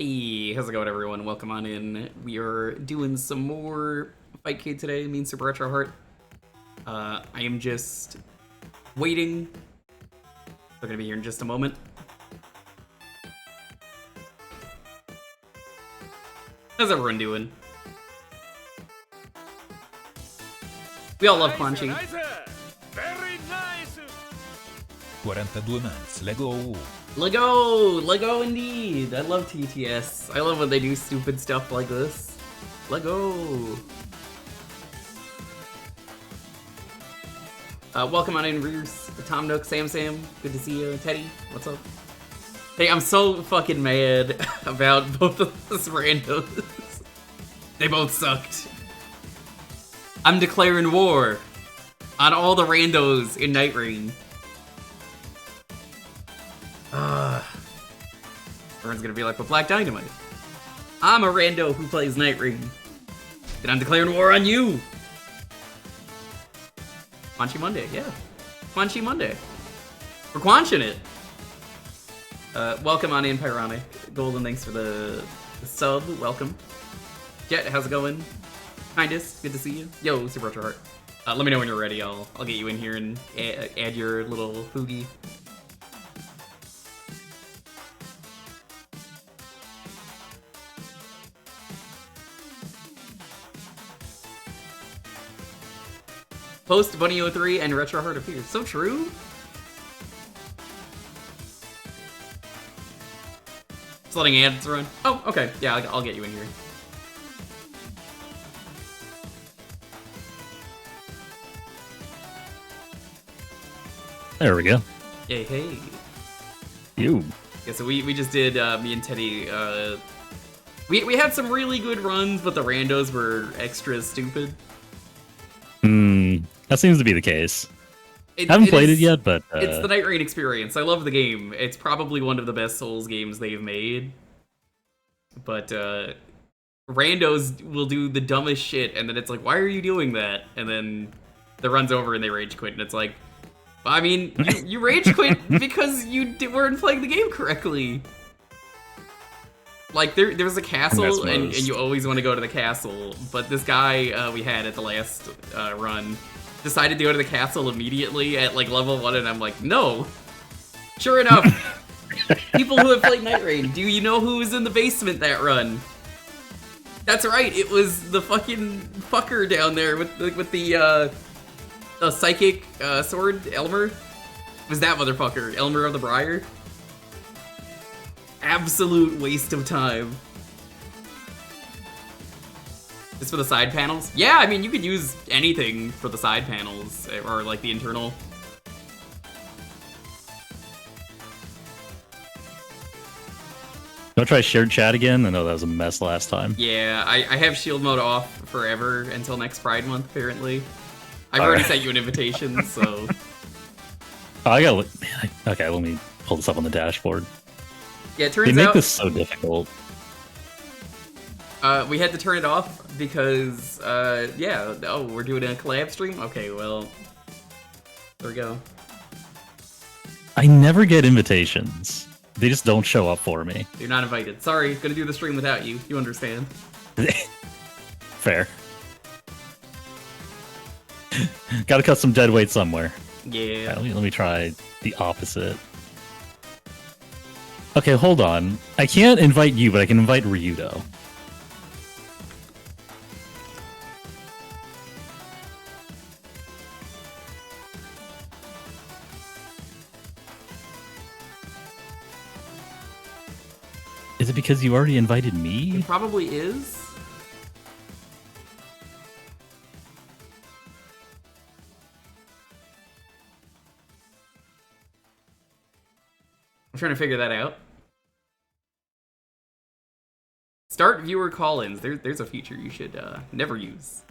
Hey, how's it going, everyone? Welcome on in. We are doing some more Fightcade today. Me and Super Retro Heart. I am just waiting. They're gonna be here in just a moment. How's everyone doing? We all love Crunchy. Very nice. 42 months, Lego. Lego indeed. I love TTS. I love when they do stupid stuff like this. Lego. Welcome on in, Rears, Tom Nook, Sam. Good to see you. Teddy, what's up? Hey, I'm so fucking mad about both of those randos. They both sucked. I'm declaring war on all the randos in Night Rain. Everyone's gonna be like, but Black Dynamite. I'm a rando who plays Night Rain. And I'm declaring war on you! Quanchy Monday, yeah. Quanchy Monday. We're quanching it! Welcome on in, Pyronic. Golden, thanks for the sub. Welcome. Jet, how's it going? Kindest, good to see you. Yo, Super Retro Heart. Let me know when you're ready. I'll get you in here and add your little foogie. Post Bunny03 and Retro Heart appears. So true. Just letting ads run. Oh, okay. Yeah, I'll get you in here. There we go. Hey, hey. You. Yeah, so we just did, me and Teddy, we had some really good runs, but the randos were extra stupid. That seems to be the case. I haven't played it yet, but... It's the Night Rain experience. I love the game. It's probably one of the best Souls games they've made. But, randos will do the dumbest shit, and then it's like, why are you doing that? And then the run's over and they rage quit, and it's like, I mean, you rage quit because you weren't playing the game correctly. Like, there's a castle, and you always want to go to the castle, but this guy we had at the last run decided to go to the castle immediately at, like, level 1, and I'm like, no! Sure enough, people who have played Night Rain, do you know who was in the basement that run? That's right, it was the fucking fucker down there with the psychic sword, Elmer. It was that motherfucker, Elmer of the Briar. Absolute waste of time. Just for the side panels? Yeah, I mean, you could use anything for the side panels, or like the internal. Don't try shared chat again? I know that was a mess last time. Yeah, I have shield mode off forever until next Pride Month, apparently. I've already sent you an invitation, so... Oh, I gotta look... Man, okay, let me pull this up on the dashboard. Yeah, it turns They make out... this so difficult. We had to turn it off because, yeah, oh, we're doing a collab stream? Okay, well, there we go. I never get invitations. They just don't show up for me. You're not invited. Sorry, gonna do the stream without you. You understand. Fair. Gotta cut some dead weight somewhere. Yeah. Right, let me try the opposite. Okay, hold on. I can't invite you, but I can invite Ryudo. Is it because you already invited me? It probably is. I'm trying to figure that out. Start viewer call-ins. There's a feature you should never use.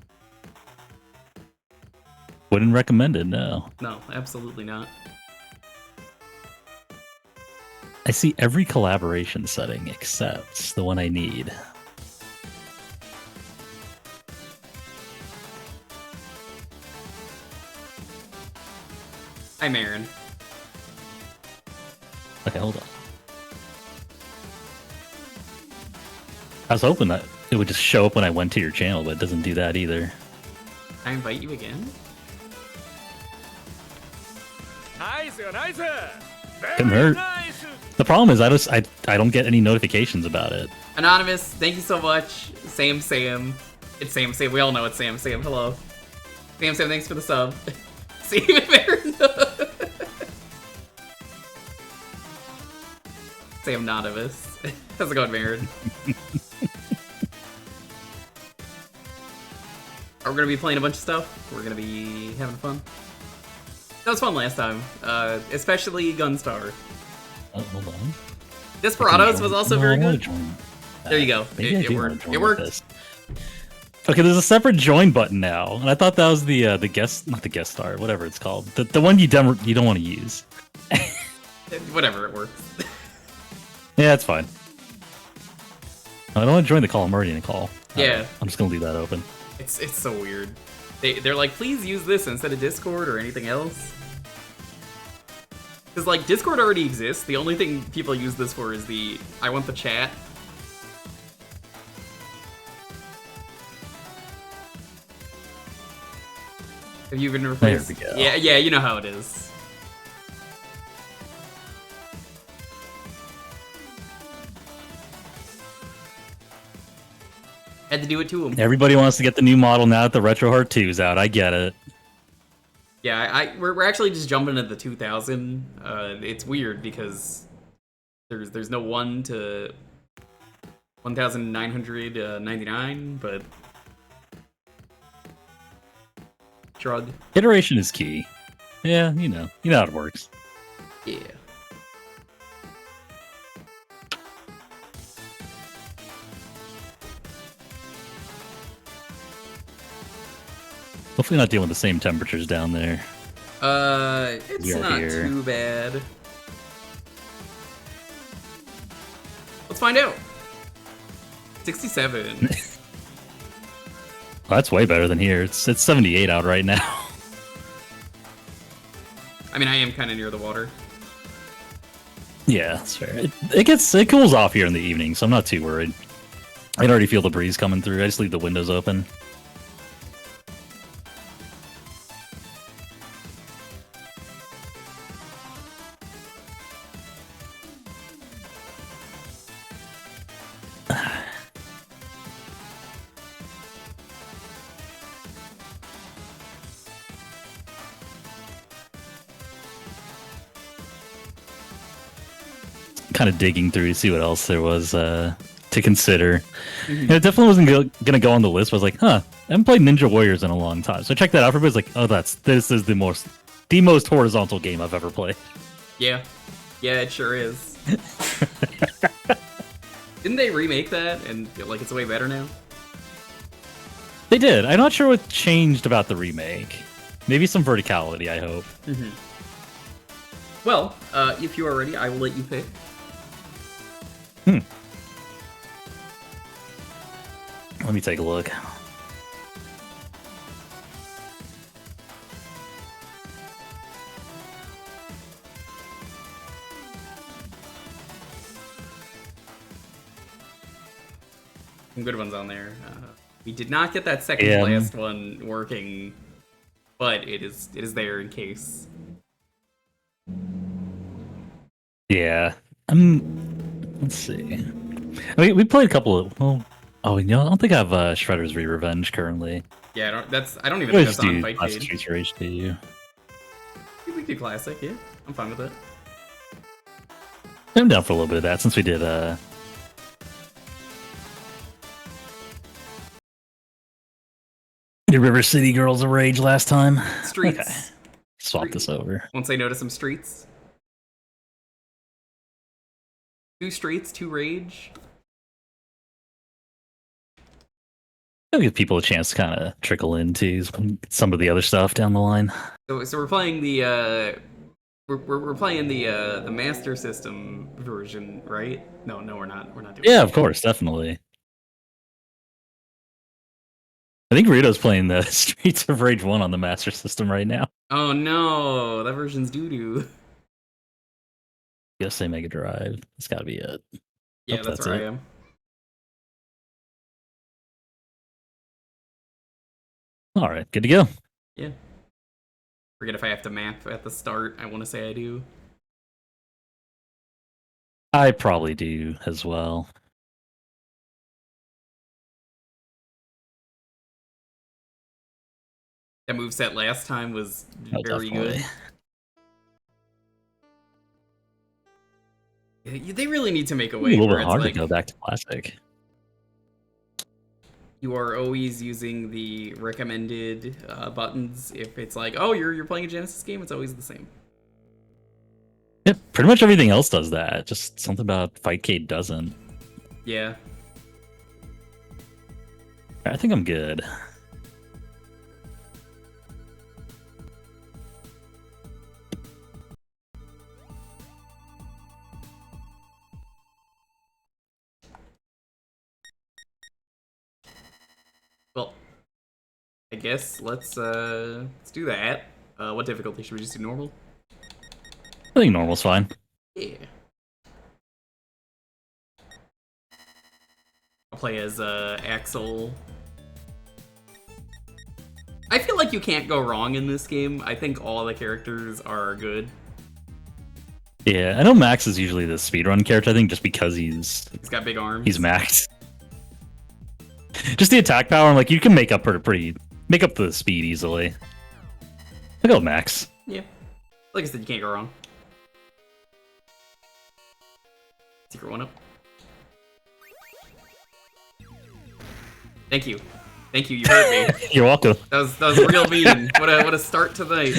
Wouldn't recommend it, no. No, absolutely not. I see every collaboration setting except the one I need. Hi, Marin. Okay, hold on. I was hoping that it would just show up when I went to your channel, but it doesn't do that either. I invite you again? Nice, nice. Couldn't Very hurt. nice. The problem is I don't get any notifications about it. Anonymous, thank you so much. Sam. It's Sam. We all know it's Sam. Hello. Sam, thanks for the sub. See you, Baron. Sam Anonymous. How's it going, Baron? Are we gonna be playing a bunch of stuff? We're gonna be having fun. That was fun last time, especially Gunstar. Oh, hold on. Desperados was also very good. There you go. Maybe I It do wanna worked. join It with worked. this. Okay, there's a separate join button now, and I thought that was the guest, not the guest star, whatever it's called, the one you don't want to use. Whatever, it works. Yeah, it's fine. I don't want to join the call. I'm already in a call. Yeah. I'm just gonna leave that open. It's so weird. They're like, please use this instead of Discord or anything else. Because, like, Discord already exists. The only thing people use this for is the, I want the chat. Have you been replaced? There we go. Yeah, you know how it is. Had to do it to him. Everybody wants to get the new model now that the Retro Heart 2 is out. I get it. Yeah, we're actually just jumping into the 2000. It's weird because there's no 1 to 1999, but shrug. Iteration is key. Yeah, you know how it works. Yeah. Hopefully not dealing with the same temperatures down there. It's We are not here. too bad. Let's find out. 67. Well, that's way better than here. It's 78 out right now. I mean, I am kind of near the water. Yeah, that's fair. It cools off here in the evening, so I'm not too worried. I can already feel the breeze coming through. I just leave the windows open. Kind of digging through to see what else there was to consider. And it definitely wasn't gonna go on the list. But I was like, huh, I haven't played Ninja Warriors in a long time. So I checked that out. Everybody's like, oh, this is the most horizontal game I've ever played. Yeah, it sure is. Didn't they remake that and like it's way better now? They did. I'm not sure what changed about the remake. Maybe some verticality, I hope. Well, if you are ready, I will let you pick. Let me take a look. Some good ones on there. We did not get that second Yeah. last one working, but it is there in case. Yeah. Let's see. We played a couple of. Well, I don't think I have Shredder's Re-Revenge currently. Yeah, I don't even We think just that's on do Classic Fightcade. Streets for HD. We do classic, yeah. I'm fine with it. I'm down for a little bit of that since we did did River City Girls of Rage last time. Streets. Okay. Swap this over. Once I notice some streets. 2 streets, 2 rage. It'll give people a chance to kind of trickle into some of the other stuff down the line. So we're playing the we're playing the Master System version, right? No, we're not. We're not doing. Yeah, of course, definitely. I think Rito's playing the Streets of Rage 1 on the Master System right now. Oh no, that version's doo-doo. Yes, say Mega Drive. It's gotta be it. Yeah, Nope, that's that's where it. I am. All right, good to go. Yeah. Forget if I have to map at the start. I want to say I do. I probably do as well. That moveset last time was Oh, very definitely. good. They really need to make a A way little where bit it's hard like to go back to classic. you are always using the recommended buttons. If it's like, oh, you're playing a Genesis game, it's always the same. Yeah, pretty much everything else does that. Just something about Fightcade doesn't. Yeah. I think I'm good. Well, I guess let's do that. What difficulty should we just do? Normal? I think normal's fine. Yeah. I'll play as Axel. I feel like you can't go wrong in this game. I think all the characters are good. Yeah, I know Max is usually the speedrun character, I think, just because He's got big arms. he's Max. Just the attack power, and like you can make up make up the speed easily. Look at Max. Yeah. Like I said, you can't go wrong. Secret one up. Thank you. Thank you, you hurt me. You're welcome. That was real mean. What a start to the night.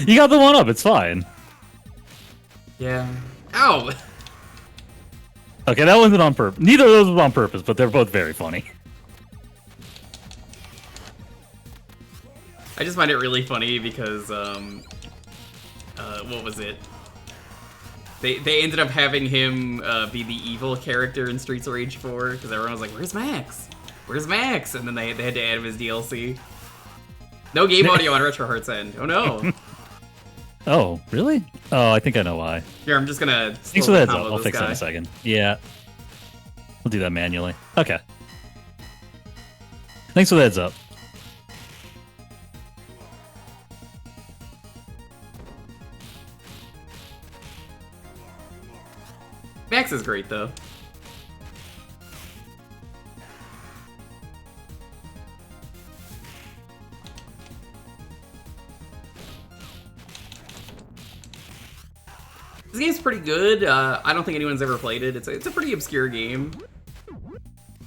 You got the one up, it's fine. Yeah. Ow! Okay, that wasn't on purpose. Neither of those was on purpose, but they're both very funny. I just find it really funny because, what was it? They ended up having him be the evil character in Streets of Rage 4 because everyone was like, "Where's Max? Where's Max?" And then they had to add him as DLC. No game audio on Retro Heart's end. Oh no! Oh, really? Oh, I think I know why. Here, I'm just gonna. Thanks for the heads up. combo I'll this fix that in guy. a second. Yeah. We'll do that manually. Okay. Thanks for the heads up. Max is great though. This game's pretty good. I don't think anyone's ever played it. It's a pretty obscure game.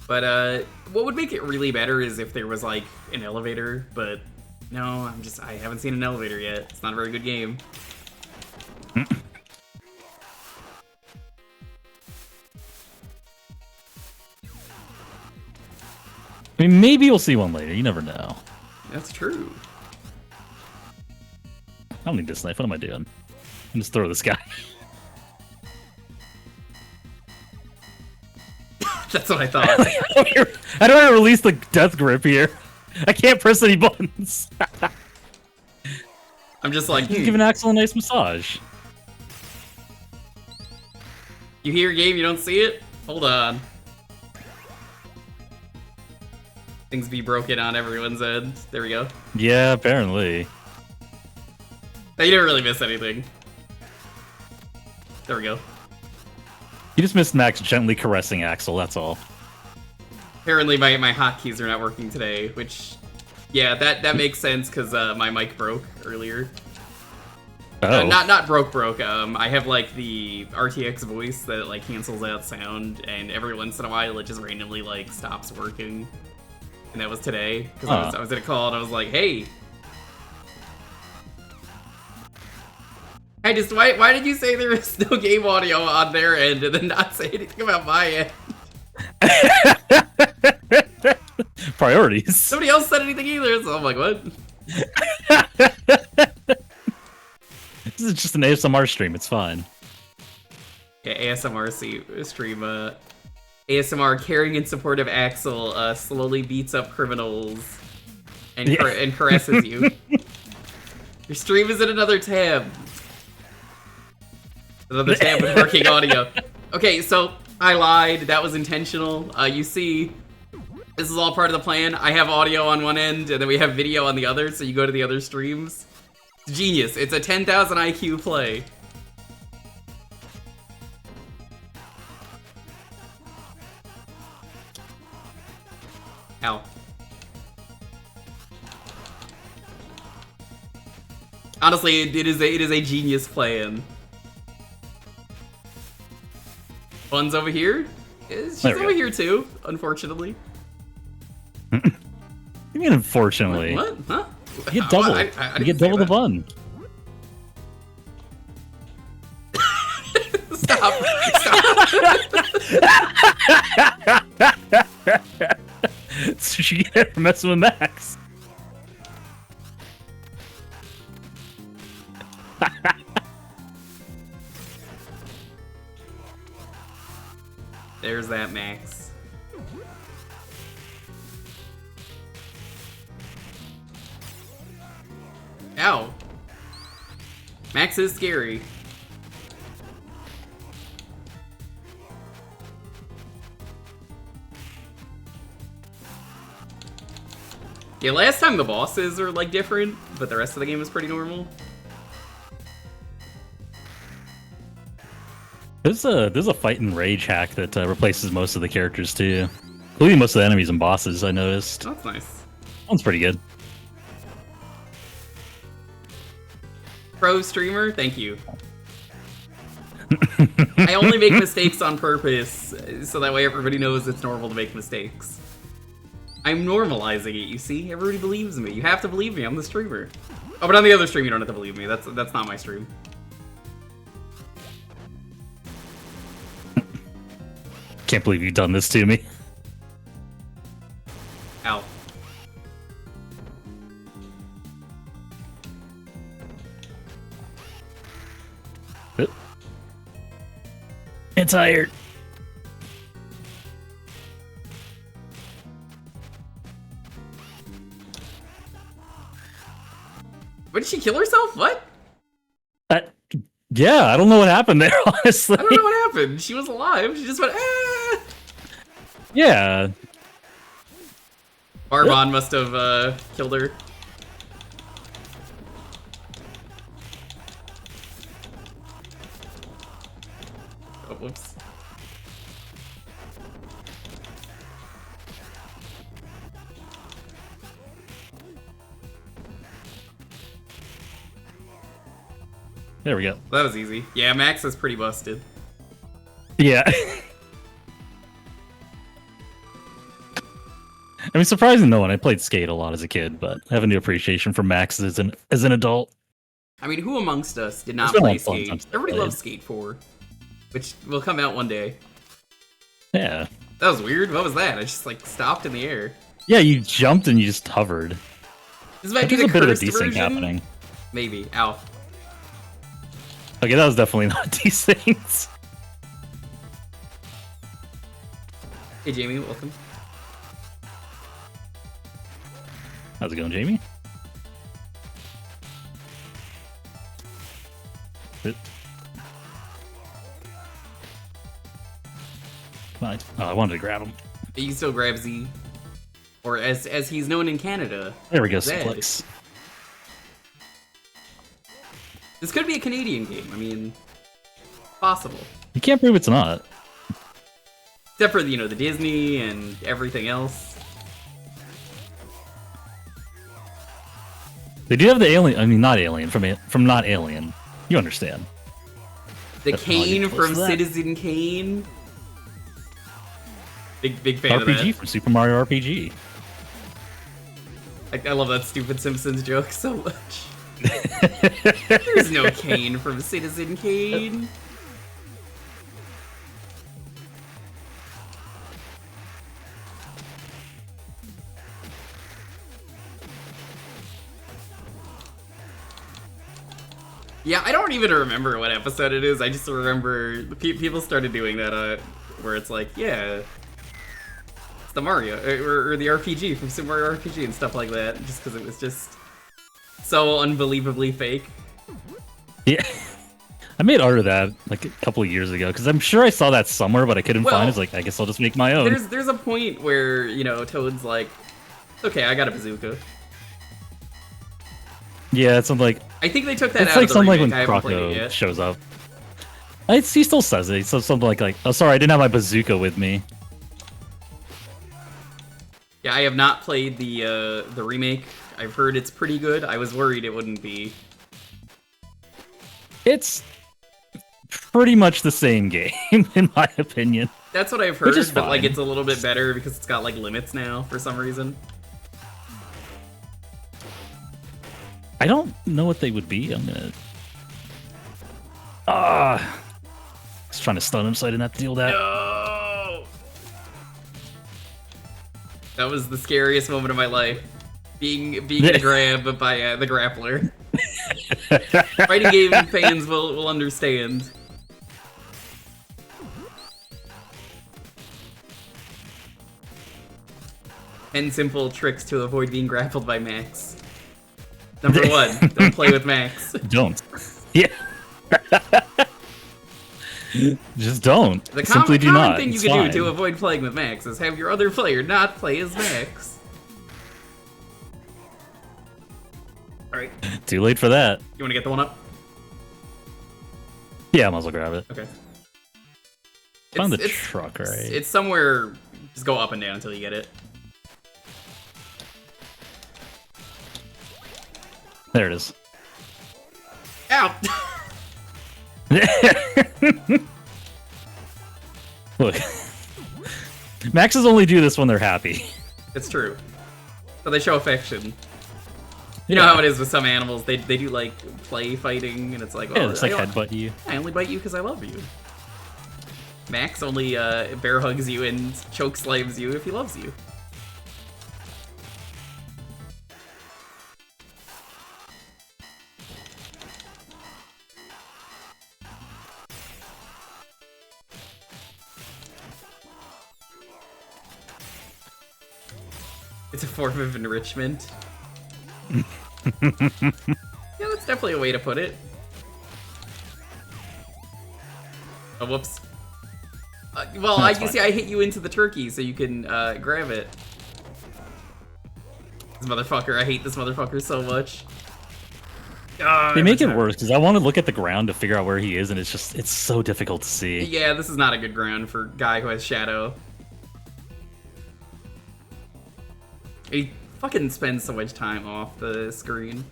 But what would make it really better is if there was like an elevator, but no, I haven't seen an elevator yet. It's not a very good game. I mean, maybe we'll see one later. You never know. That's true. I don't need this knife. What am I doing? I'm just throw this guy. That's what I thought. How do I release the death grip here? I can't press any buttons. I'm just like, Just give an Axel a nice massage. You hear a game, you don't see it? Hold on. Things be broken on everyone's end. There we go. Yeah, apparently. You didn't really miss anything. There we go. You just missed Max gently caressing Axel, that's all. Apparently my hotkeys are not working today, which, yeah, that makes sense because my mic broke earlier. Oh. Not broke. I have like the RTX voice that like cancels out sound, and every once in a while it just randomly like stops working. And that was today because I was at a call and I was like, "Hey, why did you say there was no game audio on their end and then not say anything about my end?" Priorities. Somebody else said anything either, so I'm like, what? This is just an ASMR stream, it's fine. Yeah, ASMR stream, ASMR caring and supportive Axel slowly beats up criminals and, and caresses you. Your stream is in another tab. Another tab with working audio. Okay, so I lied. That was intentional. You see, This is all part of the plan. I have audio on one end, and then we have video on the other, so you go to the other streams. It's genius. It's a 10,000 IQ play. Ow. Honestly, it is a genius plan. Fun's over here. She's over here too, unfortunately. You mean unfortunately? What? Huh? You get double. I You get double the fun. Stop. So she get messing with Max. There's that Max. Ow. Max is scary. Yeah, last time the bosses are like different, but the rest of the game is pretty normal. There's a fight and rage hack that replaces most of the characters too, including most of the enemies and bosses. I noticed. That's nice. One's pretty good. Pro streamer, thank you. I only make mistakes on purpose, so that way everybody knows it's normal to make mistakes. I'm normalizing it, you see? Everybody believes me. You have to believe me, I'm the streamer. Oh, but on the other stream you don't have to believe me. That's not my stream. Can't believe you've done this to me. Ow. I'm tired. What, did she kill herself? What? Yeah, I don't know what happened there, honestly. I don't know what happened. She was alive. She just went, ah! Yeah. Barbon must have killed her. Oh, whoops. There we go. That was easy. Yeah, Max is pretty busted. Yeah. I mean, surprising though, when I played Skate a lot as a kid, but I have a new appreciation for Max as an adult. I mean, who amongst us did not It's been a play long Skate? time since I Everybody played. loves Skate 4, which will come out one day. Yeah. That was weird. What was that? I just like stopped in the air. Yeah, you jumped and you just hovered. This might That be was the a bit of a cursed desync version? happening. Maybe. Ow. Okay, that was definitely not desync. Hey, Jamie, welcome. How's it going, Jamie? Good. Fine. Oh, I wanted to grab him. You can still grab Z. Or as he's known in Canada. There we go, Zed. Suplex. This could be a Canadian game. I mean, possible. You can't prove it's not. Except for, you know, the Disney and everything else. They do have the alien. I mean, not alien from not alien. You understand? The That's Kane all you from that. Citizen Kane. Big fan of RPG that. from Super Mario RPG. I love that stupid Simpsons joke so much. There's no Kane from Citizen Kane. Yeah, I don't even remember what episode it is. I just remember people started doing that, where it's like, yeah, it's the Mario or the RPG from Super Mario RPG and stuff like that. Just because it was just so unbelievably fake. Yeah. I made art of that like a couple of years ago because I'm sure I saw that somewhere, but I couldn't Well, find it. It's like, I guess I'll just make my own. There's a point where, you know, Toad's like, okay, I got a bazooka. Yeah, it's something like I think they took that it's out like of the something like remake. when I haven't played it Croco yet. shows up. He still says it. So something like, oh, sorry, I didn't have my bazooka with me. Yeah, I have not played the remake. I've heard it's pretty good. I was worried it wouldn't be. It's pretty much the same game, in my opinion. That's what I've heard, Which is but like fine. it's a little bit better because it's got like limits now for some reason. I don't know what they would be. I'm gonna. Just trying to stun him so I didn't have to deal with that. No! That was the scariest moment of my life. Being grabbed by the grappler. Fighting game fans will understand. 10 simple tricks to avoid being grappled by Max. Number 1, don't play with Max. Don't. Yeah. Just don't. The Simply do common not. thing you It's can fine. do to avoid playing with Max is have your other player not play as Max. Alright, Too late for that. you wanna get the one up? Yeah, I might as well grab it. Okay. Found the It's- truck, right? It's somewhere, just go up and down until you get it. There it is. Ow! Look. Maxes only do this when they're happy. It's true. So they show affection. You know how it is with some animals, they do like play fighting, and it's like, Yeah, oh, it's like headbutt you. I only bite you because I love you. Max only bear hugs you and choke slams you if he loves you. It's a form of enrichment. Yeah, that's definitely a way to put it. Oh, whoops. Well, you see, I hit you into the turkey so you can grab it. This motherfucker, I hate this motherfucker so much. They make it worse because I want to look at the ground to figure out where he is, and it's so difficult to see. Yeah, this is not a good ground for a guy who has shadow. He fucking spends so much time off the screen.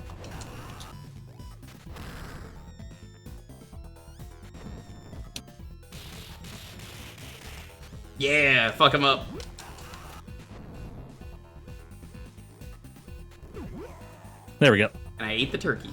Yeah, fuck him up. There we go. And I ate the turkey.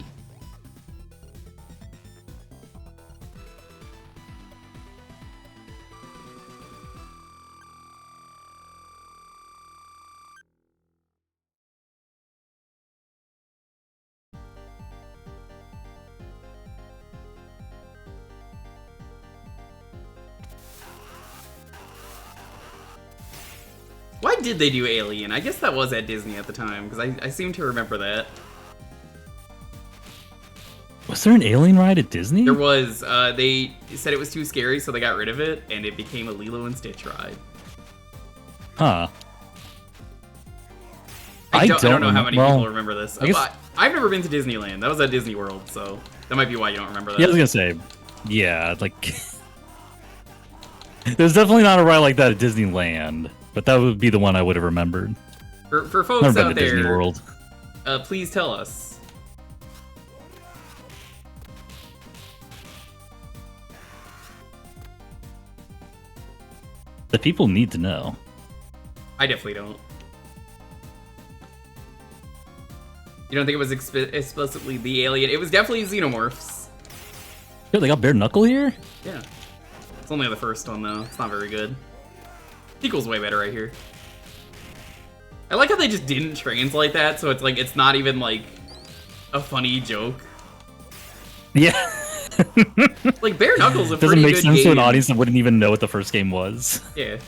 Why did they do Alien? I guess that was at Disney at the time, because I seem to remember that. Was there an alien ride at Disney? There was, they said it was too scary, so they got rid of it, and it became a Lilo and Stitch ride. Huh. I don't know how many well, people remember this. I guess- I've never been to Disneyland. That was at Disney World, so that might be why you don't remember that. Yeah, I was gonna say, yeah, like there's definitely not a ride like that at Disneyland, but that would be the one I would have remembered. For folks Never been out to Disney there, World. Please tell us. The people need to know. I definitely don't. You don't think it was explicitly the alien? It was definitely xenomorphs. Yeah, they got bare knuckle here? Yeah. It's only the first one, though. It's not very good. Sequel's way better right here. I like how they just didn't translate that, so it's like, it's not even like a funny joke. Yeah. Like, Bare Knuckles is a Doesn't pretty make good sense game. to an audience that wouldn't even know what the first game was. Yeah.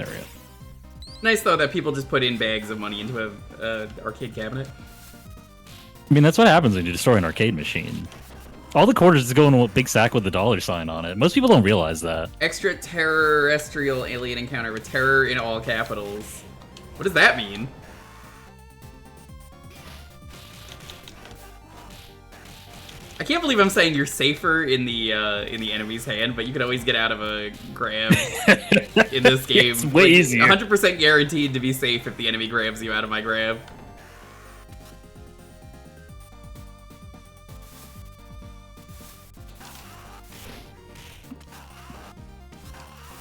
There we go. Nice though that people just put in bags of money into a arcade cabinet. I mean, that's what happens when you destroy an arcade machine. All the quarters just go in a big sack with the dollar sign on it. Most people don't realize that. Extraterrestrial alien encounter with terror in all capitals. What does that mean? I can't believe I'm saying you're safer in the enemy's hand, but you can always get out of a grab in this game. It's way easier. 100% guaranteed to be safe if the enemy grabs you out of my grab.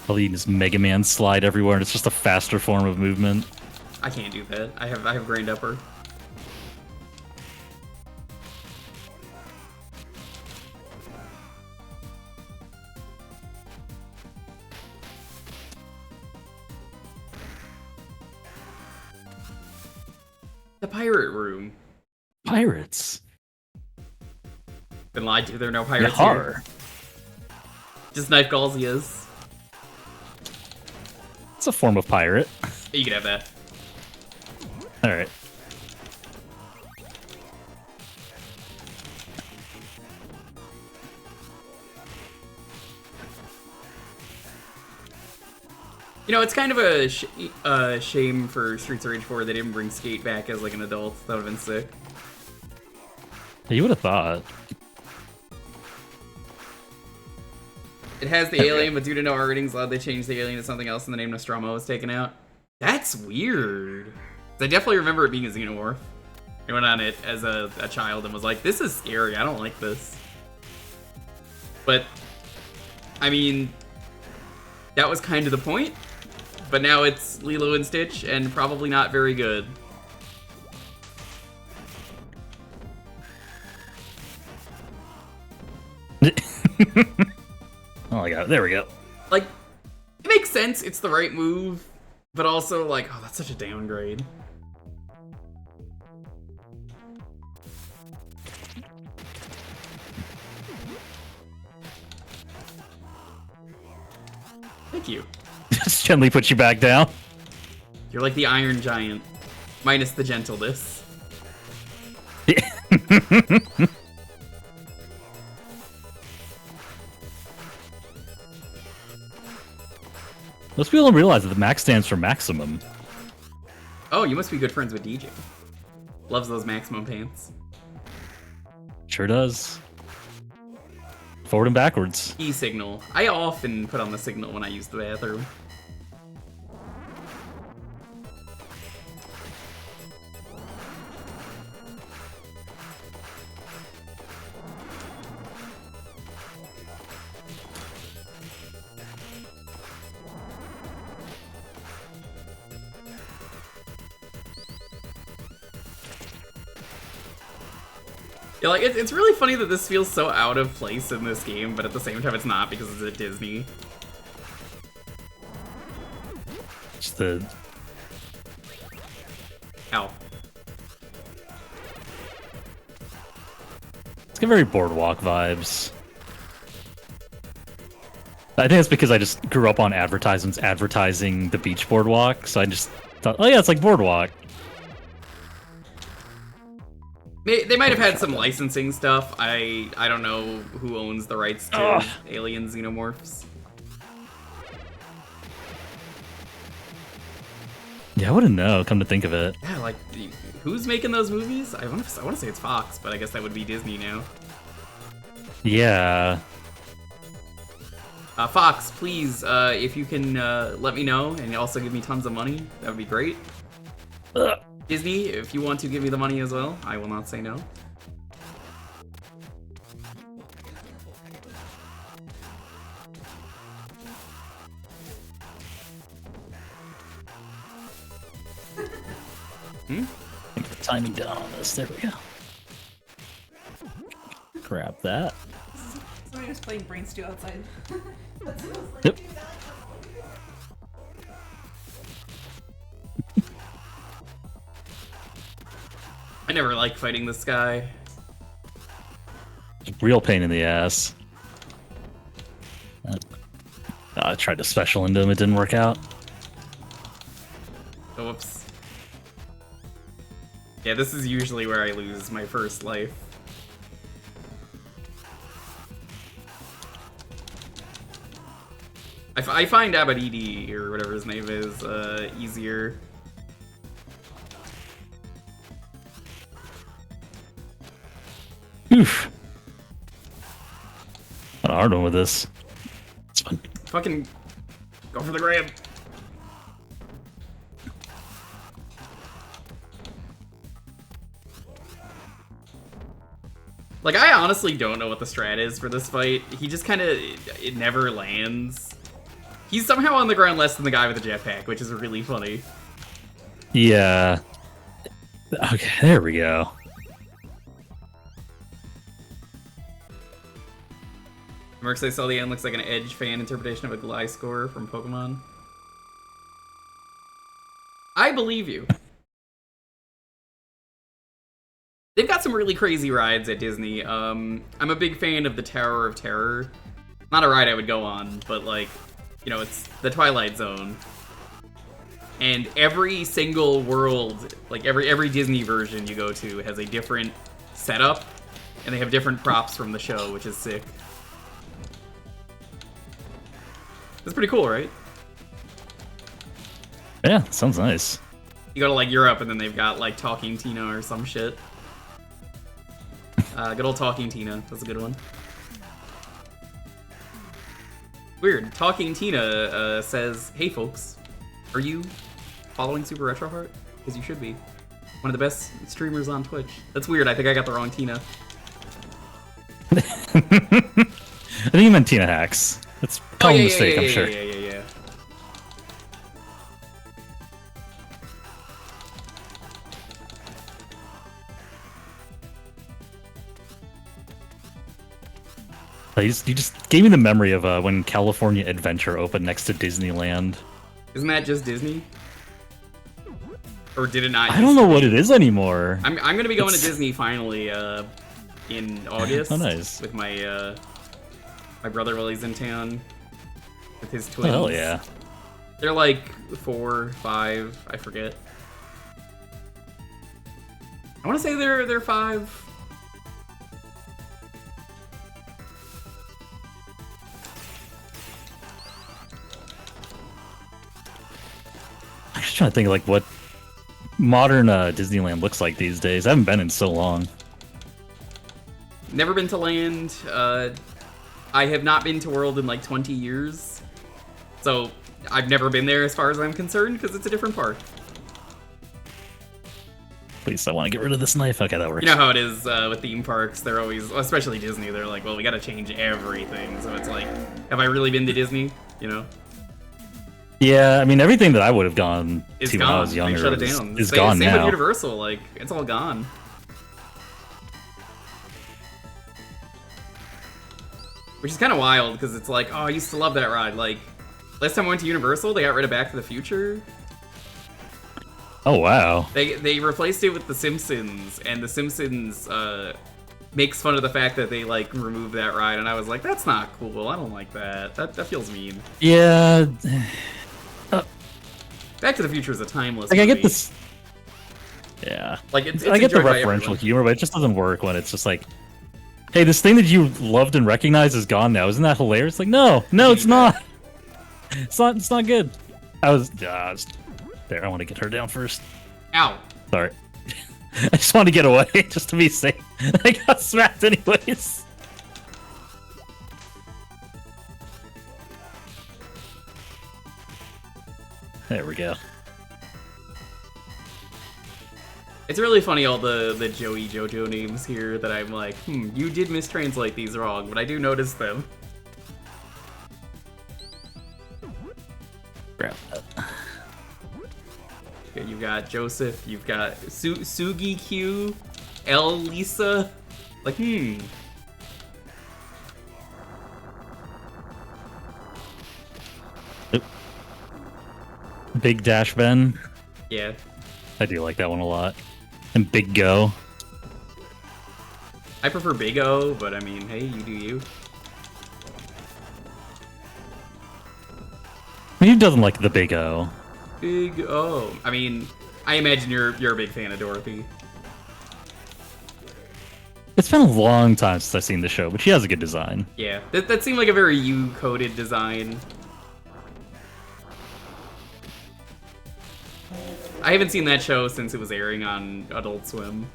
All you just Mega Man slide everywhere, and it's just a faster form of movement. I can't do that. I have grained upper. The pirate room. Pirates. Been lied to. There are no pirates Yar. here. Just knife Galzias. It's a form of pirate. You can have that. All right. You know, it's kind of a shame for Streets of Rage 4 they didn't bring Skate back as like an adult. That would have been sick. You would have thought. It has the alien, but due to no R ratings allowed, they changed the alien to something else, and the name Nostromo was taken out. That's weird. I definitely remember it being a xenomorph. I went on it as a child and was like, this is scary, I don't like this. But, I mean, that was kind of the point. But now it's Lilo and Stitch, and probably not very good. Oh my god, there we go. Like, it makes sense, it's the right move, but also like, oh, that's such a downgrade. Thank you. Just gently put you back down. You're like the Iron Giant, minus the gentleness. Most people don't realize that the max stands for maximum. Oh, you must be good friends with DJ. Loves those maximum pants. Sure does. Forward and backwards. E-signal. I often put on the signal when I use the bathroom. Yeah, like, it's really funny that this feels so out of place in this game, but at the same time it's not because it's a Disney. Just the... Ow. It's got very Boardwalk vibes. I think it's because I just grew up on advertisements advertising the beach boardwalk, so I just thought, oh yeah, it's like Boardwalk. They might have had some licensing stuff. I don't know who owns the rights to alien xenomorphs. Yeah, I wouldn't know, come to think of it. Yeah, like, who's making those movies? I want to say it's Fox, but I guess that would be Disney now. Yeah. Fox, please, if you can let me know and also give me tons of money, that would be great. Disney, if you want to give me the money as well, I will not say no. Get the timing down on this. There we go. Grab that. Somebody was playing Brain Stew outside. Yep. I never like fighting this guy. Real pain in the ass. I tried to special into him, it didn't work out. Yeah, this is usually where I lose my first life. I find Abadidi, or whatever his name is, easier. Oof. Got a hard one with this. It's fun. Fucking go for the grab. Like, I honestly don't know what the strat is for this fight. He just kind of, it never lands. He's somehow on the ground less than the guy with the jetpack, which is really funny. Yeah. Okay, there we go. Mercs, I saw the end looks like an Edge fan interpretation of a Gliscor from Pokemon. I believe you. They've got some really crazy rides at Disney. I'm a big fan of the Tower of Terror. Not a ride I would go on, but like, you know, it's the Twilight Zone. And every single world, like every Disney version you go to has a different setup, and they have different props from the show, which is sick. That's pretty cool, right? Yeah, sounds nice. You go to like Europe and then they've got like Talking Tina or some shit. Good old Talking Tina, that's a good one. Weird, Talking Tina says, "Hey folks, are you following Super Retro Heart? Because you should be. One of the best streamers on Twitch." That's weird, I think I got the wrong Tina. I think you meant Tina Hacks. That's a common mistake, I'm sure. Yeah. You just gave me the memory of when California Adventure opened next to Disneyland. Isn't that just Disney? Or did it not? I don't know what it is anymore. I'm gonna be going to Disney finally in August. Oh, nice. With my my brother while he's in town with his twins. Oh, hell yeah. They're like 4, 5, I forget. I want to say they're 5. I'm just trying to think of like what modern Disneyland looks like these days. I haven't been in so long. Never been to land. I have not been to World in like 20 years. So I've never been there as far as I'm concerned because it's a different park. Please, I want to get rid of this knife. Okay, that works. You know how it is with theme parks. They're always, especially Disney, they're like, well, we got to change everything. So it's like, have I really been to Disney? You know? Yeah, I mean, everything that I would have gone It's to gone. when I was younger They shut it down. is gone same now. with Universal. Like, it's all gone. Which is kind of wild because it's like, oh, I used to love that ride. Like, last time I went to Universal, they got rid of Back to the Future. Oh, wow. They replaced it with The Simpsons, and The Simpsons makes fun of the fact that they like removed that ride, and I was like, that's not cool. I don't like that. That feels mean. Yeah. Back to the Future is a timeless Like, movie. I get this. Yeah. Like, it's I get the enjoyed by referential everyone. humor, but it just doesn't work when it's just like, hey, this thing that you loved and recognized is gone now. Isn't that hilarious? Like, no, it's not. It's not good. I was there. I want to get her down first. Ow. Sorry. I just want to get away just to be safe. I got smacked anyways. There we go. It's really funny, all the Joey JoJo names here that I'm like, you did mistranslate these wrong, but I do notice them. Grab that. Okay, you've got Joseph, you've got Sugi Q, L Lisa. Like, Oop. Big Dash Ben. Yeah. I do like that one a lot. And Big Go. I prefer Big O, but I mean, hey, you do you. Who doesn't like the Big O? Big O. I mean, I imagine you're a big fan of Dorothy. It's been a long time since I've seen the show, but she has a good design. Yeah, that seemed like a very U-coded design. I haven't seen that show since it was airing on Adult Swim.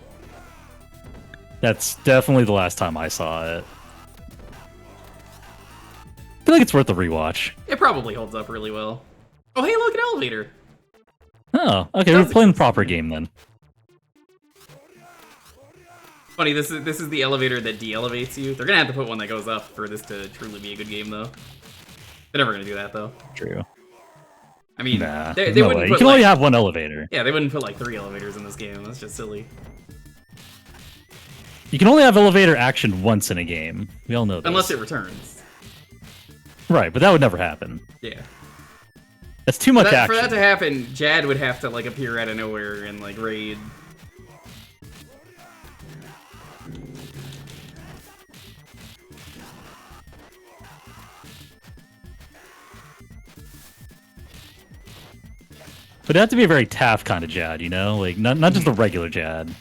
That's definitely the last time I saw it. I feel like it's worth a rewatch. It probably holds up really well. Oh, hey, look, an elevator. Oh, okay, we're playing the proper game then. Funny, this is the elevator that de-elevates you. They're gonna have to put one that goes up for this to truly be a good game, though. They're never gonna do that, though. True. I mean, Nah, they no wouldn't way. put You can only have one elevator. Yeah, they wouldn't put like 3 elevators in this game. That's just silly. You can only have elevator action once in a game. We all know this. Unless it returns. Right, but that would never happen. Yeah. That's too much For action. that to happen, Jad would have to like appear out of nowhere and like raid. But it'd have to be a very Taft kind of Jad, you know? Like, not just a regular Jad.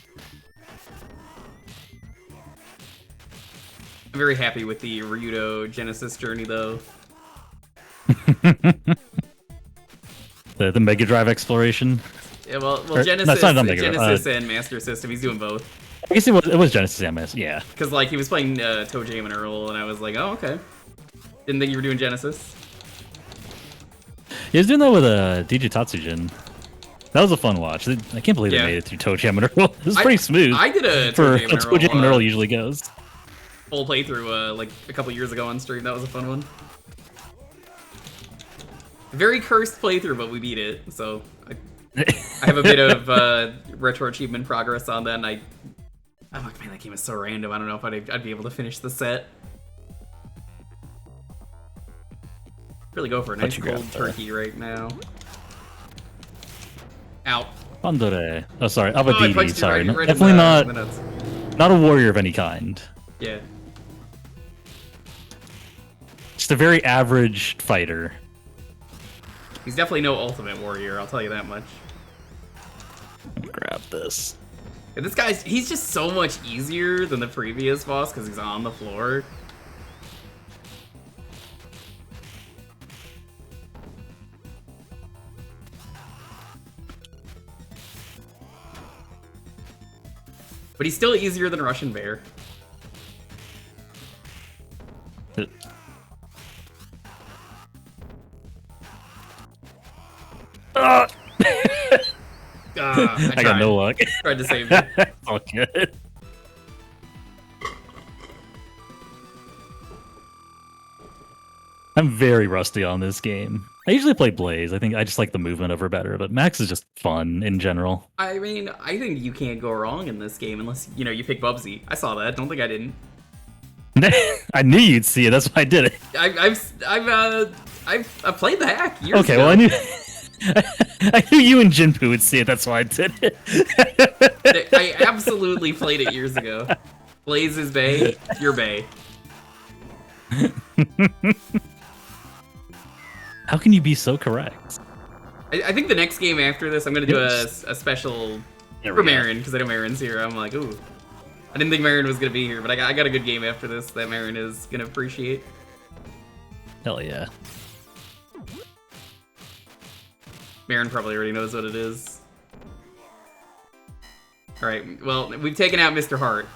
I'm very happy with the Ryudo Genesis journey, though. The Mega Drive exploration. Yeah, well, Genesis, Genesis and Master System. He's doing both. I guess it was Genesis and MS, yeah. Because like he was playing Toe Jam and Earl, and I was like, oh okay. Didn't think you were doing Genesis. He was doing that with DJ Tatsujin. That was a fun watch. I can't believe they made it through Toe Jam and Earl. It was pretty smooth. I did a for how Toe Jam and Earl usually goes. Full playthrough like a couple years ago on stream. That was a fun one. Very cursed playthrough, but we beat it. So I have a bit of retro achievement progress on that. And I'm like, man, that game is so random. I don't know if I'd be able to finish the set. Really go for a nice cold turkey right now. Out. Pandore. Oh, sorry. Abadidi. Sorry. Right Definitely not a warrior of any kind. Yeah. Just a very average fighter. He's definitely no ultimate warrior, I'll tell you that much. Let me grab this. And this he's just so much easier than the previous boss because he's on the floor. But he's still easier than Russian Bear. I got no luck. Tried to save you. All good. I'm very rusty on this game. I usually play Blaze. I think I just like the movement of her better, but Max is just fun in general. I mean, I think you can't go wrong in this game unless, you pick Bubsy. I saw that. Don't think I didn't. I knew you'd see it. That's why I did it. I've played the hack years okay, ago. well, I knew you and Jinpu would see it. That's why I did it. I absolutely played it years ago. Blaze is Bay. You're Bay. How can you be so correct? I think the next game after this, I'm going to do a special for Marin, because I know Marin's here. I'm like, ooh. I didn't think Marin was going to be here, but I got a good game after this that Marin is going to appreciate. Hell yeah. Marin probably already knows what it is. Alright, well, we've taken out Mr. Hart.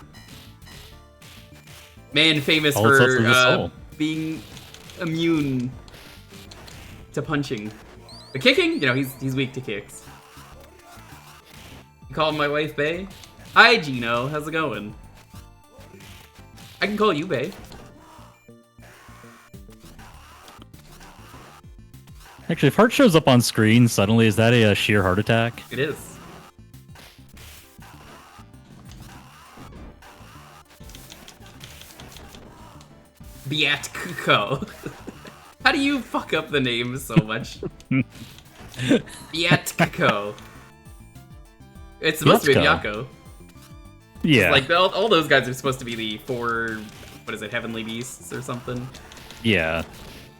Man famous for being immune to punching. The kicking? He's weak to kicks. You call my wife Bae? Hi, Gino. How's it going? I can call you Bae. Actually, if Hart shows up on screen suddenly, is that a sheer heart attack? It is. Biatkuko. How do you fuck up the name so much? Biatkuko. It's supposed to be Byakko. Yeah. Like, all those guys are supposed to be the 4, Heavenly Beasts or something? Yeah.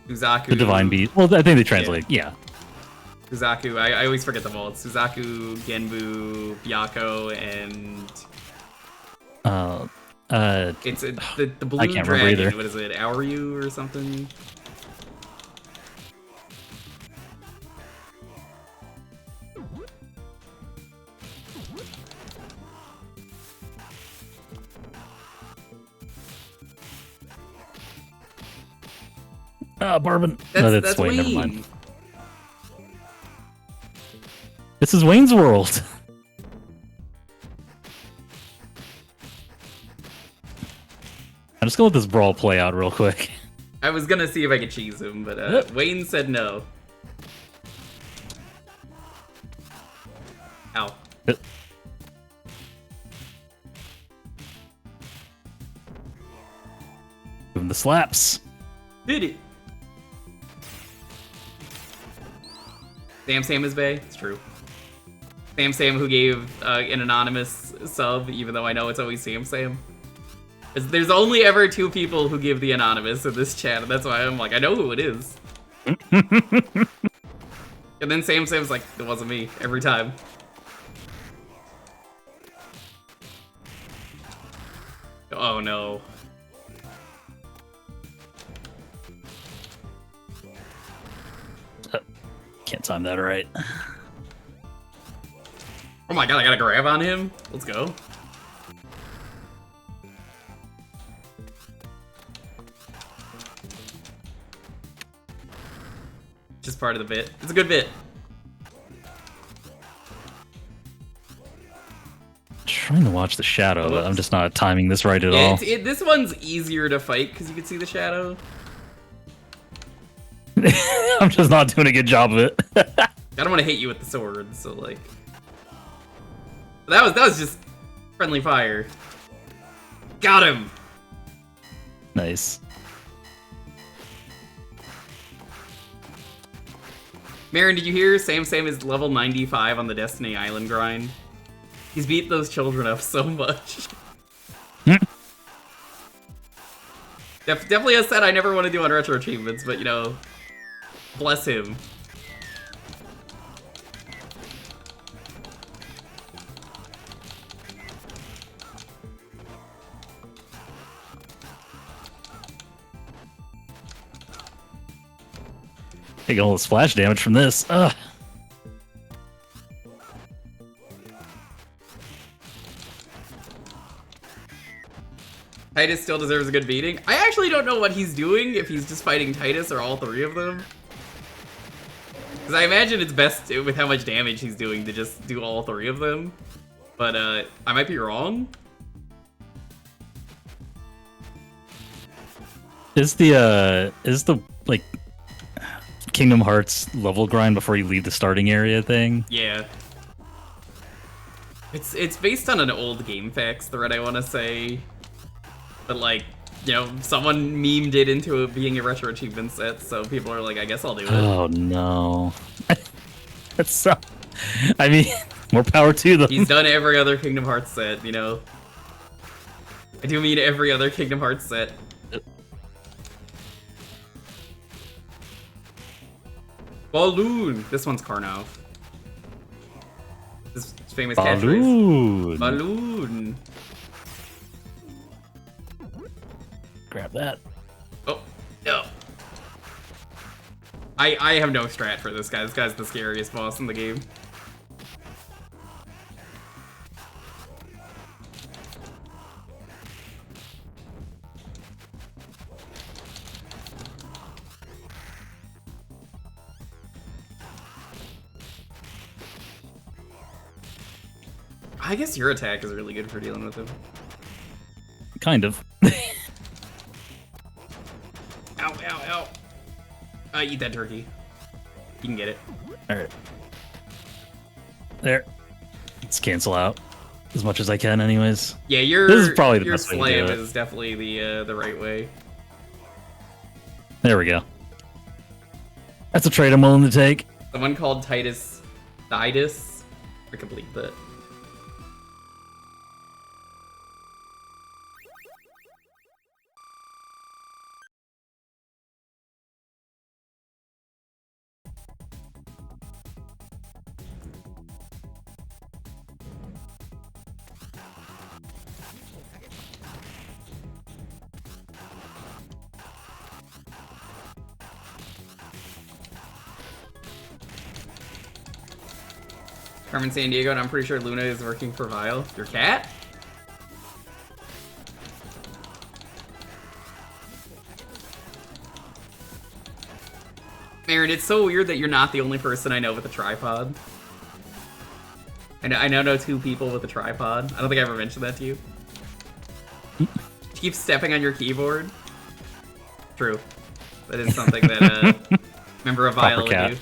Suzaku. The Divine Beast. Well, I think they translate, yeah. Suzaku, I always forget them all. It's Suzaku, Genbu, Byakko, and... It's the blue I can't remember dragon. either. What is it? Auryu or something? Bourbon. That's, No, that's Wayne. Wayne. Never mind. This is Wayne's World. I'm just gonna let this brawl play out real quick. I was gonna see if I could cheese him, but Wayne said no. Ow. Give him the slaps. Did it? Sam is bae. It's true. Sam who gave an anonymous sub, even though I know it's always Sam. There's only ever 2 people who give the anonymous in this chat, and that's why I'm like, I know who it is. And then Sam's like, it wasn't me, every time. Oh no. Can't time that right. Oh my god, I gotta grab on him? Let's go. Just part of the bit. It's a good bit. Trying to watch the shadow, but I'm just not timing this right at all. This one's easier to fight because you can see the shadow. I'm just not doing a good job of it. I don't want to hit you with the sword, so like... That was just friendly fire. Got him! Nice. Marin, did you hear Sam is level 95 on the Destiny Island grind? He's beat those children up so much. Definitely a set I never want to do on retro achievements, but you know, bless him. Taking all the splash damage from this. Ugh. Titus still deserves a good beating. I actually don't know what he's doing, if he's just fighting Titus or all 3 of them. Because I imagine it's best with how much damage he's doing to just do all 3 of them. But I might be wrong. Is the like Kingdom Hearts level grind before you leave the starting area thing? Yeah. It's based on an old GameFAQs thread, I want to say. But like, you know, someone memed it into it being a retro achievement set, so people are like, I guess I'll do it. Oh no. That's so... I mean, more power to them. He's done every other Kingdom Hearts set, you know. I do mean every other Kingdom Hearts set. Balloon! This one's Karnov. This famous catchphrase. Balloon! Grab that. Oh, no. I have no strat for this guy. This guy's the scariest boss in the game. I guess your attack is really good for dealing with him. Kind of. Ow, ow, ow. Eat that turkey. You can get it. Alright. There. Let's cancel out as much as I can anyways. Yeah, This is probably the your best way to slam do it. is definitely the right way. There we go. That's a trade I'm willing to take. Someone called Titus Titus. I can believe that. Carmen San Diego, and I'm pretty sure Luna is working for Vile. Your cat? Aaron, it's so weird that you're not the only person I know with a tripod. I know 2 people with a tripod. I don't think I ever mentioned that to you. You keep stepping on your keyboard. True. That is something that a member of Vile would do.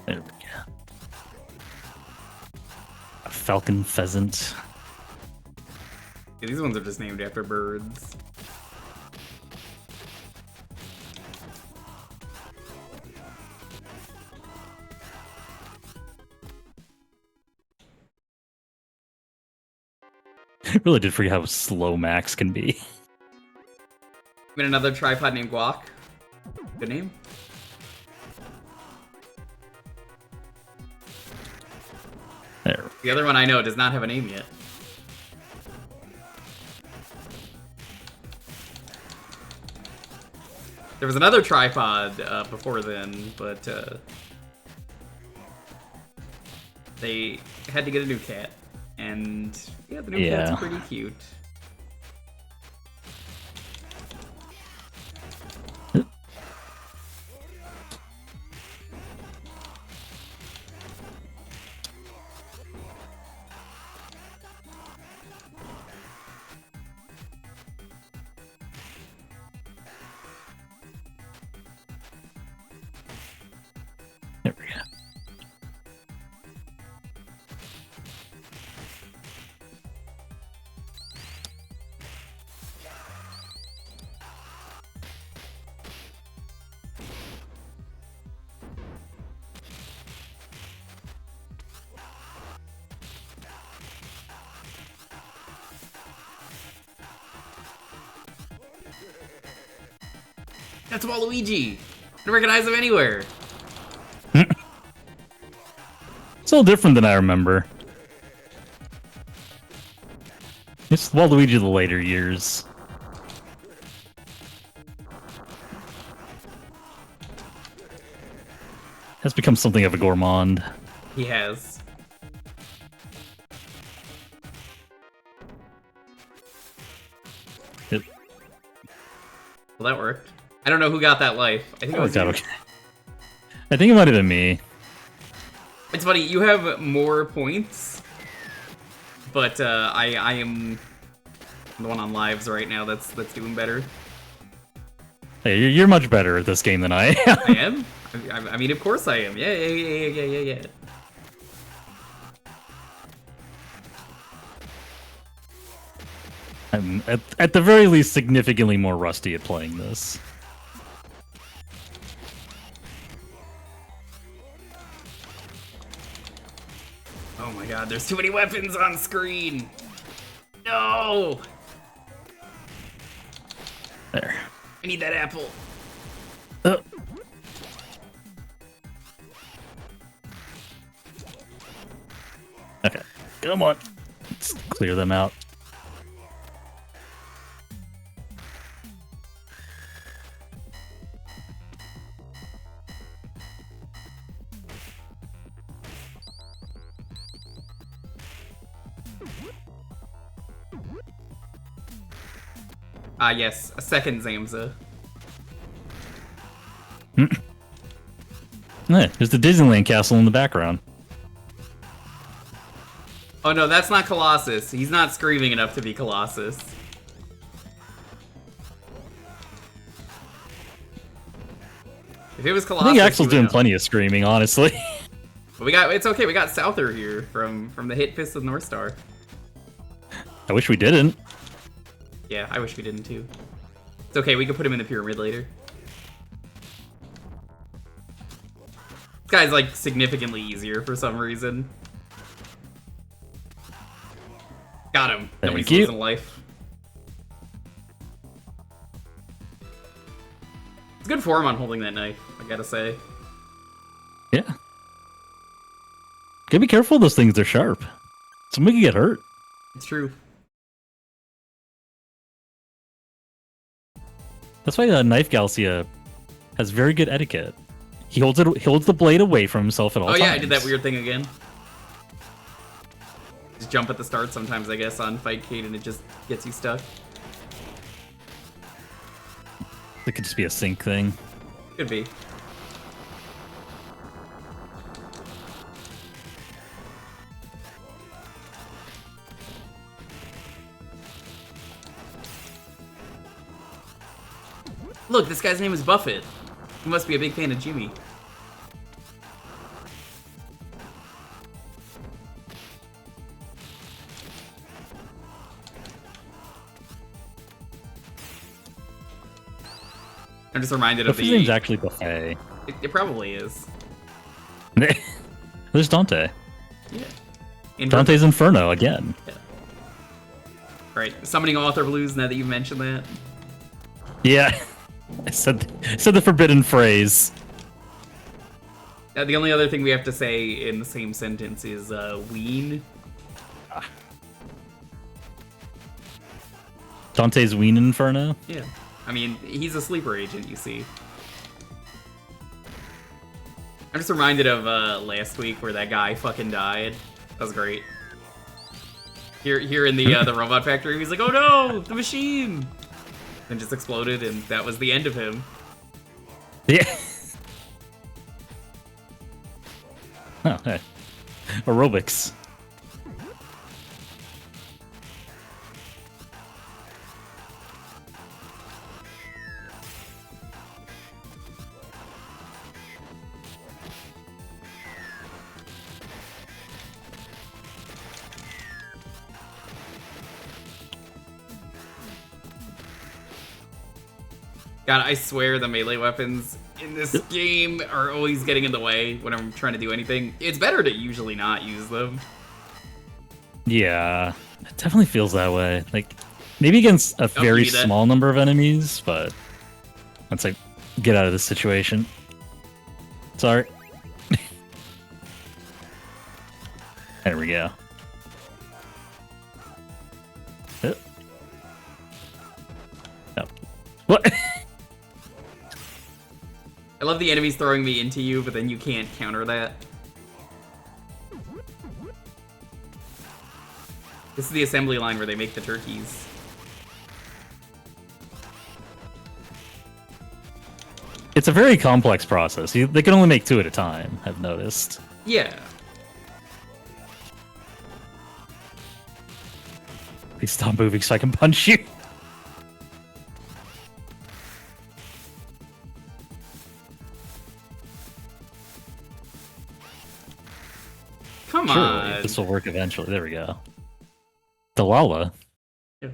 There we go. A falcon pheasant. Yeah, these ones are just named after birds. Really did forget how slow Max can be. Been another tripod named Guac. Good name. There. The other one I know does not have a name yet. There was another tripod before then, but they had to get a new cat. And yeah, the new cat's pretty cute. There we go. That's Waluigi! I don't recognize him anywhere! It's a little different than I remember. It's Waluigi of the later years. Has become something of a gourmand. He has. It Well, that worked. I don't know who got that life. I think it was worked out you. okay. I think it might have been me. It's funny, you have more points, but I am the one on lives right now that's doing better. Hey, you're much better at this game than I am. I am? I mean, of course I am. Yeah. I'm at the very least significantly more rusty at playing this. Oh my god, there's too many weapons on screen! No! There. I need that apple. Okay, come on. Let's clear them out. Ah, yes, a second Zamza. Yeah, there's the Disneyland castle in the background. Oh no, that's not Colossus. He's not screaming enough to be Colossus. If it was I Colossus, think Axel's you would doing know. plenty of screaming, honestly. But it's okay. We got Souther here from the hit Fist of the North Star. I wish we didn't. Yeah, I wish we didn't too. It's okay. We can put him in the pyramid later. This guy's like significantly easier for some reason. Got him. Nobody's losing life. It's good form on holding that knife, I gotta say. Yeah. Gotta be careful, those things, they're sharp. Somebody can get hurt. It's true. That's why Knife Galcia has very good etiquette. He holds the blade away from himself at all times. Oh yeah, I did that weird thing again. Just jump at the start sometimes, I guess, on Fightcade, and it just gets you stuck. It could just be a sync thing. Could be. Look, this guy's name is Buffett. He must be a big fan of Jimmy. I'm just reminded of His name's actually Buffet. It probably is. There's Dante. Yeah. Dante's Inferno again. Yeah. Right. Summoning Author Blues, now that you mentioned that. Yeah. I said the forbidden phrase. The only other thing we have to say in the same sentence is ween. Dante's Ween Inferno? Yeah. I mean, he's a sleeper agent, you see. I'm just reminded of last week where that guy fucking died. That was great. Here in the robot factory, he was like, "Oh no, the machine!" And just exploded, and that was the end of him. Yeah. Oh, hey. Aerobics. God, I swear the melee weapons in this game are always getting in the way when I'm trying to do anything. It's better to usually not use them. Yeah, it definitely feels that way. Like, maybe against a very small number of enemies, but once I get out of this situation. Sorry. There we go. Oh. What? I love the enemies throwing me into you, but then you can't counter that. This is the assembly line where they make the turkeys. It's a very complex process. They can only make 2 at a time, I've noticed. Yeah. Please stop moving so I can punch you. Come Surely on. this will work eventually. There we go. Delilah. Yeah.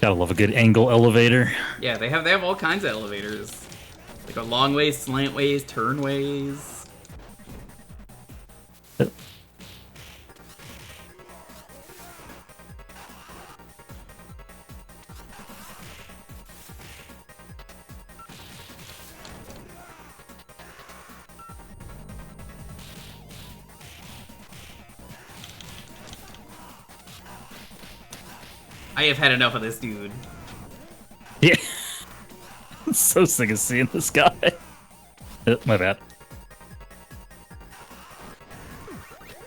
Gotta love a good angle elevator. Yeah, they have all kinds of elevators. They go long ways, slant ways, turn ways. I have had enough of this dude. Yeah. I'm so sick of seeing this guy. My bad.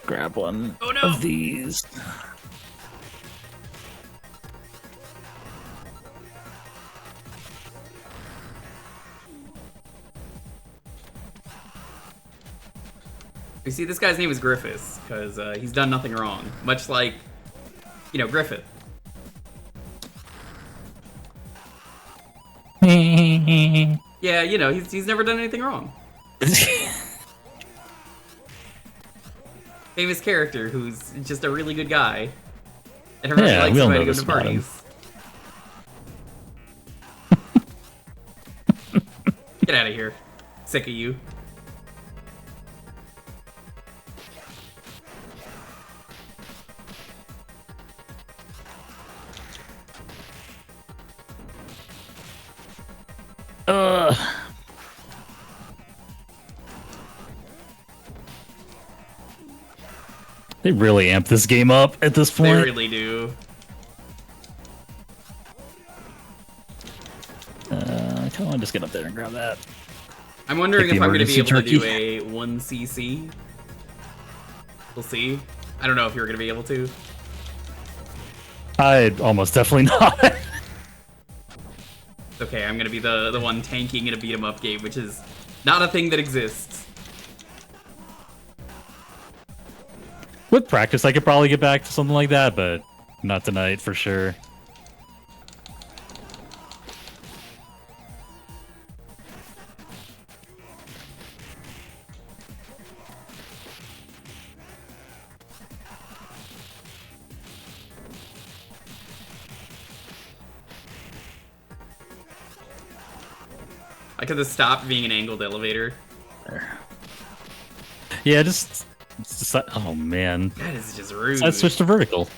Grab one of these. You see, this guy's name is Griffiths, because he's done nothing wrong. Much like, you know, Griffith. Yeah, you know, he's never done anything wrong. Famous character who's just a really good guy. And everybody Yeah, likes we all inviting know him to this about him. parties. Get out of here. Sick of you. They really amp this game up at this They point. really do. Come on, just get up there and grab that. I'm wondering Take if the I'm going to be able emergency to do a 1cc. We'll see. I don't know if you're going to be able to. I'd almost definitely not. Okay, I'm going to be the one tanking in a beat 'em up game, which is not a thing that exists. With practice, I could probably get back to something like that, but not tonight for sure. I could have stopped being an angled elevator. Yeah, just oh man, That is just rude. I switched to vertical.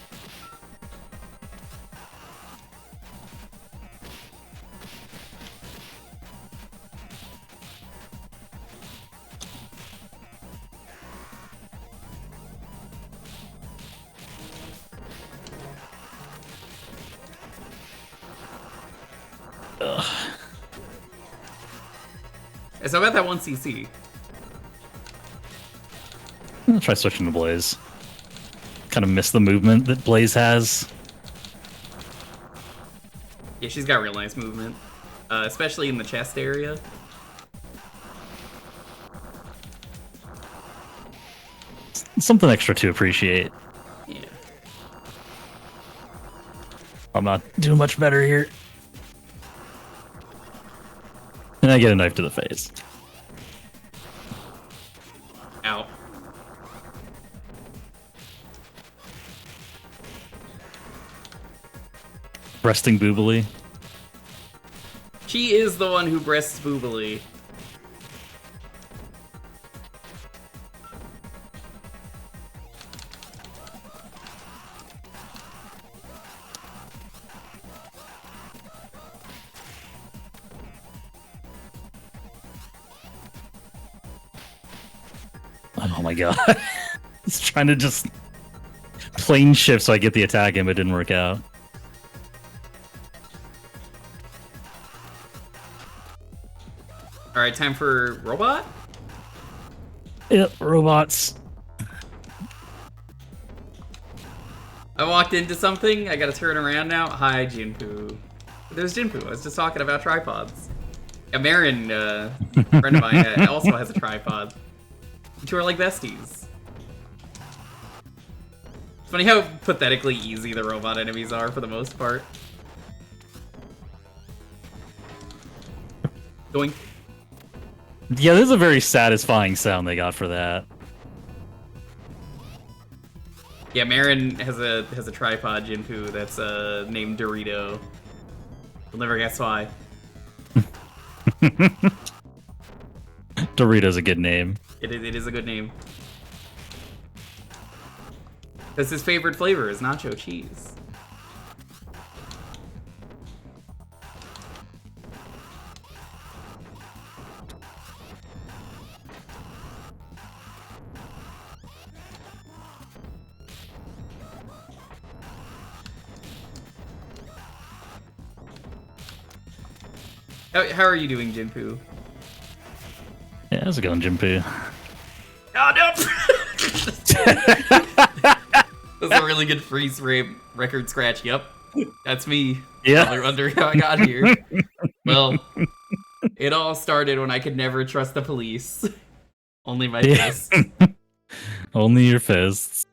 So about that 1cc. I'll try switching to Blaze. Kind of miss the movement that Blaze has. Yeah, she's got real nice movement. Especially in the chest area. Something extra to appreciate. Yeah. I'm not doing much better here. And I get a knife to the face. Ow. Breasting Boobily. She is the one who breasts boobily. Oh my god. He's trying to just plane shift so I get the attack in, but it didn't work out. Alright, time for robot? Yep, robots. I walked into something, I gotta turn around now. Hi, Jinpoo. There's Jinpoo, I was just talking about tripods. Yeah, Marin, friend of mine, also has a tripod. You two are like besties. It's funny how pathetically easy the robot enemies are for the most part. Going. Yeah, this is a very satisfying sound they got for that. Yeah, Marin has a tripod Jinpoo that's named Dorito. You'll never guess why. Dorito's a good name. It is a good name. Because his favorite flavor is nacho cheese. How are you doing, Jinpoo? Yeah, how's it going, Jinpoo? Oh, no! That's a really good freeze frame record scratch. Yep, that's me. Yeah. Probably wondering how I got here. Well, it all started when I could never trust the police. Only my Yeah. fists. Only your fists.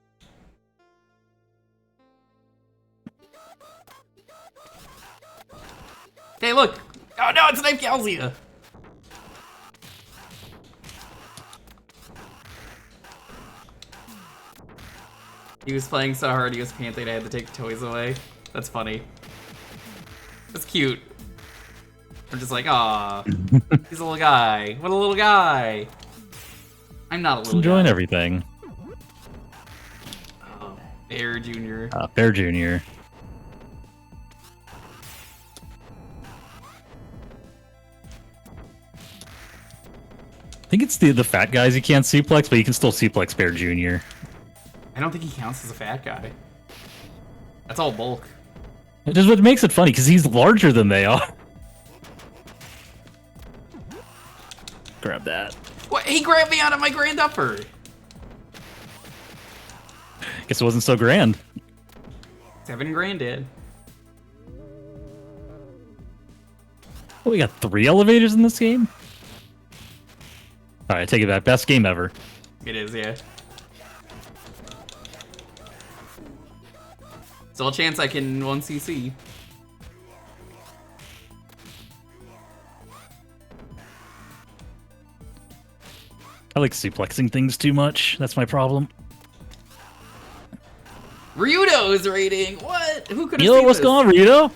Hey, look! Oh no, it's Knife Galzia! He was playing so hard he was panting I had to take the toys away. That's funny. That's cute. I'm just like, aw. He's a little guy. What a little guy. I'm not a little enjoying guy. everything. Oh, Bear Jr. Bear Jr. I think it's the fat guys you can't suplex, but you can still suplex Bear Jr. I don't think he counts as a fat guy. That's all bulk. Which is what makes it funny, because he's larger than they are. Grab that. What? He grabbed me out of my grand upper. Guess it wasn't so grand. 7 granddad. Oh, we got 3 elevators in this game? Alright, take it back. Best game ever. It is, yeah. Still a chance I can 1cc. I like suplexing things too much. That's my problem. Ryudo's rating! What? Who could have Yo, seen what's this? going on, Rito?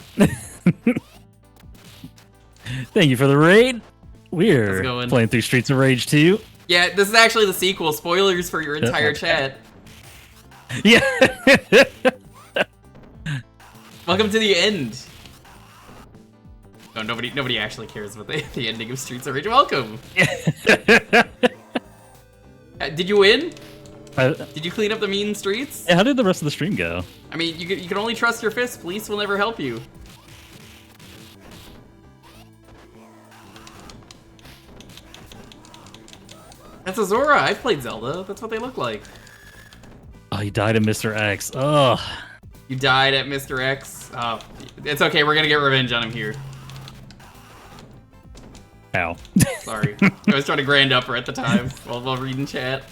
Thank you for the raid. How's it We're going? playing through Streets of Rage 2. Yeah, this is actually the sequel. Spoilers for your entire chat. Yeah. Welcome to the end. No, nobody actually cares about the ending of Streets of Rage. Welcome. Did you win? Did you clean up the mean streets? How did the rest of the stream go? I mean, you can only trust your fists. Police will never help you. That's a Zora. I've played Zelda. That's what they look like. Oh, he died of Mr. X. Ugh. You died at Mr. X. Oh, it's okay. We're gonna get revenge on him here. Ow. Sorry. I was trying to grand upper at the time while reading chat.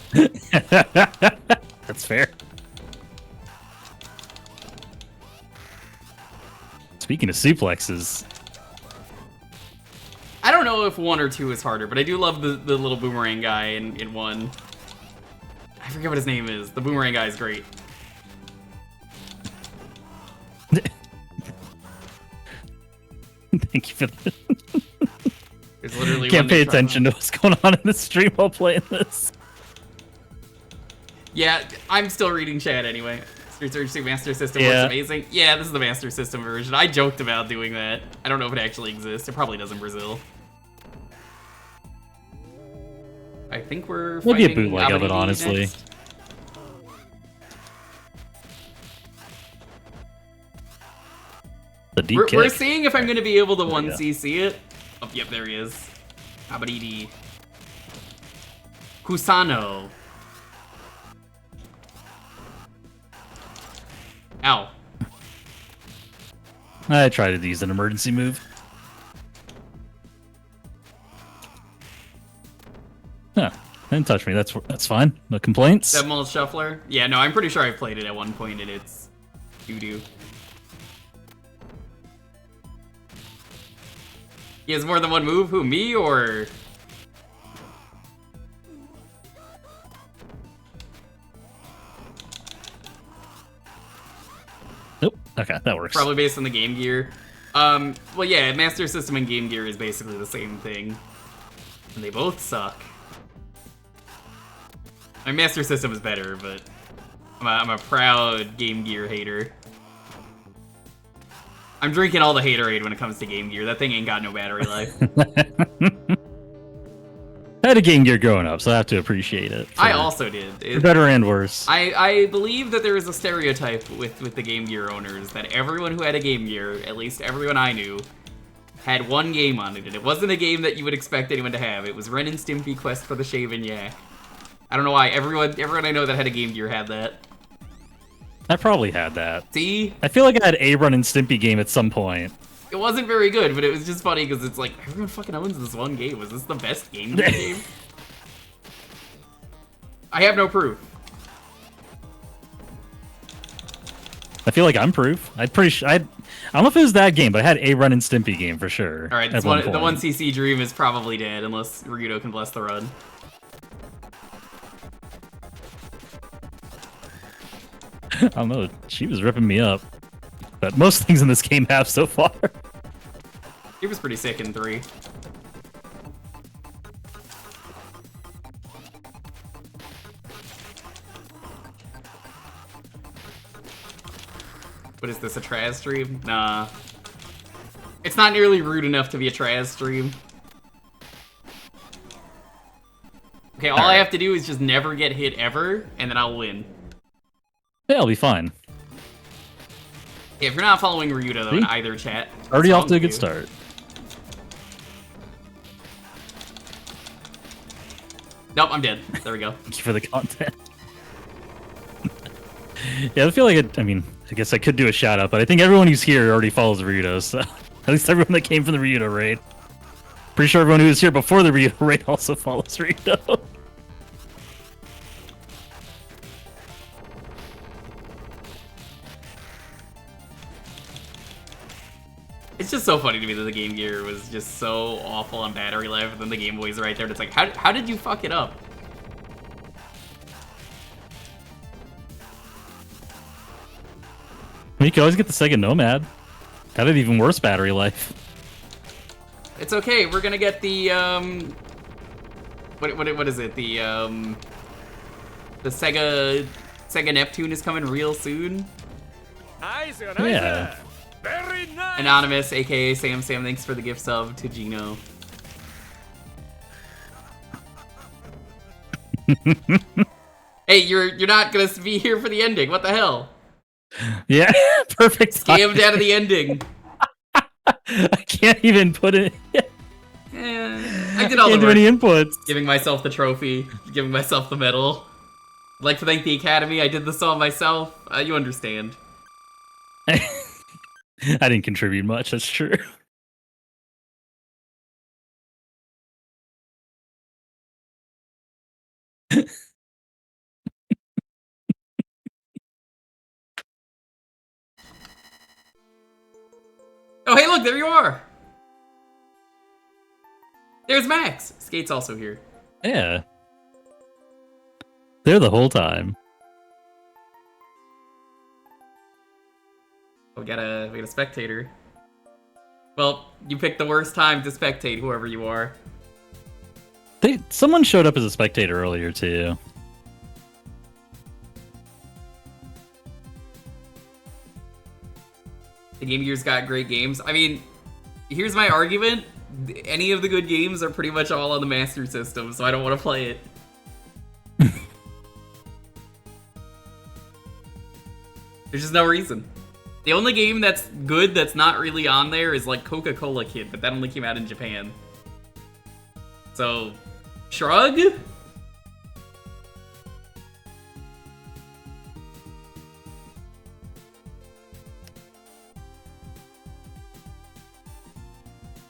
That's fair. Speaking of suplexes, I don't know if 1 or 2 is harder, but I do love the little boomerang guy in 1. I forget what his name is. The boomerang guy is great. thank you for that. There's literally Can't one pay named attention to what's going on in the stream while playing this. Yeah, I'm still reading chat anyway. Streets of Rage 2 Master System Yeah. works amazing. Yeah, this is the Master System version. I joked about doing that. I don't know if it actually exists. It probably does in Brazil. I think we're Maybe a fighting bootleg of it, Abadi honestly. next. The deep We're kick. seeing if I'm going to be able to There we go. 1cc it. Oh, yep, there he is. Abadidi. Kusano. Ow. I tried to use an emergency move. Huh. Didn't touch me. That's fine. No complaints. That Mold Shuffler? Yeah, no, I'm pretty sure I played it at one point and it's doo-doo. He has more than one move? Who, me or... Nope. Okay, that works. Probably based on the Game Gear. Well, yeah, Master System and Game Gear is basically the same thing. And they both suck. My Master System is better, but I'm a proud Game Gear hater. I'm drinking all the haterade when it comes to Game Gear. That thing ain't got no battery life. I had a Game Gear growing up, so I have to appreciate it. I also did. For better and worse. I believe that there is a stereotype with the Game Gear owners that everyone who had a Game Gear, at least everyone I knew, had one game on it, and it wasn't a game that you would expect anyone to have. It was Ren and Stimpy Quest for the Shaven Yak. I don't know why everyone I know that had a Game Gear had that. I probably had that. See? I feel like I had a Run and Stimpy game at some point. It wasn't very good, but it was just funny because it's like, everyone fucking owns this one game. Was this the best Game Gear game? I have no proof. I feel like I'm proof. I don't know if it was that game, but I had a Ren and Stimpy game for sure. All right, at the point. 1cc dream is probably dead unless Ryudo can bless the run. I don't know. She was ripping me up, but most things in this game have so far. He was pretty sick in 3. What is this, a Traz stream? Nah. It's not nearly rude enough to be a Traz stream. Okay, all I have to do is just never get hit ever, and then I'll win. Yeah, I'll be fine. Yeah, if you're not following Ryudo, though, in either chat... Already off to a good start. Nope, I'm dead. There we go. Thank you for the content. Yeah, I feel like I mean, I guess I could do a shout out, but I think everyone who's here already follows Ryudo, so at least everyone that came from the Ryudo raid. Pretty sure everyone who was here before the Ryudo raid also follows Ryudo. It's just so funny to me that the Game Gear was just so awful on battery life, and then the Game Boy's right there, and it's like, how did you fuck it up? You can always get the Sega Nomad. That had even worse battery life. It's okay, we're gonna get the, what is it? The Sega Neptune is coming real soon. Nice, Yeah. Very nice. Anonymous, aka Sam, thanks for the gift sub to Gino. Hey, you're not gonna be here for the ending. What the hell? Yeah, perfect. Scammed out of the ending. I can't even put it. I did all the Can't do work. any inputs. Giving myself the trophy, giving myself the medal. I'd like to thank the Academy. I did this all myself. You understand. I didn't contribute much. That's true. Oh, hey, look, there you are. There's Max. Skate's also here. Yeah. There the whole time. We got a spectator. Well, you picked the worst time to spectate, whoever you are. Someone showed up as a spectator earlier too. The Game Gear's got great games. I mean, here's my argument. Any of the good games are pretty much all on the Master System, so I don't want to play it. There's just no reason. The only game that's good that's not really on there is like Coca-Cola Kid, but that only came out in Japan. So, shrug?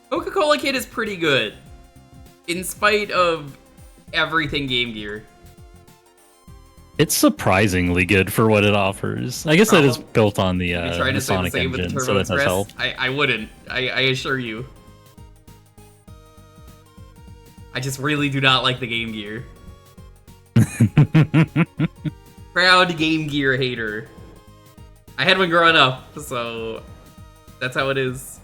Coca-Cola Kid is pretty good, in spite of everything Game Gear. It's surprisingly good for what it offers. I guess that is built on the Sonic engine, so that does help. I wouldn't. I assure you. I just really do not like the Game Gear. Proud Game Gear hater. I had one growing up, so that's how it is.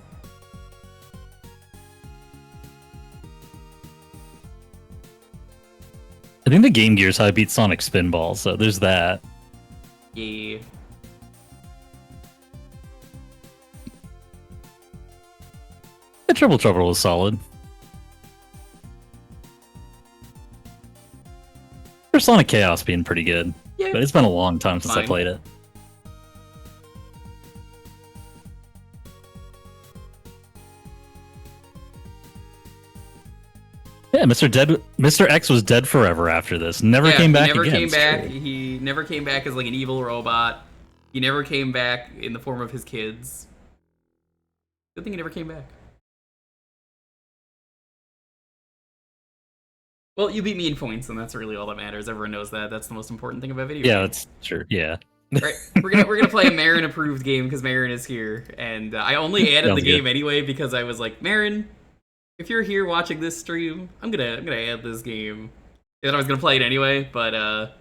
I think the Game Gear is how I beat Sonic Spinball, so there's that. Yeah. The Triple Trouble was solid. For Sonic Chaos being pretty good. Yeah. But it's been a long time since I Fine. played it. Yeah, Mr. X was dead forever after this. Never came back again. He never came back. He never came back as like an evil robot. He never came back in the form of his kids. Good thing he never came back. Well, you beat me in points, and that's really all that matters. Everyone knows that. That's the most important thing about video games. Yeah, that's true. Yeah. Right, we're gonna play a Marin approved game because Marin is here, and I only added the game anyway because I was like, Marin, if you're here watching this stream, I'm gonna add this game. And I was gonna play it anyway, but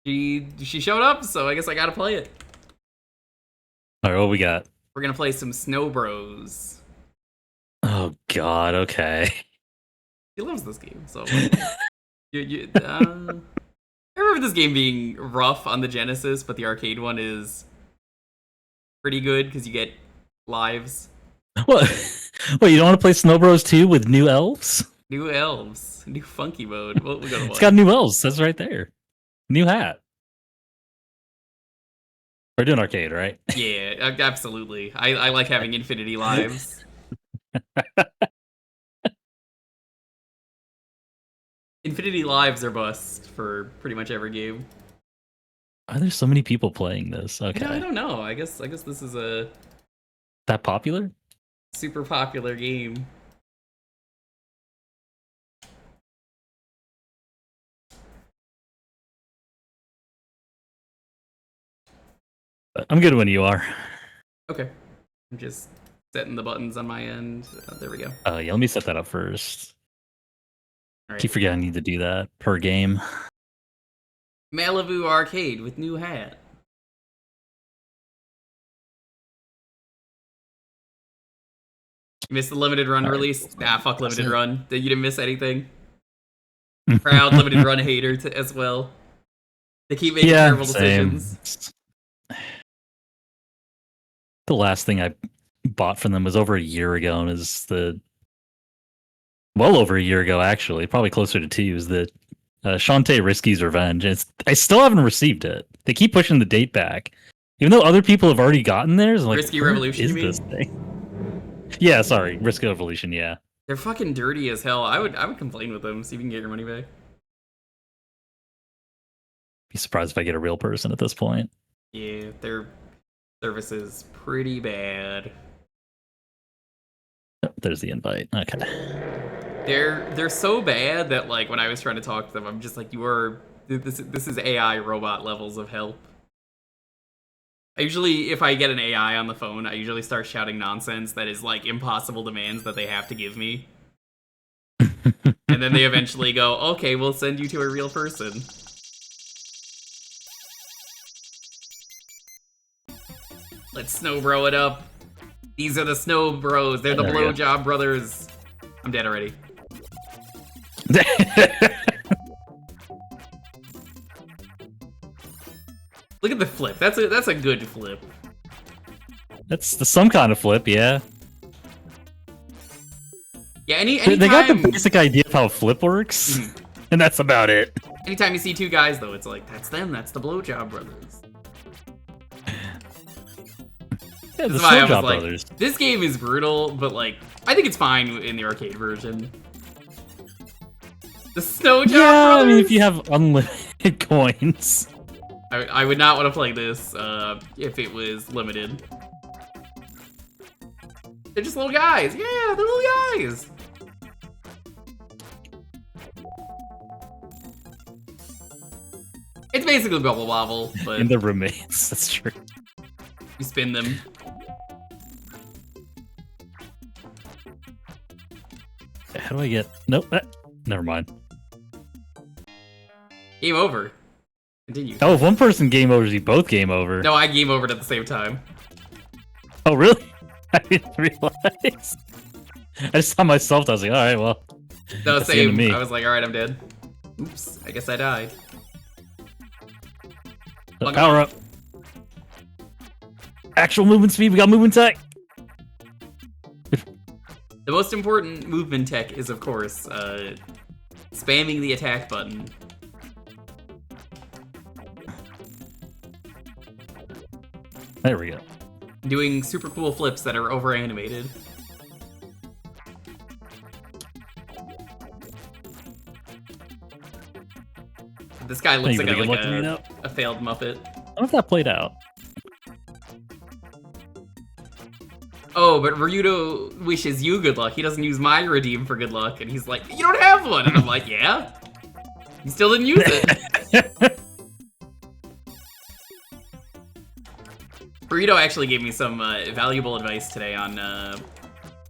she showed up, so I guess I gotta play it. All right, what we got? We're gonna play some Snow Bros. Oh God, okay. He loves this game, so I remember this game being rough on the Genesis, but the arcade one is pretty good because you get lives. What? What, you don't want to play Snow Bros 2 with new elves? New elves, new funky mode. We'll go to one. It's got new elves. That's right there. New hat. We're doing arcade, right? Yeah, absolutely. I like having infinity lives. Infinity lives are bust for pretty much every game. Why are there so many people playing this? Okay. I don't know. I guess this is a that popular? super popular game. I'm good when you are. Okay. I'm just setting the buttons on my end. There we go. Yeah, let me set that up first. All right. Keep forgetting I need to do that per game. Malibu Arcade with new hat. You missed the limited run release? Nah, fuck limited run. You didn't miss anything. Proud limited run hater as well. They keep making terrible decisions. The last thing I bought from them was over a year ago, and is well over a year ago actually, probably closer to 2. Is the Shantae Risky's Revenge, and I still haven't received it. They keep pushing the date back, even though other people have already gotten theirs. Like, Risky Revolution, is you mean? this thing? Yeah, sorry, Risky Revolution. Yeah, they're fucking dirty as hell. I would complain with them, see if you can get your money back. Be surprised if I get a real person at this point. Yeah, their service is pretty bad. Oh, there's the invite. Okay. They're so bad that like when I was trying to talk to them, I'm just like, this is AI robot levels of help. I usually, if I get an AI on the phone, I usually start shouting nonsense that is like impossible demands that they have to give me. And then they eventually go, okay, we'll send you to a real person. Let's Snow Bro it up. These are the Snow Bros. They're the Blowjob Brothers. I'm dead already. Look at the flip. That's a good flip. That's some kind of flip, yeah. Yeah, anytime... They got the basic idea of how a flip works, and that's about it. Anytime you see two guys, though, it's like, that's them. That's the Blowjob Brothers. Yeah, This the is why I was Blowjob like, Brothers. this game is brutal, but like, I think it's fine in the arcade version. The Snowjob Brothers? I mean, if you have unlimited coins. I would not want to play this if it was limited. They're just little guys. Yeah, they're little guys. It's basically Bubble Bobble, but And the roommates, that's true. you spin them. How do I get... Nope, never mind. Game over. Continue. Oh, if one person game overs, you both game over. No, I game overed at the same time. Oh, really? I didn't realize. I just saw myself, I was like, alright, well. No, that's the end of same. me. I was like, alright, I'm dead. Oops, I guess I died. Power up. Actual movement speed, we got movement tech. The most important movement tech is, of course, spamming the attack button. There we go. Doing super cool flips that are over animated. This guy looks like a failed Muppet. I wonder if that played out. Oh, but Ryudo wishes you good luck. He doesn't use my redeem for good luck, and he's like, you don't have one! And I'm like, yeah? You still didn't use it. Burrito actually gave me some valuable advice today on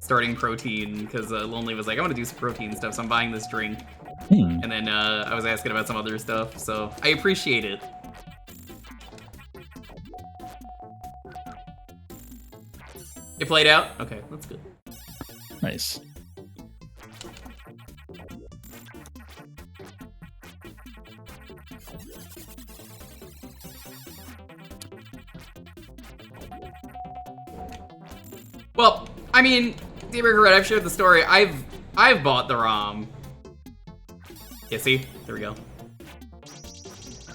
starting protein, because Lonely was like, I want to do some protein stuff, so I'm buying this drink. And then I was asking about some other stuff, so I appreciate it. It played out? Okay, that's good. Nice. Well, I mean, Deeper Red, I've shared the story. I've bought the ROM. Yeah, see? There we go.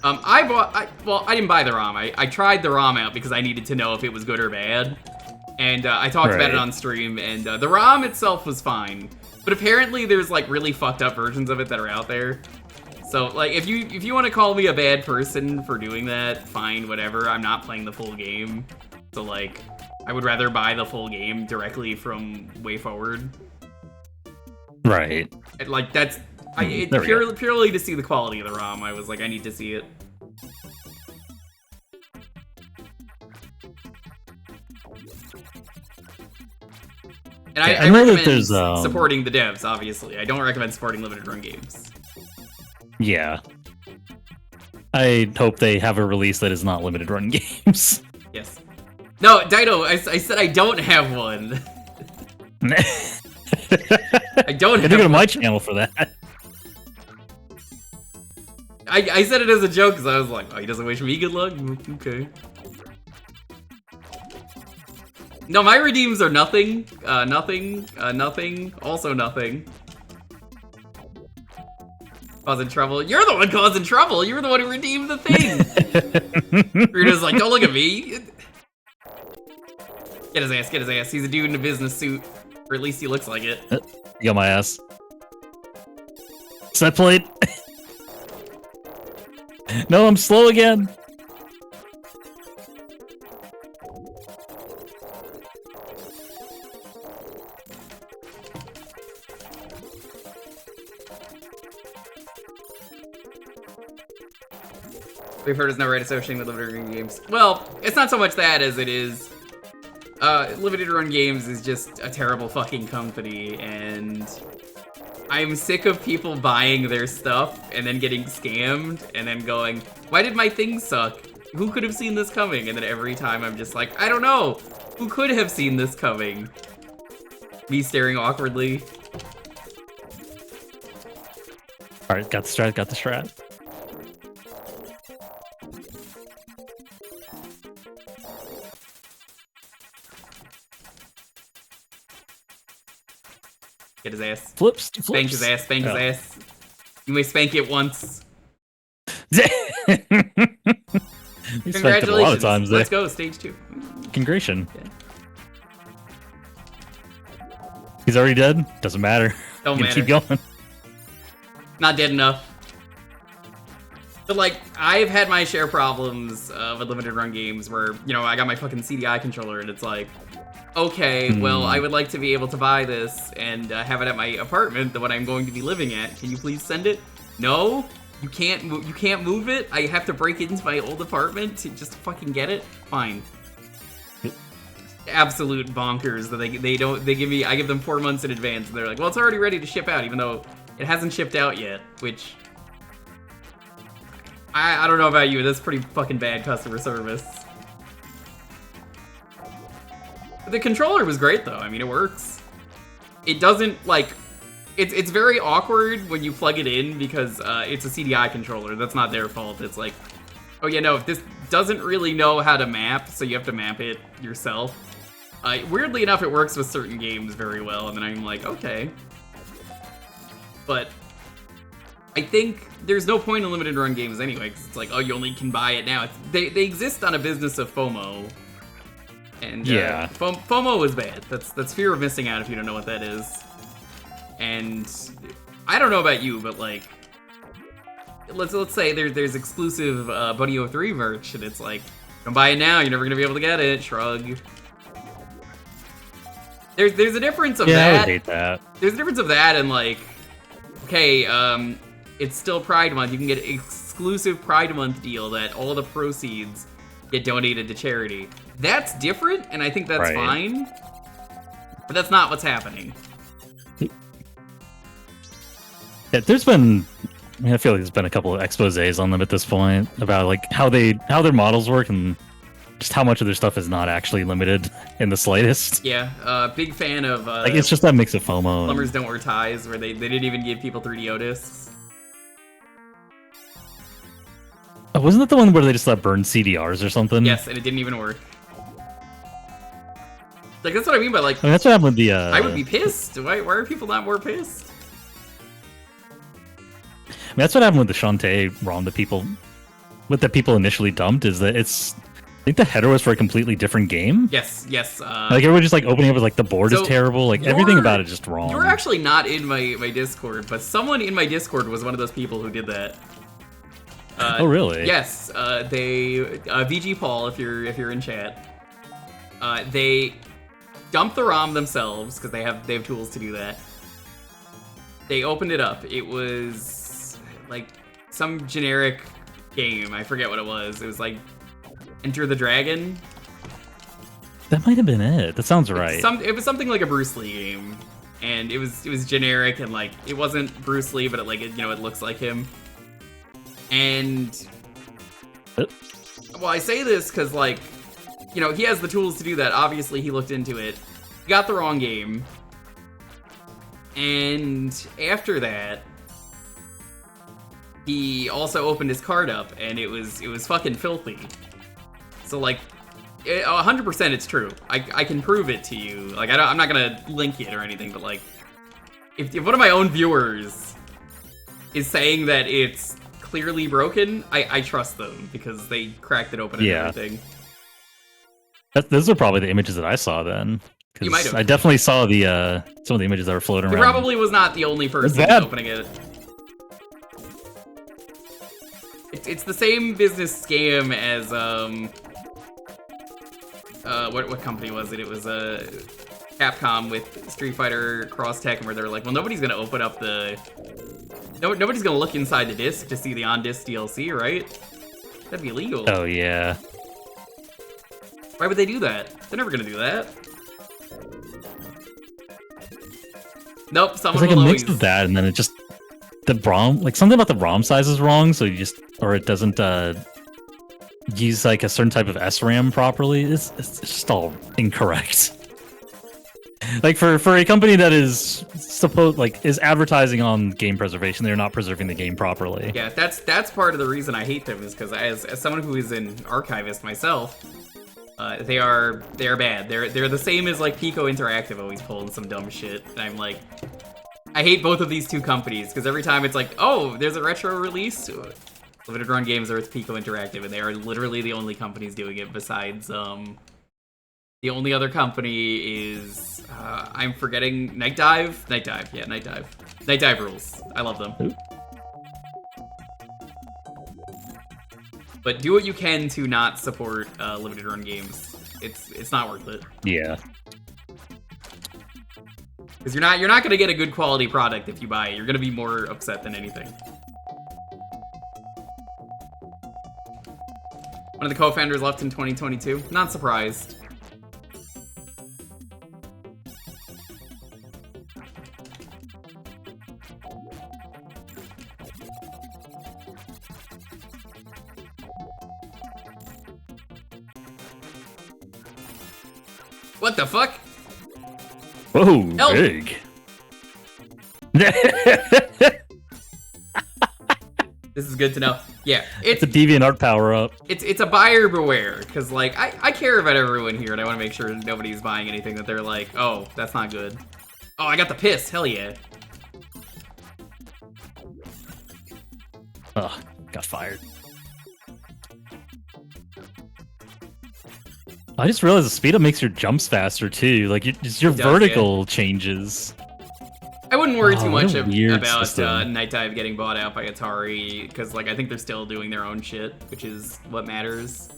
I didn't buy the ROM. I tried the ROM out because I needed to know if it was good or bad. And I talked about it on stream, and the ROM itself was fine. But apparently there's like really fucked up versions of it that are out there. So like if you want to call me a bad person for doing that, fine, whatever. I'm not playing the full game. So like I would rather buy the full game directly from WayForward. Right. Like that's purely to see the quality of the ROM. I was like, I need to see it. And I know recommend that there's supporting the devs, obviously. I don't recommend supporting limited run games. Yeah. I hope they have a release that is not limited run games. Yes. No, Dido, I said I don't have one. I don't have one. Go to my channel for that. I said it as a joke because I was like, oh, he doesn't wish me good luck? Okay. No, my redeems are nothing, nothing, also nothing. Causing trouble. You're the one causing trouble! You were the one who redeemed the thing! Rita's like, don't look at me! Get his ass, get his ass. He's a dude in a business suit. Or at least he looks like it. You got my ass. Set plate! No, I'm slow again! We've heard it's no right associating with limited run games. Well, it's not so much that as it is limited run games is just a terrible fucking company, and I'm sick of people buying their stuff and then getting scammed and then going, why did my thing suck? Who could have seen this coming? And then every time I'm just like, I don't know. Who could have seen this coming? Me staring awkwardly. Alright, got the strat, got the strat. Get his ass. Flips. Spank his ass, spank his ass. You may spank it once. Congratulations. A lot of times there. Let's go, stage 2. Congratulations. Yeah. He's already dead? Doesn't matter. Don't matter. Keep going. Not dead enough. But like, I've had my share problems with limited run games where, you know, I got my fucking CDI controller and it's like, okay, well, I would like to be able to buy this and have it at my apartment, the one I'm going to be living at. Can you please send it? No, you can't move it. I have to break it into my old apartment to just fucking get it. Fine. Absolute bonkers that I give them 4 months in advance and they're like, well, it's already ready to ship out, even though it hasn't shipped out yet, which I don't know about you, that's pretty fucking bad customer service. The controller was great though. I mean, it works. It doesn't like, it's very awkward when you plug it in because it's a CDI controller. That's not their fault. It's like, oh yeah, no, this doesn't really know how to map, so you have to map it yourself. Weirdly enough, it works with certain games very well, and then I'm like, okay. But I think there's no point in limited run games anyway, because it's like, oh, you only can buy it now. They exist on a business of FOMO. And yeah, FOMO is bad. That's fear of missing out if you don't know what that is. And I don't know about you, but like, let's say there's exclusive Bunny 03 merch, and it's like, don't buy it now, you're never gonna be able to get it. Shrug. There's a difference of that. I would hate that. There's a difference of that and like, okay, it's still Pride Month. You can get an exclusive Pride Month deal that all the proceeds get donated to charity. That's different, and I think that's Right. fine. But that's not what's happening. Yeah, there's been, I feel like there's been a couple of exposés on them at this point about like how their models work and just how much of their stuff is not actually limited in the slightest. Yeah, big fan of Like it's just that mix of FOMO. Plumbers Don't Wear Ties, where they didn't even give people 3DO discs. Wasn't that the one where they just let burn CDRs or something? Yes, and it didn't even work. Like, that's what I mean by, like, I mean, that's what happened with the. I would be pissed. Why are people not more pissed? I mean, that's what happened with the Shantae ROM that people initially dumped. Is that it's. I think the header was for a completely different game. Yes. Like everyone just like opening up was like the board So is terrible. Like everything about it is just wrong. You were actually not in my Discord, but someone in my Discord was one of those people who did that. Oh really? Yes. They VG Paul, if you're in chat, they dumped the ROM themselves because they have tools to do that. They opened it up. It was like some generic game. I forget what it was. It was like Enter the Dragon. That might have been it. That sounds right. It was something like a Bruce Lee game, and it was generic and like it wasn't Bruce Lee, but it looks like him. And well, I say this because like he has the tools to do that. Obviously, he looked into it. He got the wrong game, and after that, he also opened his card up, and it was fucking filthy. So like, 100% it's true. I can prove it to you. Like I'm not gonna link it or anything, but like, if one of my own viewers is saying that it's clearly broken, I trust them because they cracked it open and everything. Those are probably the images that I saw then. You might have. I definitely saw the some of the images that were floating He around. probably was not the only person opening it. It's the same business scam as what company was it? It was Capcom with Street Fighter Cross Tekken, where they were like, well, nobody's gonna open up nobody's gonna look inside the disc to see the on-disc DLC, right? That'd be illegal. Oh yeah. Why would they do that? They're never gonna do that. Nope, It's someone like a will mix always... of that, and then it just the ROM, like something about the ROM size is wrong, so you just or it doesn't use like a certain type of SRAM properly. It's just all incorrect. Like for a company that is is advertising on game preservation, they're not preserving the game properly. Yeah, that's part of the reason I hate them, is because as someone who is an archivist myself, they are bad. They're the same as like Pico Interactive always pulling some dumb shit. And I'm like, I hate both of these two companies because every time it's like, oh, there's a retro release, Limited Run Games or it's Pico Interactive, and they are literally the only companies doing it. Besides, the only other company is I'm forgetting Night Dive. Yeah, Night Dive. Night Dive rules. I love them. Ooh. But do what you can to not support Limited Run Games. It's not worth it. Yeah. Because you're not gonna get a good quality product if you buy it. You're gonna be more upset than anything. One of the co-founders left in 2022. Not surprised. What the fuck? Whoa, Help. big. This is good to know. Yeah, It's a DeviantArt power up. it's a buyer beware, because like I care about everyone here and I want to make sure nobody's buying anything that they're like, oh, that's not good. Oh, I got the piss, hell yeah. Ugh, got fired. I just realized the speed up makes your jumps faster too. Like your does, vertical changes. I wouldn't worry Oh, too what much a weird about system. Night Dive getting bought out by Atari, because like I think they're still doing their own shit, which is what matters.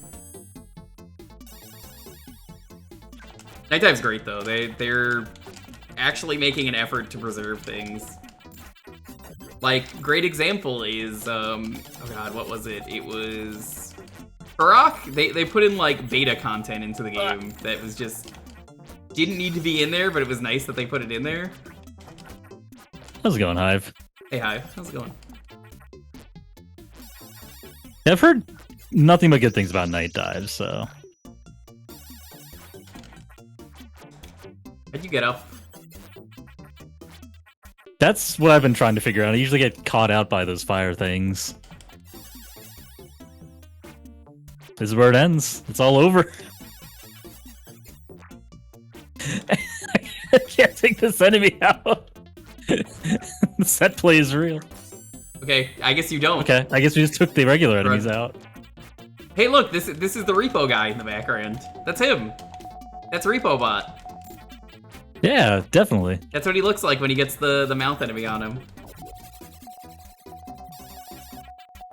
Night Dive's great though. They're actually making an effort to preserve things. Like, great example is oh god, what was it? It was Turok, they put in like beta content into the game that was just didn't need to be in there, but it was nice that they put it in there. How's it going, Hive? Hey Hive, how's it going? I've heard nothing but good things about Night Dive, so. How'd you get up? That's what I've been trying to figure out. I usually get caught out by those fire things. This is where it ends. It's all over. I can't take this enemy out. The set play is real. Okay, I guess you don't. Okay, I guess we just took the regular enemies out. Hey, look, this is the Repo guy in the background. That's him. That's Repo Bot. Yeah, definitely. That's what he looks like when he gets the mouth enemy on him.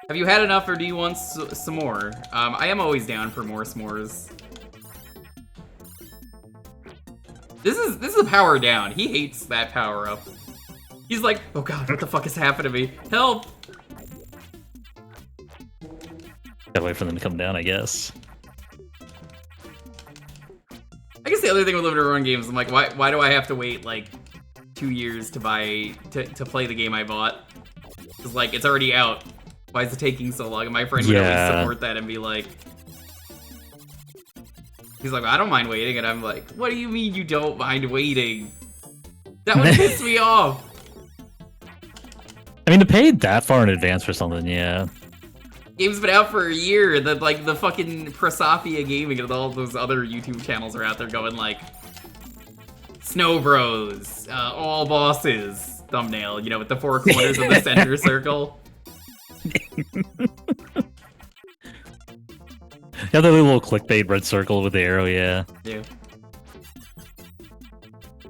Have you had enough, or do you want some more? I am always down for more s'mores. This is a power down. He hates that power up. He's like, oh god, what the fuck is happening to me? Help! Gotta wait for them to come down, I guess. I guess the other thing with limited run games, I'm like, why do I have to wait like 2 years to play the game I bought? Cause like it's already out. Why is it taking so long? And my friend would always support that and be like, he's like, I don't mind waiting, and I'm like, what do you mean you don't mind waiting? That would piss me off. I mean, to pay that far in advance for something, yeah. Game's been out for a year. Like the fucking Prosopia Gaming and all those other YouTube channels are out there going like, Snow Bros, all bosses thumbnail, you know, with the 4 corners of the center circle. Yeah, the little clickbait red circle with the arrow, yeah. Yeah.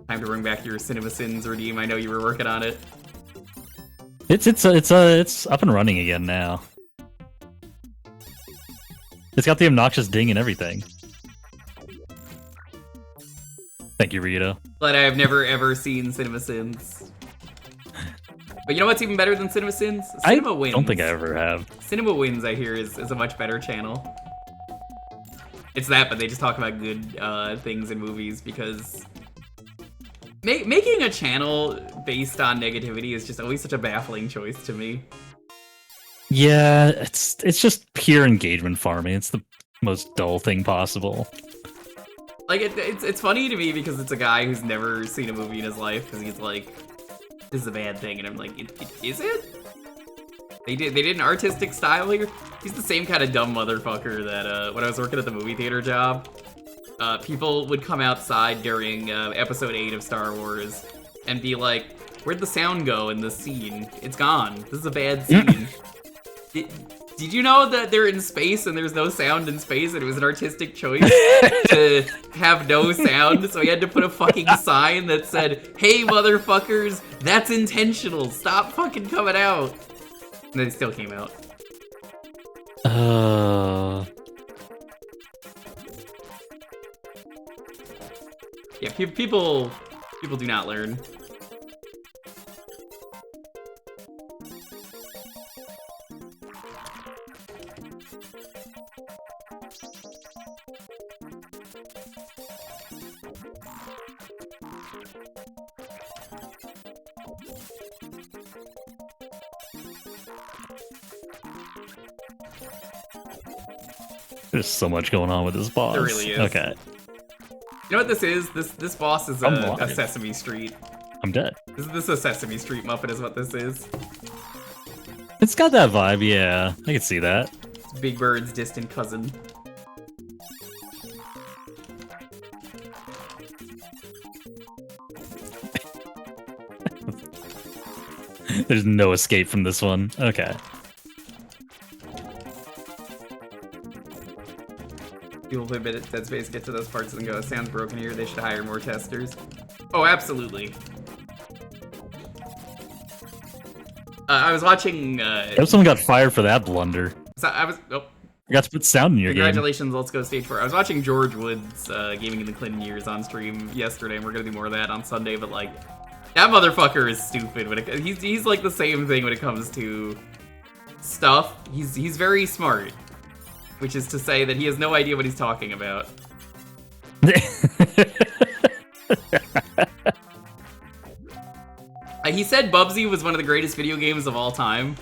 Time to bring back your Cinema Sins redeem. I know you were working on it. It's up and running again now. It's got the obnoxious ding and everything. Thank you, Rito. But I have never ever seen Cinema Sins. But you know what's even better than Cinema Sins? Cinema Wins. I don't think I ever have. Cinema Wins, I hear, is a much better channel. It's that, but they just talk about good things in movies, because making a channel based on negativity is just always such a baffling choice to me. Yeah, it's just pure engagement farming. It's the most dull thing possible. Like, it's funny to me because it's a guy who's never seen a movie in his life, because he's like, this is a bad thing, and I'm like, is it? They did an artistic style here. He's the same kind of dumb motherfucker that when I was working at the movie theater job, people would come outside during episode 8 of Star Wars and be like, where'd the sound go in this scene? It's gone. This is a bad scene. Did you know that they're in space and there's no sound in space, and it was an artistic choice to have no sound, so he had to put a fucking sign that said, hey motherfuckers, that's intentional, stop fucking coming out. And then it still came out. Yeah, people do not learn. There's so much going on with this boss. There really is. Okay. You know what this is? This boss is a Sesame Street. I'm dead. This is a Sesame Street Muppet is what this is. It's got that vibe, yeah. I can see that. It's Big Bird's distant cousin. There's no escape from this one. Okay. People play Dead Space, get to those parts and go, sounds broken here, they should hire more testers. Oh, absolutely. I was watching... If someone got fired for that blunder. So I was... Oh. Forgot to put sound in your Congratulations, Let's Go Stage 4. I was watching George Wood's Gaming in the Clinton Years on stream yesterday, and we're gonna do more of that on Sunday, but like... That motherfucker is stupid. When he's like the same thing when it comes to stuff. He's very smart. which is to say that he has no idea what he's talking about. He said Bubsy was one of the greatest video games of all time.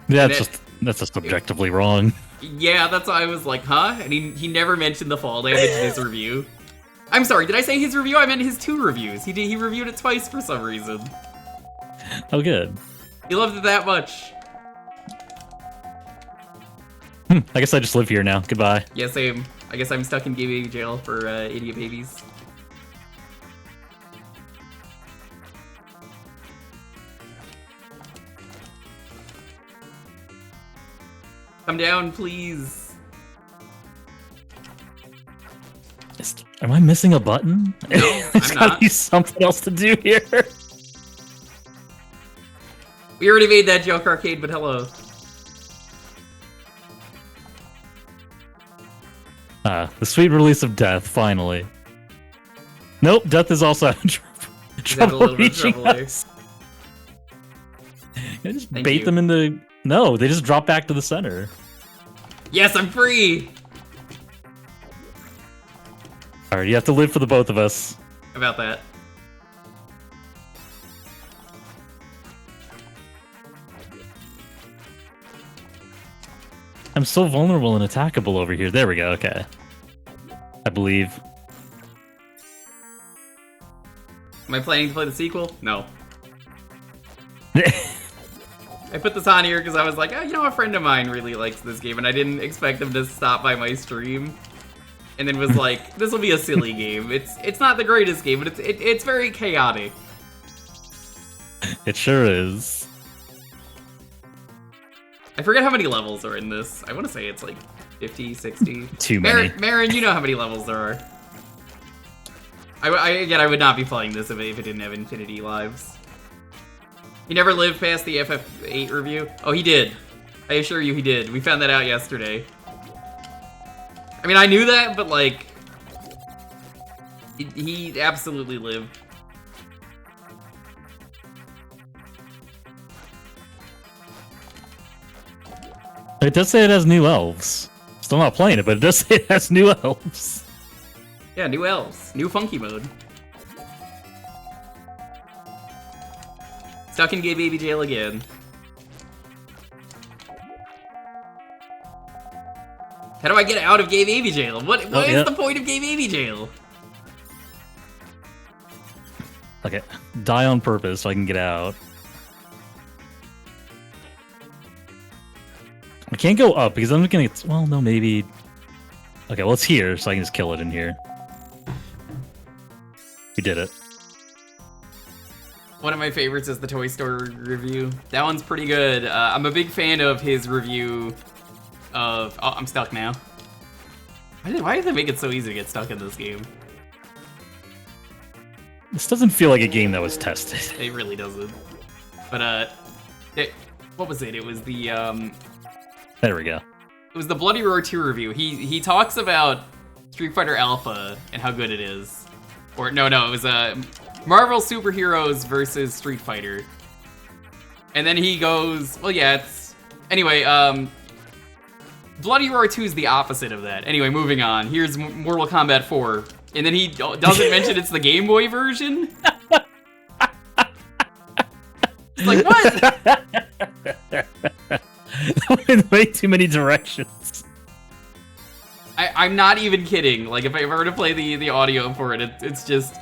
Yeah, that's just objectively wrong. Yeah, that's why I was like, huh? And he never mentioned the fall damage in his review. I'm sorry, did I say his review? I meant his 2 reviews. He reviewed it twice for some reason. Oh, good. He loved it that much. I guess I just live here now. Goodbye. Yeah, same. I guess I'm stuck in gay baby jail for idiot babies. Come down, please. Am I missing a button? No, There's I'm gotta not. be something else to do here. We already made that joke, Arcade, but hello. The sweet release of death, finally. Nope, death is also having trouble little bit of reaching trouble there. us. I just Thank bait you. them in the... No, they just drop back to the center. Yes, I'm free! Alright, you have to live for the both of us. About that. I'm so vulnerable and attackable over here. There we go, okay. I believe. Am I planning to play the sequel? No. I put this on here because I was like, oh, you know, a friend of mine really likes this game, and I didn't expect him to stop by my stream. And then was like, this will be a silly game. It's not the greatest game, but it's very chaotic. It sure is. I forget how many levels are in this. I want to say it's like 50, 60. Too many. Marin, you know how many levels there are. Again, I would not be playing this if it didn't have infinity lives. He never lived past the FF8 review? Oh, he did. I assure you he did. We found that out yesterday. I mean, I knew that, but like... He absolutely lived. It does say it has new elves. Still not playing it, but it does say it has new elves. Yeah, new elves. New funky mode. Stuck in gay baby jail again. How do I get out of gay baby jail? What is yeah. the point of gay baby jail? Okay, die on purpose so I can get out. I can't go up because I'm just gonna get... Well, no, maybe... Okay, well, it's here, so I can just kill it in here. We did it. One of my favorites is the Toy Story review. That one's pretty good. I'm a big fan of his review of... Oh, I'm stuck now. Why did they make it so easy to get stuck in this game? This doesn't feel like a game that was tested. It really doesn't. But, what was it? It was the, There we go. It was the Bloody Roar 2 review. He talks about Street Fighter Alpha and how good it is. Or, no, it was, Marvel Superheroes versus Street Fighter. And then he goes, well, yeah, it's... Anyway, Bloody Roar 2 is the opposite of that. Anyway, moving on. Here's Mortal Kombat 4. And then he doesn't mention it's the Game Boy version? It's like, what? In way too many directions. I'm not even kidding. Like, if I were to play the audio for it, it's just...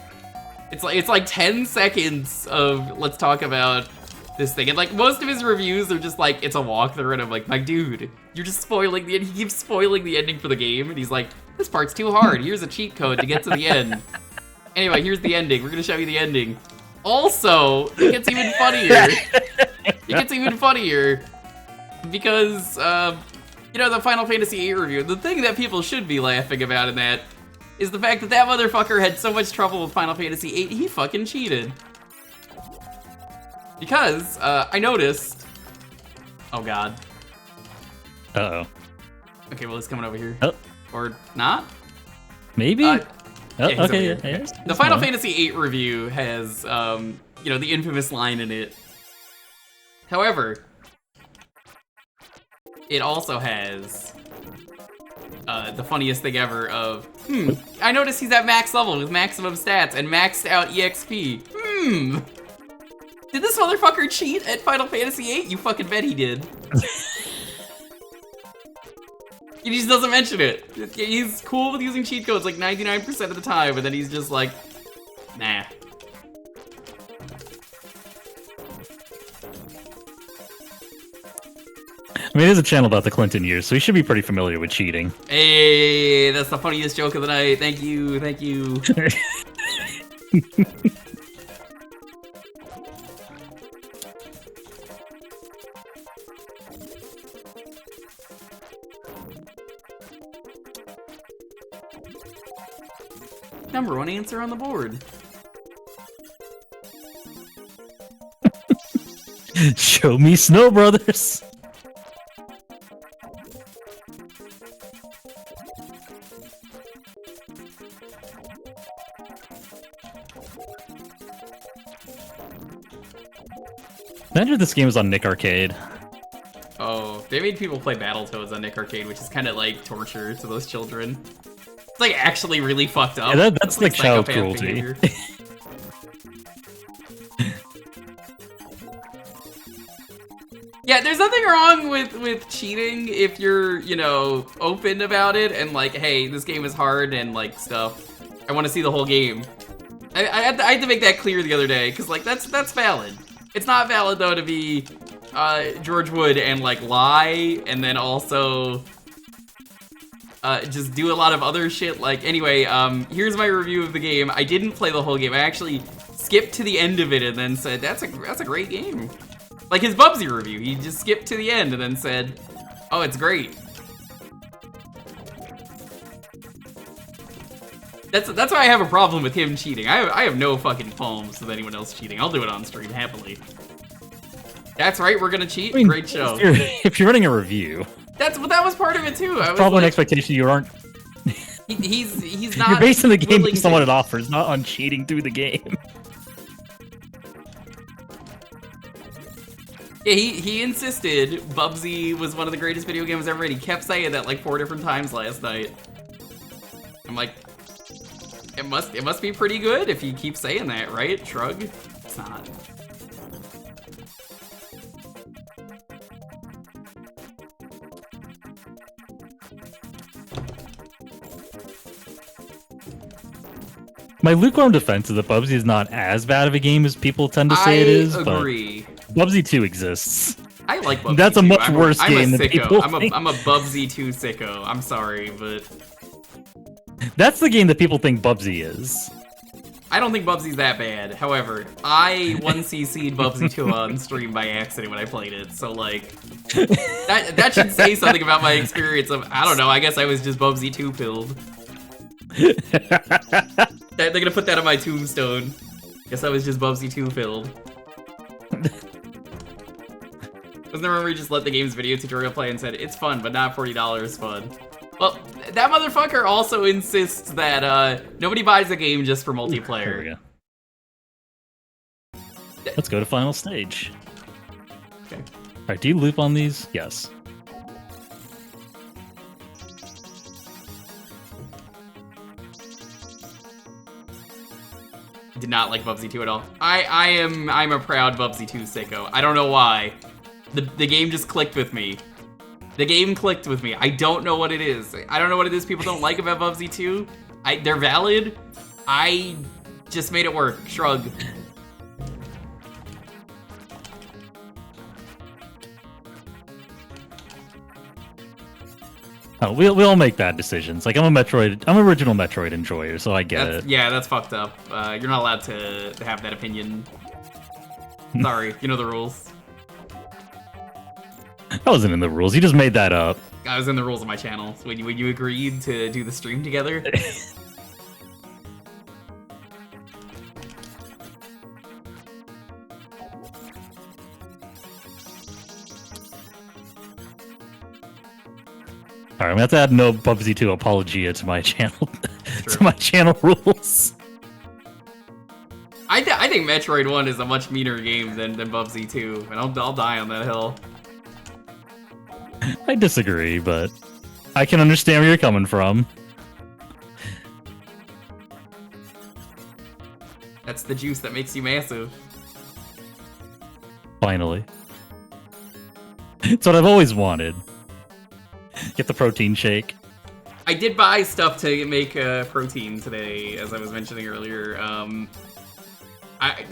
It's like 10 seconds of let's talk about this thing. And like most of his reviews are just like it's a walkthrough, and I'm like, my dude, you're just spoiling the end. He keeps spoiling the ending for the game, and he's like, this part's too hard. Here's a cheat code to get to the end. Anyway, here's the ending. We're gonna show you the ending. Also, it gets even funnier. It gets even funnier because you know, the Final Fantasy VIII review. The thing that people should be laughing about in that is the fact that that motherfucker had so much trouble with Final Fantasy VIII, he fucking cheated. Because, I noticed... Oh god. Uh-oh. Okay, well, it's coming over here. Oh. Or not? Maybe? Yeah, he's over Okay, here. yeah. The Final Fantasy VIII review has, you know, the infamous line in it. However, it also has the funniest thing ever of, I noticed he's at max level with maximum stats and maxed out EXP. Did this motherfucker cheat at Final Fantasy VIII? You fucking bet he did. He just doesn't mention it. He's cool with using cheat codes like 99% of the time, and then he's just like, nah. I mean, it is a channel about the Clinton years, so he should be pretty familiar with cheating. Hey, that's the funniest joke of the night. Thank you, thank you. Number one answer on the board. Show me Snow Brothers. Imagine if this game was on Nick Arcade. Oh, they made people play Battletoads on Nick Arcade, which is kind of like torture to those children. It's like actually really fucked up. Yeah, that's like child psychopath cruelty. behavior. Yeah, there's nothing wrong with cheating if you're, you know, open about it and like, hey, this game is hard and like stuff. I want to see the whole game. I had to make that clear the other day because like that's valid. It's not valid though to be George Wood and like lie and then also just do a lot of other shit. Like anyway, here's my review of the game. I didn't play the whole game. I actually skipped to the end of it and then said that's a great game. Like his Bubsy review, he just skipped to the end and then said, oh, it's great. That's why I have a problem with him cheating. I have no fucking qualms with anyone else cheating. I'll do it on stream happily. That's right, we're gonna cheat. I mean, great show. If you're running a review, that was part of it too. I was probably like, an expectation you aren't. He's not. You're basing the game on what it offers, not on cheating through the game. Yeah, he insisted Bubsy was one of the greatest video games ever made. He kept saying that like 4 different times last night. I'm like, it must be pretty good if you keep saying that, right? Shrug. It's not. My lukewarm defense is that Bubsy is not as bad of a game as people tend to say it is. I agree. But Bubsy 2 exists. I like Bubsy. That's a much worse I'm game a than sicko. people I'm a Bubsy 2 sicko. I'm sorry, but that's the game that people think Bubsy is. I don't think Bubsy's that bad. However, I 1cc'd Bubsy 2 on stream by accident when I played it, so like that should say something about my experience of, I don't know, I guess I was just Bubsy 2 pilled. They're gonna put that on my tombstone. Guess I was just Bubsy 2 filled. Wasn't there when we just let the game's video tutorial play and said, it's fun, but not $40 fun? Well, that motherfucker also insists that nobody buys a game just for multiplayer. There we go. Let's go to final stage. Okay. Alright, do you loop on these? Yes. Did not like Bubsy 2 at all. I'm a proud Bubsy 2 sicko. I don't know why. The game just clicked with me. The game clicked with me. I don't know what it is. I don't know what it is people don't like about Bubsy 2. They're valid. I just made it work. Shrug. Oh, we all make bad decisions. Like I'm original Metroid enjoyer, so I get it. Yeah, that's fucked up. You're not allowed to have that opinion. Sorry, you know the rules. I wasn't in the rules. You just made that up. I was in the rules of my channel when you agreed to do the stream together. Alright, I'm gonna have to add no Bubsy 2 apologia to my channel to my channel rules. I think Metroid 1 is a much meaner game than Bubsy 2, and I'll die on that hill. I disagree, but I can understand where you're coming from. That's the juice that makes you massive. Finally. It's what I've always wanted. Get the protein shake. I did buy stuff to make protein today, as I was mentioning earlier.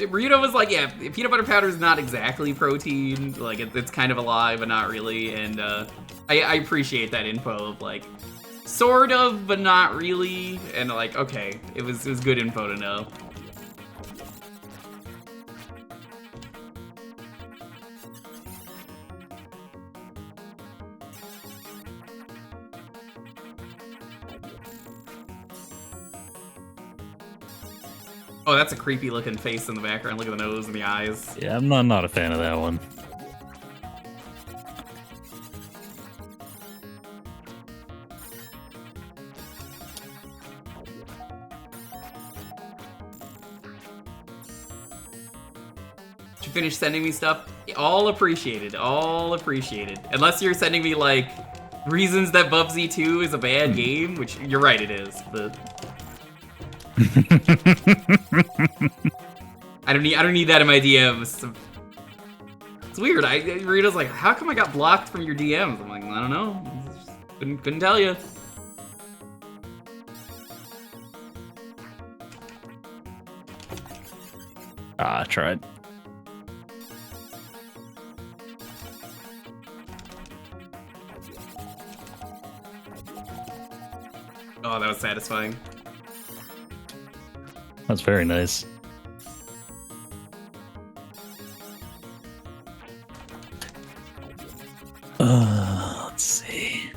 Rita was like, yeah, peanut butter powder is not exactly protein. Like, it's kind of a lie, but not really. And I appreciate that info of, like, sort of, but not really. And, like, okay, it was good info to know. Oh, that's a creepy looking face in the background. Look at the nose and the eyes. Yeah, I'm not a fan of that one. Did you finish sending me stuff? All appreciated. All appreciated. Unless you're sending me, like, reasons that Bubsy 2 is a bad game, which you're right, it is, but... I don't need that in my DMs. It's weird. Rita's like, how come I got blocked from your DMs? I'm like, I don't know. Couldn't tell you. I tried. Oh, that was satisfying. That's very nice. Let's see.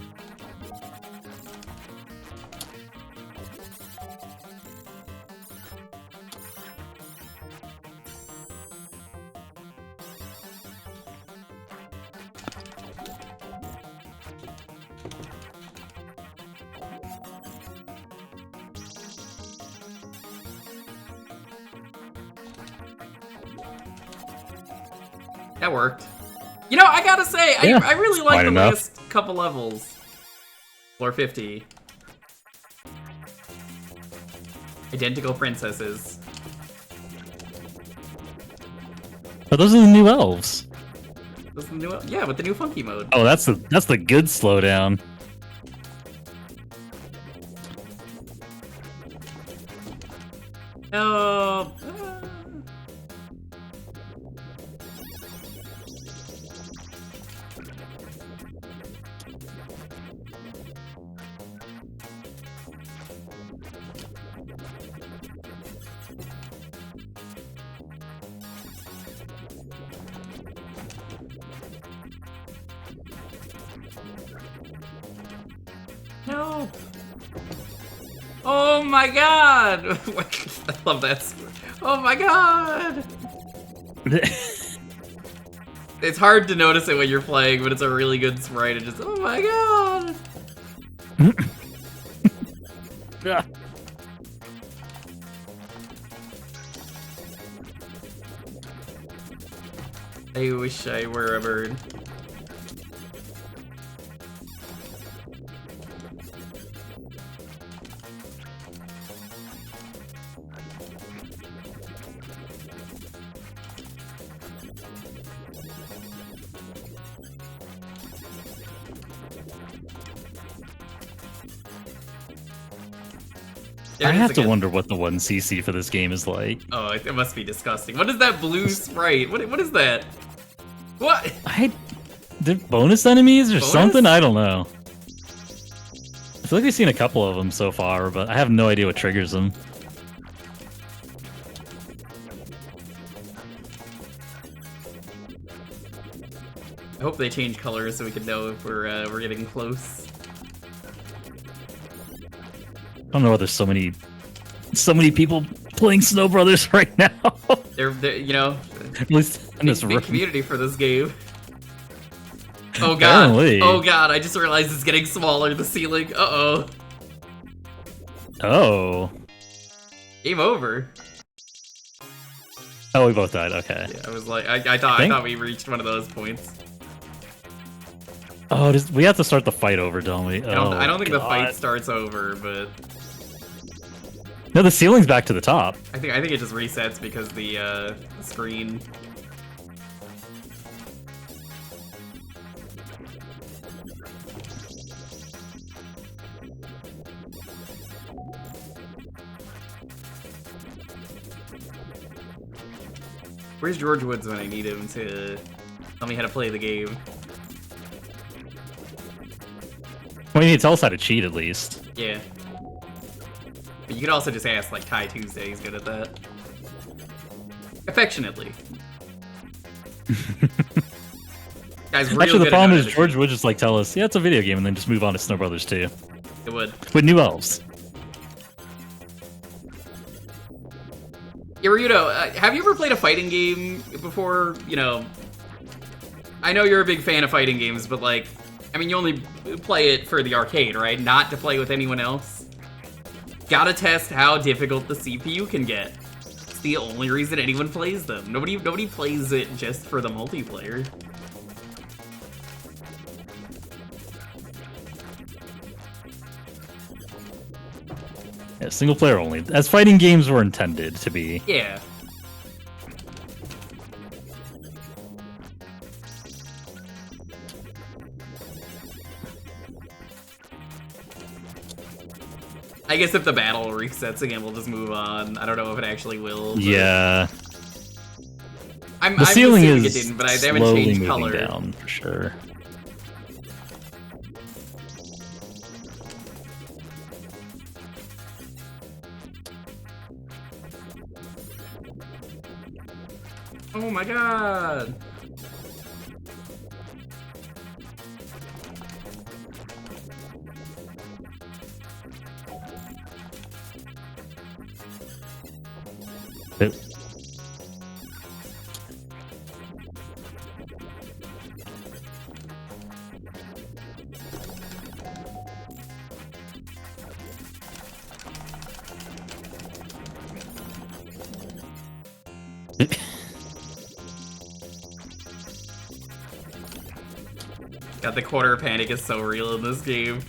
That worked. You know, I gotta say, Yeah, I really like the enough. last couple levels. Floor 50. Identical princesses. But those are the new elves. Those are the new, yeah, with the new funky mode. Oh, that's the good slowdown. No. No. Oh my god! I love that. Oh my god! It's hard to notice it when you're playing, but it's a really good sprite. It just, oh my god! Yeah. I wish I were a bird. There I it is have to again. wonder what the 1cc for this game is like. Oh, it must be disgusting. What is that blue sprite? What is that? What? They're bonus enemies or Bonus? something? I don't know. I feel like we've seen a couple of them so far, but I have no idea what triggers them. I hope they change colors so we can know if we're getting close. I don't know why there's so many people playing Snow Brothers right now. They're you know, At least in this big room. community for this game. Oh god. Apparently. Oh god, I just realized it's getting smaller, the ceiling. Uh-oh. Oh. Game over. Oh, we both died. Okay. Yeah, I was like, I thought we reached one of those points. Oh, we have to start the fight over, don't we? I don't think the fight God. starts over, but No, the ceiling's back to the top. I think it just resets because the screen. Where's George Woods when I need him to tell me how to play the game? Well, you need to tell us how to cheat at least. Yeah. But you could also just ask, like, Ty Tuesday, he's good at that. Affectionately. Guy's real Actually, the good problem at is George would just like tell us, yeah, it's a video game, and then just move on to Snow Brothers 2. It would. With new elves. Iryudo, have you ever played a fighting game before? You know, I know you're a big fan of fighting games, but like, I mean, you only play it for the arcade, right? Not to play with anyone else. Gotta test how difficult the CPU can get. It's the only reason anyone plays them. Nobody plays it just for the multiplayer. Yeah, single player only. As fighting games were intended to be. Yeah. I guess if the battle resets again, we'll just move on. I don't know if it actually will. But Yeah. I'm ceiling assuming is it didn't, but they haven't slowly changed moving color. down for sure. Oh my god! It- God, the quarter panic is so real in this game.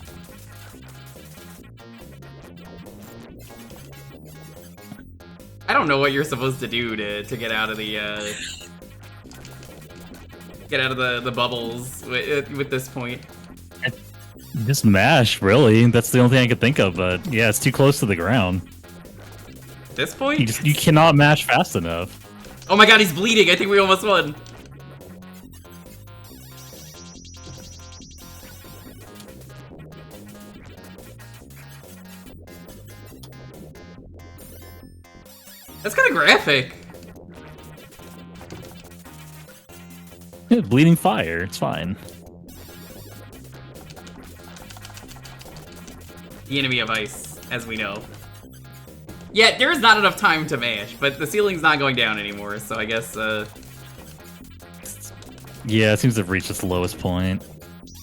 I don't know what you're supposed to do to get out of the bubbles with this point. Just mash, really. That's the only thing I could think of, but yeah, it's too close to the ground. At this point? You cannot mash fast enough. Oh my god, he's bleeding! I think we almost won. That's kind of graphic. Yeah, bleeding fire, it's fine. The enemy of ice, as we know. Yeah, there's not enough time to mash, but the ceiling's not going down anymore, so I guess, Yeah, it seems to have reached its lowest point.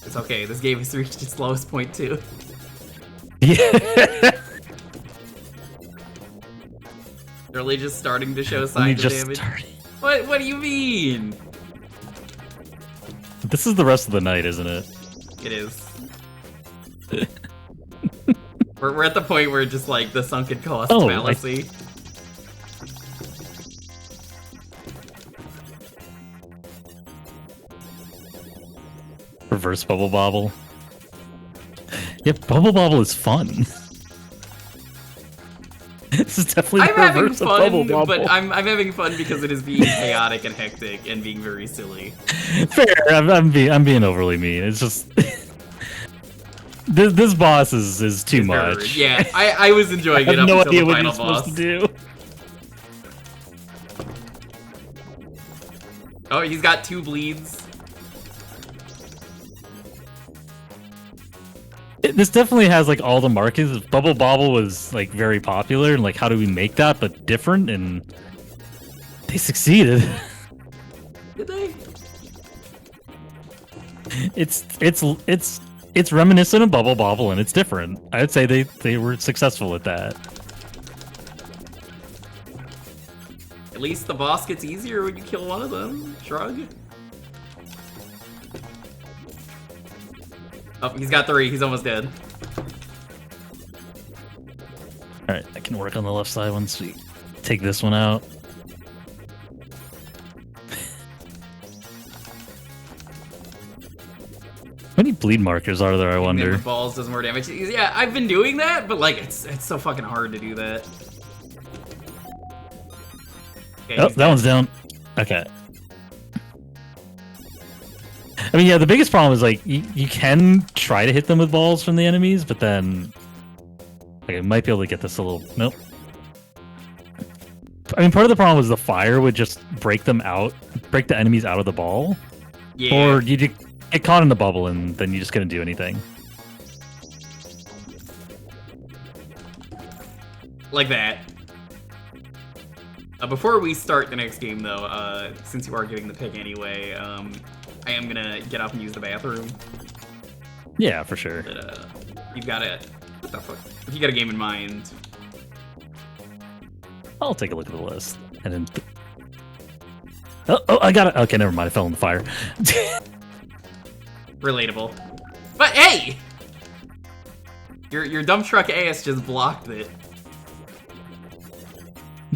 it's okay. This game has reached its lowest point, too. Yeah. They're really just starting to show signs of damage. Starting. What do you mean? This is the rest of the night, isn't it? It is. We're at the point where just like the sunken cost fallacy. Reverse Bubble Bobble. Yeah, Bubble Bobble is fun. This is definitely I'm the having reverse of Bubble fun, Bobble. but I'm having fun because it is being chaotic and hectic and being very silly. Fair, I'm being overly mean. It's just this boss is too much. Yeah, I was enjoying I it have up no until idea the what final you're boss. supposed to do. Oh, he's got 2 bleeds. This definitely has like all the markings. Bubble Bobble was like very popular, and like how do we make that but different? And they succeeded. Did they? It's reminiscent of Bubble Bobble, and it's different. I would say they were successful at that. At least the boss gets easier when you kill one of them. Shrug. Oh, he's got 3. He's almost dead. Alright, I can work on the left side once we take this one out. How many bleed markers are there, I wonder? With balls does more damage. Yeah, I've been doing that, but like it's so fucking hard to do that. Okay, Oh, that one's down. Okay. I mean, yeah, the biggest problem is like you can try to hit them with balls from the enemies, but then like, I might be able to get this a little. Nope. I mean, part of the problem was the fire would just break them out, break the enemies out of the ball. Yeah. Or you get caught in the bubble and then you just couldn't do anything. Like that. Before we start the next game, though, since you are getting the pick anyway, I am gonna get up and use the bathroom. Yeah, for sure. But, you've got it. What the fuck? If you got a game in mind. I'll take a look at the list. And then... Oh, I got it. Okay, never mind. I fell in the fire. Relatable. But hey! Your dump truck ass just blocked it.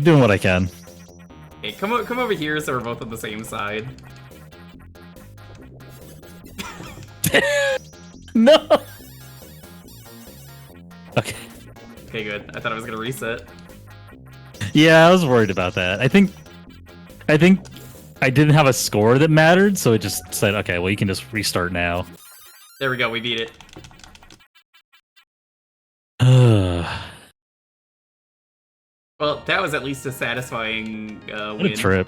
Doing what I can. Hey, come over here so we're both on the same side. No! Okay. Okay, good. I thought I was gonna reset. Yeah, I was worried about that. I think I didn't have a score that mattered, so it just said, okay, well, you can just restart now. There we go, we beat it. Well, that was at least a satisfying What win. a trip.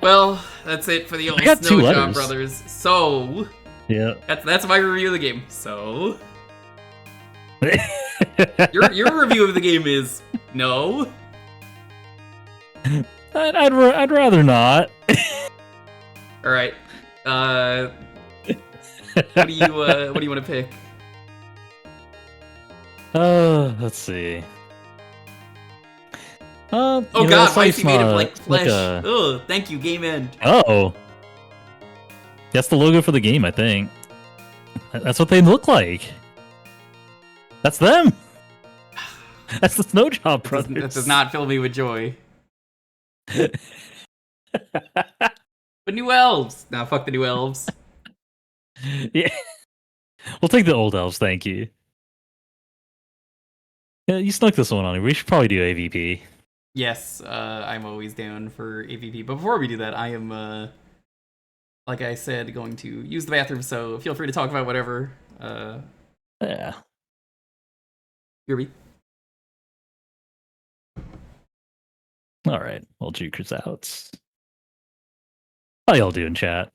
Well, that's it for the old I got 2 Snow Job letters. Brothers. So, Yeah. that's my review of the game. So, your review of the game is no. I'd rather not. All right. What do you want to pick? Let's see. Oh you know, god, that why is site's he made of not like flesh? a- Ugh, thank you, game end. Oh. That's the logo for the game, I think. That's what they look like. That's them. That's the Snow Job Brothers. That does not fill me with joy. But new elves! Nah, fuck the new elves. Yeah. We'll take the old elves, thank you. Yeah, you snuck this one on me. We should probably do AVP. Yes, I'm always down for AVP. But before we do that, I am, like I said, going to use the bathroom, so feel free to talk about whatever. Yeah. Kirby. All right. Well, Jewker's out. How y'all doing, chat?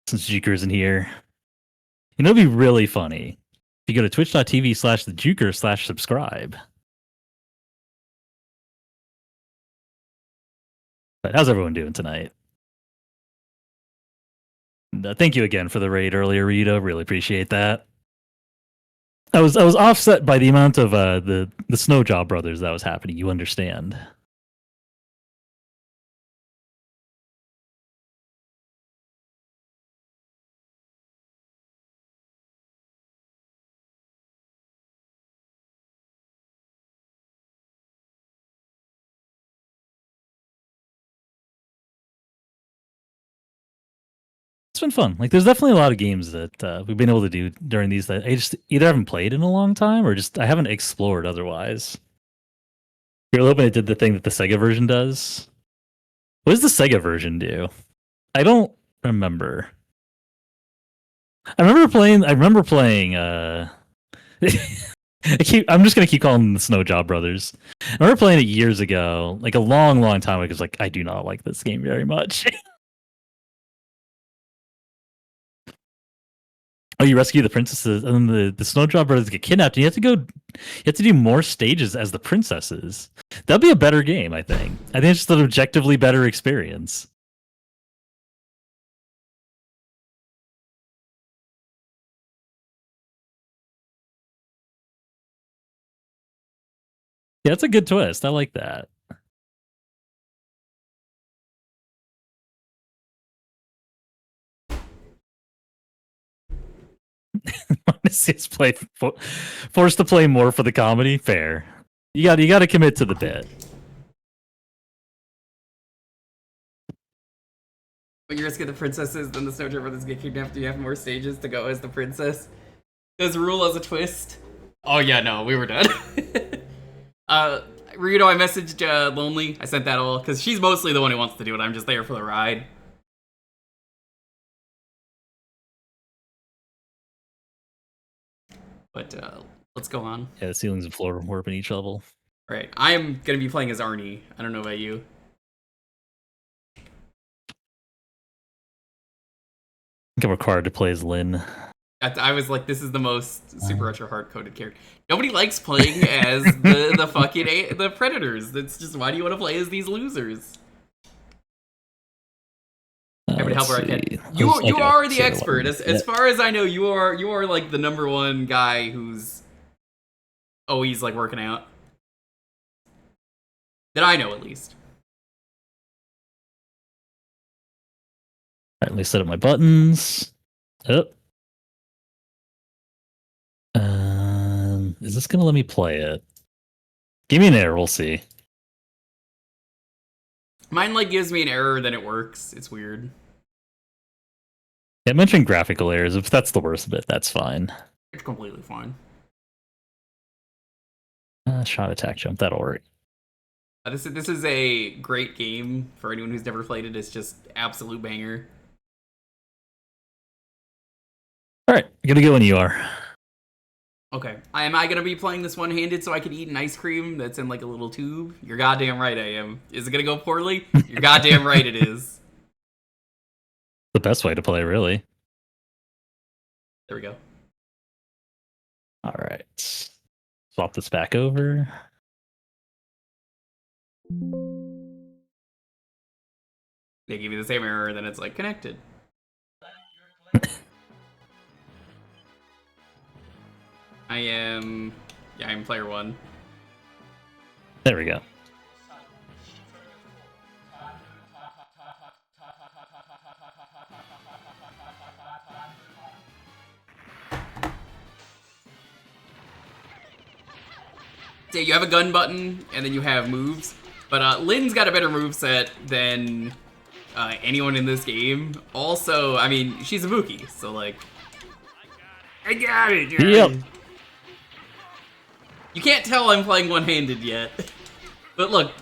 Since Jewker isn't here. You know, it'd be really funny if you go to twitch.tv/thejewker/subscribe. But how's everyone doing tonight? And, thank you again for the raid earlier, Rita. Really appreciate that. I was offset by the amount of the Snow Job Brothers that was happening. You understand? It's been fun. Like, there's definitely a lot of games that we've been able to do during these that I just either haven't played in a long time or just I haven't explored otherwise. You're hoping it did the thing that the Sega version does. What does the Sega version do? I don't remember. I remember playing. I'm just gonna keep calling them the Snow Job Brothers. I remember playing it years ago, like a long, long time ago. Because like I do not like this game very much. Oh, you rescue the princesses, and then the Snow Job Brothers get kidnapped, and you have to do more stages as the princesses. That'd be a better game, I think. I think it's just an objectively better experience. Yeah, it's a good twist. I like that. Want to see us play forced to play more for the comedy? Fair. You got to commit to the bit. When you rescue the princesses, then the Snowdrop Brothers get kidnapped. Do you have more stages to go as the princess? Does rule as a twist? Oh yeah, no, we were done. Ryudo, I messaged Lonely. I sent that all because she's mostly the one who wants to do it. I'm just there for the ride. But let's go on. Yeah, the ceilings and floor warp in each level. Right, I am gonna be playing as Arnie. I don't know about you. I think I'm required to play as Lynn. I was like, this is the most super retro hard-coded character. Nobody likes playing as the fucking the Predators. That's just, why do you want to play as these losers? Everybody help her I can. You are the expert. As far as I know, you are like the #1 guy who's always like working out. That I know, at least. Alright, let me set up my buttons. Oh. Is this gonna let me play it? Give me an error, we'll see. Mine like gives me an error, then it works. It's weird. Yeah, I mentioned graphical errors. If that's the worst of it, that's fine. It's completely fine. Shot, attack, jump, that'll work. This is a great game for anyone who's never played it. It's just absolute banger. Alright, I'm gonna go when you are. Okay. Am I gonna be playing this one-handed so I can eat an ice cream that's in like a little tube? You're goddamn right I am. Is it gonna go poorly? You're goddamn right it is. The best way to play, really. There we go. Alright. Swap this back over. They give you the same error, then it's like connected. I'm player 1. There we go. Yeah, you have a gun button, and then you have moves. But Lynn's got a better moveset than anyone in this game. Also, I mean, she's a Mookie, so like... I got it, Yep. You can't tell I'm playing one-handed yet. But look,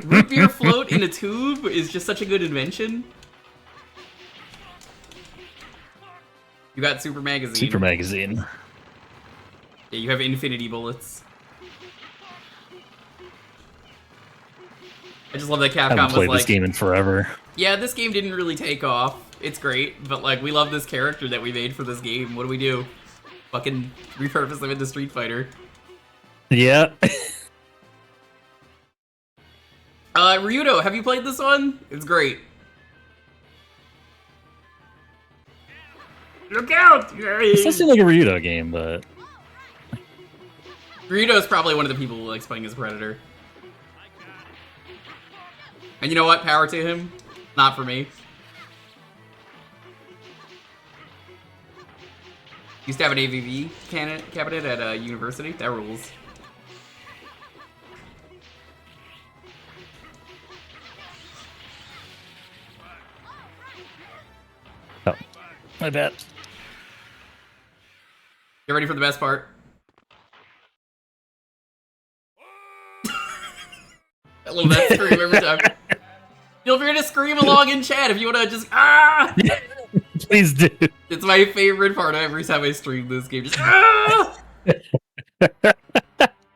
root beer float in a tube is just such a good invention. You got Super Magazine. Super Magazine. Yeah, you have infinity bullets. I just love that Capcom I haven't was played like... this game in forever. Yeah, this game didn't really take off. It's great, but like, we love this character that we made for this game. What do? Fucking repurpose them into Street Fighter. Yeah. Ryudo, have you played this one? It's great. Look out! This does seem like a Ryudo game, but... Ryudo's probably one of the people who likes playing as Predator. And you know what? Power to him. Not for me. Used to have an AVV cabinet at a university. That rules. Oh, my bad. Get ready for the best part. I love that scream every time. Feel free to scream along in chat if you want to just ah. Please do. It's my favorite part every time I stream this game. Just ah.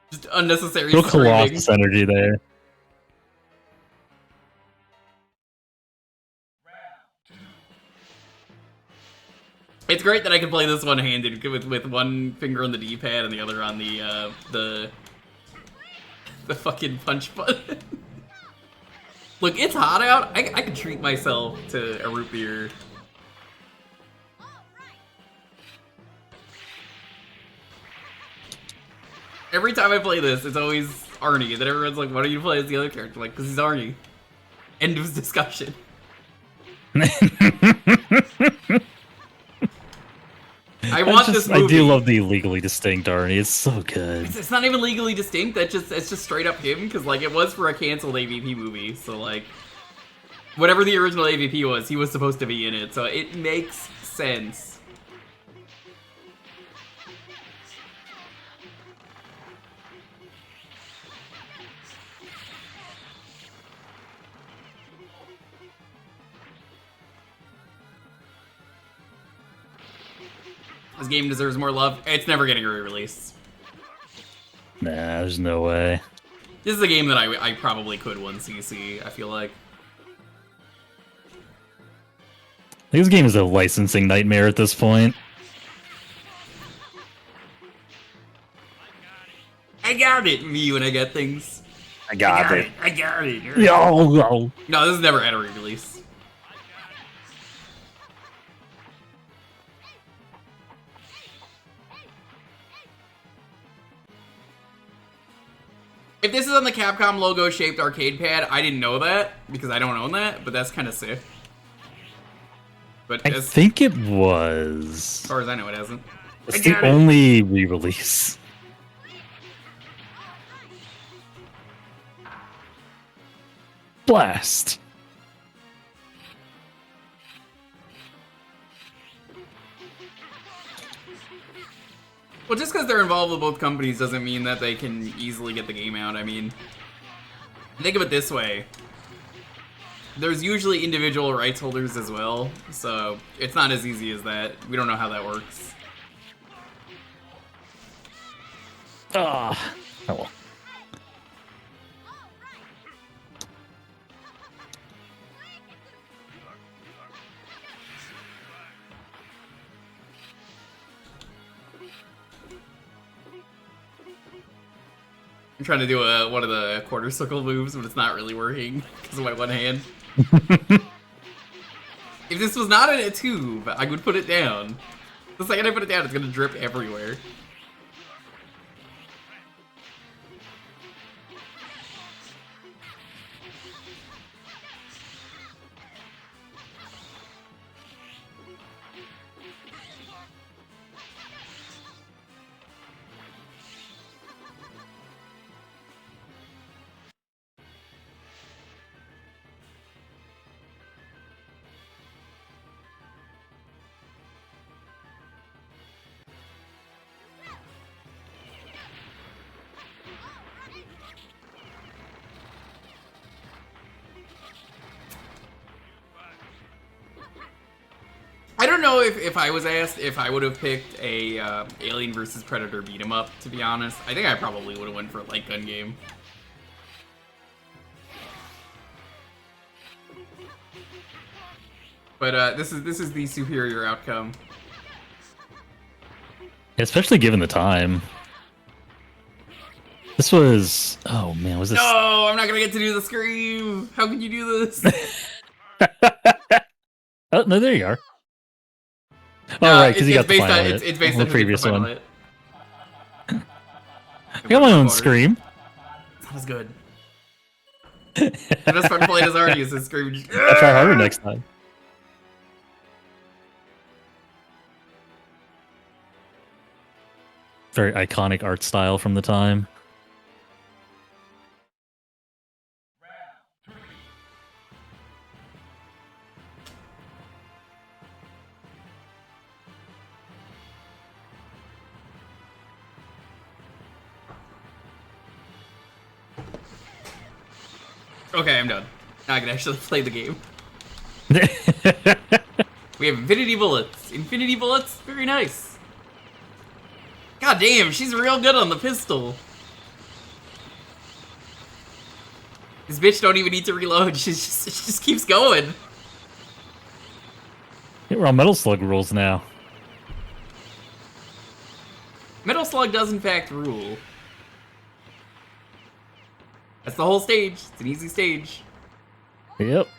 Just unnecessary Real screaming. Colossus energy there. It's great that I can play this one-handed with one finger on the D-pad and the other on the fucking punch button. Look, it's hot out. I could treat myself to a root beer. Every time I play this, it's always Arnie, and then everyone's like, why don't you play as the other character? I'm like, because he's Arnie. End of discussion. I want this I movie. do love the legally distinct Arnie. It's so good. It's not even legally distinct. It's just straight up him because like it was for a canceled AVP movie. So like, whatever the original AVP was, he was supposed to be in it. So it makes sense. This game deserves more love. It's never getting re-released. Nah, there's no way. This is a game that I probably could win CC, I feel like. This game is a licensing nightmare at this point. I got it, me when I get things. I got it. I got it. Yo. No, this has never had a re-release. If this is on the Capcom logo shaped arcade pad, I didn't know that because I don't own that, but that's kind of sick. But I think it was. As far as I know, it hasn't. It's the only re-release. Blast. Well, just because they're involved with both companies doesn't mean that they can easily get the game out. I mean, think of it this way. There's usually individual rights holders as well, so it's not as easy as that. We don't know how that works. Ah. Oh well. I'm trying to do one of the quarter circle moves, but it's not really working because of my one hand. If this was not in a tube, I would put it down. The second I put it down, it's gonna drip everywhere. I don't know if I was asked if I would have picked a Alien vs Predator beat 'em up. To be honest, I think I probably would have went for a light gun game. But this is the superior outcome. Especially given the time. This was. Oh man, was this? No, I'm not gonna get to do the scream. How could you do this? Oh no, there you are. No, Oh right, because you got the based final on hit. it's based the on who gets previous the final one. hit. I got my own scream. That was good. The best part played as already is his scream. I'll try harder next time. Very iconic art style from the time. Okay, I'm done. Now I can actually play the game. We have infinity bullets. Infinity bullets? Very nice. God damn, she's real good on the pistol. This bitch don't even need to reload. She just keeps going. Yeah, we're on Metal Slug rules now. Metal Slug does in fact rule. That's the whole stage. It's an easy stage. Yep.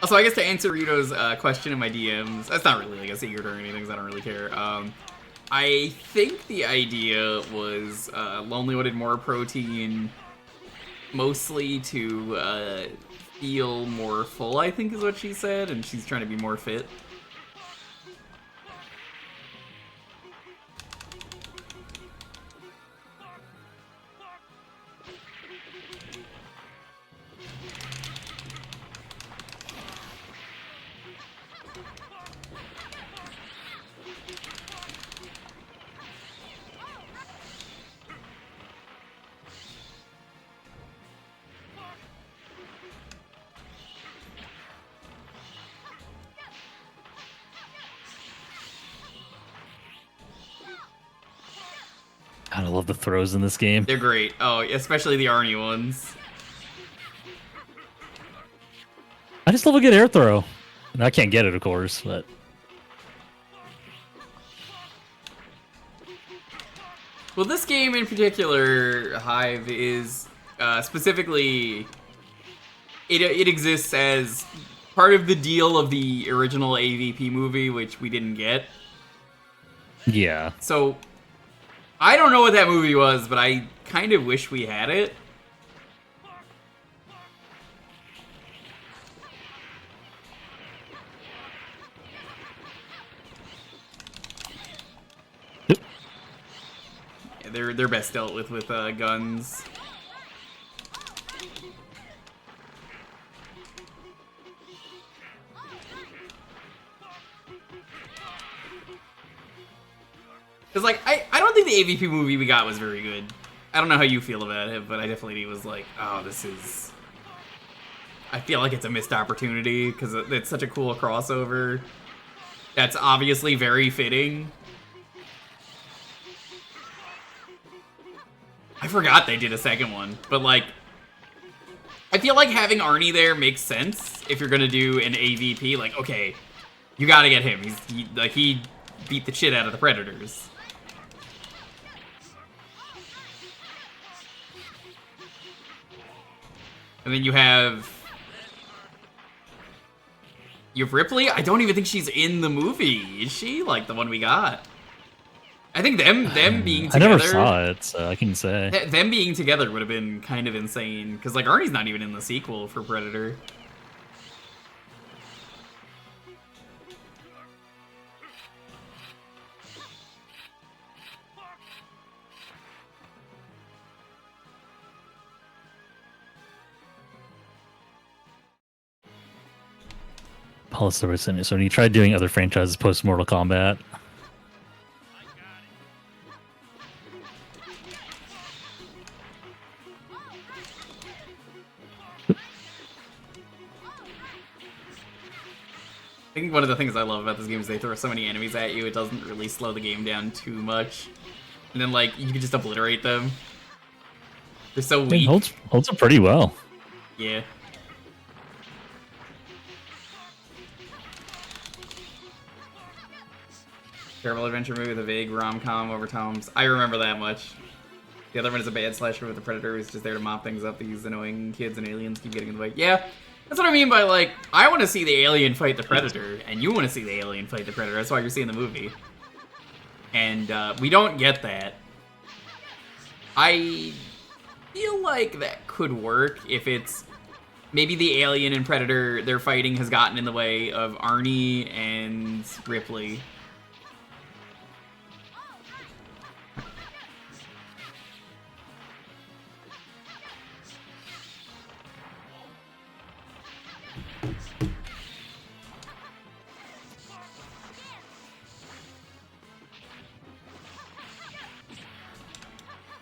Also, I guess to answer Rito's question in my DMs, that's not really like a secret or anything, 'cause I don't really care. I think the idea was Lonely wanted more protein, mostly to feel more full, I think is what she said, and she's trying to be more fit. God, I love the throws in this game. They're great. Oh, especially the Arnie ones. I just love a good air throw. And I can't get it, of course, but Well, this game in particular, Hive, is specifically... It exists as part of the deal of the original AVP movie, which we didn't get. yeah. So, I don't know what that movie was, but I kind of wish we had it. Yep. Yeah, they're best dealt with guns. Because, like, I don't think the AVP movie we got was very good. I don't know how you feel about it, but I definitely was like, oh, this is... I feel like it's a missed opportunity, because it's such a cool crossover. That's obviously very fitting. I forgot they did a second one, but, like... I feel like having Arnie there makes sense if you're gonna do an AVP. Like, okay, you gotta get him. He beat the shit out of the Predators. And then you have Ripley. I don't even think she's in the movie. Is she? Like the one we got. I think them being together. I never saw it, so I can say. Them being together would have been kind of insane. Because like Arnie's not even in the sequel for Predator. Hollister was in it. So when you tried doing other franchises post Mortal Kombat, I think one of the things I love about this game is they throw so many enemies at you, it doesn't really slow the game down too much. And then, like, you can just obliterate them. They're so it weak. holds up pretty well. Yeah. Terrible adventure movie with a vague rom-com over Tom's. I remember that much. The other one is a bad slasher with the Predator who's just there to mop things up. These annoying kids and aliens keep getting in the way. Yeah, that's what I mean by, like, I want to see the alien fight the Predator, and you want to see the alien fight the Predator. That's why you're seeing the movie. And we don't get that. I feel like that could work if it's maybe the alien and Predator, their fighting has gotten in the way of Arnie and Ripley.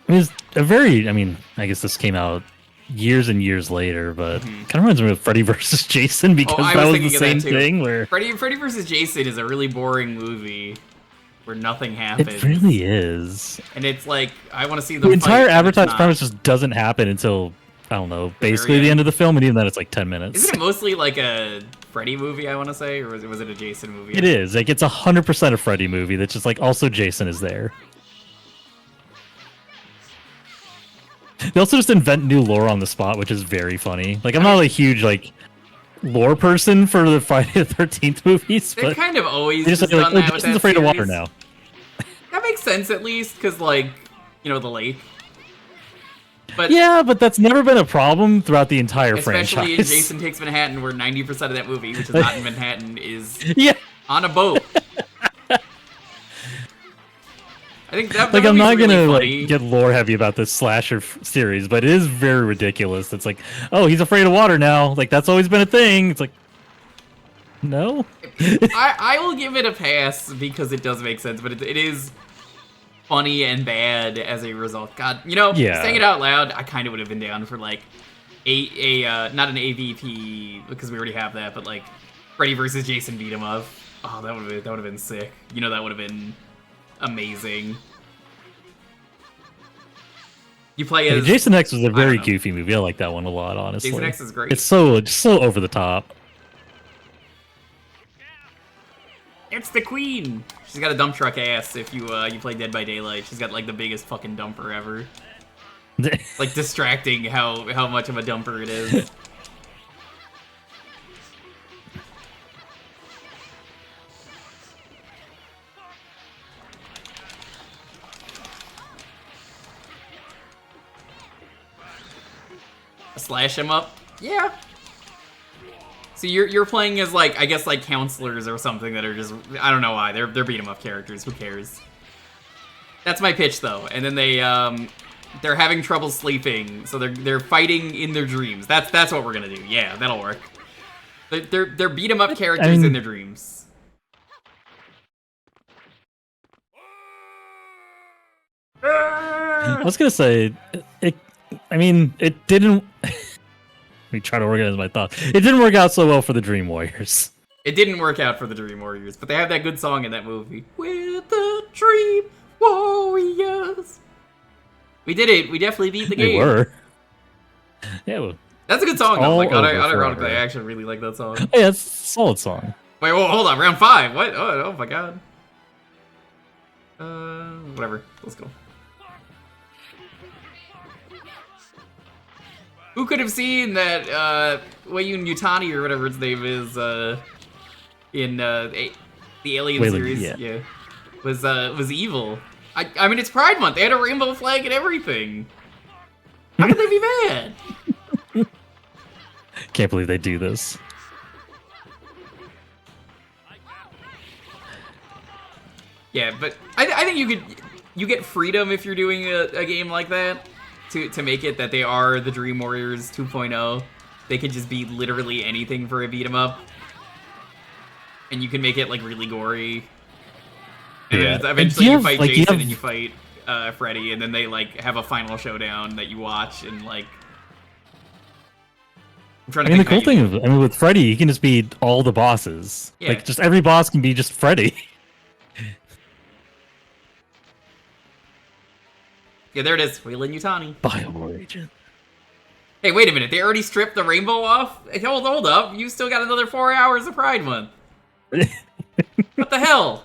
It was a very, I mean, I guess this came out years and years later, but kind of reminds me of Freddy versus Jason because that was the same thing where Freddy versus Jason is a really boring movie where nothing happens. it really is. And it's like, I want to see the entire fight, advertised premise just doesn't happen until, I don't know, basically the end of the film, and even then it's like 10 minutes. Isn't it mostly like a Freddy movie, I want to say, or was it a Jason movie? It is. Like, it's 100% a Freddy movie that's just like, also Jason is there. They also just invent new lore on the spot, which is very funny. Like, I'm not a huge, like, lore person for the Friday the 13th movies, They've but kind of always they just just done like, that oh, with Jason's that afraid of water series. now. That makes sense at least, because like, you know, the lake. But Yeah, but that's never been a problem throughout the entire especially franchise. in Jason Takes Manhattan, where 90% of that movie, which is not in Manhattan, is Yeah. on a boat. I think that Like, I'm movie's not really gonna funny. like get lore heavy about this slasher series, but it is very ridiculous. It's like, oh, he's afraid of water now. Like, that's always been a thing. It's like, no. I will give it a pass because it does make sense, but it is funny and bad as a result. God, you know, Yeah. saying it out loud, I kind of would have been down for like not an AVP because we already have that, but like Freddy versus Jason beat 'em up. Oh, that would have been sick. You know, that would have been amazing. You play as Jason X was a very know. goofy movie. I like that one a lot, honestly. Jason X is great. It's so over the top. It's the queen. She's got a dump truck ass. If you you play Dead by Daylight, she's got like the biggest fucking dumper ever. Like distracting how much of a dumper it is. Slash him up? Yeah. So you're playing as like, I guess like counselors or something that are just, I don't know why, they're beat 'em up characters, who cares? That's my pitch though. And then they're having trouble sleeping, so they're fighting in their dreams. That's what we're gonna do. Yeah, that'll work. They're beat 'em up characters in their dreams. I was gonna say, it didn't. Let me try to organize my thoughts. It didn't work out so well for the Dream Warriors. It didn't work out for the Dream Warriors, but they have that good song in that movie. We're the Dream Warriors. We did it. We definitely beat the game. They were. Yeah, well, That's a good song though. Like all over unironically, forever. I actually really like that song. yeah, it's a solid song. Wait, whoa, hold on. Round 5. What? Oh my god. Whatever. Let's go. Who could have seen that Wayun Yutani or whatever its name is in the Alien Wayland, series? yeah. Was evil. I mean, it's Pride Month. They had a rainbow flag and everything. How could they be mad? Can't believe they do this. Yeah, but I think you get freedom if you're doing a game like that to make it that they are the Dream Warriors 2.0. They could just be literally anything for a beat 'em up, and you can make it like really gory. And Yeah. then eventually you fight like, Jason and you fight Freddy, and then they like have a final showdown that you watch and like. I'm trying to I mean, the think cool how you- thing, with Freddy, you can just beat all the bosses. Yeah. Like, just every boss can be just Freddy. Yeah, there it is. Wayland Yutani. Bio agent. Hey, wait a minute. They already stripped the rainbow off? Hey, hold up. You still got another 4 hours of Pride Month. What the hell?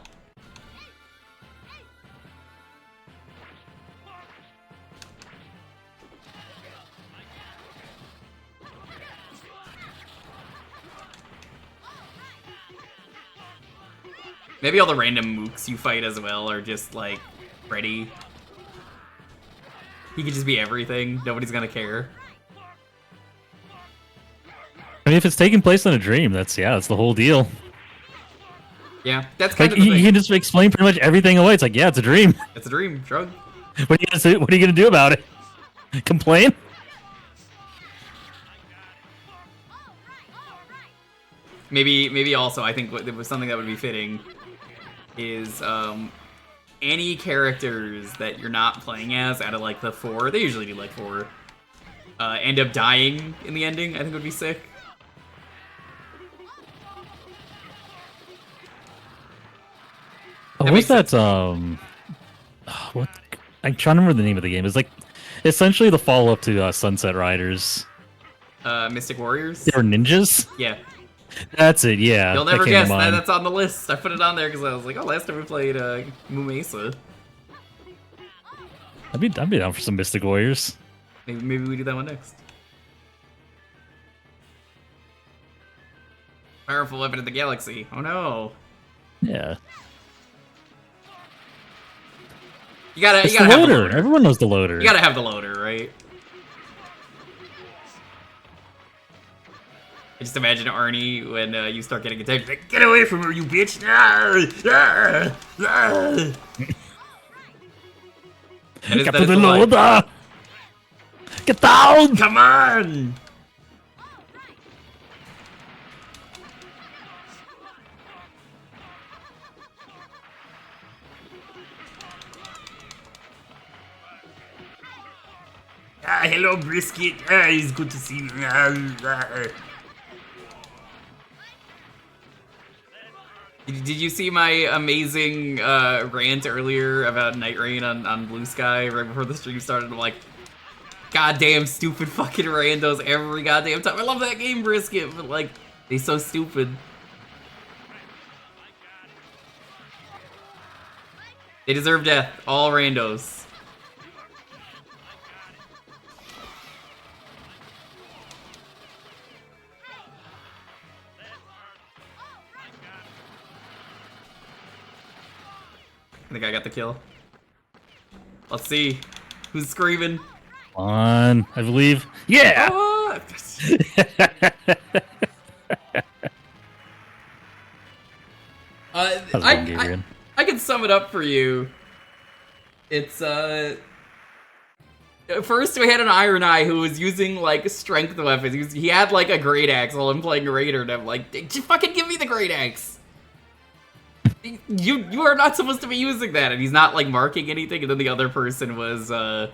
Maybe all the random mooks you fight as well are just, like, Freddy. He could just be everything. Nobody's gonna care. I mean, if it's taking place in a dream, that's the whole deal. Yeah, that's kind Like, of the you thing. can just explain pretty much everything away. It's like, yeah, it's a dream. It's a dream. Shrug. What are you gonna do about it? Complain? Maybe also, I think what was something that would be fitting is any characters that you're not playing as out of like the 4, they usually do like 4, end up dying in the ending. I think would be sick. Oh, That what's makes that? What? I'm trying to remember the name of the game. It's like essentially the follow-up to Sunset Riders. Mystic Warriors. They were ninjas. Yeah, That's it. Yeah. you'll that never came to guess that mind. that's on the list. I put it on there because I was like, oh, last time we played Moo Mesa. I'd be down for some Mystic Warriors. Maybe we do that one next. Powerful weapon in the galaxy. Oh no. Yeah. You gotta It's have the the loader. loader. Everyone knows the loader. You gotta have the loader, right? I just imagine Arnie when you start getting attacked. Like, get away from her, you bitch! Get to the loader! Get down! Come on! Hello, Brisket. It's good to see you. Did you see my amazing rant earlier about Night Rain on Blue Sky right before the stream started? I'm like, goddamn stupid fucking randos every goddamn time. I love that game, Brisket, but like, they so stupid. They deserve death, all randos. I think I got the kill. Let's see. Who's screaming? Come on, I believe. Yeah! Ah! I can sum it up for you. It's, first we had an Iron Eye who was using, like, strength weapons. He had, like, a Great Axe while I'm playing Raider, and I'm like, just fucking give me the Great Axe! You are not supposed to be using that, and he's not like marking anything. And then the other person was the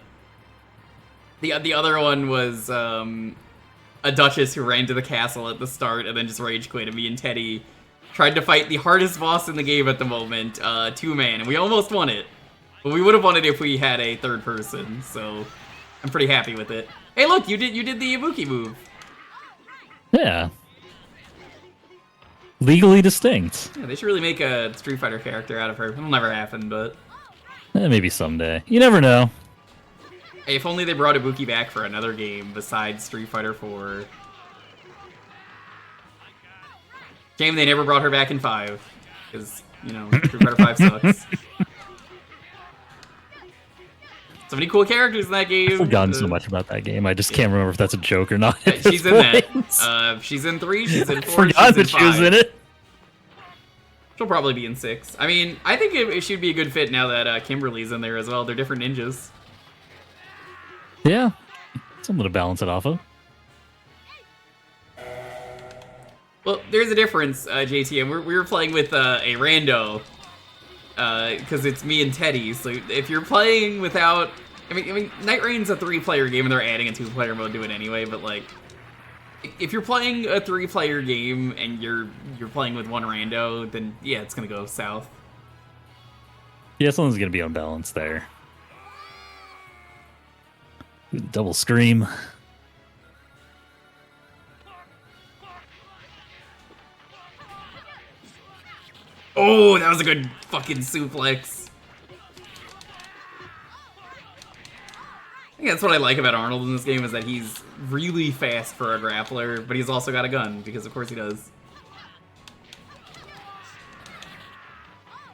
other one was a Duchess who ran to the castle at the start and then just rage quit. And me and Teddy tried to fight the hardest boss in the game at the moment, 2-man, and we almost won it. But we would have won it if we had a third person. So I'm pretty happy with it. Hey, look, you did the Ibuki move. Yeah. Legally distinct. Yeah, they should really make a Street Fighter character out of her. It'll never happen, but Maybe someday. You never know. hey, if only they brought Ibuki back for another game besides Street Fighter 4. Shame they never brought her back in 5, because, you know, Street Fighter 5 sucks. So many cool characters in that game. I've forgotten so much about that game. I just can't remember if that's a joke or not. She's in that. She's in 3, she's in 4, I forgot that she was in it. She'll probably be in 6. I mean, I think it should be a good fit now that Kimberly's in there as well. They're different ninjas. Yeah. Something to balance it off of. Well, there's a difference, JTM. We were playing with a rando, because it's me and Teddy. So if you're playing without, I mean, Night Rain's a 3-player game, and they're adding a 2-player mode to it anyway. But like, if you're playing a 3-player game and you're playing with one rando, then yeah, it's gonna go south. Yeah, something's gonna be unbalanced there. Ooh, double scream. Oh, that was a good fucking suplex. I think that's what I like about Arnold in this game, is that he's really fast for a grappler, but he's also got a gun, because of course he does.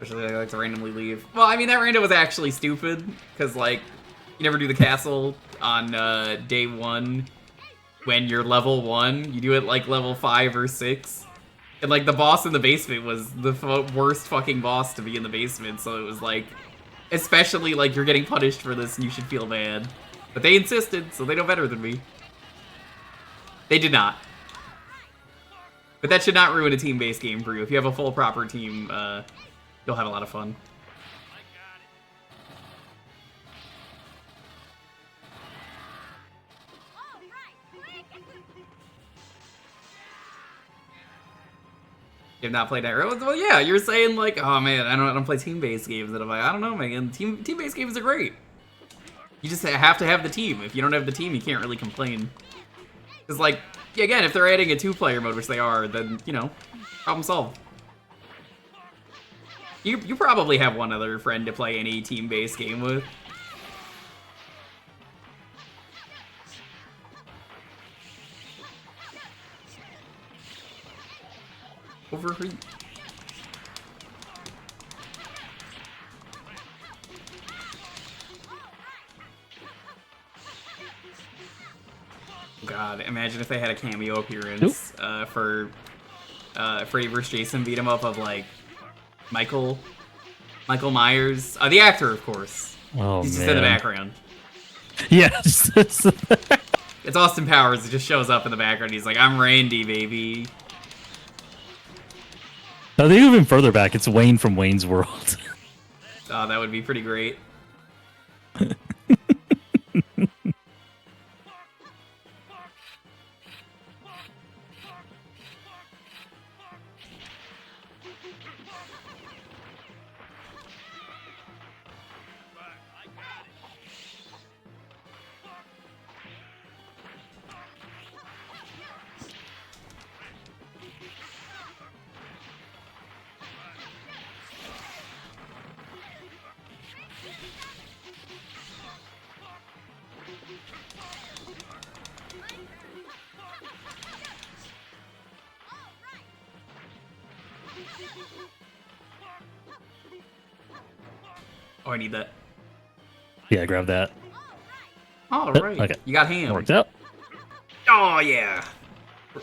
Especially I like to randomly leave. Well, I mean, that rando was actually stupid, because, like, you never do the castle on day 1 when you're level 1. You do it, like, level 5 or 6. And, like, the boss in the basement was the worst fucking boss to be in the basement, so it was, like, especially, like, you're getting punished for this and you should feel bad. But they insisted, so they know better than me. They did not. But that should not ruin a team-based game for you. If you have a full proper team, you'll have a lot of fun. You have not played Night Rain? Well, yeah, you're saying like, oh man, I don't play team-based games, and I'm like, I don't know, man. Team-based games are great. You just have to have the team. If you don't have the team, you can't really complain. Because like, again, if they're adding a 2-player mode, which they are, then you know, problem solved. You probably have one other friend to play any team-based game with. Overheat. God, imagine if they had a cameo appearance for Freddy vs. Jason beat 'em up of like Michael Myers, the actor, of course. Oh, He's just man. in the background. Yes. It's Austin Powers. He just shows up in the background. He's like, "I'm Randy, baby." No, they go even further back. It's Wayne from Wayne's World. Oh, that would be pretty great. Oh, I need that. Yeah, grab that. All right. Okay. You got That ham. worked out. Oh, yeah.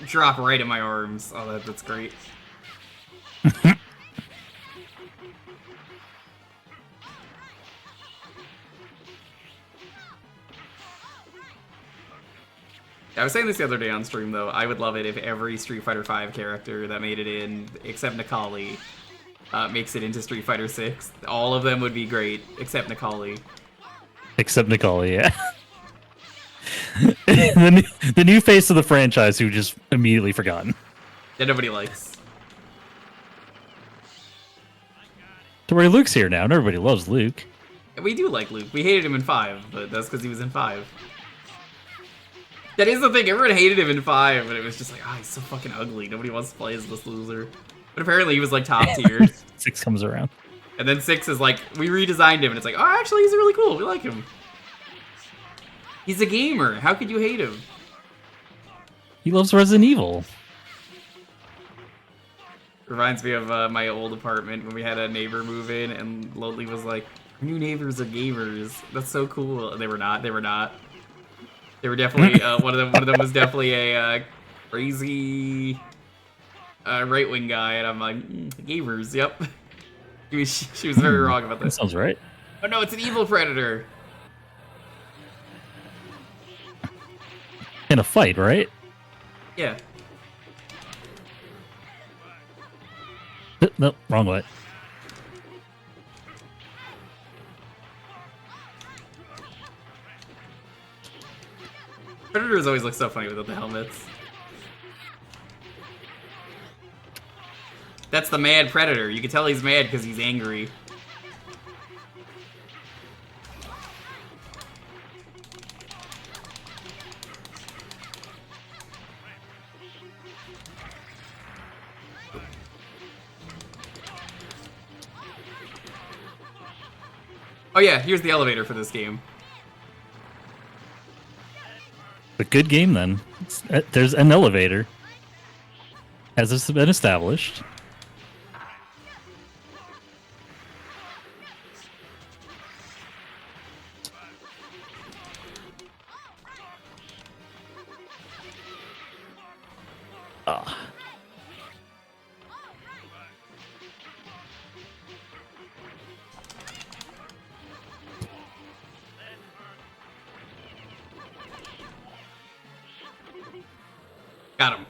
Drop right in my arms. Oh, that's great. I was saying this the other day on stream, though. I would love it if every Street Fighter V character that made it in, except Nikali, makes it into Street Fighter 6. All of them would be great, except Nikali. Except Nicole, yeah. the new face of the franchise who just immediately forgotten. That nobody likes. To where Luke's here now, and everybody loves Luke. We do like Luke. We hated him in 5, but that's because he was in 5. That is the thing, everyone hated him in 5, and it was just like, he's so fucking ugly. Nobody wants to play as this loser. But apparently he was like top tier. 6 comes around. And then 6 is like, we redesigned him, and it's like, oh, actually, he's really cool. We like him. He's a gamer. How could you hate him? He loves Resident Evil. Reminds me of my old apartment when we had a neighbor move in, and Loli was like, our new neighbors are gamers. That's so cool. And they were not. They were not. They were definitely, one of them was definitely a crazy right-wing guy, and I'm like, gamers, yep. She was very wrong about That this. sounds right. Oh no, it's an evil predator. In a fight, right? Yeah. Nope, wrong way. Predators always look so funny without the helmets. That's the mad predator. You can tell he's mad because he's angry. Oh yeah, here's the elevator for this game. A good game then. There's an elevator. As it's been established. Got him.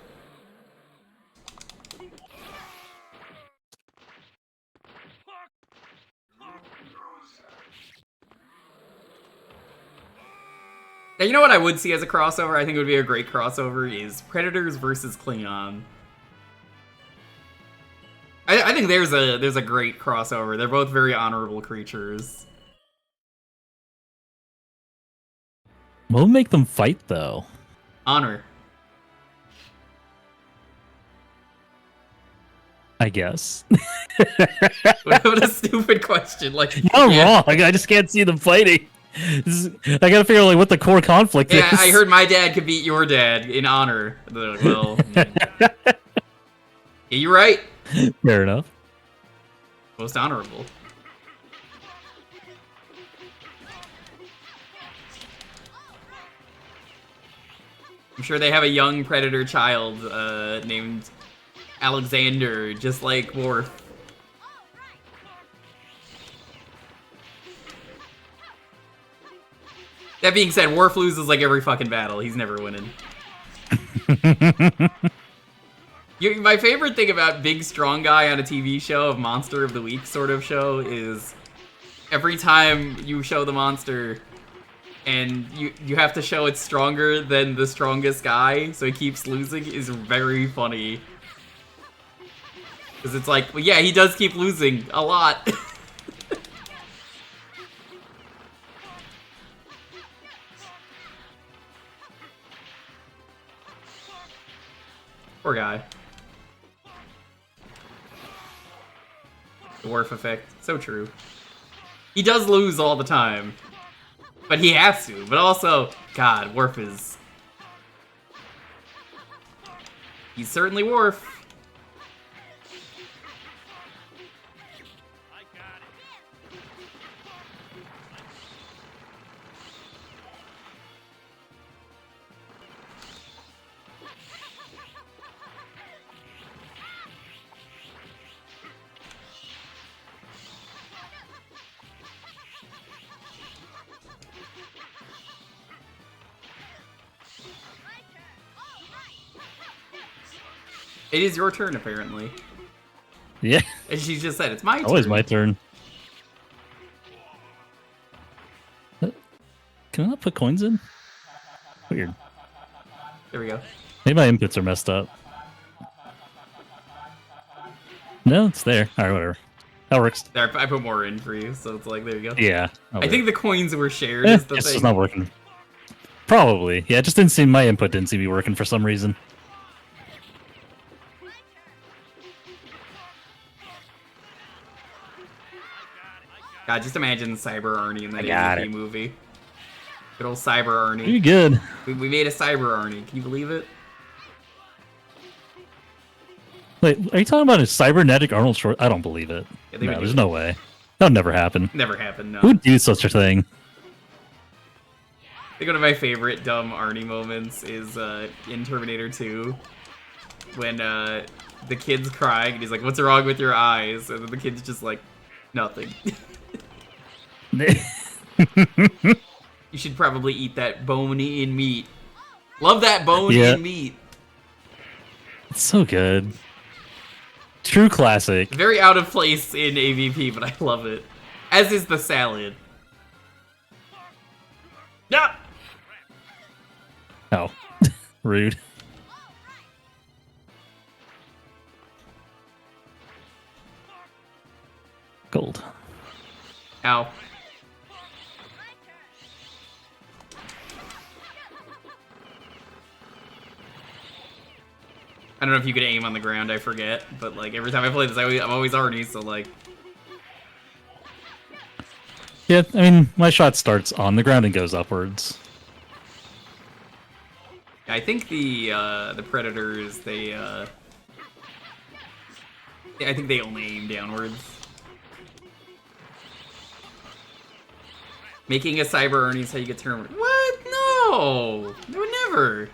Now, you know what I would see as a crossover? I think it would be a great crossover is Predators versus Klingon. I think there's a great crossover. They're both very honorable creatures. What would make them fight though? Honor. I guess. What a stupid question. Like, You're wrong. I just can't see them fighting. I gotta figure out like what the core conflict is. Yeah, I heard my dad could beat your dad in honor. They're like, well, yeah, you're right. Fair enough. Most honorable. I'm sure they have a young predator child named Alexander, just like Worf. That being said, Worf loses like every fucking battle. He's never winning. My favorite thing about big strong guy on a TV show, of Monster of the Week sort of show, is every time you show the monster and you have to show it's stronger than the strongest guy, so he keeps losing, is very funny. Because it's like, well, yeah, he does keep losing a lot. Poor guy. The Worf effect. So true. He does lose all the time. But he has to. But also, God, Worf is... He's certainly Worf. It is your turn, apparently. Yeah. And she just said, it's my turn. Always my turn. Can I not put coins in? Weird. There we go. Maybe my inputs are messed up. No, it's there. Alright, whatever. That works. There, I put more in for you, so it's like, there you go. Yeah. I think the coins were shared is the it's thing. just not working. Probably. Yeah, it just didn't seem, my input didn't seem to be working for some reason. God, just imagine Cyber Arnie in that got AVP it. movie. Good old Cyber Arnie. Pretty good. We made a Cyber Arnie. Can you believe it? Wait, are you talking about a cybernetic Arnold Schwarzenegger? I don't believe it. Yeah, they No, would there's do no way. That would never happen. Never happened, no. Who would do such a thing? I think one of my favorite dumb Arnie moments is in Terminator 2 when the kid's crying and he's like, "What's wrong with your eyes?" And then the kid's just like, "Nothing." You should probably eat that bone-in meat. Love that bone-in meat. It's so good. True classic. Very out of place in AVP, but I love it. As is the salad. Yep. Oh, rude. Gold. Ow. I don't know if you could aim on the ground, I forget. But, like, every time I play this, I'm always Arnie, so, like... Yeah, I mean, my shot starts on the ground and goes upwards. I think the Predators, they, I think they only aim downwards. Making a Cyber Arnie is how you get turned. What? No! They would never!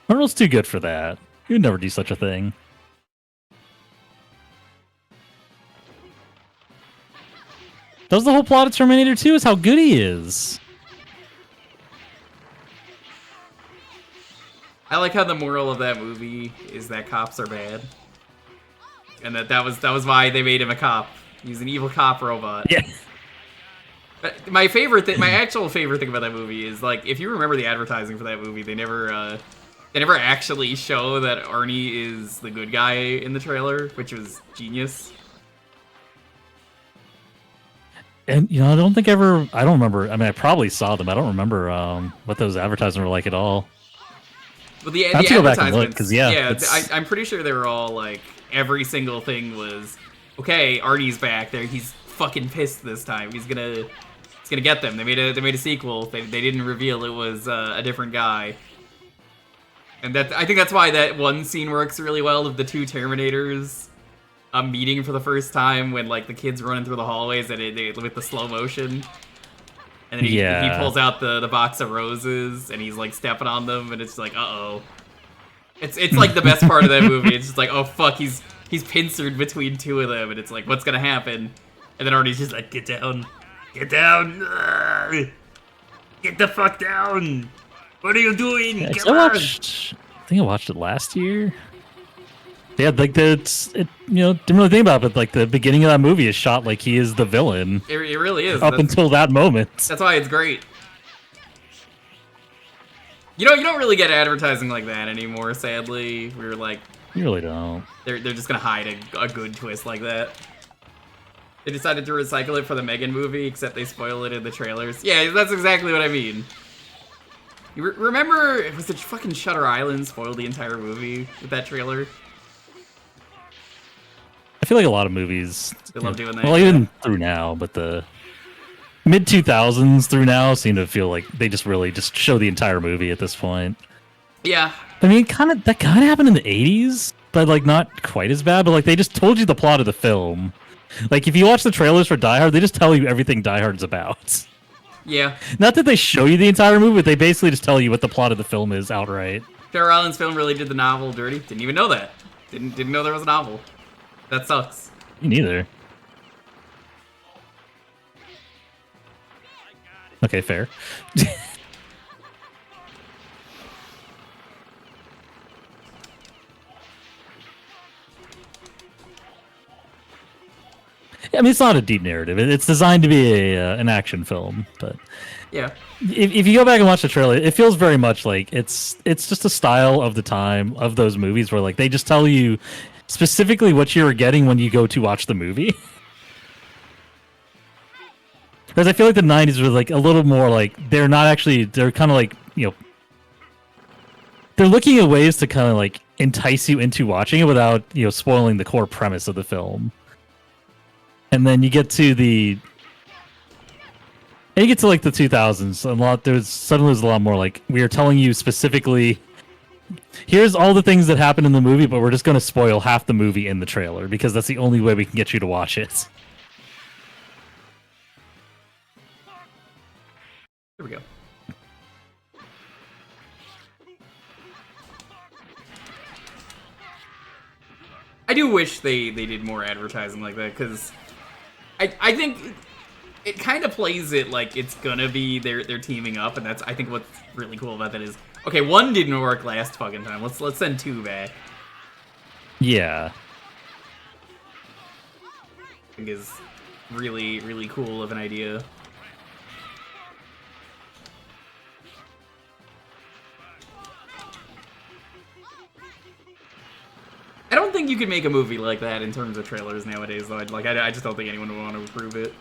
Arnold's too good for that. He would never do such a thing. That was the whole plot of Terminator 2, is how good he is. I like how the moral of that movie is that cops are bad. And that was why they made him a cop. He's an evil cop robot. Yeah. My favorite thing, my actual favorite thing about that movie is, like, if you remember the advertising for that movie, they never actually show that Arnie is the good guy in the trailer, which was genius. And, you know, I don't remember. I mean, I probably saw them. I don't remember what those advertisements were like at all. Well, the I have to go back and advertisements, look, because, yeah, I'm pretty sure they were all, like, every single thing was, okay, Arnie's back there. He's fucking pissed this time. He's gonna get them. They made a sequel. They didn't reveal it was a different guy. And I think that's why that one scene works really well of the two Terminators meeting for the first time when like the kids running through the hallways and with the slow motion. And then he pulls out the box of roses and he's like stepping on them and it's like, uh-oh. It's like the best part of that movie. It's just like, oh fuck, he's pincered between two of them and it's like, what's gonna happen? And then Arnie's just like, get down. Get down. Get the fuck down. What are you doing? Yeah, Come on. I think I watched it last year. Yeah, like didn't really think about it, but like the beginning of that movie is shot like he is the villain. It really is. Up until that moment. That's why it's great. You don't really get advertising like that anymore, sadly. We were like... You really don't. They're just gonna hide a good twist like that. They decided to recycle it for the Megan movie, except they spoil it in the trailers. Yeah, that's exactly what I mean. You remember, was it fucking Shutter Island spoiled the entire movie with that trailer? I feel like a lot of movies... They love doing that. Well, even through now, but the mid-2000s through now seem to feel like they just really just show the entire movie at this point. Yeah. I mean, that kind of happened in the 80s, but like not quite as bad, but like they just told you the plot of the film. Like if you watch the trailers for Die Hard, they just tell you everything Die Hard's about. Yeah. Not that they show you the entire movie, but they basically just tell you what the plot of the film is outright. Shutter Island's film really did the novel dirty. Didn't even know that. Didn't know there was a novel. That sucks. Me neither. Okay, fair. I mean, it's not a deep narrative. It's designed to be an action film, but yeah. If you go back and watch the trailer, it feels very much like it's just a style of the time of those movies where like they just tell you specifically what you're getting when you go to watch the movie. Because I feel like the 90s was like a little more like they're kind of like, they're looking at ways to kind of like entice you into watching it without, spoiling the core premise of the film. And then you get to like the 2000s, there's a lot more like we are telling you specifically, here's all the things that happen in the movie, but we're just going to spoil half the movie in the trailer because that's the only way we can get you to watch it. Here we go. I do wish they did more advertising like that, because I think it kind of plays it like it's gonna be they're teaming up, and that's I think what's really cool about that is, okay, one didn't work last fucking time. Let's send two back. Yeah. I think is really, really cool of an idea. I don't think you could make a movie like that in terms of trailers nowadays, though. I just don't think anyone would want to approve it.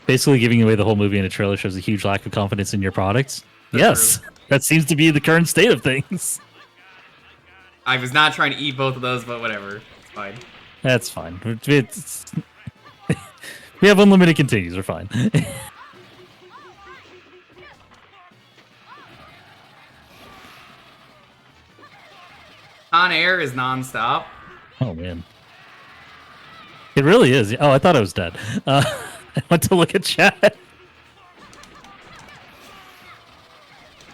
Basically, giving away the whole movie in a trailer shows a huge lack of confidence in your products. That's yes, true. That seems to be the current state of things. I was not trying to eat both of those, but whatever. It's fine. That's fine. We have unlimited continues. We're fine. On air is non-stop. Oh, man. It really is. Oh, I thought I was dead. I went to look at chat.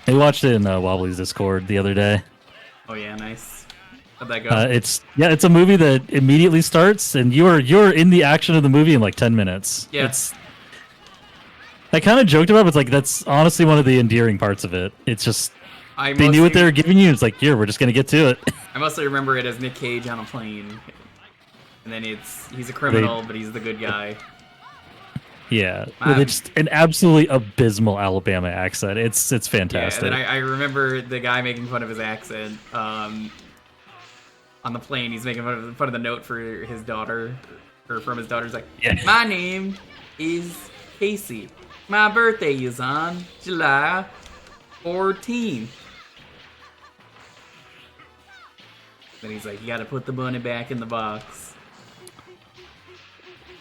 I watched it in Wobbly's Discord the other day. Oh yeah, nice. How'd that go? It's a movie that immediately starts, and you're in the action of the movie in like 10 minutes. Yeah. I kind of joked about it, but it's like that's honestly one of the endearing parts of it. It's just they knew what they were giving you. It's like, here, we're just gonna get to it. I mostly remember it as Nick Cage on a plane, and then he's a criminal, but he's the good guy. Yeah, with just an absolutely abysmal Alabama accent. It's fantastic. Yeah, and then I remember the guy making fun of his accent on the plane. He's making fun of the note for his daughter, or from his daughter. He's like, yeah. My name is Casey. My birthday is on July 14th. Then he's like, you gotta put the money back in the box.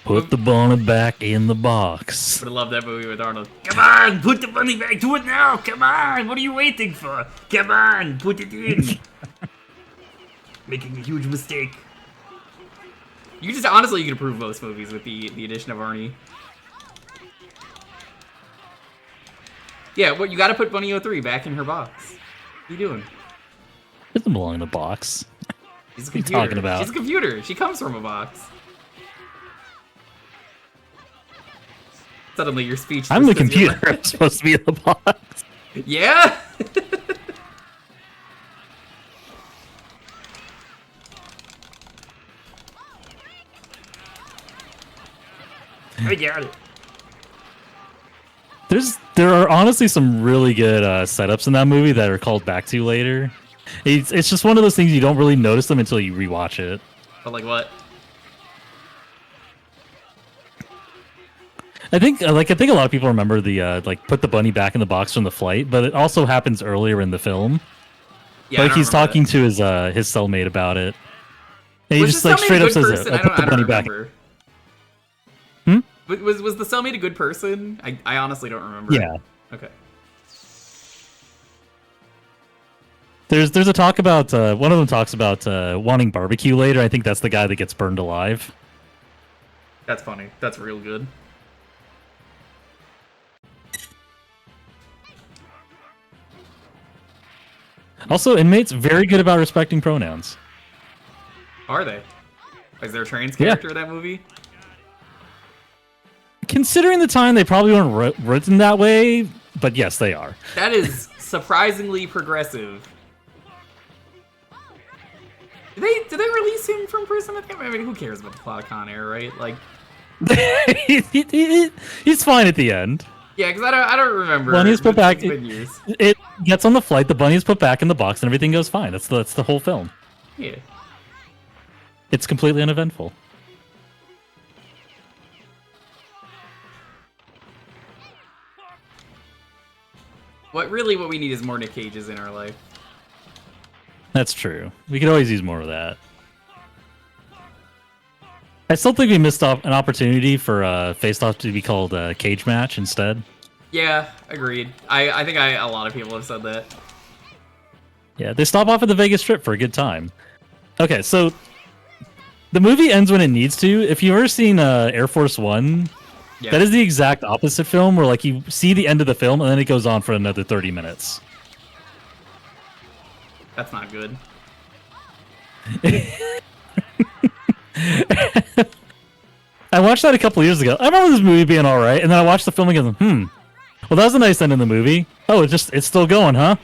Put the bunny back in the box. Would have loved that movie with Arnold. Come on, put the bunny back. Do it now. Come on. What are you waiting for? Come on, put it in. Making a huge mistake. You just honestly, you can approve most movies with the addition of Arnie. Yeah, well, you got to put Bunny 03 back in her box. What are you doing? It doesn't belong in the box. She's a What are you computer. talking about? She's a computer. She comes from a box. Suddenly, your speech. I'm the computer. I'm supposed to be in the box. Yeah. I got it. There are honestly some really good setups in that movie that are called back to later. It's just one of those things you don't really notice them until you rewatch it. But like what? I think a lot of people remember the put the bunny back in the box from the flight, but it also happens earlier in the film. Yeah, Like he's talking to his cellmate about it, and he just like straight up says it. Put the bunny back. Was the cellmate a good person? I honestly don't remember. Yeah. Okay. There's a talk about one of them talks about wanting barbecue later. I think that's the guy that gets burned alive. That's funny. That's real good. Also, inmates very good about respecting pronouns. Are they? Is there a trans character in that movie? Considering the time, they probably weren't written that way, but yes, they are. That is surprisingly progressive. Did they release him from prison? I mean, who cares about the plot of Con Air, right? Like, he's fine at the end. yeah, because I don't remember. Bunny's put back. It's been years. It gets on the flight. The bunny is put back in the box, and everything goes fine. That's the whole film. Yeah. It's completely uneventful. What we need is more Nick Cages in our life. That's true. We could always use more of that. I still think we missed off an opportunity for Face Off to be called Cage Match instead. Yeah, agreed. I think a lot of people have said that. Yeah, they stop off at the Vegas Strip for a good time. Okay, so the movie ends when it needs to. If you've ever seen Air Force One, Yeah. that is the exact opposite film where like you see the end of the film and then it goes on for another 30 minutes. That's not good. I watched that a couple years ago. I remember this movie being alright, and then I watched the film again. Well, that was a nice end in the movie. Oh, it's still going, huh?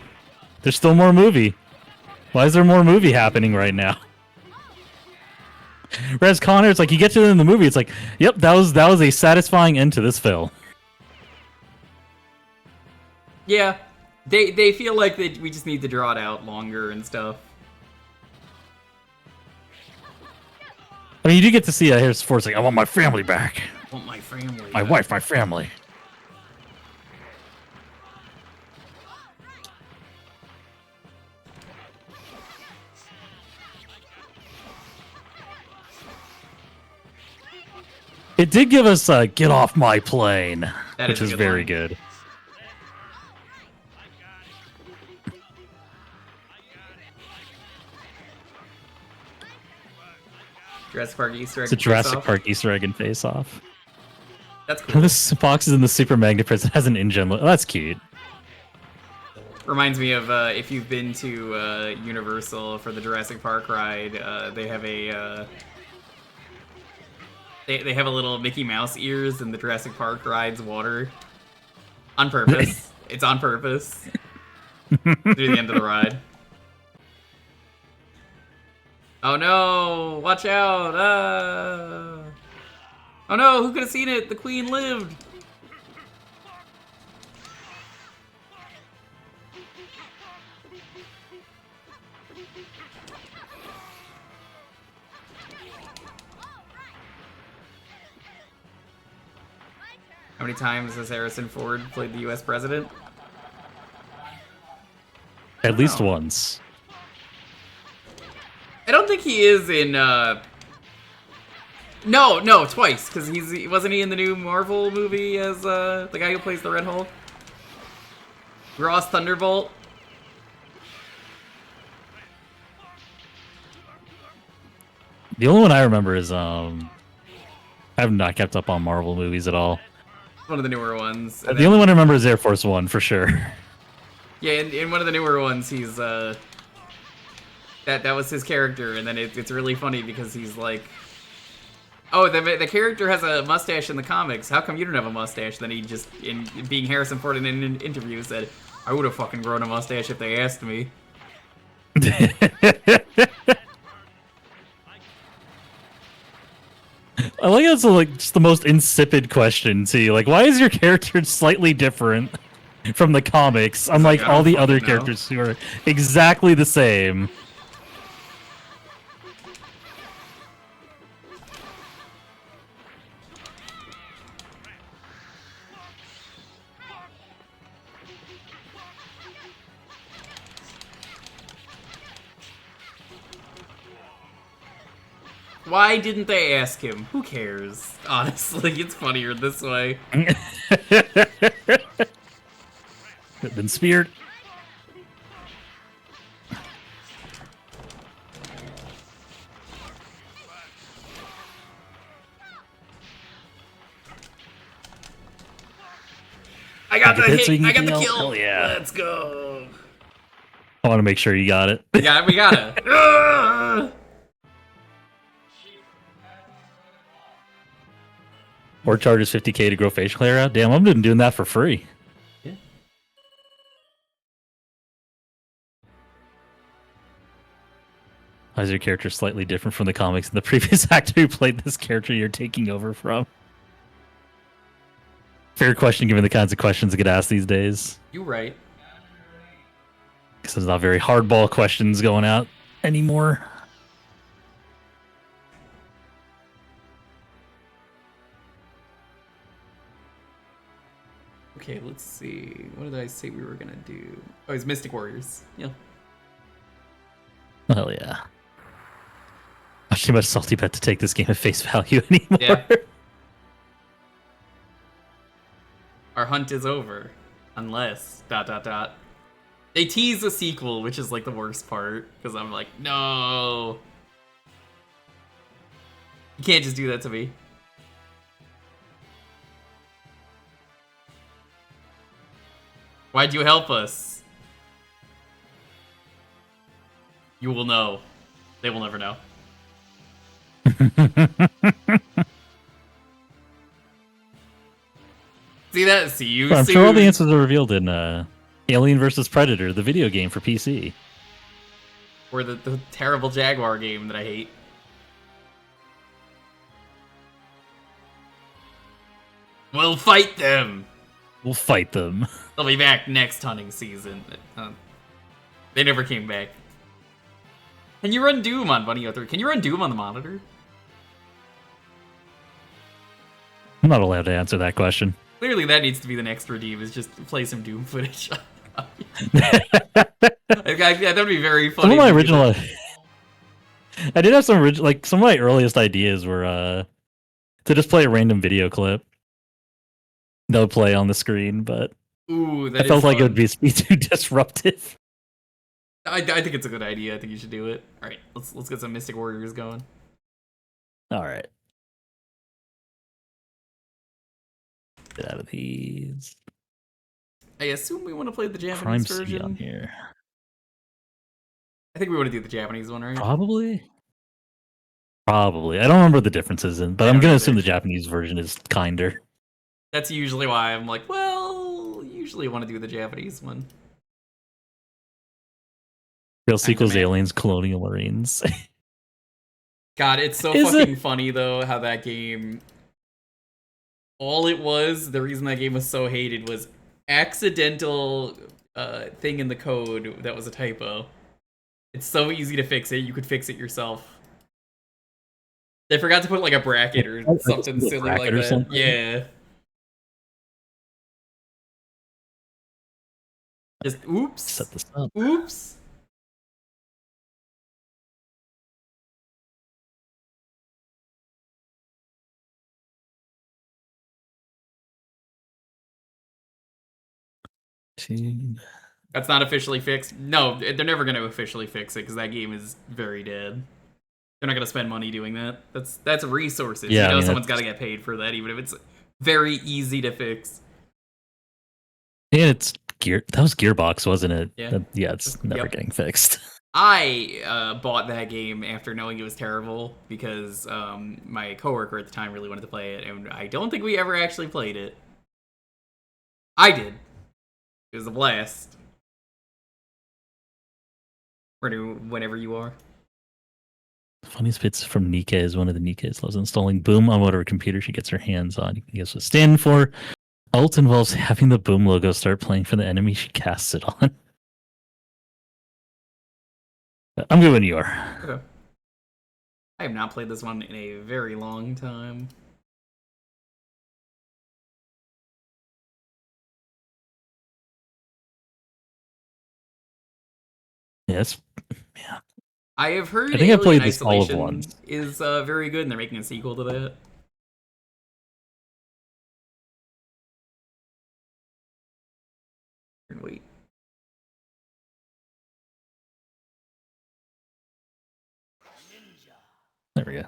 There's still more movie. Why is there more movie happening right now? Whereas Connor, it's like you get to the end of the movie, it's like, yep, that was a satisfying end to this film. Yeah, they feel like we just need to draw it out longer and stuff. I mean, you do get to see Harrison Ford's like, I want my family back. I want my family. My wife, my family. It did give us Get Off My Plane, which is very good. Jurassic Park Easter egg. It's a Jurassic Park Easter egg and Face Off. That's cool. This box is in the Super Magnet Prison. Has an InGen look. Oh, that's cute. Reminds me of if you've been to Universal for the Jurassic Park ride. They have a they have a little Mickey Mouse ears in the Jurassic Park ride's water. On purpose. It's on purpose. Through the end of the ride. Oh no! Watch out! Oh no! Who could have seen it? The Queen lived. How many times has Harrison Ford played the U.S. president? At least once. I don't think he is in No, twice, because wasn't he in the new Marvel movie as the guy who plays the Red Hulk? Ross Thunderbolt. The only one I remember is I have not kept up on Marvel movies at all. One of the newer ones. The only one I remember is Air Force One for sure. Yeah, in one of the newer ones, he's that was his character, and then it's really funny because he's like, oh, the character has a mustache in the comics. How come you don't have a mustache? Then he just, in being Harrison Ford in an interview, said, I would have fucking grown a mustache if they asked me. I like that's like just the most insipid question too. Like, why is your character slightly different from the comics, unlike like, all the other characters who are exactly the same? Why didn't they ask him? Who cares? Honestly, it's funnier this way. Been speared. I got the hit. So I got the kill. Hell yeah! Let's go. I want to make sure you got it. Yeah, we gotta. Or charges 50k to grow facial hair out. Damn, I'm doing that for free. Yeah. Why is your character slightly different from the comics and the previous actor who played this character you're taking over from? Fair question given the kinds of questions that get asked these days. You right. Because there's not very hardball questions going out anymore. Okay, let's see. What did I say we were gonna do? Oh, it's Mystic Warriors. Yeah. Hell yeah. Not too much salty bet to take this game at face value anymore. Yeah. Our hunt is over. Unless... ... They tease a sequel, which is like the worst part. Because I'm like, no. You can't just do that to me. Why'd you help us? You will know. They will never know. See that? See you I'm soon. sure all the answers are revealed in Alien vs. Predator, the video game for PC. Or the terrible Jaguar game that I hate. We'll fight them! We'll fight them. They'll be back next hunting season. They never came back. Can you run Doom on Bunny 03? Can you run Doom on the monitor? I'm not allowed to answer that question. Clearly that needs to be the next redeem, is just play some Doom footage. That would be very funny. Some of my original... I did have some original... Like, some of my earliest ideas were to just play a random video clip. That would play on the screen, but... Ooh, that I felt like fun. it would be too disruptive. I think it's a good idea. I think you should do it. Alright, let's get some Mystic Warriors going. Alright. Get out of these. I assume we want to play the Japanese Prime version. on here. I think we want to do the Japanese one, right? Probably. I don't remember the differences in, but I'm gonna assume the Japanese version is kinder. That's usually why I'm like, well, usually I want to do the Japanese one. Real sequels, Aliens, Colonial Marines. God, it's so fucking funny though how that game. All it was, the reason that game was so hated was accidental thing in the code that was a typo. It's so easy to fix it. You could fix it yourself. They forgot to put like a bracket or something silly like that. Something. Yeah. Just oops. Set this up. Oops. That's not officially fixed. No, they're never going to officially fix it because that game is very dead. They're not going to spend money doing that. That's resources. Yeah, you know, I mean, someone's got to get paid for that, even if it's very easy to fix. And it's that was Gearbox, wasn't it? Yeah. Yeah, it's never getting fixed. I bought that game after knowing it was terrible because my coworker at the time really wanted to play it, and I don't think we ever actually played it. I did. It was a blast. Whenever you are. The funniest bits from Nika is one of the Nikas loves installing Boom on whatever computer she gets her hands on. You can guess what it's standing for. Alt involves having the Boom logo start playing for the enemy she casts it on. I'm good when you are. Okay. I have not played this one in a very long time. Yes. Yeah. I have heard I think I played Alien this all of Isolation once. is very good, and they're making a sequel to that. Wait. There we go.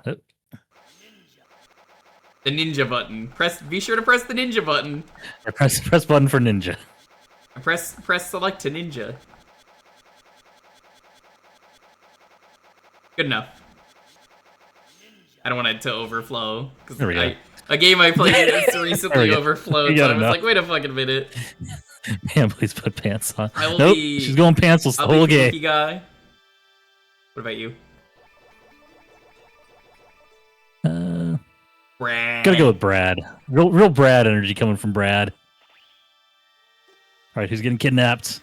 The ninja button. Be sure to press the ninja button. Or press button for ninja. Press select to ninja. Good enough. I don't want it to overflow because a game I played recently overflowed. So I was like, wait a fucking minute. Man, please put pants on. Nope, she's going pantsless the whole game. Guy. What about you? Brad. Gotta go with Brad. Real Brad energy coming from Brad. All right, who's getting kidnapped?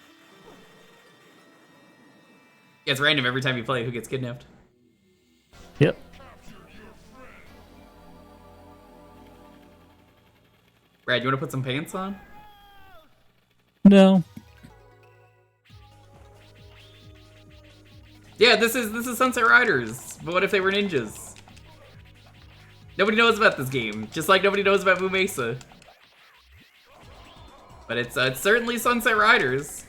Yeah, it's random every time you play who gets kidnapped. Yep. Brad, you want to put some pants on? No. Yeah, this is Sunset Riders. But what if they were ninjas? Nobody knows about this game, just like nobody knows about Moo Mesa. But it's certainly Sunset Riders.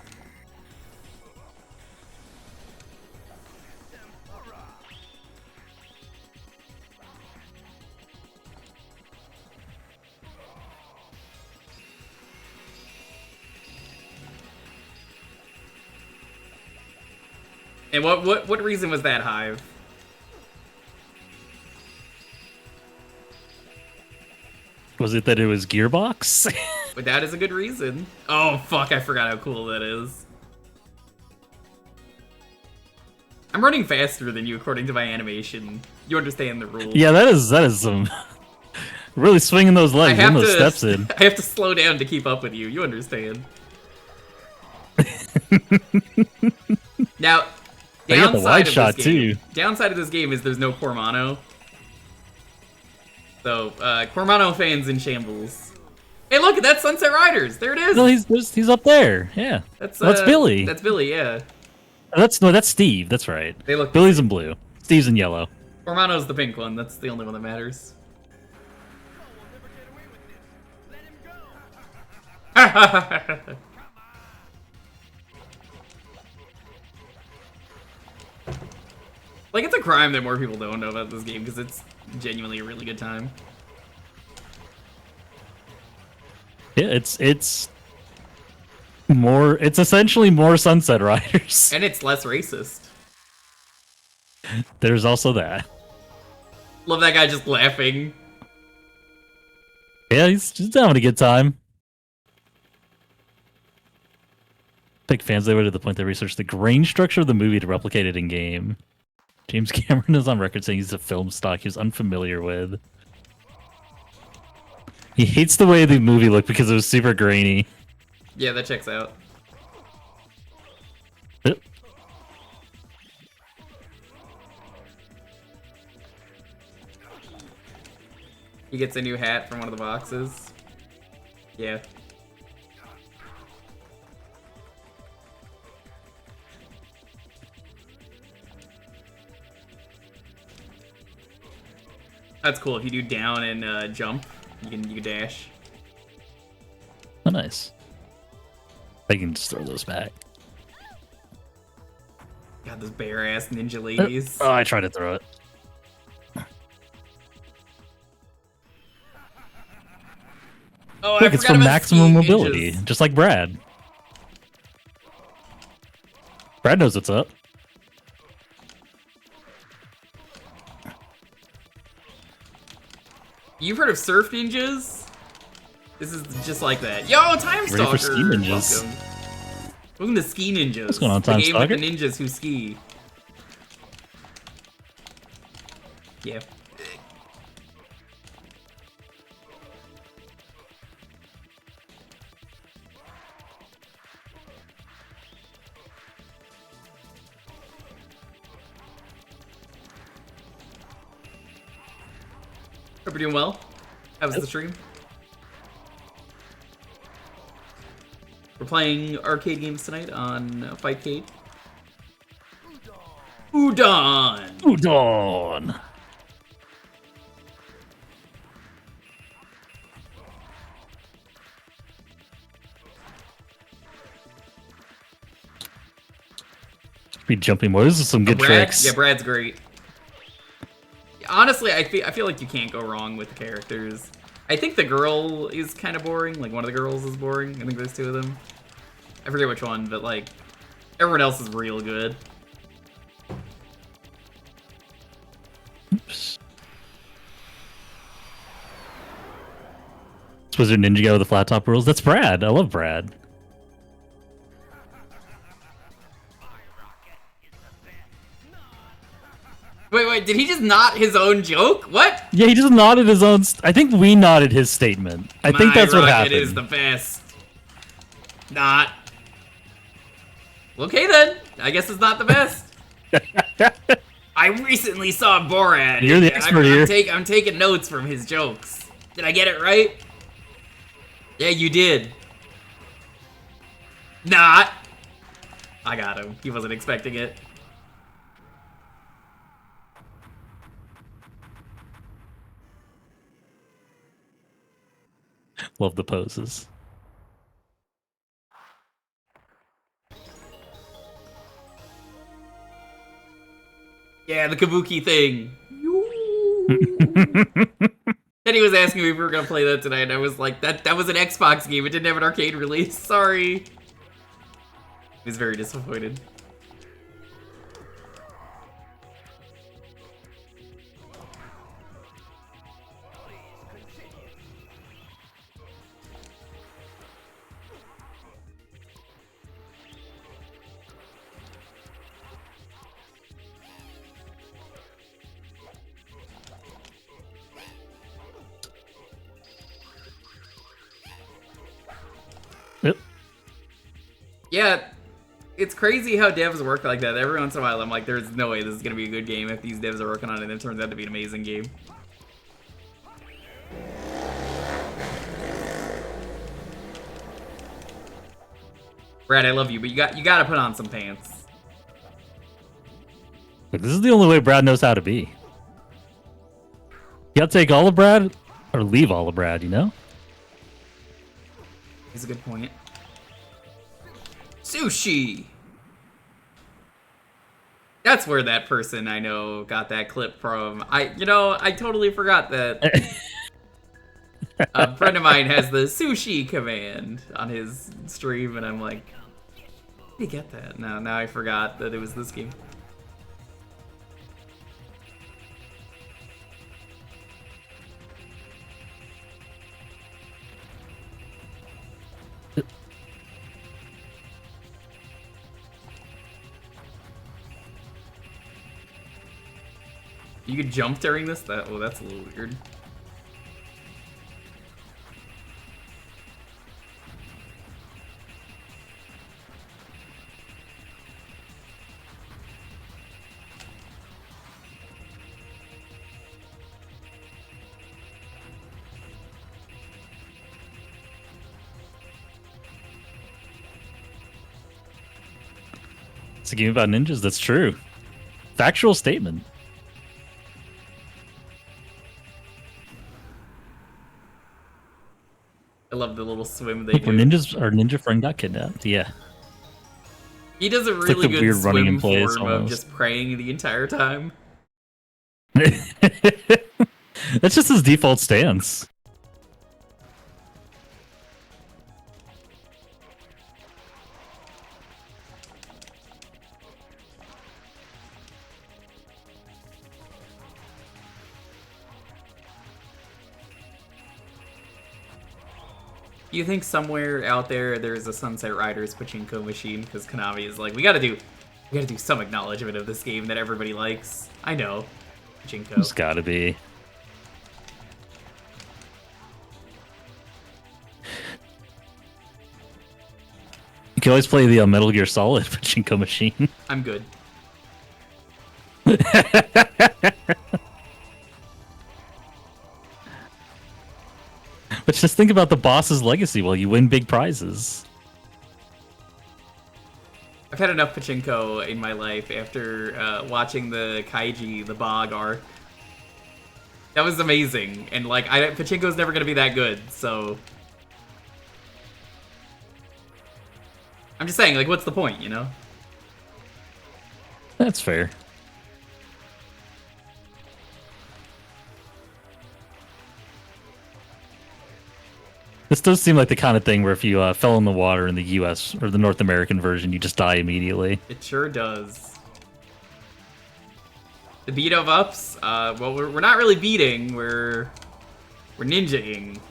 And what reason was that, Hive? Was it that it was Gearbox? But that is a good reason. Oh fuck, I forgot how cool that is. I'm running faster than you according to my animation. You understand the rules. Yeah, that is some really swinging those legs, getting those steps in. I have to slow down to keep up with you. You understand. Now, I got the wide shot too. Downside of this game is there's no Cormano. So, Cormano fans in shambles. Hey, look, that's Sunset Riders. There it is. No, he's up there. Yeah. That's Billy. That's Billy. Yeah. That's Steve. That's right. They look. Billy's in blue. Steve's in yellow. Cormano's the pink one. That's the only one that matters. Like, it's a crime that more people don't know about this game because it's genuinely a really good time. Yeah, it's essentially more Sunset Riders. And it's less racist. There's also that. Love that guy just laughing. Yeah, he's just having a good time. Big fans, they were to the point they researched the grain structure of the movie to replicate it in game. James Cameron is on record saying he's a film stock he was unfamiliar with. He hates the way the movie looked because it was super grainy. Yeah, that checks out. Yep. He gets a new hat from one of the boxes. Yeah. That's cool. If you do down and jump, you can dash. Oh, nice. I can just throw those back. God, those bare ass ninja ladies. Oh, I tried to throw it. Oh, Look, I it's forgot for about maximum skiing mobility, ninjas. just like Brad. Brad knows what's up. You've heard of surf ninjas? This is just like that. Yo, Time Ready Stalker! for ski ninjas. Welcome. Welcome to Ski Ninjas. What's going on, the Time game with Stalker? the ninjas who ski. Yeah. Hope you're doing well. How was the stream? We're playing arcade games tonight on Fightcade. Udon! Udon. Be jumping more. This is some good Brad? tricks. Yeah, Brad's great. Honestly, I feel like you can't go wrong with the characters. I think the girl is kind of boring. Like, one of the girls is boring. I think there's two of them. I forget which one, but, like, everyone else is real good. Oops. This Wizard Ninja guy with the flat top rules. That's Brad. I love Brad. Wait, did he just nod his own joke? What? Yeah, he just nodded his own. I think we nodded his statement. I think that's what happened. It is the best. Not. Okay then. I guess it's not the best. I recently saw Borat. You're the and expert here. I'm taking notes from his jokes. Did I get it right? Yeah, you did. Not. I got him. He wasn't expecting it. Love the poses. Yeah, the kabuki thing. Then he was asking me if we were gonna play that tonight, and I was like, that was an Xbox game. It didn't have an arcade release. Sorry. He was very disappointed. Yep. Yeah, it's crazy how devs work like that. Every once in a while, I'm like, there's no way this is gonna be a good game if these devs are working on it, and it turns out to be an amazing game. Brad, I love you, but you gotta put on some pants. Look, this is the only way Brad knows how to be. You gotta take all of Brad or leave all of Brad, you know? That's a good point. Sushi! That's where that person I know got that clip from. I totally forgot that. A friend of mine has the sushi command on his stream, and I'm like, how did he get that? Now I forgot that it was this game. You could jump during this? That's a little weird. It's a game about ninjas. That's true. Factual statement. I love the little swim they Like, do. where our ninja friend got kidnapped. Yeah. He does a like really the good weird running swim in place form of almost. just praying the entire time. That's just his default stance. You think somewhere out there's a Sunset Riders pachinko machine? Because Konami is like, we gotta do some acknowledgement of this game that everybody likes. I know, pachinko. There's gotta be. You can always play the Metal Gear Solid pachinko machine. I'm good. But just think about the boss's legacy while you win big prizes. I've had enough pachinko in my life after watching the Kaiji, the Bog arc. That was amazing, and like, pachinko's never gonna be that good, so... I'm just saying, like, what's the point, you know? That's fair. This does seem like the kind of thing where if you fell in the water in the US or the North American version, you just die immediately. It sure does. The beat of ups, well, we're not really beating, we're ninja-ing.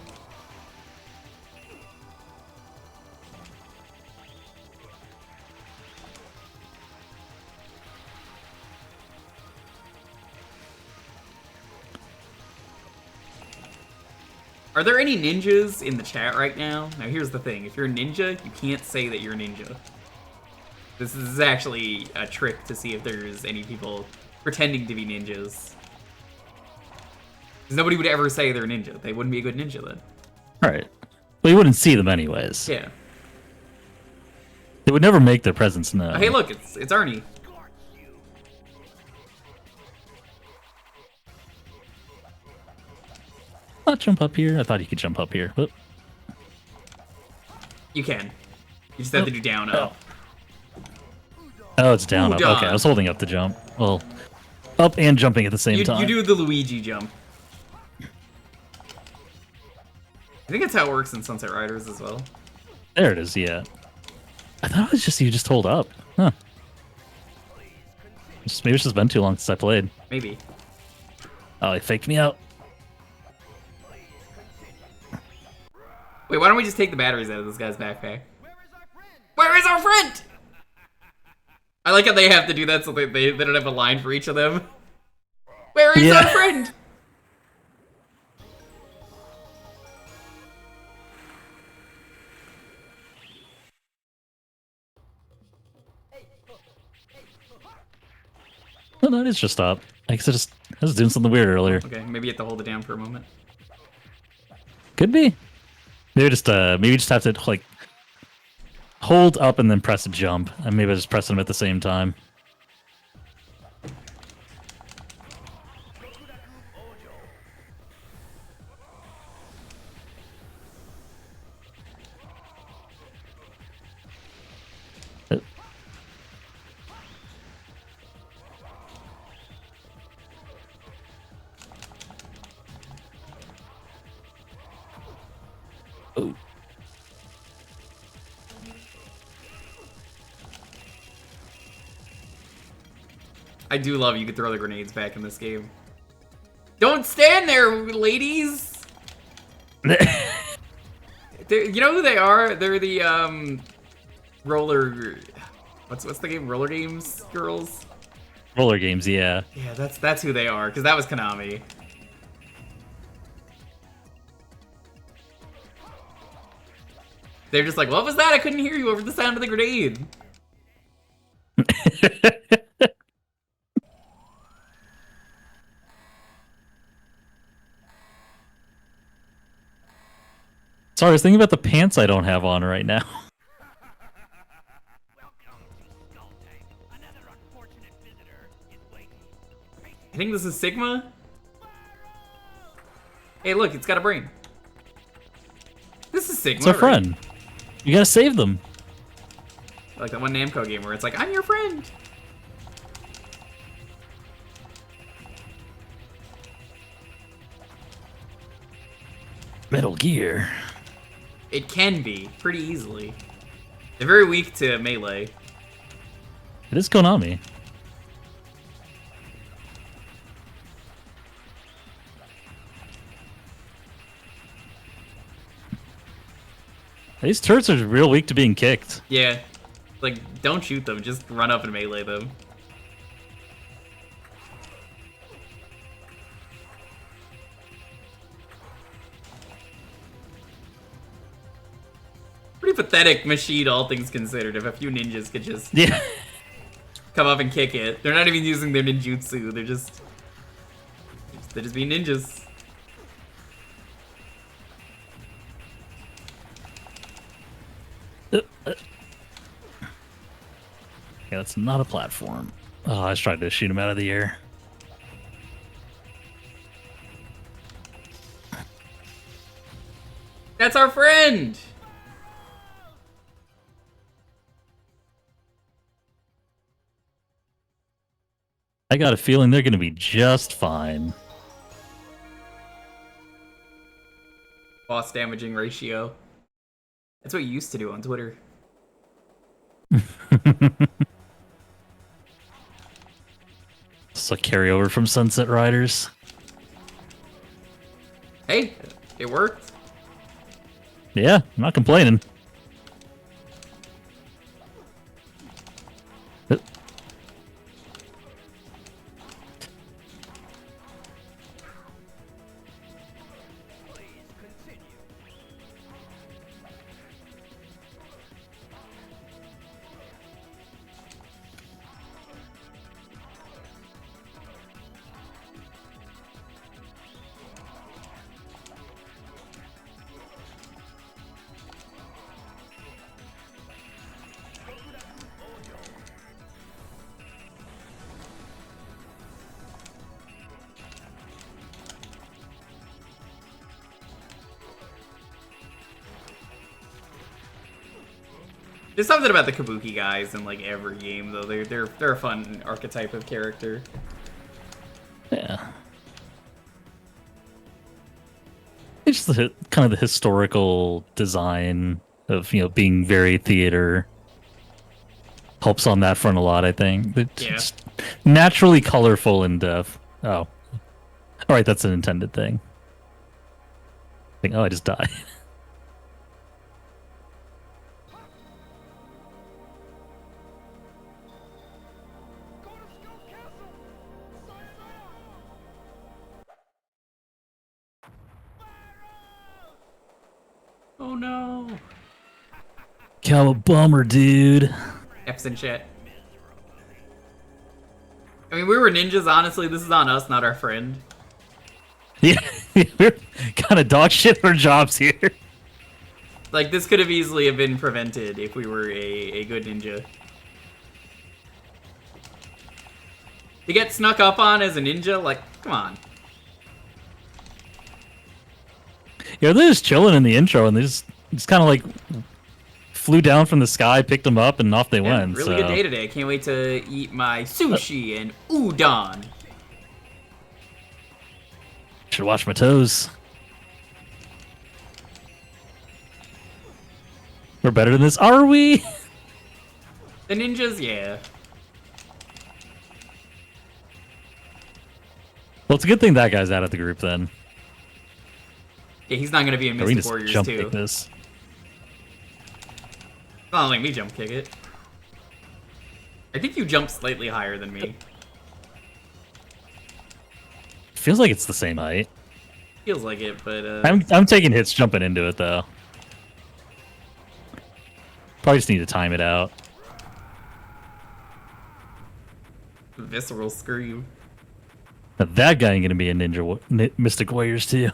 Are there any ninjas in the chat right now? Now here's the thing, if you're a ninja, you can't say that you're a ninja. This is actually a trick to see if there's any people pretending to be ninjas. Because nobody would ever say they're a ninja. They wouldn't be a good ninja then. Right. Well, you wouldn't see them anyways. Yeah. They would never make their presence known. Oh, hey look, it's Arnie. Not jump up here. I thought you could jump up here. Whoop. You can. You just have to do down up. Oh, it's down up. Udon. Okay, I was holding up the jump. Well, up and jumping at the same time. You do the Luigi jump. I think that's how it works in Sunset Riders as well. There it is, yeah. I thought it was just you just hold up. Huh. Maybe it's just been too long since I played. Maybe. Oh, they faked me out. Wait, why don't we just take the batteries out of this guy's backpack? Where is our friend? I like how they have to do that so they don't have a line for each of them. Where is our friend? No, no, it is just up. I guess I was doing something weird earlier. Okay, maybe you have to hold it down for a moment. Could be. Maybe just have to like hold up and then press a jump, and maybe I just press them at the same time. Oh. I do love you can throw the grenades back in this game. Don't stand there, ladies! You know who they are? They're the, roller... What's the game? Roller Games girls? Roller games, yeah. Yeah, that's who they are, because that was Konami. They're just like, what was that? I couldn't hear you over the sound of the grenade. Sorry, I was thinking about the pants I don't have on right now. I think this is Sigma. Hey, look, it's got a brain. This is Sigma, It's our right? friend. You gotta save them. Like that one Namco game where it's like, I'm your friend. Metal Gear. It can be, pretty easily. They're very weak to melee. It is Konami. These turrets are real weak to being kicked. Yeah. Like, don't shoot them, just run up and melee them. Pretty pathetic machine, all things considered, if a few ninjas could just Yeah. come up and kick it. They're not even using their ninjutsu, they're just being ninjas. Yeah, that's not a platform. Oh, I was trying to shoot him out of the air. That's our friend! I got a feeling they're gonna be just fine. Boss damaging ratio. That's what you used to do on Twitter. It's a carryover from Sunset Riders. Hey, it worked. Yeah, I'm not complaining. There's something about the Kabuki guys in like every game, though. They're a fun archetype of character. Yeah. It's the kind of the historical design of, you know, being very theater helps on that front a lot, I think. It's naturally colorful in Death. Oh. All right, that's an intended thing. Oh, I just died. Oh no. Bummer, dude. F's in chat. I mean, we were ninjas, honestly. This is on us, not our friend. Yeah, we're kind of dog shit our jobs here. Like, this could have easily have been prevented if we were a good ninja. To get snuck up on as a ninja, like, come on. Yeah, they're just chilling in the intro, and they just kind of like flew down from the sky, picked them up, and off they Yeah, went. really so. good day today. I can't wait to eat my sushi and udon. Should wash my toes. We're better than this, are we? The ninjas, yeah. Well, it's a good thing that guy's out of the group then. Yeah, he's not going to be in We can Mystic just Warriors, jump too. kick this. Not like me jump kick it. I think you jump slightly higher than me. Feels like it's the same height. Feels like it, but I'm taking hits jumping into it though. Probably just need to time it out. visceral scream. Now that guy ain't gonna be a Mystic Warriors too.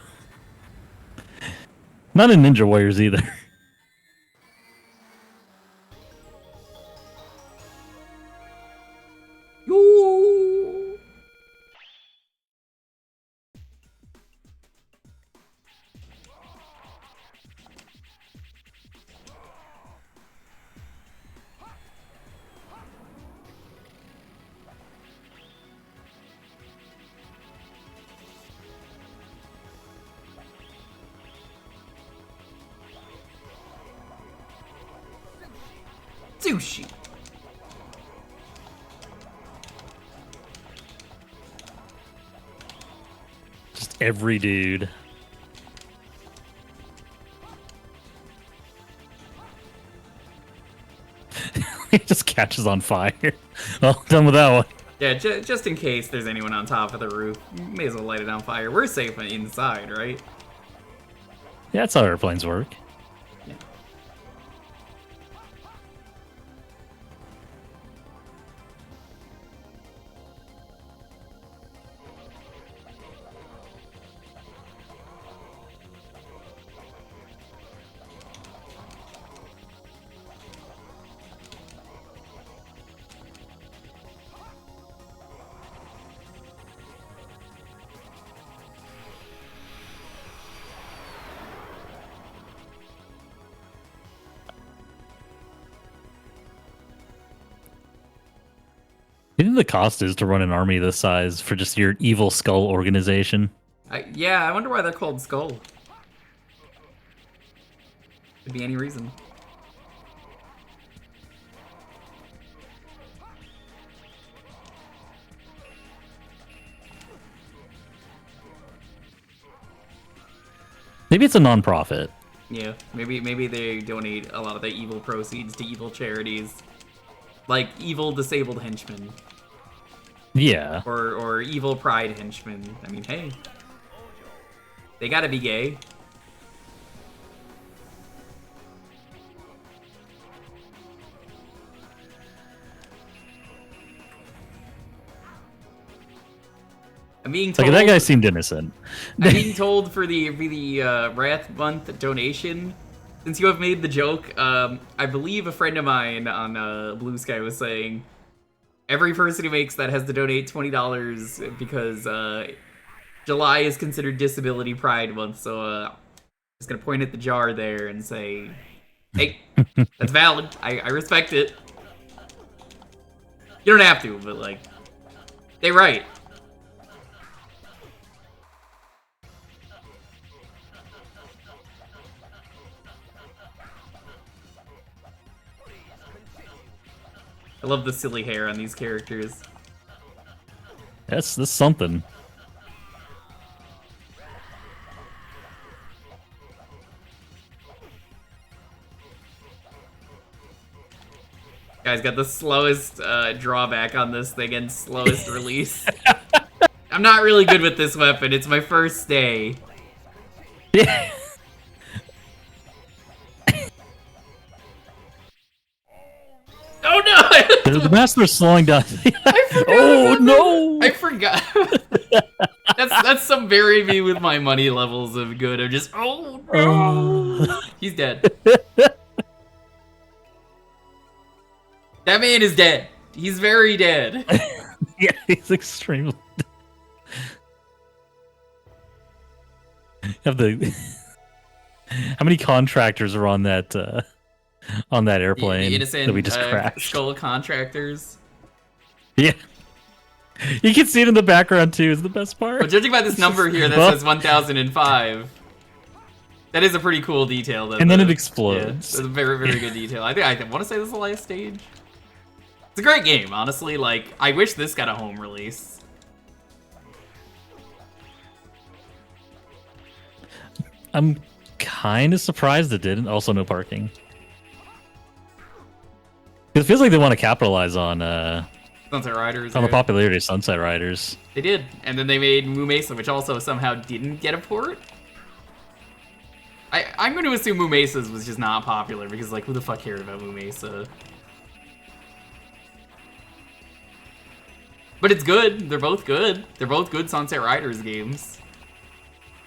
Not in Ninja Warriors either. Yoo! Sushi. Just every dude. He just catches on fire. Well, done with that one. Yeah, just in case there's anyone on top of the roof, may as well light it on fire. We're safe inside, right? Yeah, that's how airplanes work. Yeah. You think the cost is to run an army this size for just your evil skull organization? Yeah, I wonder why they're called Skull. Could be any reason. Maybe it's a non-profit. Yeah, maybe they donate a lot of the evil proceeds to evil charities. Like evil disabled henchmen. Yeah. Or evil pride henchmen. I mean, hey. They gotta be gay. I'm being told. Like that guy seemed innocent. I'm being told for the Wrath Month donation. Since you have made the joke, I believe a friend of mine on Blue Sky was saying every person who makes that has to donate $20 because July is considered Disability Pride Month. So I'm just gonna point at the jar there and say, "Hey, that's valid. I respect it. You don't have to, but like, they right." I love the silly hair on these characters. That's something. Guy's got the slowest drawback on this thing and slowest release. I'm not really good with this weapon. It's my first day. Yeah. Oh no! The master's slowing down. I forgot. Oh no! I forgot. That's some bury me with my money levels of good. I'm just oh no. He's dead. That man is dead. He's very dead. Yeah, he's extremely. Have the how many contractors are on that airplane Innocent that we just crashed? skull contractors. Yeah, you can see it in the background too. Is the best part. But judging by this number here that says 1005, that is a pretty cool detail. And then it explodes. Yeah, that's a very, very good detail. I want to say this is the last stage. It's a great game, honestly. Like, I wish this got a home release. I'm kind of surprised it didn't. Also, no parking. It feels like they want to capitalize on Sunset Riders. the popularity of Sunset Riders. They did, and then they made Moo Mesa, which also somehow didn't get a port. I'm going to assume Moo Mesa's was just not popular because, like, who the fuck cared about Moo Mesa? But it's good. They're both good. They're both good Sunset Riders games.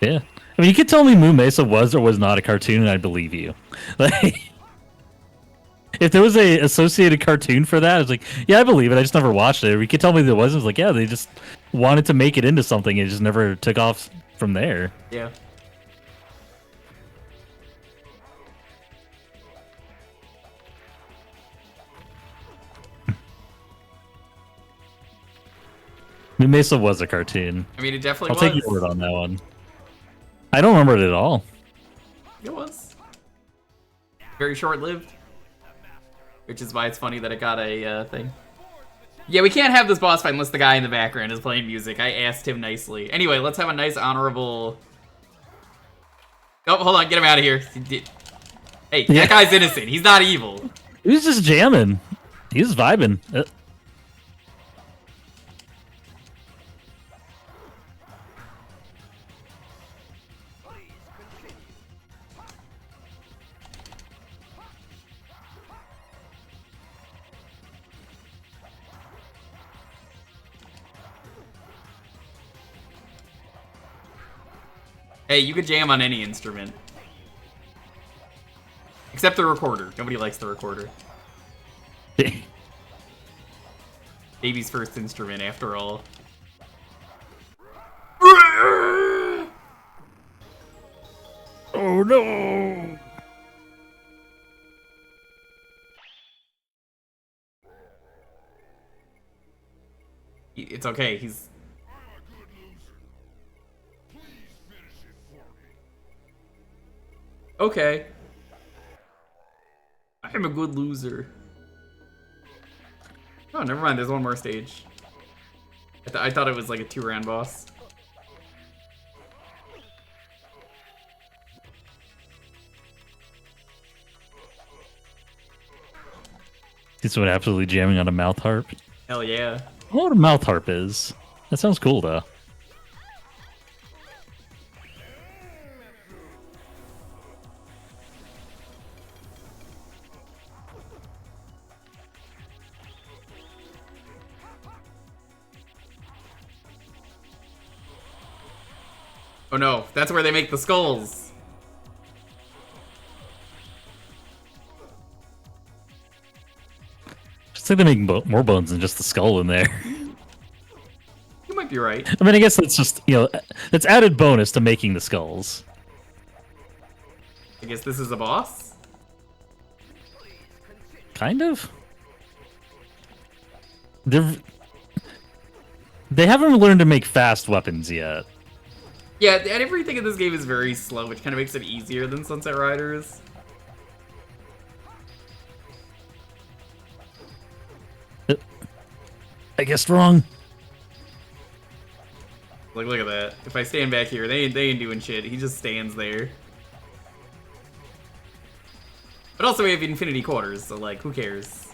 Yeah. I mean, you could tell me Moo Mesa was or was not a cartoon, and I'd believe you. Like, if there was a associated cartoon for that, I was like, yeah, I believe it. I just never watched it. Or you could tell me there wasn't. I was like, yeah, they just wanted to make it into something. It just never took off from there. Yeah. Moo Mesa was a cartoon. I mean, it definitely I'll was. take your word on that one. I don't remember it at all. It was. Very short-lived. which is why it's funny that it got a thing. Yeah, we can't have this boss fight unless the guy in the background is playing music. I asked him nicely. Anyway, let's have a nice honorable... Oh, hold on, get him out of here. Hey, that guy's innocent. He's not evil. He was just jamming. He was vibing. Hey, you could jam on any instrument. Except the recorder. Nobody likes the recorder. Baby's first instrument, after all. Oh no! It's okay, he's... Okay. I'm a good loser. Oh, never mind, there's one more stage. I thought it was like a 2-round boss. This one absolutely jamming on a mouth harp. Hell yeah. I don't know what a mouth harp is. That sounds cool though. Oh no, that's where they make the skulls. It's like they make more bones than just the skull in there. You might be right. I mean, I guess that's just, that's added bonus to making the skulls. I guess this is a boss? Kind of. They haven't learned to make fast weapons yet. Yeah, and everything in this game is very slow, which kind of makes it easier than Sunset Riders. I guessed wrong. Like, look at that. If I stand back here, they ain't doing shit. He just stands there. But also we have infinity quarters, so like, who cares?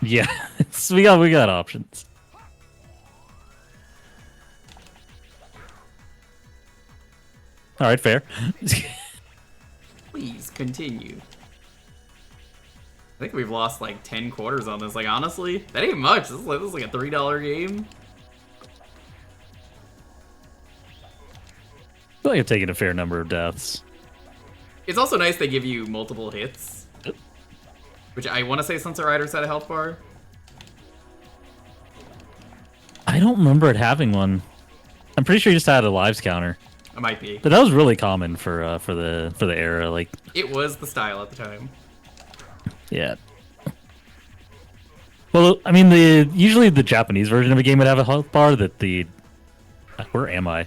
Yeah, so we got options. All right, fair. Please continue. I think we've lost like 10 quarters on this. Like, honestly, that ain't much. This is like a $3 game. I feel like I've taken a fair number of deaths. It's also nice they give you multiple hits. Which I want to say Sunset Riders had a health bar. I don't remember it having one. I'm pretty sure you just had a lives counter. It might be. But that was really common for the era. Like, it was the style at the time. Yeah. Well, I mean, usually the Japanese version of a game would have a health bar that where am I?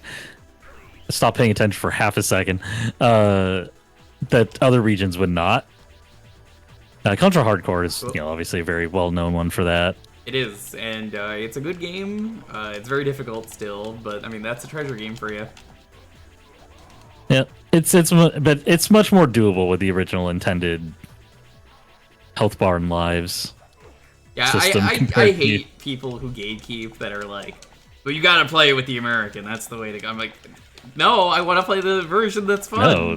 Stop paying attention for half a second. That other regions would not. Contra Hardcore is, obviously a very well-known one for that. It is, and it's a good game. It's very difficult still, but I mean that's a treasure game for you. Yeah, but it's much more doable with the original intended health bar and lives. Yeah, I hate people who gatekeep that are like, well, you gotta play it with the American. That's the way to go. I'm like, no, I want to play the version that's fun. No.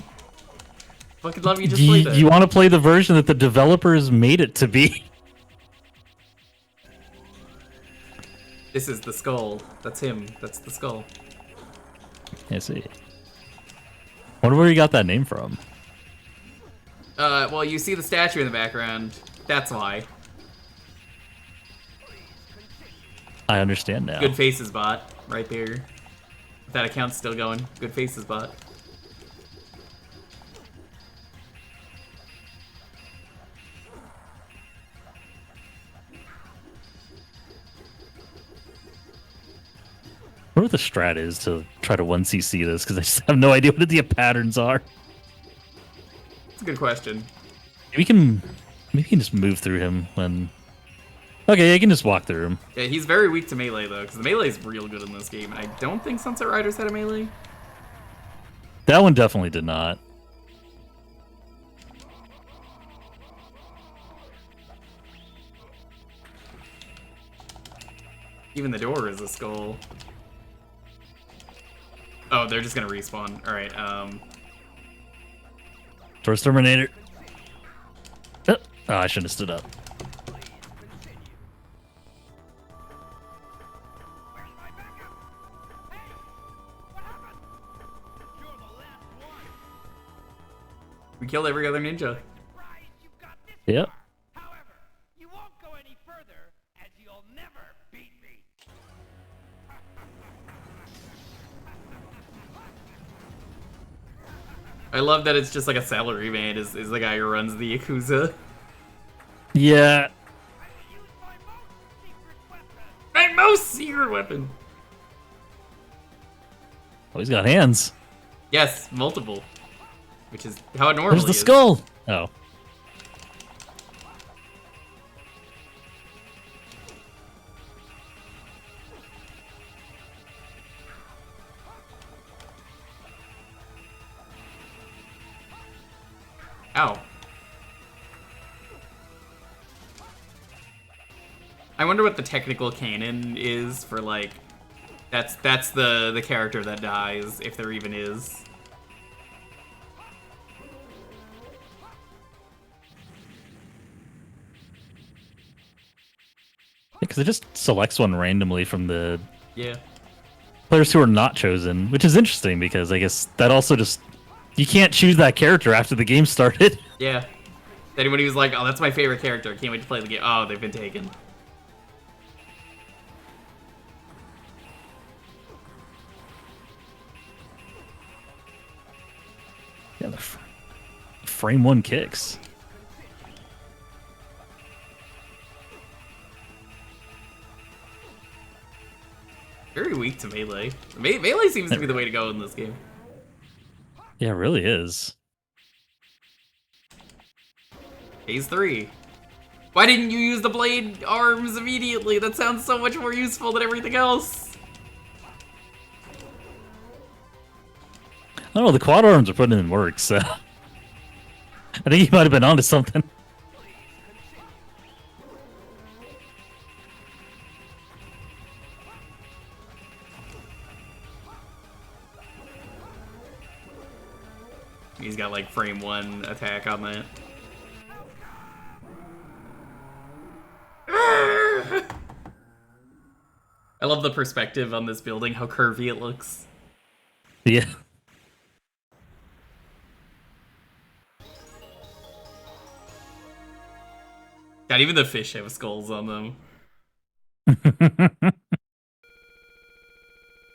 Fucking love you just played that. You want to play the version that the developers made it to be. This is the skull. That's him. That's the skull. I see. Wonder where you got that name from. Well, you see the statue in the background. That's why. I understand now. Good faces bot, right there. If that account's still going. Good faces bot. I wonder what the strat is to try to 1cc this, because I just have no idea what the patterns are. That's a good question. We can Maybe you can just move through him when... Okay, yeah, you can just walk through him. Yeah, he's very weak to melee, though, because the melee is real good in this game, and I don't think Sunset Riders had a melee. That one definitely did not. Even the door is a skull. Oh, they're just gonna respawn. Alright, First Terminator. Oh, I shouldn't have stood up. we killed every other ninja. Yep. However, you won't go any further, as you'll never beat me. I love that it's just like a salaryman is the guy who runs the Yakuza. Yeah. My most secret weapon! Oh, he's got hands. Yes, multiple. Which is how it normally There's the is. skull. Oh. Ow. I wonder what the technical canon is for, like, that's the character that dies, if there even is. Because it just selects one randomly from the Yeah. players who are not chosen, which is interesting because I guess that also just... You can't choose that character after the game started. Yeah. Anyone who's like, oh, that's my favorite character, can't wait to play the game. Oh, they've been taken. Yeah, the frame one kicks. Very weak to melee. Melee seems to be the way to go in this game. Yeah, it really is. Phase 3. Why didn't you use the blade arms immediately? That sounds so much more useful than everything else. I don't know, the quad arms are putting in work, so... I think he might have been onto something. He's got like frame 1 attack on that. I love the perspective on this building, how curvy it looks. Yeah. God, even the fish have skulls on them.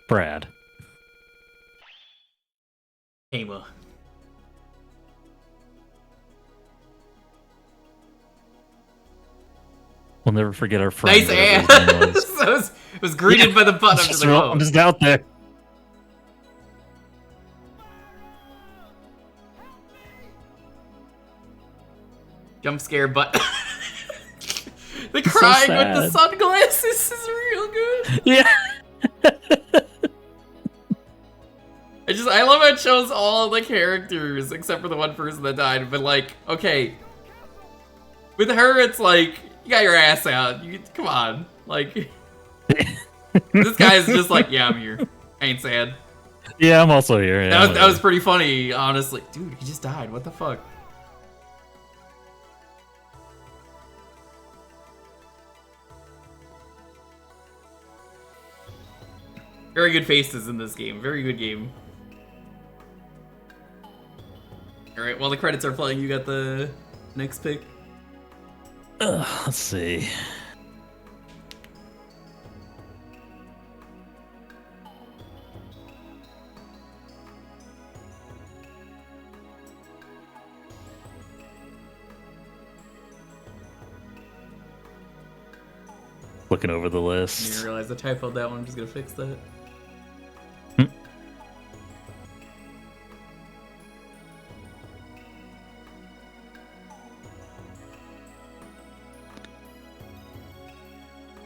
Brad. Kayla. We'll never forget our friend. Nice ass! It was greeted by the butt. I'm just out there. Jump scare butt. The crying with the sad. sunglasses is real good. Yeah. I love how it shows all the characters except for the one person that died, but like, okay. With her, it's like, you got your ass out. Come on. Like, this guy's just like, yeah, I'm here. I ain't sad. Yeah, I'm also here. Yeah, That was pretty funny, honestly. Dude, he just died. What the fuck? Very good faces in this game. Very good game. Alright, while the credits are playing, you got the next pick. Let's see. Looking over the I list. didn't realize I typoed that one. I'm just gonna fix that.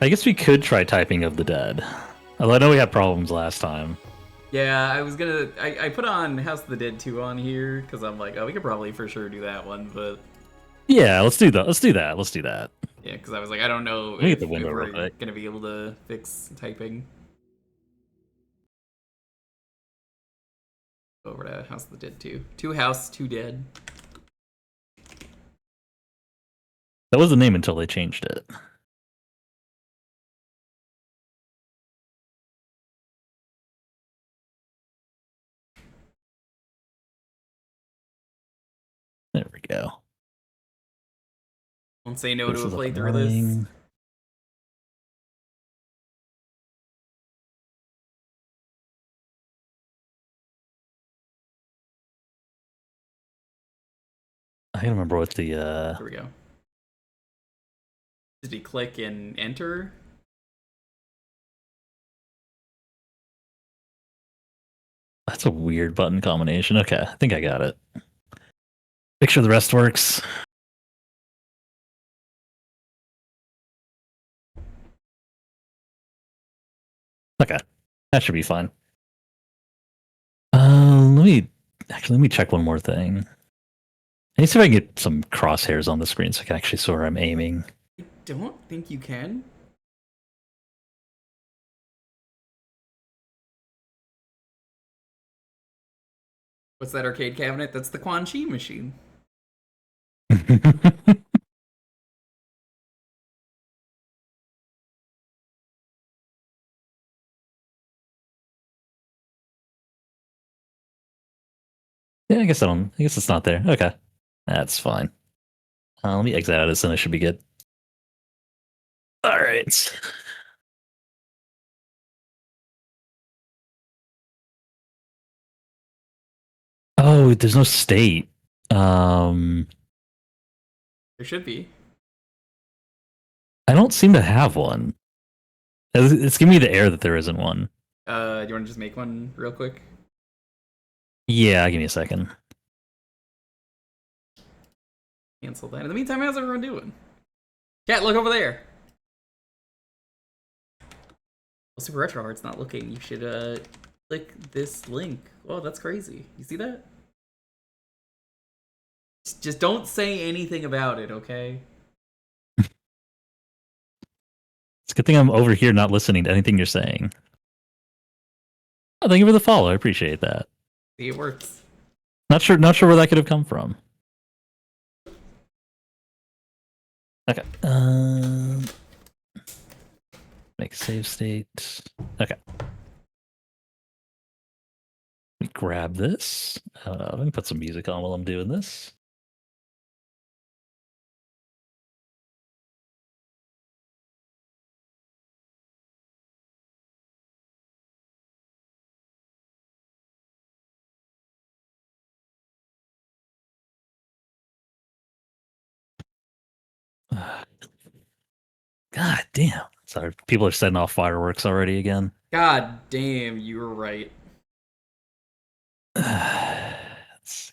I guess we could try typing of the dead. Although I know we had problems last time. Yeah, I was gonna. I put on House of the Dead 2 on here because I'm like, oh, we could probably for sure do that one, but Yeah, let's do that. Let's do that. Let's do that. yeah, because I was like, I don't know me get if, the window if real we're quick. gonna be able to fix typing. Over to House of the Dead 2. 2 House, 2 Dead. That was the name until they changed it. There we go. Don't say no This to a is up and playthrough of this. running. I can't remember what the Here we go. Did he click and enter? that's a weird button combination. Okay, I think I got it. Make sure the rest works. Okay, that should be fine. Let me check one more thing. I need to see if I can get some crosshairs on the screen so I can actually see where I'm aiming. I don't think you can. What's that arcade cabinet? That's the Quan Chi machine. Yeah, I guess I don't. I guess it's not there. Okay, that's fine. Let me exit out of this, and I should be good. All right. Oh, there's no state. There should be. I don't seem to have one. It's giving me the error that there isn't one. Do you want to just make one real quick? Yeah, give me a second. Cancel that. In the meantime, how's everyone doing? Cat, look over there. Well, Super Retro Heart's not looking. You should click this link. Oh, that's crazy. You see that? Just don't say anything about it, okay? It's a good thing I'm over here not listening to anything you're saying. Oh, thank you for the follow. I appreciate that. See, it works. Not sure where that could have come from. Okay. Make save state. Okay. Let me grab this. Let me put some music on while I'm doing this. God damn. Sorry, people are setting off fireworks already again. God damn, you were right. Let's see.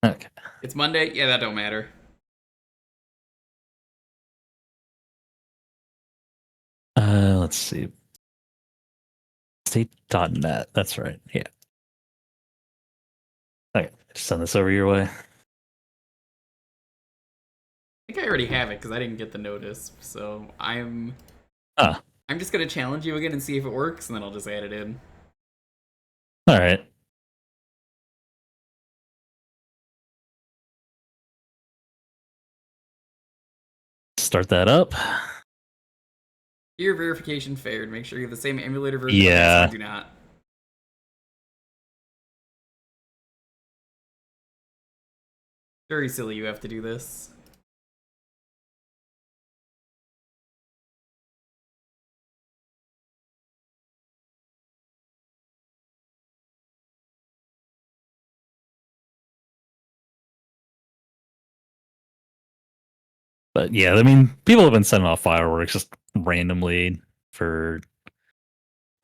Okay. It's Monday? Yeah, that don't matter. Let's see. State.net. That's right. Yeah. Okay. Just send this over your way. I think I already have it because I didn't get the notice. So I'm just gonna challenge you again and see if it works, and then I'll just add it in. All right. Start that up. Your verification failed. Make sure you have the same emulator version. Yeah. I do not. Very silly you have to do this. But yeah, I mean, people have been sending off fireworks just randomly for,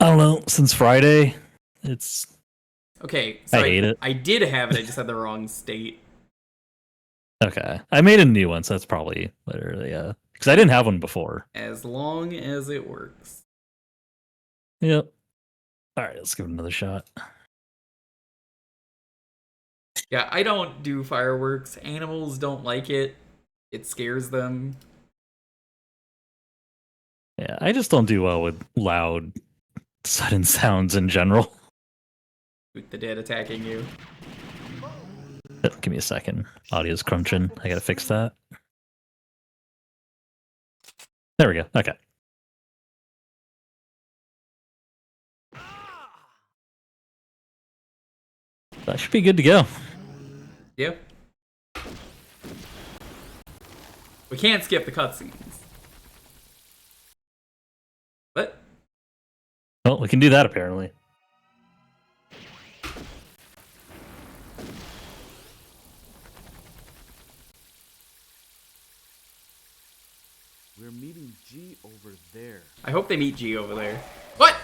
I don't know, since Friday. It's Okay, so I hate it. I did have it, I just had the wrong state. Okay. I made a new one, so that's probably literally, because I didn't have one before. As long as it works. Yep. All right, let's give it another shot. Yeah, I don't do fireworks. Animals don't like it. It scares them. Yeah, I just don't do well with loud, sudden sounds in general. With the dead attacking you. Give me a second. Audio's crunching. I gotta fix that. There we go. Okay. That should be good to go. Yep. We can't skip the cutscenes. What? Well, we can do that apparently. We're meeting G over there. I hope they meet G over there. What?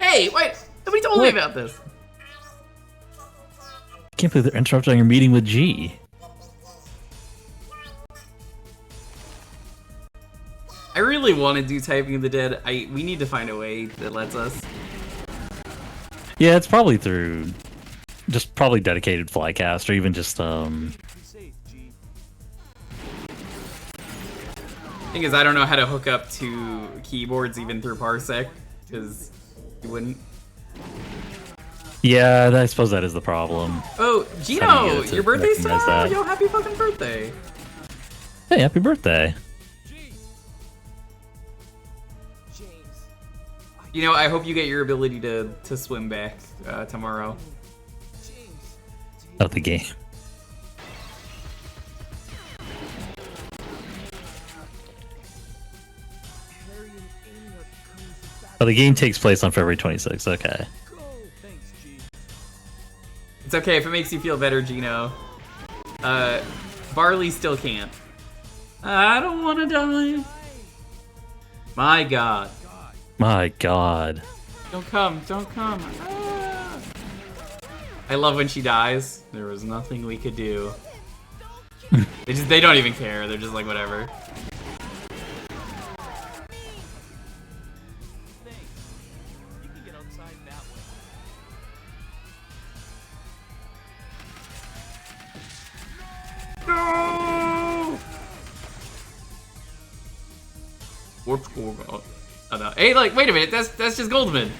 Hey, wait! Nobody told me about this. I can't believe they're interrupting your meeting with G. I really want to do Typing of the Dead. We need to find a way that lets us. Yeah, it's probably through just probably dedicated Flycast or even just Be safe, G. Thing is, I don't know how to hook up to keyboards even through Parsec, because you wouldn't. Yeah, I suppose that is the problem. Oh, How do Gino, you get it to your birthday's recognize tomorrow? that? Yo, happy fucking birthday. Hey, happy birthday. James. You know, I hope you get your ability to swim back tomorrow. James. Of the game. Harry and Amy are coming back. Oh, the game takes place on February 26th. Okay. Go. Thanks, G. It's okay if it makes you feel better, Gino. Barley still can't. I don't want to die. My God. My God. Don't come, don't come. Ah. I love when she dies. There was nothing we could do. They don't even care. They're just like, whatever. Thanks. You can get outside that way. No! Warp core. Oh no. Hey, like, wait a minute. That's just Goldman.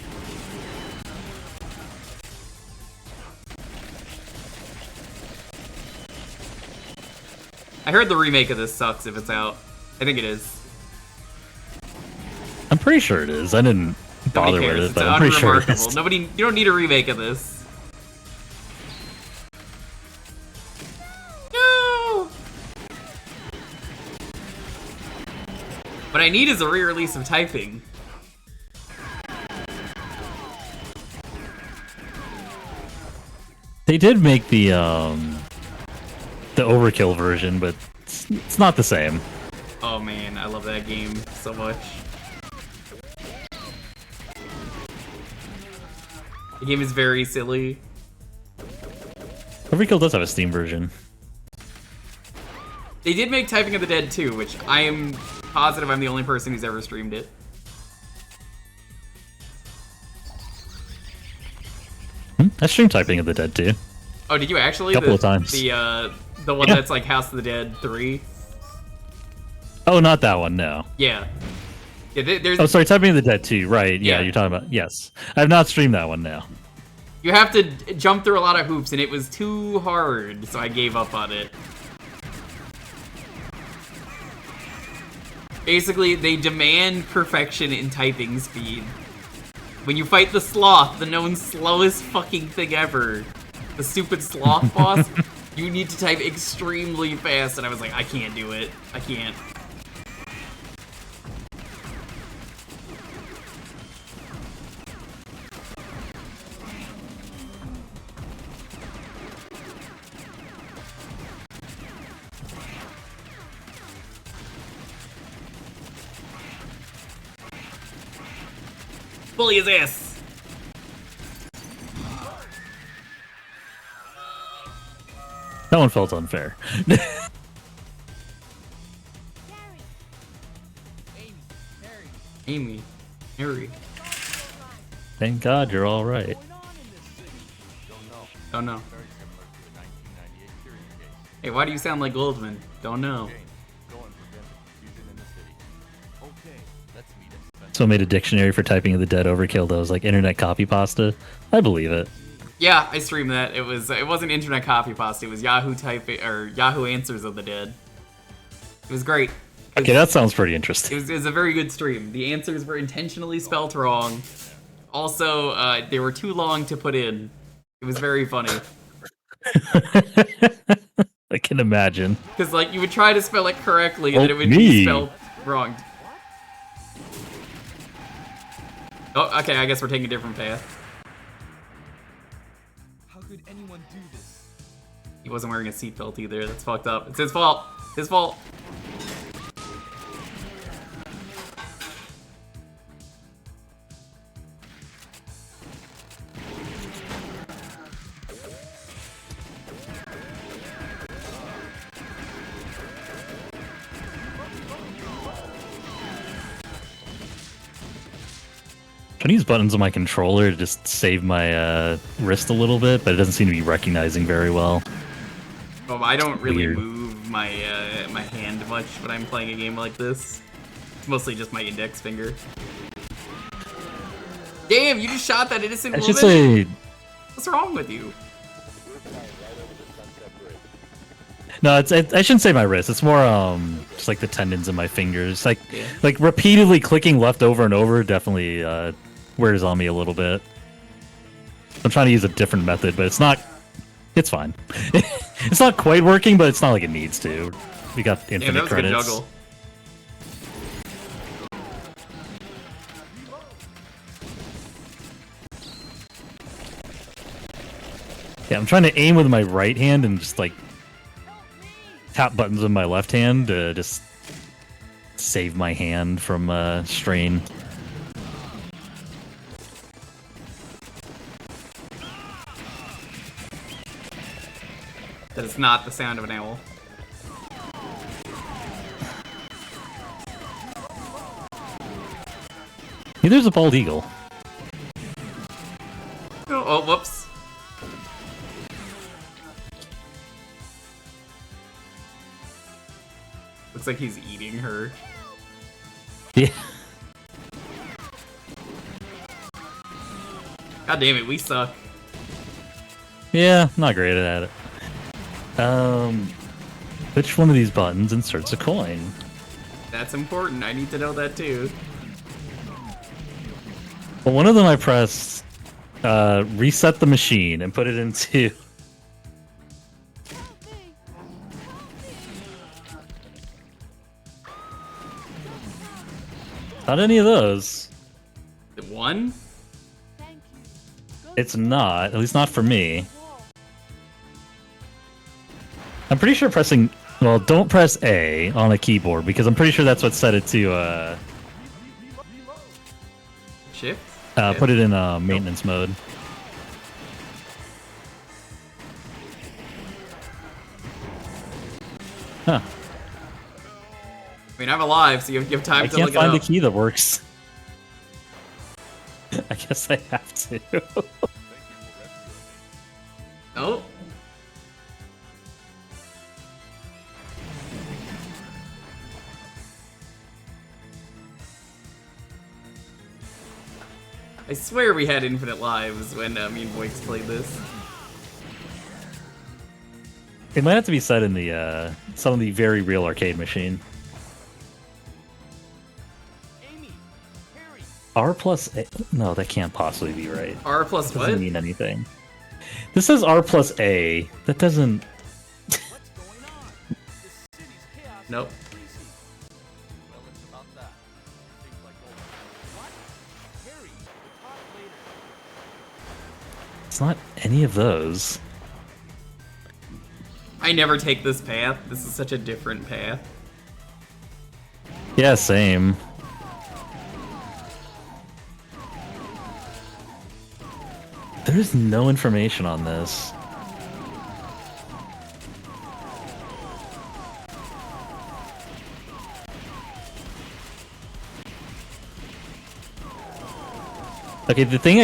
I heard the remake of this sucks if it's out. I think it is. I'm pretty sure it is. I didn't bother Nobody with cares. it, It's but I'm pretty sure it unremarkable. is. Nobody. You don't need a remake of this. No. What I need is a re-release of Typing. They did make the overkill version, but it's not the same. Oh man, I love that game so much. The game is very silly. Overkill does have a Steam version. They did make Typing of the Dead 2, which I am positive I'm the only person who's ever streamed it. I streamed Typing of the Dead too. Oh, did you actually? Couple of times. The one Yeah. that's like House of the Dead 3? Oh, not that one, no. Yeah. Yeah, there's... Oh, sorry, Typing of the Dead 2, right. Yeah, Yeah. you're talking about, yes. I have not streamed that one now. You have to jump through a lot of hoops, and it was too hard, so I gave up on it. Basically, they demand perfection in typing speed. When you fight the sloth, the known slowest fucking thing ever, the stupid sloth boss, you need to type extremely fast, and I was like, I can't do it. I can't. Bully his ass! That one felt unfair. Amy. Harry. Thank God you're all right. Don't know. Hey, why do you sound like Goldman? Don't know. So I made a dictionary for typing of the dead overkill that was like internet copy pasta. I believe it. Yeah, I streamed that. It wasn't internet copy pasta. It was Yahoo Yahoo Answers of the Dead. It was great. Okay, that sounds pretty interesting. It was a very good stream. The answers were intentionally spelt wrong. Also, they were too long to put in. It was very funny. I can imagine. Because, like, you would try to spell it correctly, and then it would me. be spelled wrong. Oh, okay, I guess we're taking a different path. How could anyone do this? He wasn't wearing a seatbelt either. That's fucked up. It's his fault. His fault. Trying to use buttons on my controller to just save my wrist a little bit, but it doesn't seem to be recognizing very well. Well, I don't really Weird. move my my hand much when I'm playing a game like this. It's mostly just my index finger. Damn, you just shot that innocent I woman? should say, What's wrong with you? no, I shouldn't say my wrist. It's more just like the tendons in my fingers. Like Yeah. like repeatedly clicking left over and over definitely wears on me a little bit. I'm trying to use a different method, but it's not. It's fine. It's not quite working, but it's not like it needs to. We got Damn, infinite that was a good credits. juggle. Yeah, I'm trying to aim with my right hand and just like tap buttons with my left hand to just save my hand from strain. That is not the sound of an owl. Hey, there's a bald eagle. Oh, whoops. Looks like he's eating her. Yeah. God damn it, we suck. Yeah, not great at it. Which one of these buttons inserts a coin? That's important. I need to know that too. Well, one of them I pressed reset the machine and put it into. Not any of those. The one? It's not, at least not for me. I'm pretty sure pressing, well, don't press A on a keyboard because I'm pretty sure that's what set it to Shift? put it in maintenance mode. Huh. I mean, I'm alive, so you have time I to can't look it find up. the key that works. I guess I have to. Oh. I swear we had infinite lives when me and Boix played this. It might have to be set in the some of the very real arcade machine. Amy, Harry, R plus A? No, that can't possibly be right. R plus Doesn't what? mean anything. This says R plus A. That doesn't. what's going on? This city's chaos is Nope. crazy. Well, it's about that. Things like gold. What? Harry, we'll talk later. It's not any of those. I never take this path. This is such a different path. Yeah, same. There's no information on this. Okay, the thing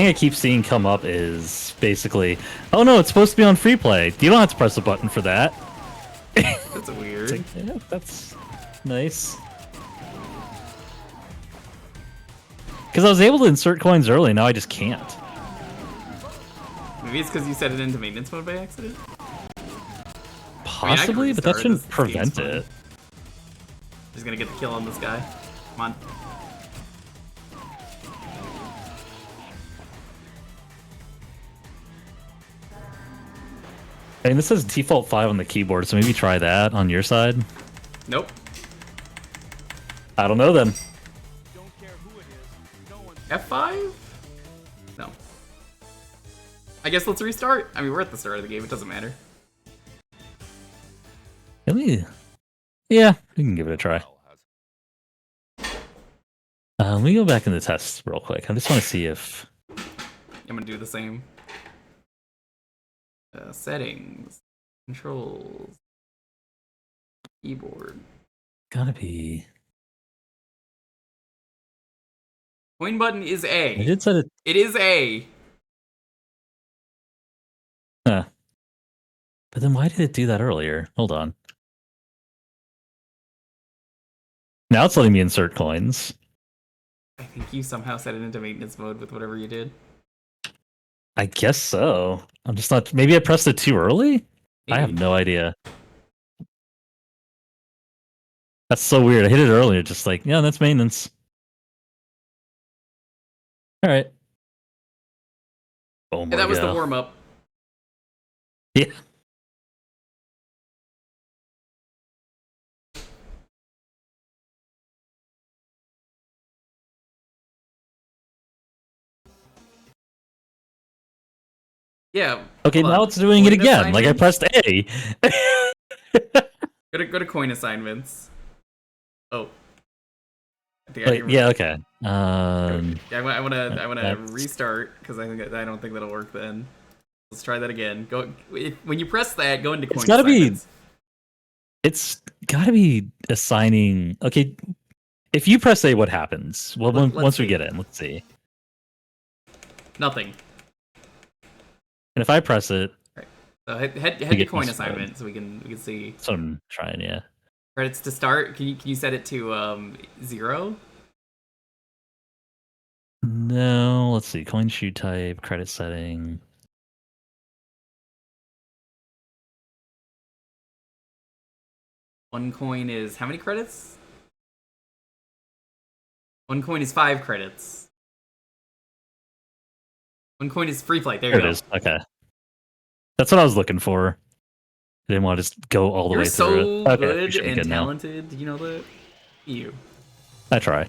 I keep seeing come up is basically, oh no, it's supposed to be on free play. You don't have to press a button for that. That's weird. It's like, yeah, that's nice. Because I was able to insert coins early, now I just can't. Maybe it's because you set it into maintenance mode by accident? Possibly, but that restart. shouldn't This prevent game's it. fun. Just gonna get the kill on this guy. Come on. I mean, this says default 5 on the keyboard, so maybe try that on your side. Nope. I don't know then. Don't care who it is. No one. F5? No. I guess let's restart. I mean, we're at the start of the game. It doesn't matter. Let me... Yeah, we can give it a try. Let me go back in the test real quick. I just want to see if... I'm gonna do the same. Settings. Controls. Keyboard. Gotta be... Coin button is I A. did set it... It is A. Huh. But then why did it do that earlier? Hold on. Now it's letting me insert coins. I think you somehow set it into maintenance mode with whatever you did. I guess so. I'm just not... Maybe I pressed it too early? I have Maybe. no idea. That's so weird. I hit it earlier, just like, yeah, that's maintenance. Alright. Oh my And that was the God. warm-up. Yeah. Yeah. Okay, hold now on. it's doing it Coin again. Like I assignments? pressed A. Go to coin assignments. Oh. I think I Wait, can yeah, okay. Yeah, I want to that's- restart because I don't think that'll work then. Let's try that again. When you press that, go into coin It's gotta be- assignments. It's gotta be assigning. Okay, if you press A, what happens? Well, Let's once we see. get in, let's see. Nothing. And if I press it, So head to get coin this started. assignment so we can see so I'm trying, yeah. credits to start. Can you set it to 0? No, let's see. Coin shoe type, credit setting. One coin is how many credits? One coin is 5 credits. One coin is free play. There you There go. it is. Okay. That's what I was looking for. I didn't want to just go all the You're way through so it. Okay, we good should be and good now. talented. Did you know that? You. I try.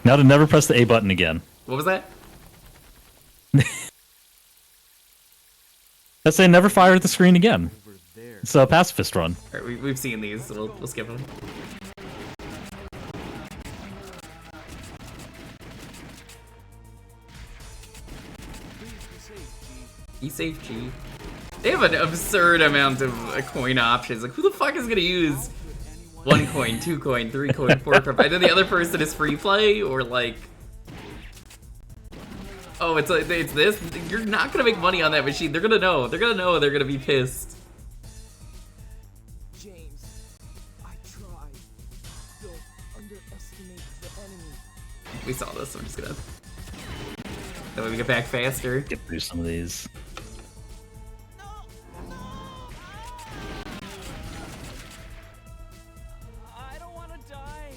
Now to never press the A button again. What was that? Let's say never fire at the screen again. It's a pacifist run. All right, we've seen these. So we'll skip them. Be safe, G. They have an absurd amount of coin options. Like, who the fuck is gonna use 1 coin, 2 coin, 3 coin, 4 coin? Either the other person is free play or like, oh, it's this. You're not gonna make money on that machine. They're gonna know. They're gonna know. They're gonna be pissed. James, I tried. Don't underestimate the enemy. We saw this. I'm just gonna. That way we get back faster. Get through some of these. I don't want to die.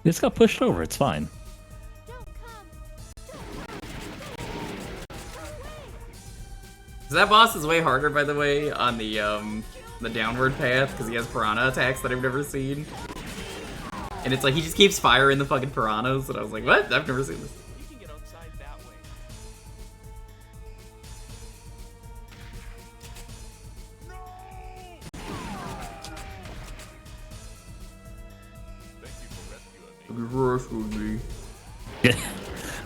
It just got pushed over. It's fine. So that boss is way harder, by the way, on the downward path because he has piranha attacks that I've never seen. And it's like he just keeps firing the fucking piranhas, and I was like, what? I've never seen this. You can get outside that way.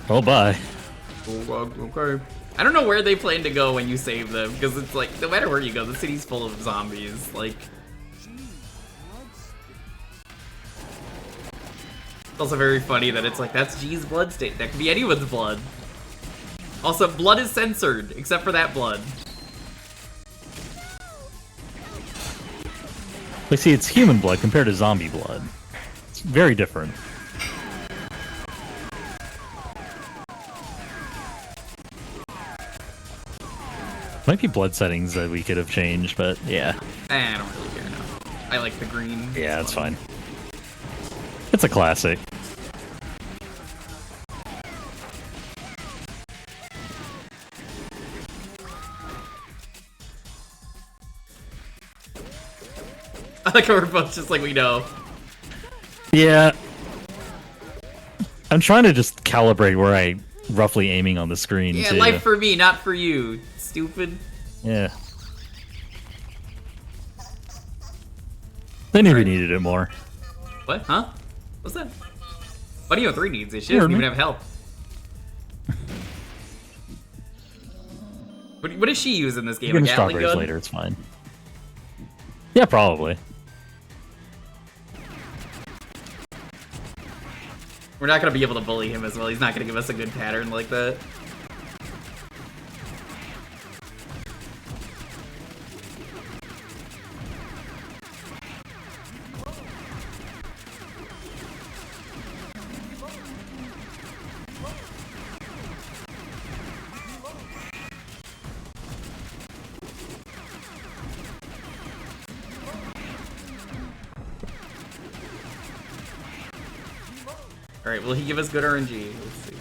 Oh, bye. Okay. I don't know where they plan to go when you save them, because it's like, no matter where you go, the city's full of zombies. Like, It's also very funny that it's like, that's G's blood stain. That could be anyone's blood. Also, blood is censored, except for that blood. But see, it's human blood compared to zombie blood. It's very different. Might be blood settings that we could have changed, but yeah. I don't really care now. I like the green. Yeah, it's fine. It's a classic. I like how we're both just like, we know. Yeah. I'm trying to just calibrate where I roughly aiming on the screen. Yeah, too. life for me, not for you, stupid. Yeah. They knew we needed it more. What? Huh? What's that? Bunny 03 needs it. She doesn't even have health. What does she use in this game? Give A him Gatling strawberries gun? later, it's fine. Yeah, probably. We're not gonna be able to bully him as well. He's not gonna give us a good pattern like that. Alright, will he give us good RNG? Let's see.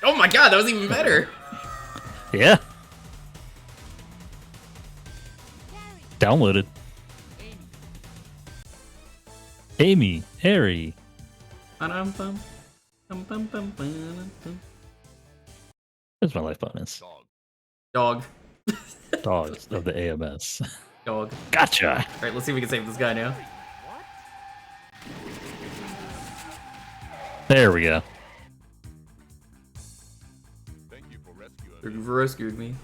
Oh my god, that was even better! Yeah. Downloaded. Amy, Harry. Ba-dum-bum. Bum-bum-bum-bum-bum. There's my life bonus. Dog. Dogs of the AMS. Dog. Gotcha. Alright, let's see if we can save this guy now. There we go. Thank you for rescuing me. You've rescued me.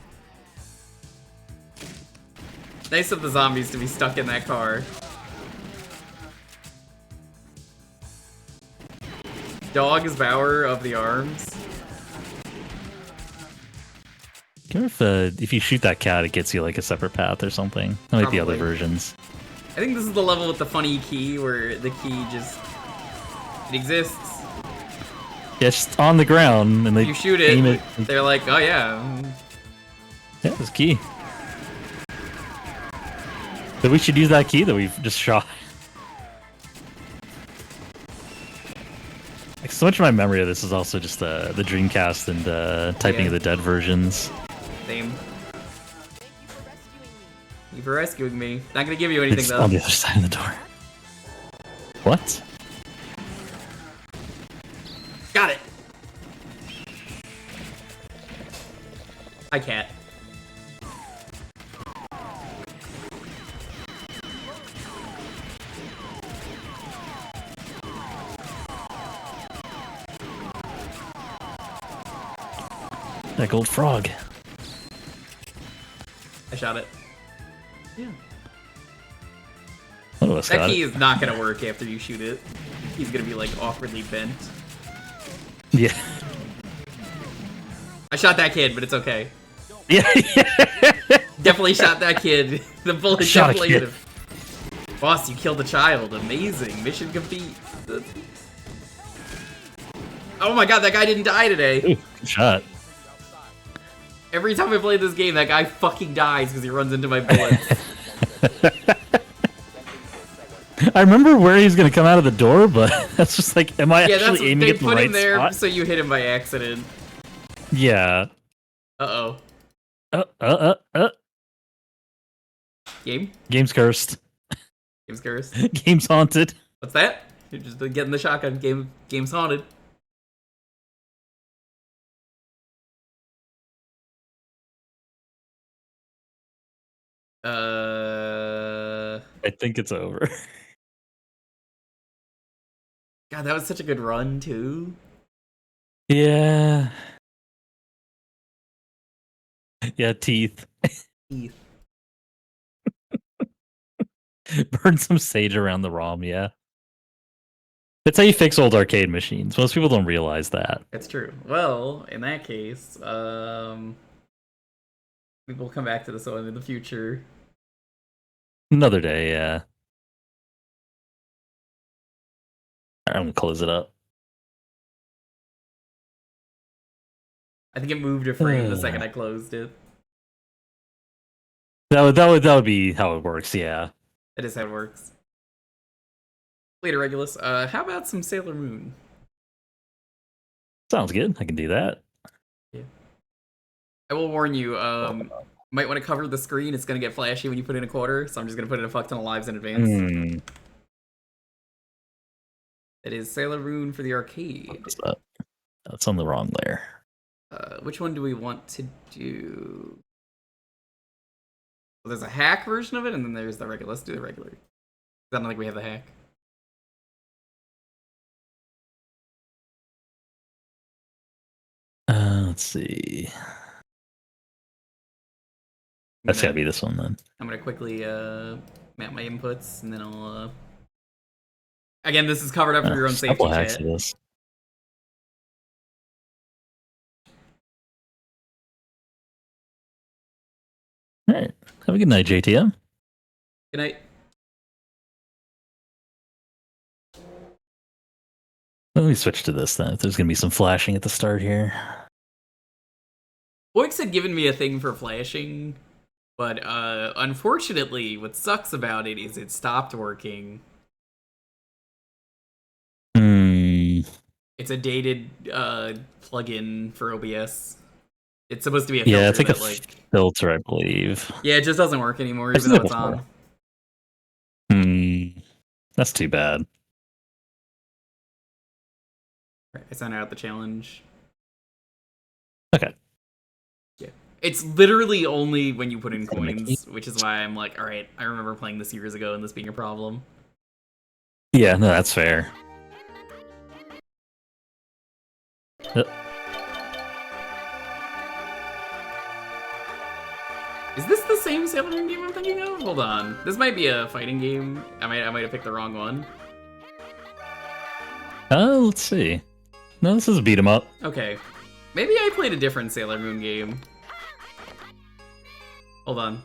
Nice of the zombies to be stuck in that car. Dog's Bower of the Arms. I wonder if you shoot that cat, it gets you like a separate path or something. That might be other Probably. versions. I think this is the level with the funny key where the key just... It exists. Yeah, it's just on the ground and they You shoot aim it, they're like, oh yeah. Yeah, it's key. But we should use that key that we've just shot. Like, so much of my memory of this is also just the Dreamcast and Typing of the Dead versions. Same. Thank you for rescuing me. Not gonna give you anything It's though. on the other side of the door. What? Got it. Hi, cat. That gold frog. I shot it. Yeah. Oh, that's That got key it. is not gonna work after you shoot it. He's gonna be like awkwardly bent. Yeah. I shot that kid, but it's okay. Yeah. Definitely shot that kid. The bullet Shot a definitely kid. hit him. Boss, you killed a child. Amazing. Mission complete. Oh my god, that guy didn't die today. Ooh, good shot. Every time I play this game, that guy fucking dies because he runs into my bullets. I remember where he's gonna come out of the door, but that's just like, am I Yeah, that's actually aiming they at the put right him there spot? so you hit him by accident. Yeah. Uh-oh. Uh. Game? Game's cursed. Game's cursed. Game's haunted. What's that? You're just getting the shotgun. Game's haunted. I think it's over. God, that was such a good run, too. Yeah. Yeah, teeth. Teeth. Burn some sage around the ROM, yeah. That's how you fix old arcade machines. Most people don't realize that. That's true. Well, in that case, we will come back to this one in the future. Another day, yeah. Alright, I'm gonna close it up. I think it moved a frame the second I closed it. That would be how it works, yeah. That is how it works. Later, Regulus. How about some Sailor Moon? Sounds good. I can do that. Yeah. I will warn you, might want to cover the screen. It's going to get flashy when you put in a quarter, so I'm just going to put in a fuck ton of lives in advance. It is Sailor Moon for the arcade. That's on the wrong layer. Which one do we want to do? Well, there's a hack version of it, and then there's the regular. Let's do the regular. I don't think we have the hack. Let's see. That's gotta be this one then. I'm gonna quickly map my inputs, and then I'll. Again, this is covered up for your own safety chat. This. All right. Have a good night, JTM. Good night. Let me switch to this then. If there's gonna be some flashing at the start here. Boix had given me a thing for flashing, but unfortunately, what sucks about it is it stopped working. It's a dated plugin for OBS. It's supposed to be a filter. Yeah, it's like that, a filter, I believe. Yeah, it just doesn't work anymore, even though it's on. That's too bad. Right, I sent out the challenge. Okay. Yeah. It's literally only when you put in coins, which is why I'm like, alright, I remember playing this years ago and this being a problem. Yeah, no, that's fair. Is this the same Sailor Moon game I'm thinking of? Hold on. This might be a fighting game. I might have picked the wrong one. Let's see. No, this is a beat 'em up. Okay. Maybe I played a different Sailor Moon game. Hold on.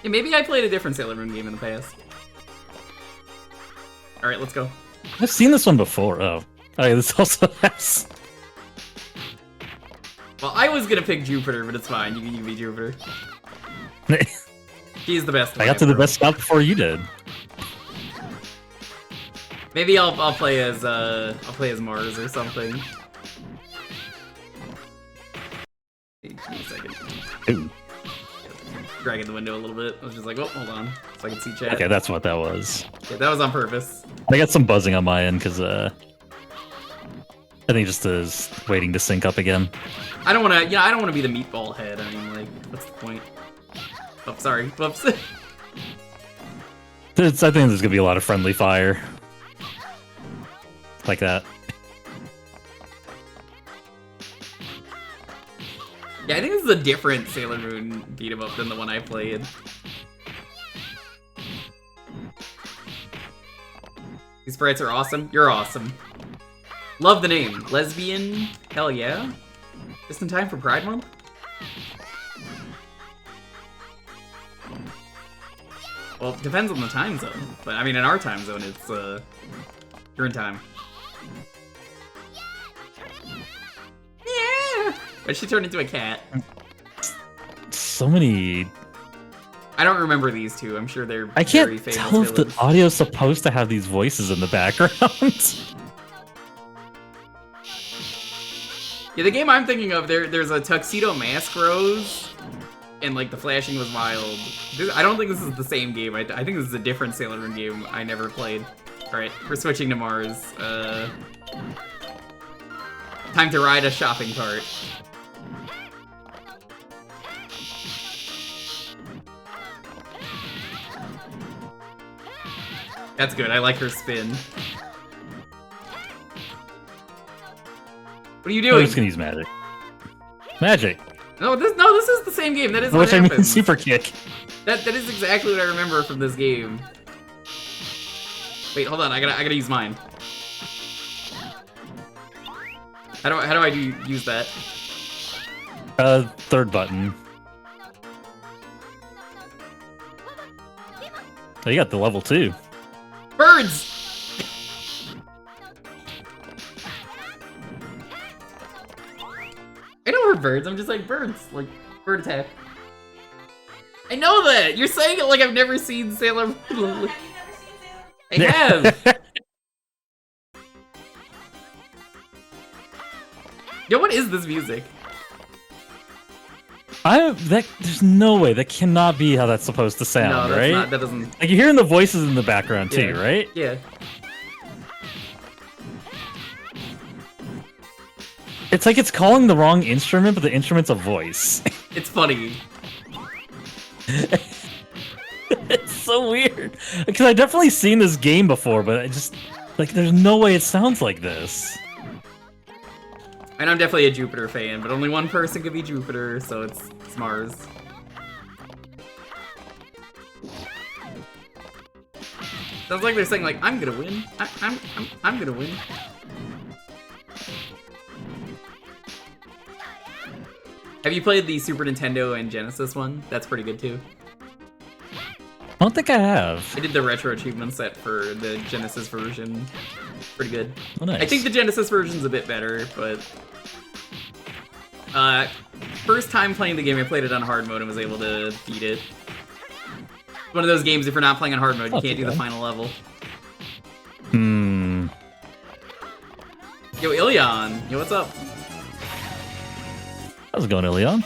Yeah, maybe I played a different Sailor Moon game in the past. Alright, let's go. I've seen this one before. Oh. Okay, this also has... Well, I was gonna pick Jupiter, but it's fine. You can be Jupiter. He's the best. I got to the best spot before you did. Maybe I'll play as Mars or something. Hey, give me a second. Ooh. Dragging the window a little bit. I was just like, oh, hold on, so I can see chat. Okay, that's what that was. Yeah, that was on purpose. I got some buzzing on my end because I think just is waiting to sync up again. I don't want to. Yeah, I don't want to be the meatball head. I mean, like, what's the point? Oh, sorry. Whoops. I think there's gonna be a lot of friendly fire. Like that. Yeah, I think this is a different Sailor Moon beat 'em up than the one I played. These sprites are awesome. You're awesome. Love the name. Lesbian? Hell yeah. Just in time for Pride Month? Well, it depends on the time zone. But, I mean, in our time zone, it's, you're in time. Yeah! But she turned into a cat. So many... I don't remember these two. I'm sure they're I very can't famous tell if the villains. audio's supposed to have these voices in the background. Yeah, the game I'm thinking of, there's a Tuxedo Mask Rose, and like the flashing was wild. I don't think this is the same game. I think this is a different Sailor Moon game I never played. Alright, we're switching to Mars. Time to ride a shopping cart. That's good, I like her spin. What are you doing? I'm just gonna use magic. Magic! this is the same game. That is what Which I mean, happens. super kick. That is exactly what I remember from this game. Wait, hold on. I gotta use mine. How do I use that? Third button. Oh, you got the level 2. Birds! I know we're birds, I'm just like birds. Like, bird attack. I know that! You're saying it like I've never seen Sailor Moon. Have you never seen Sailor? I have! Yo, what is this music? There's no way. That cannot be how that's supposed to sound, No, that's right? not, that doesn't... Like, you're hearing the voices in the background too, Yeah. right? Yeah. It's like it's calling the wrong instrument, but the instrument's a voice. It's funny. It's so weird. Because I've definitely seen this game before, but I just... Like, there's no way it sounds like this. And I'm definitely a Jupiter fan, but only one person could be Jupiter, so it's Mars. Sounds like they're saying like, I'm gonna win. I'm gonna win. Have you played the Super Nintendo and Genesis one? That's pretty good too. I don't think I have. I did the retro achievement set for the Genesis version. Pretty good. Oh, nice. I think the Genesis version's a bit better, but... first time playing the game, I played it on hard mode and was able to beat it. It's one of those games, if you're not playing on hard mode, you can't do the final level. Yo, Ilion! Yo, what's up? How's it going, Ilion?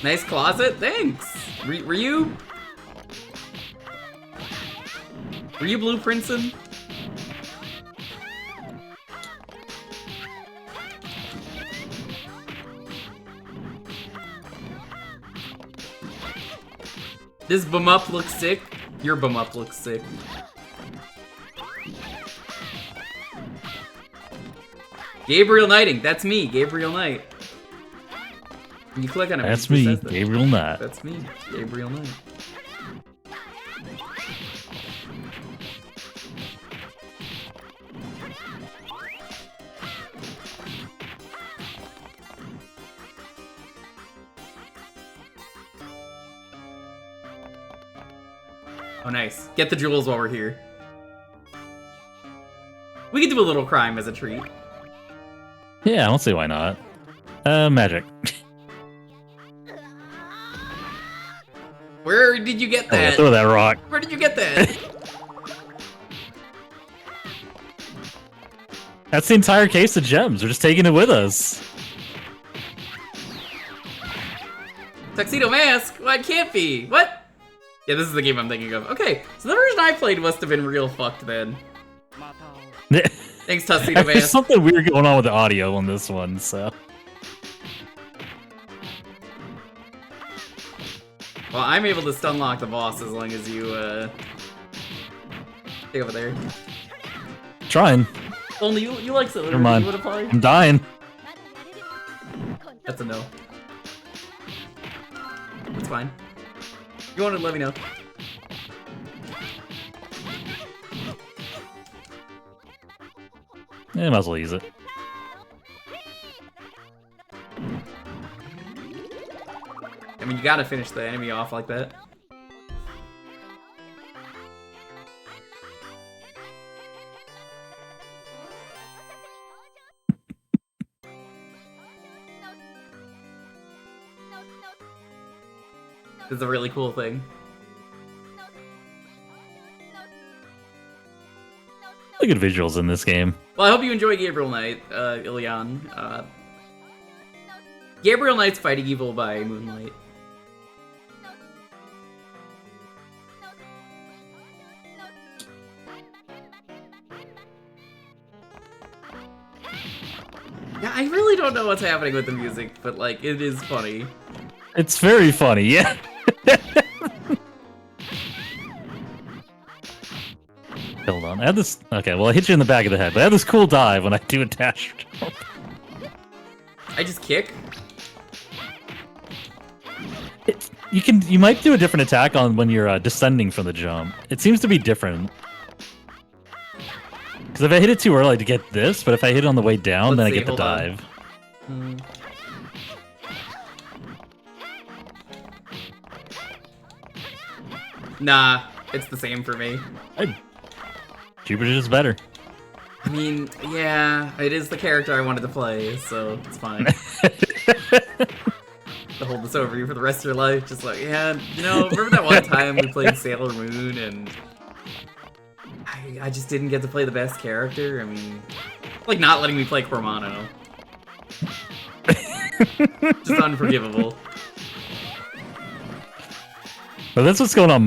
Nice closet, thanks! Were you Blue Princeton? This bum up looks sick. Your bum up looks sick. Gabriel Knighting, that's me, Gabriel Knight. When you click on it, That's it me, says that. Gabriel Knight. That's me, Gabriel Knight. Oh, nice. Get the jewels while we're here. We could do a little crime as a treat. Yeah, I don't see why not. Magic. Where did you get Oh, yeah, that? throw that rock. Where did you get that? That's the entire case of gems. We're just taking it with us. Tuxedo Mask? Well, it can't be. What? Yeah, this is the game I'm thinking of. Okay, so the version I played must have been real fucked then. Thanks, Tuxedo There's Mask. something weird going on with the audio on this one, so... Well, I'm able to stun lock the boss as long as you, stay over there. Trying. Only you like Sailor Never Moon, mind. you wanna play? I'm dying. That's a no. It's fine. If you want to let me know. Yeah, might as well use it. I mean, you gotta finish the enemy off like that. This is a really cool thing. Look at visuals in this game. Well, I hope you enjoy Gabriel Knight, Ilion. Gabriel Knight's fighting evil by Moonlight. Yeah, I really don't know what's happening with the music, but like, it is funny. It's very funny, yeah. Hold on. I had this. Okay, well, I hit you in the back of the head, but I have this cool dive when I do a dash. I just kick. You might do a different attack on when you're descending from the jump. It seems to be different. Because if I hit it too early, I get this, but if I hit it on the way down, then I get the dive. Nah, it's the same for me. Jupiter's just better. I mean, yeah, it is the character I wanted to play, so it's fine. To hold this over you for the rest of your life, just like, yeah, you know, remember that one time we played Sailor Moon and I just didn't get to play the best character? I mean, like not letting me play Cormano. Just unforgivable. But that's what's going on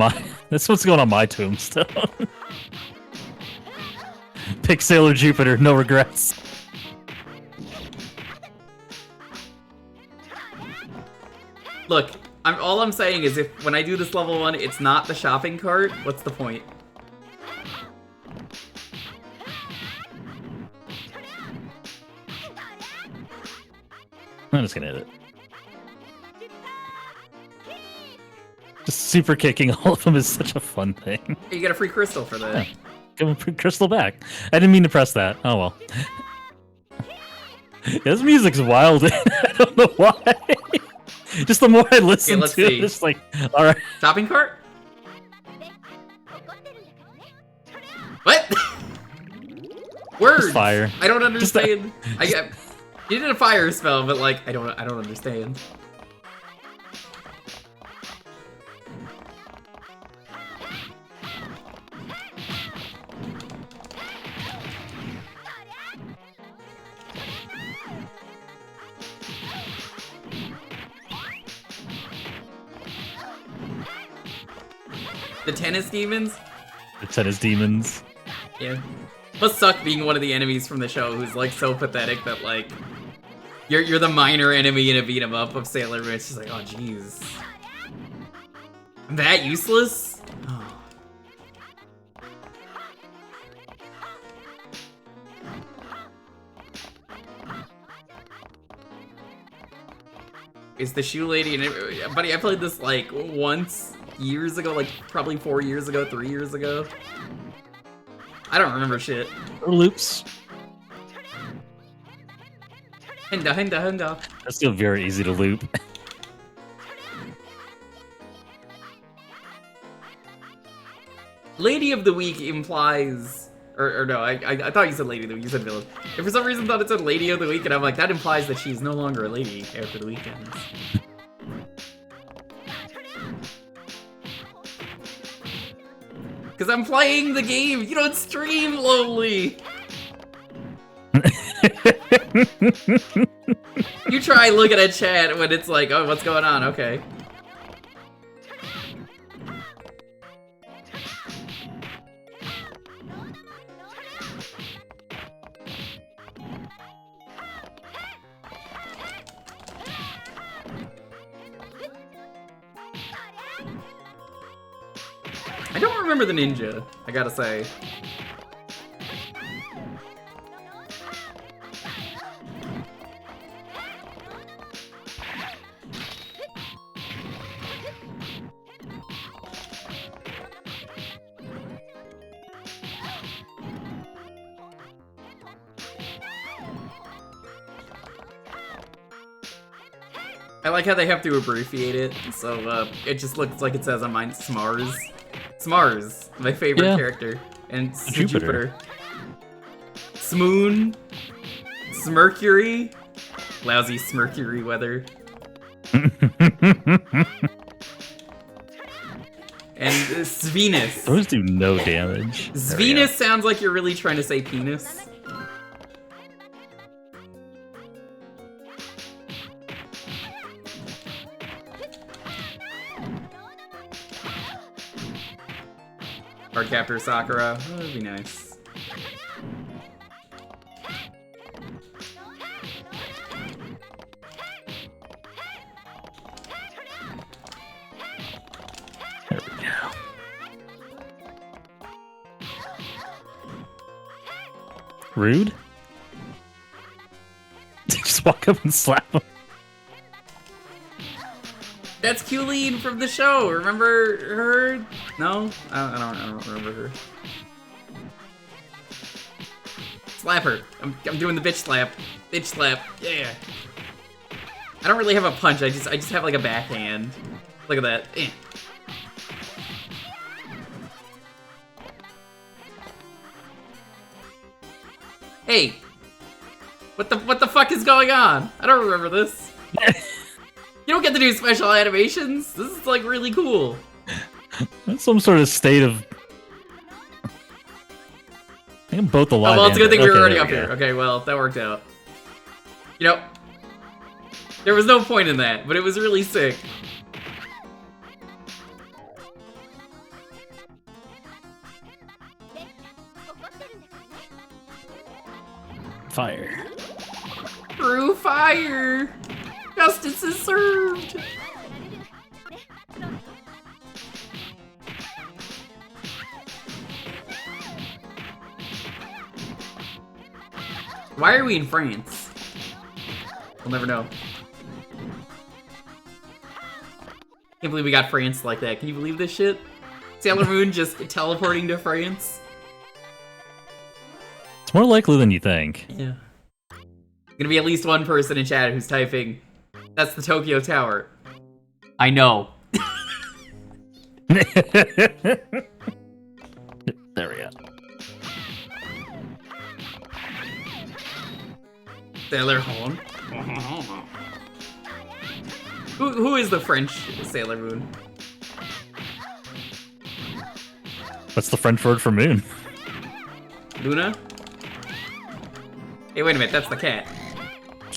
my tombstone. Pick Sailor Jupiter, no regrets. Look, all I'm saying is if when I do this level 1, it's not the shopping cart, what's the point? I'm just gonna hit it. Just super kicking all of them is such a fun thing. You get a free crystal for that. Yeah. Give him crystal back. I didn't mean to press that. Oh well. Yeah, this music's wild. I don't know why. Just the more I listen to it, it's like, alright. Shopping cart? What? Words! Fire. I don't understand. You did a fire spell, but like, I don't understand. The tennis demons? The tennis demons. Yeah. Must suck being one of the enemies from the show who's like so pathetic that like you're the minor enemy in a beat 'em up of Sailor Moon. It's just like, oh jeez. I'm that useless? Oh. Is the shoe lady and buddy, I played this like once years ago, like probably 4 years ago, 3 years ago. I don't remember shit. Or loops. Henda. That's still very easy to loop. Lady of the Week implies... Or no, I thought you said Lady of the Week, you said villain. And for some reason thought it said Lady of the Week, and I'm like, that implies that she's no longer a lady after the weekend. Because I'm playing the game! You don't stream, lonely! You try looking at chat when it's like, oh, what's going on? Okay. I don't remember the ninja, I gotta say. I like how they have to abbreviate it, so it just looks like it says on mine, Smars. Smars, my favorite character. And Jupiter. Smoon. Smercury. Lousy Smercury weather. And Svenus. Those do no damage. Svenus sounds like you're really trying to say penis. Cardcaptor Sakura. Oh, that'd be nice. There we go. Rude? Just walk up and slap him. That's Kuleen from the show. Remember her? No, I don't remember her. Slap her. I'm doing the bitch slap. Bitch slap. Yeah. I don't really have a punch. I just have like a backhand. Look at that. Eh. Hey. What the fuck is going on? I don't remember this. You don't get to do special animations. This is like really cool. That's some sort of state of. I think I'm both alive. Oh, well, it's a good thing we were Okay, already there up we go. here. Okay, well, that worked out. You know, there was no point in that, but it was really sick. Fire. Through fire! Justice is served! Why are we in France? We'll never know. Can't believe we got France like that. Can you believe this shit? Sailor Moon just teleporting to France? It's more likely than you think. Yeah. Gonna be at least one person in chat who's typing, "That's the Tokyo Tower." I know. There we go. Sailor Moon. Who is the French Sailor Moon? What's the French word for moon? Luna? Hey, wait a minute, that's the cat.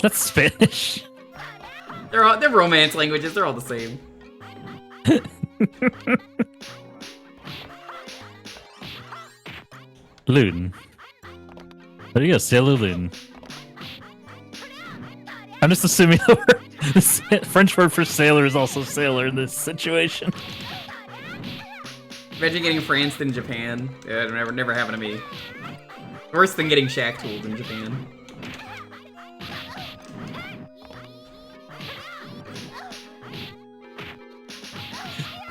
That's Spanish. They're Romance languages, they're all the same. Loon. There you go, Sailor Loon. I'm just assuming the French word for sailor is also sailor in this situation. Imagine getting France in Japan. Yeah, it never happened to me. Worse than getting Shack Tooled in Japan.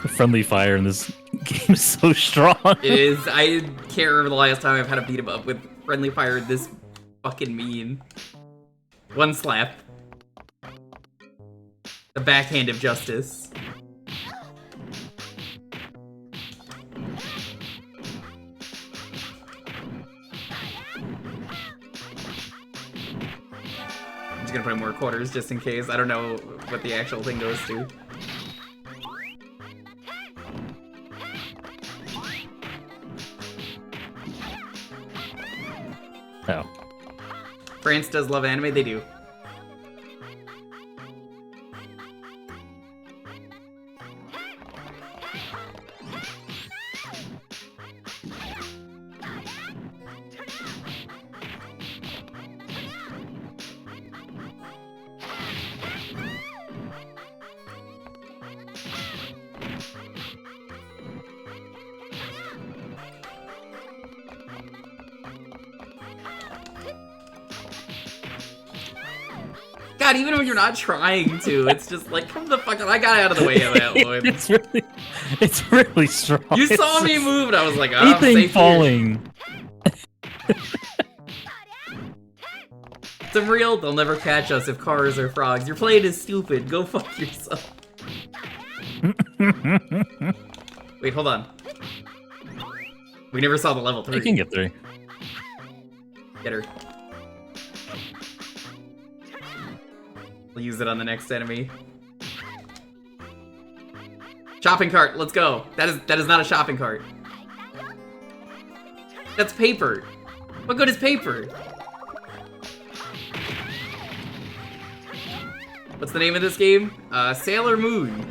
The friendly fire in this game is so strong. It is. I can't remember the last time I've had to beat him up with friendly fire this fucking mean. One slap. The backhand of justice. I'm just gonna put in more quarters just in case. I don't know what the actual thing goes to. Oh. France does love anime, they do. God, even when you're not trying to, it's just like, come the fuck on. I got out of the way of that one. It's really strong. You saw It's me just move, and I was like, oh, I'm anything safe here. falling. Some real, they'll never catch us if cars are frogs. Your plane is stupid. Go fuck yourself. Wait, hold on. We never saw the level 3. You can get through. Get her. We'll use it on the next enemy. Shopping cart, let's go. That is not a shopping cart. That's paper. What good is paper? What's the name of this game? Sailor Moon.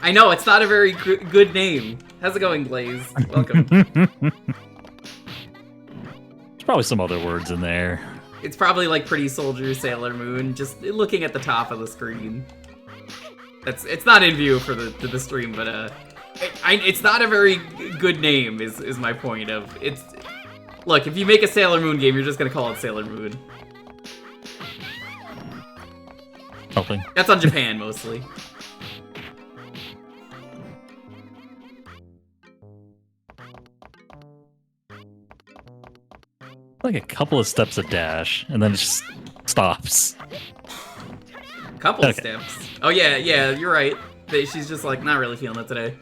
I know, it's not a very good name. How's it going, Blaze? Welcome. There's probably some other words in there. It's probably like Pretty Soldier Sailor Moon, just looking at the top of the screen. It's not in view for the stream, but it's not a very good name is my point of it's Look, if you make a Sailor Moon game, you're just gonna call it Sailor Moon. Helping. That's on Japan, mostly. Like a couple of steps of dash, and then it just stops. Couple of Okay. steps. Oh yeah, you're right. She's just like, not really feeling it today.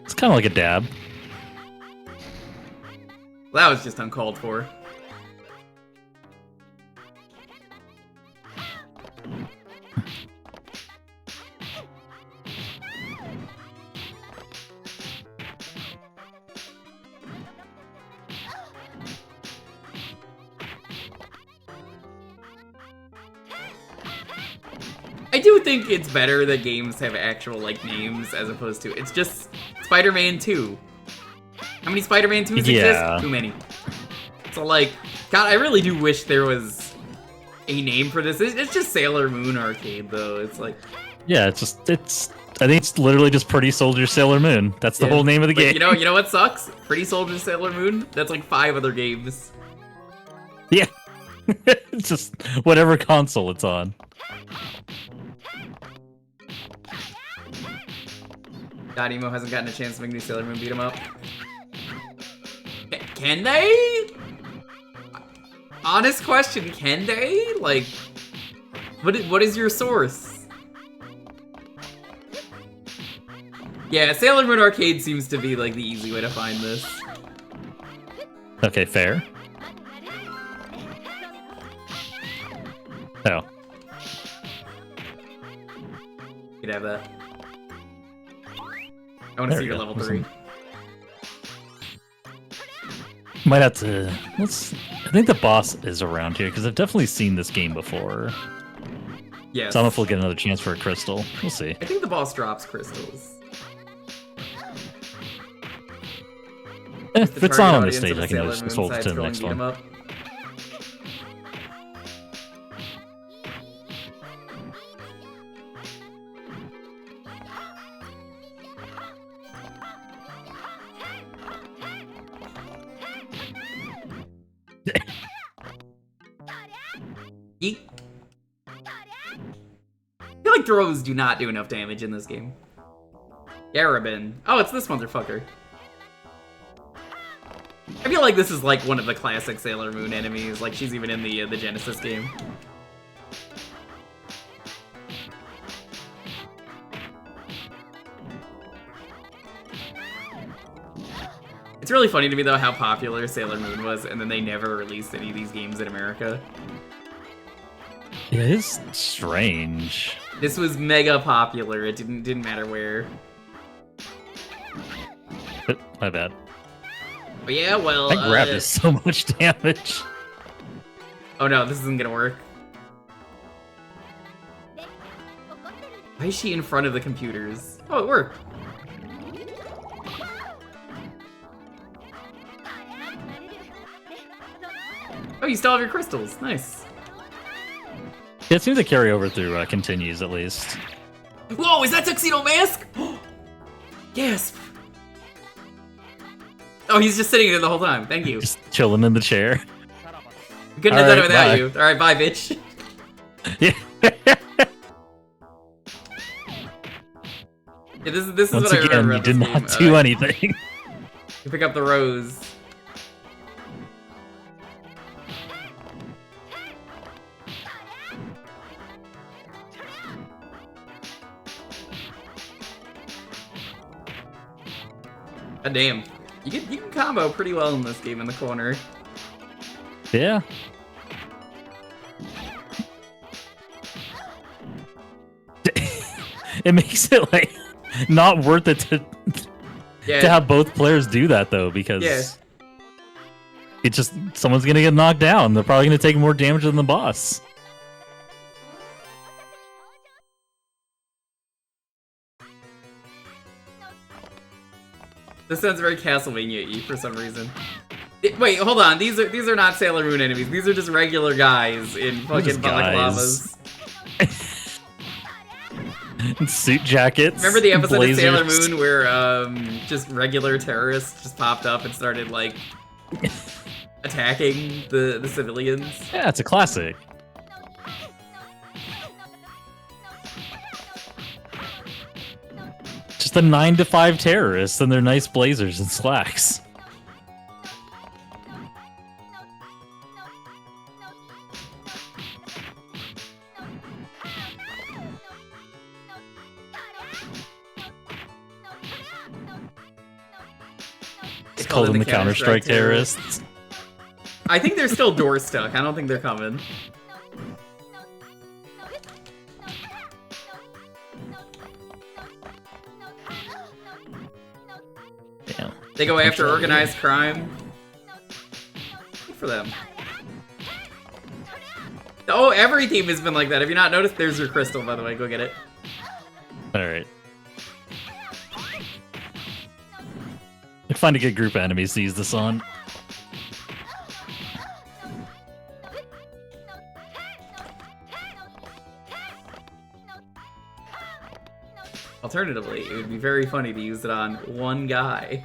It's kind of like a dab. That was just uncalled for. I do think it's better that games have actual, like, names as opposed to... It's just Spider-Man 2. How many Spider-Man 2s Yeah. exist? Too many. So, like, God, I really do wish there was a name for this. It's just Sailor Moon Arcade, though. It's like... Yeah, I think it's literally just Pretty Soldier Sailor Moon. That's the yeah. whole name of the But game. you know what sucks? Pretty Soldier Sailor Moon? That's like 5 other games. Yeah. It's just whatever console it's on. God, Emo hasn't gotten a chance to make new Sailor Moon beat 'em up. Can they? Honest question, can they? Like, what is your source? Yeah, Sailor Moon Arcade seems to be like the easy way to find this. Okay, fair. Oh. You could have that. I want to There see we your go. level 3. Might have to... I think the boss is around here, because I've definitely seen this game before. Yes. So I don't know if we'll get another chance for a crystal. We'll see. I think the boss drops crystals. If it's not on this Target stage, I audience can of a just Sailor switch Moon to the side-scrolling next beat 'em one. up. Yeet. I feel like throws do not do enough damage in this game. Garabin. Oh, it's this motherfucker. I feel like this is like one of the classic Sailor Moon enemies. Like she's even in the Genesis game. It's really funny to me though how popular Sailor Moon was, and then they never released any of these games in America. Yeah, it's strange. This was mega popular. It didn't matter where. My bad. But yeah, well. That grab is so much damage. Oh no, this isn't gonna work. Why is she in front of the computers? Oh, it worked. Oh, you still have your crystals. Nice. Yeah, it seems to carry over through continues at least. Whoa, is that Tuxedo Mask? Yes. Oh, he's just sitting there the whole time. Thank you. Just chilling in the chair. Couldn't have done it Alright, without bye. you. Alright, bye, bitch. Yeah. Yeah, this is Once what I again, remember you about did this not game. do anything. You pick up the rose. God damn. You can combo pretty well in this game in the corner. Yeah. It makes it like not worth it to Yeah. have both players do that though, because Yeah. it just someone's gonna get knocked down. They're probably gonna take more damage than the boss. This sounds very Castlevania-y for some reason. Wait, hold on. These are not Sailor Moon enemies. These are just regular guys in fucking balaclavas. Suit jackets. Remember the episode blazers. of Sailor Moon where just regular terrorists just popped up and started like attacking the civilians? Yeah, it's a classic. Just the 9 to 5 terrorists and their nice blazers and slacks. It's called them the Counter-Strike terrorists. I think they're still door stuck. I don't think they're coming. Damn. They go after organized crime. Good for them. Oh, every team has been like that. Have you not noticed? There's your crystal, by the way. Go get it. Alright. Find a good group of enemies to use this on. Alternatively, it would be very funny to use it on one guy.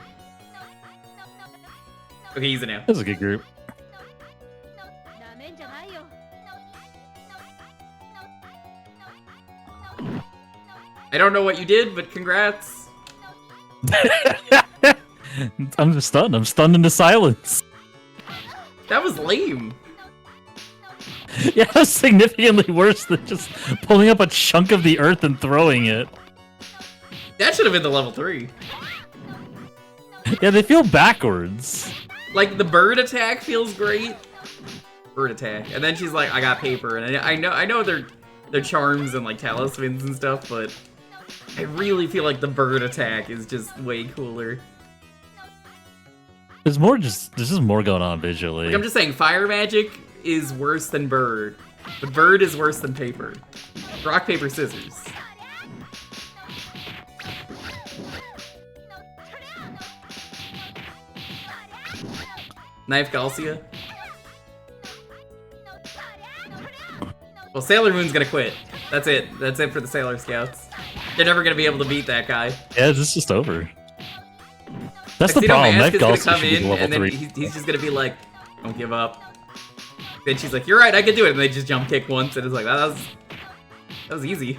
Okay, use it now. This is a good group. I don't know what you did, but congrats. I'm stunned. I'm stunned into silence. That was lame. Yeah, it was significantly worse than just pulling up a chunk of the earth and throwing it. That should have been the level 3. Yeah, they feel backwards. Like, the bird attack feels great. Bird attack. And then she's like, I got paper. And I know they're charms and, like, talismans and stuff, but I really feel like the bird attack is just way cooler. There's just more going on visually. Like, I'm just saying, fire magic is worse than bird, but bird is worse than paper. Rock, paper, scissors. Knife Galcia. Well, Sailor Moon's gonna quit. That's it. That's it for the Sailor Scouts. They're never gonna be able to beat that guy. Yeah, this is just over. That's the Tuxedo problem. Mask Knife is gonna Galcia come should be in, level and then 3. he's just gonna be like, "Don't give up." Then she's like, "You're right, I can do it." And they just jump kick once, and it's like, that was easy.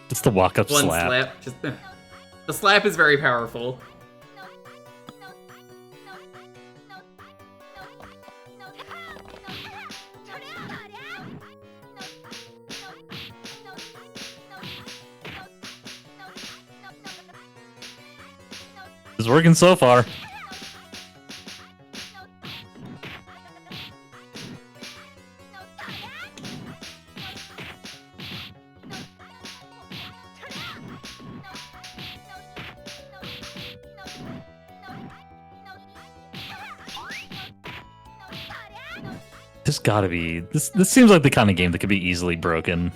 Just the walk-up One slap. slap. Just the slap is very powerful. It's working so far. This gotta be this seems like the kind of game that could be easily broken.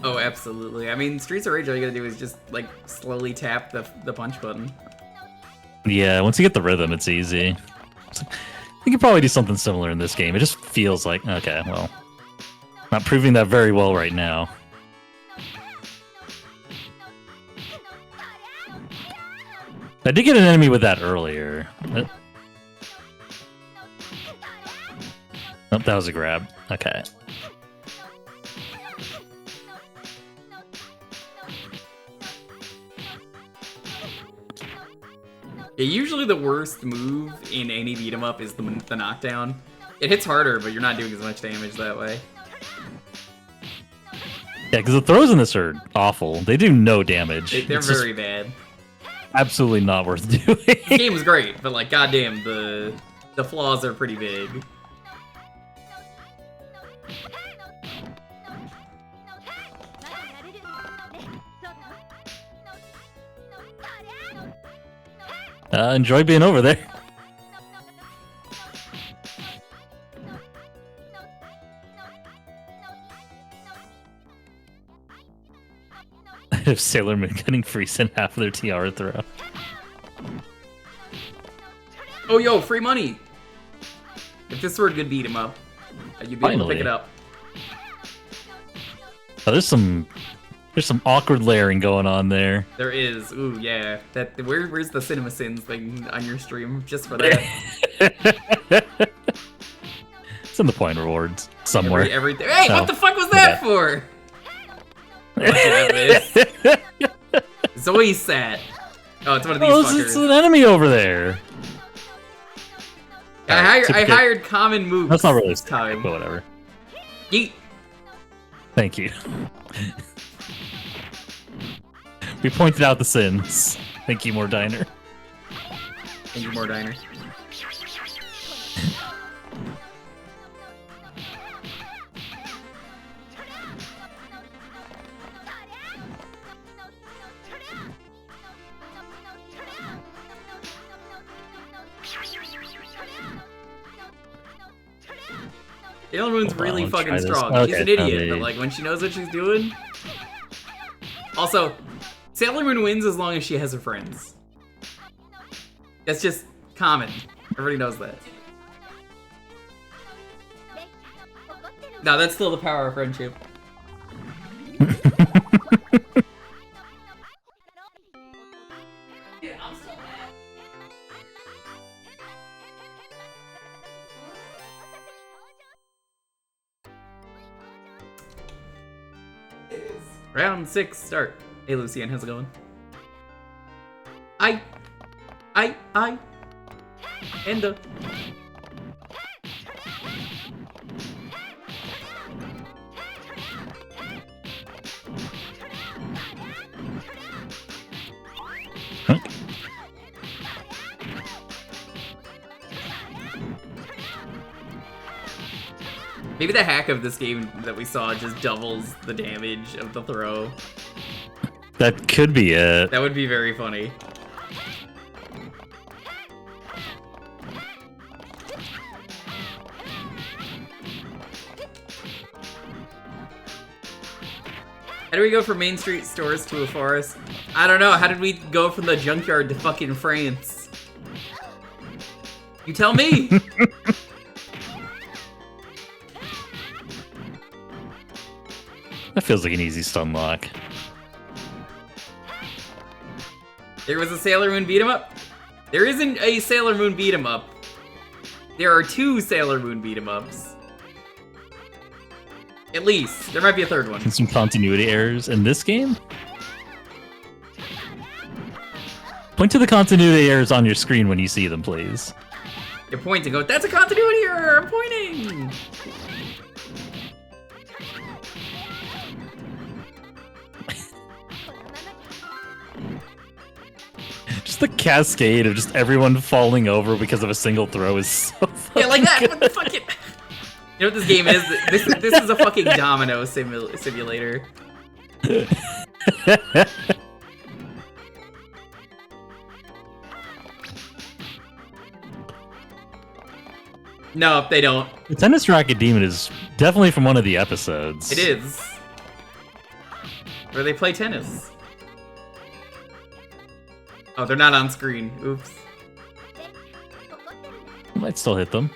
Oh, absolutely. I mean, Streets of Rage, all you gotta do is just, like, slowly tap the punch button. Yeah, once you get the rhythm, it's easy. You could probably do something similar in this game. It just feels like, okay, well, not proving that very well right now. I did get an enemy with that earlier. Oh, that was a grab. Okay. Yeah, usually the worst move in any beat 'em up is the knockdown. It hits harder, but you're not doing as much damage that way. Yeah, because the throws in this are awful. They do no damage. They're It's just very bad. absolutely not worth doing. The game is great, but like, goddamn, the flaws are pretty big. Enjoy being over there. If Sailor Moon getting freeze in half of their tiara throw. Oh, yo, free money! If this were a good beat 'em up, you'd be able to pick Finally. it up. Oh, there's some awkward layering going on there. There is. Ooh, yeah. Where's the Cinema Sins thing on your stream? Just for that. It's in the point rewards somewhere. Everything. Hey, Oh, what the fuck was that for? Look at this. Zoe's sat. Oh, it's one of these Oh, it's fuckers. an enemy over there. I Typical- hired common moves. That's not really a this time. but whatever. Yeet. Thank you. We pointed out the sins. Thank you, more diner. Thank you, more diner. Sailor Moon's Hold on, really I'll try fucking this. strong. Okay, She's an idiot, okay. but like when she knows what she's doing. Also, Sailor Moon wins as long as she has her friends. That's just common. Everybody knows that. No, that's still the power of friendship. Round 6, start. Hey, Lucian, how's it going? I. And maybe the hack of this game that we saw just doubles the damage of the throw. That could be it. That would be very funny. How do we go from Main Street stores to a forest? I don't know. How did we go from the junkyard to fucking France? You tell me! That feels like an easy stun lock. There was a Sailor Moon beat 'em up. There isn't a Sailor Moon beat 'em up. There are 2 Sailor Moon beat 'em ups. At least. There might be a third one. And some continuity errors in this game? Point to the continuity errors on your screen when you see them, please. You're pointing. Go, that's a continuity error! I'm pointing! Just the cascade of just everyone falling over because of a single throw is so Yeah, like that! good. What the fuck? You know what this game is? This is a fucking domino simulator. No, they don't. The Tennis Racket Demon is definitely from one of the episodes. It is. Where they play tennis. Oh, they're not on screen. Oops. Might still hit them.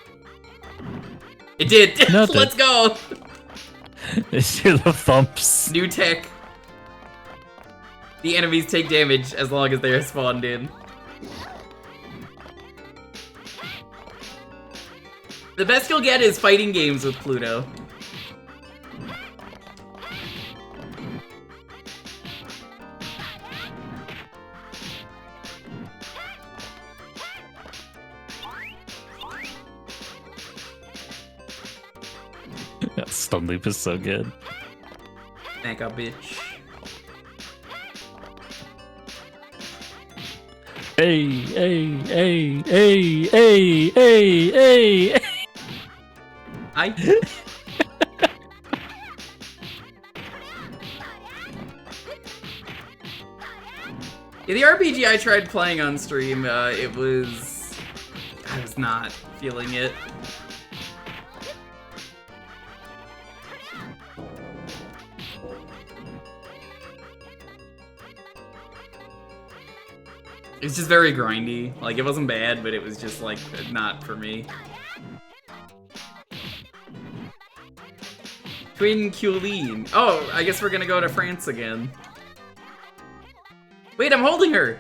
It did! Nothing. Let's go! It's the thumps. New tech. The enemies take damage as long as they are spawned in. The best you'll get is fighting games with Pluto. That stun loop is so good. Back up, bitch. Hey, hey, hey, hey, hey, hey, hey. I. Yeah, the RPG I tried playing on stream, I was not feeling it. It's just very grindy. Like, it wasn't bad, but it was just, like, not for me. Twin Culene. Oh, I guess we're gonna go to France again. Wait, I'm holding her!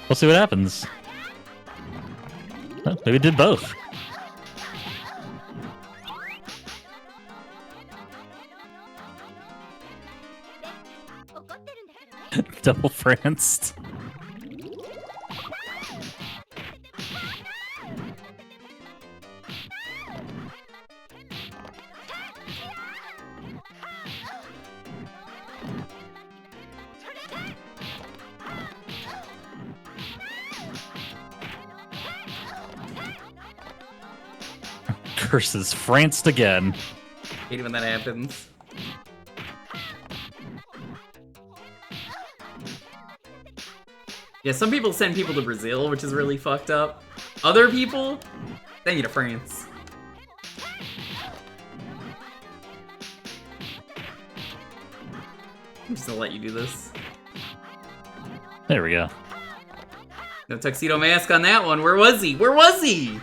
We'll see what happens. Oh, maybe it did both. Double France. Curses France again. Hate it when that happens. Yeah, some people send people to Brazil, which is really fucked up. Other people send you to France. I'm just gonna let you do this. There we go. No tuxedo mask on that one. Where was he? Where was he?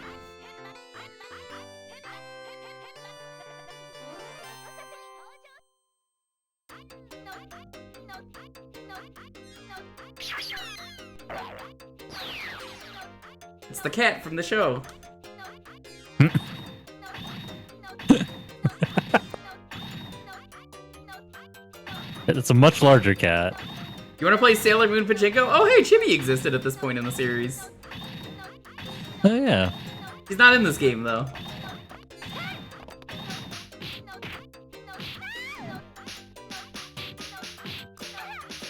It's the cat from the show. It's a much larger cat. You want to play Sailor Moon Pachinko? Oh, hey, Chibi existed at this point in the series. Oh yeah. He's not in this game, though.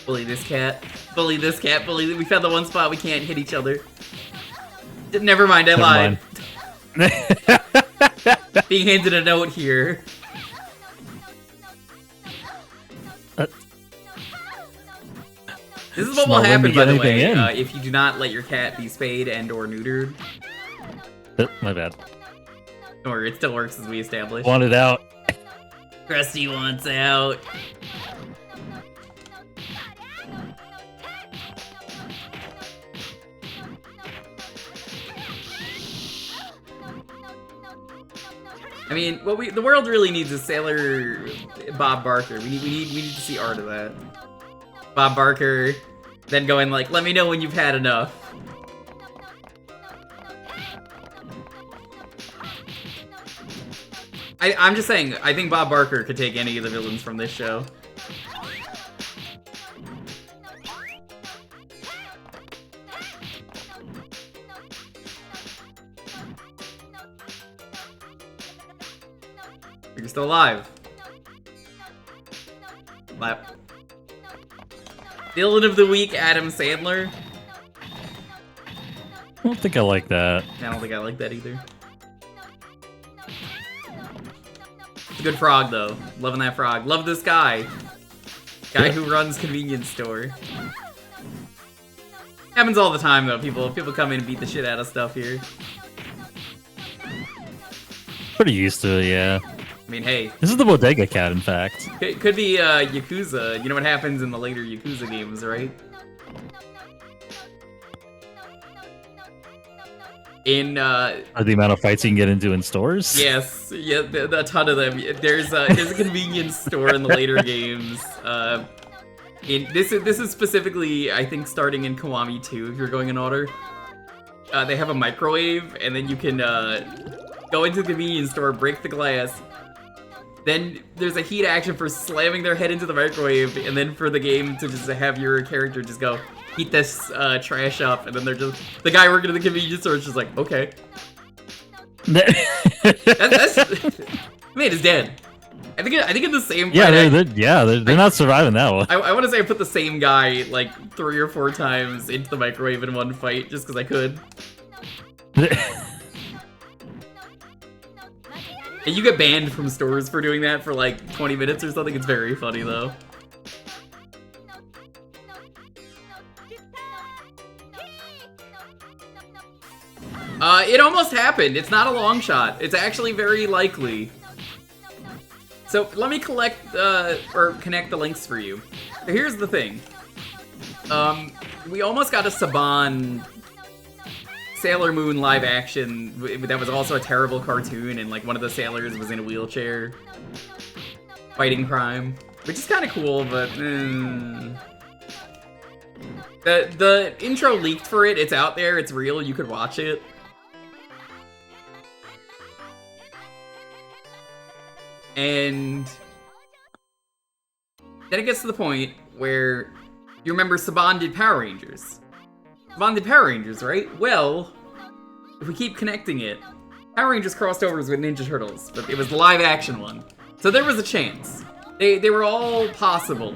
Bully this cat. Bully this cat. Bully. We found the one spot we can't hit each other. Never mind, I lied. Being handed a note here. This is what will happen, by the way, if you do not let your cat be spayed and or neutered. My bad. Don't worry, it still works as we established. Want it out. Krusty wants out. I mean, what the world really needs is Sailor Bob Barker. We need to see art of that. Bob Barker, then going like, "Let me know when you've had enough." I'm just saying, I think Bob Barker could take any of the villains from this show. You're still alive. Lap. Villain of the week, Adam Sandler. I don't think I like that. I don't think I like that either. It's a good frog, though. Loving that frog. Love this guy. Guy who runs convenience store. Happens all the time, though. People come in and beat the shit out of stuff here. Pretty used to it, yeah. I mean, hey. This is the Bodega cat, in fact. It could be Yakuza. You know what happens in the later Yakuza games, right? In Or the amount of fights you can get into in stores? yes, yeah, a ton of them. There's a convenience store in the later games. This is specifically, I think, starting in Kiwami 2. If you're going in order, they have a microwave, and then you can go into the convenience store, break the glass. Then there's a heat action for slamming their head into the microwave, and then for the game to just have your character just go heat this trash up, and then they're just the guy working at the convenience store is just like, okay. that's man is dead. I think in the same fight, they're not surviving that one. I want to say I put the same guy like 3 or 4 times into the microwave in one fight just because I could. And you get banned from stores for doing that for like 20 minutes or something. It's very funny though. It almost happened. It's not a long shot. It's actually very likely. So let me collect or connect the links for you. Here's the thing. We almost got a Saban Sailor Moon live action that was also a terrible cartoon, and like one of the sailors was in a wheelchair fighting crime, which is kind of cool, but the intro leaked for it. It's out there. It's real. You could watch it. And then it gets to the point where you remember Saban did Power Rangers. Saban did Power Rangers, right? Well, if we keep connecting it, Power Rangers crossed over with Ninja Turtles, but it was the live action one. So there was a chance. They were all possible.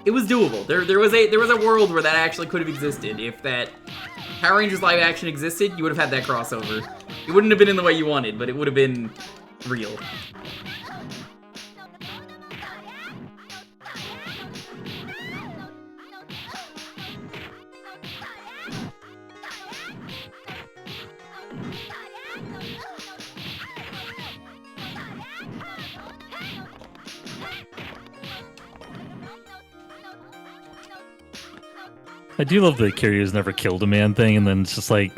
It was doable. There was a world where that actually could have existed. If that Power Rangers live action existed, you would have had that crossover. It wouldn't have been in the way you wanted, but it would have been real. I do love the Kiryu's never killed a man thing, and then it's just like,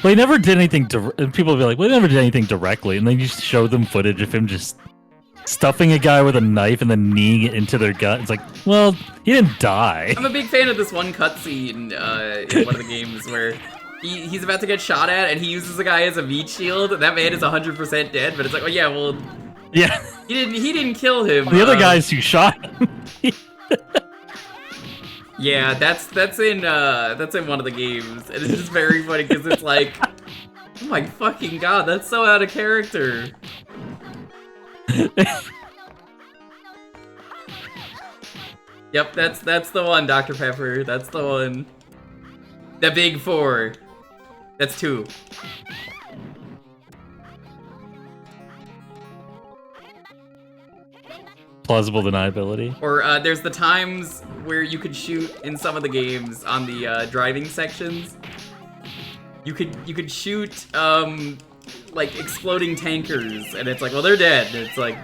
well, he never did anything. And people will be like, well, he never did anything directly, and then you just show them footage of him just stuffing a guy with a knife and then kneeing it into their gut. It's like, well, he didn't die. I'm a big fan of this one cutscene in one of the games where he's about to get shot at, and he uses a guy as a meat shield. That man is 100% dead, but it's like, oh yeah, well, yeah, he didn't kill him. The other guys who shot him. Yeah, that's in one of the games, and it's just very funny because it's like, oh my fucking god, that's so out of character. Yep, that's the one, Dr. Pepper. That's the one. The big four. That's two. Plausible deniability. Or there's the times where you could shoot in some of the games on the driving sections. You could shoot like exploding tankers, and it's like, well, they're dead. It's like,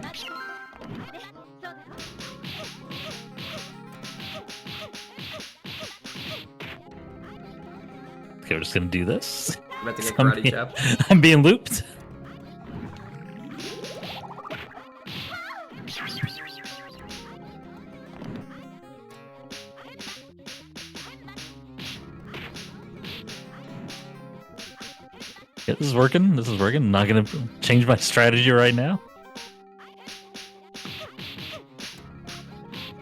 okay, we're just gonna do this. I'm about to get karate chopped. I'm being looped. Yeah, this is working. This is working. I'm not gonna change my strategy right now.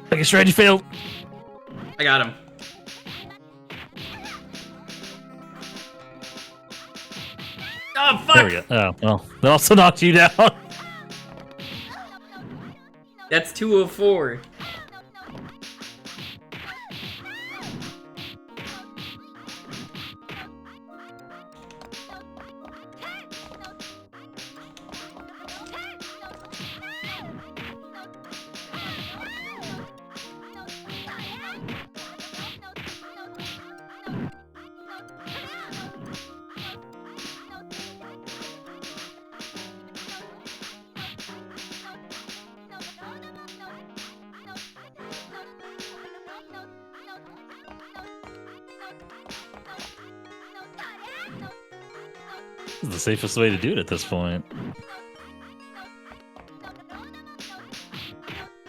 Like a strategy failed. I got him. Oh, fuck! There we go. Oh, well, that also knocked you down. That's 2 of 4. This is the safest way to do it at this point.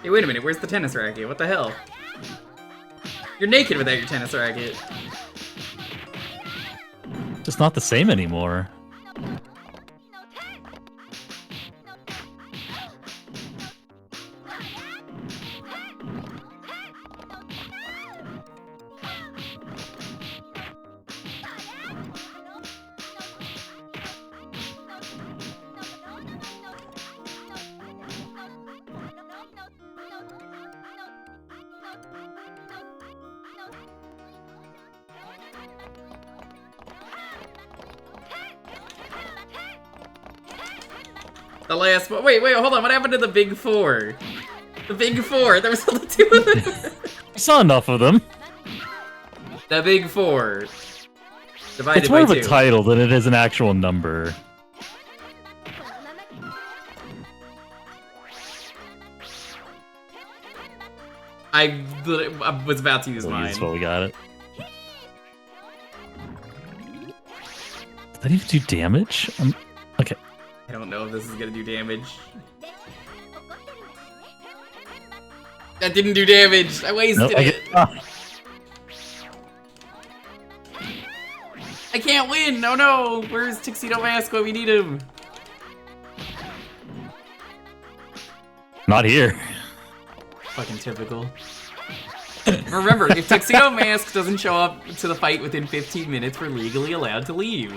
Hey, wait a minute, where's the tennis racket? What the hell? You're naked without your tennis racket. Just not the same anymore. The last one. Wait, hold on. What happened to the big four? The big four. There was only 2 of them. I saw enough of them. The big four. Divided It's more by of a 2. title than it is an actual number. I was about to use We'll mine. use what we got it. Did that even do damage? Okay. I don't know if this is gonna do damage. That didn't do damage. I wasted Nope, it. I can't win. No, no. Where's Tuxedo Mask when we need him? Not here. Fucking typical. Remember, if Tuxedo Mask doesn't show up to the fight within 15 minutes, we're legally allowed to leave.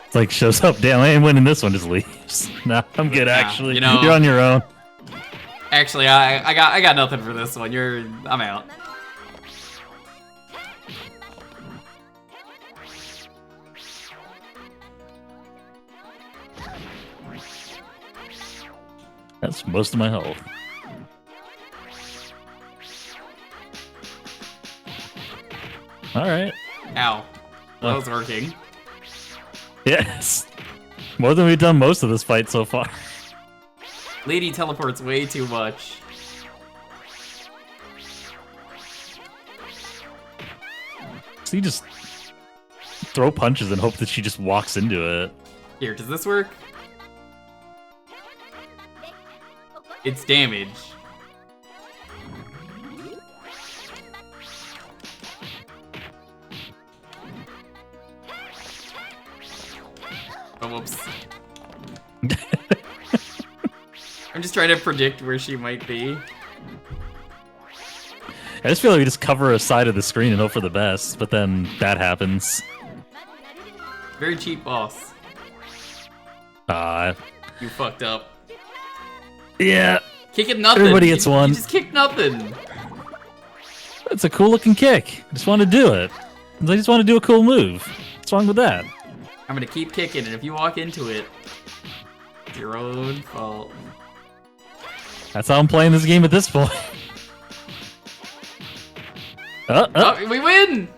It's like shows up, damn, I ain't winning this one, just leaves. Nah, I'm good actually. you know- You're on your own. Actually, I got nothing for this one. I'm out. That's most of my health. Alright. Ow. That was working. Yes. More than we've done most of this fight so far. Lady teleports way too much. So you just throw punches and hope that she just walks into it. Here, does this work? It's damage. Oh, whoops. I'm just trying to predict where she might be. I just feel like we just cover a side of the screen and hope for the best, but then that happens. Very cheap boss. You fucked up. Yeah. Kicking nothing. Everybody gets one. You just kicked nothing. It's a cool looking kick. I just want to do it. I just want to do a cool move. What's wrong with that? I'm gonna keep kicking, and if you walk into it, it's your own fault. That's how I'm playing this game at this point. Oh, we win!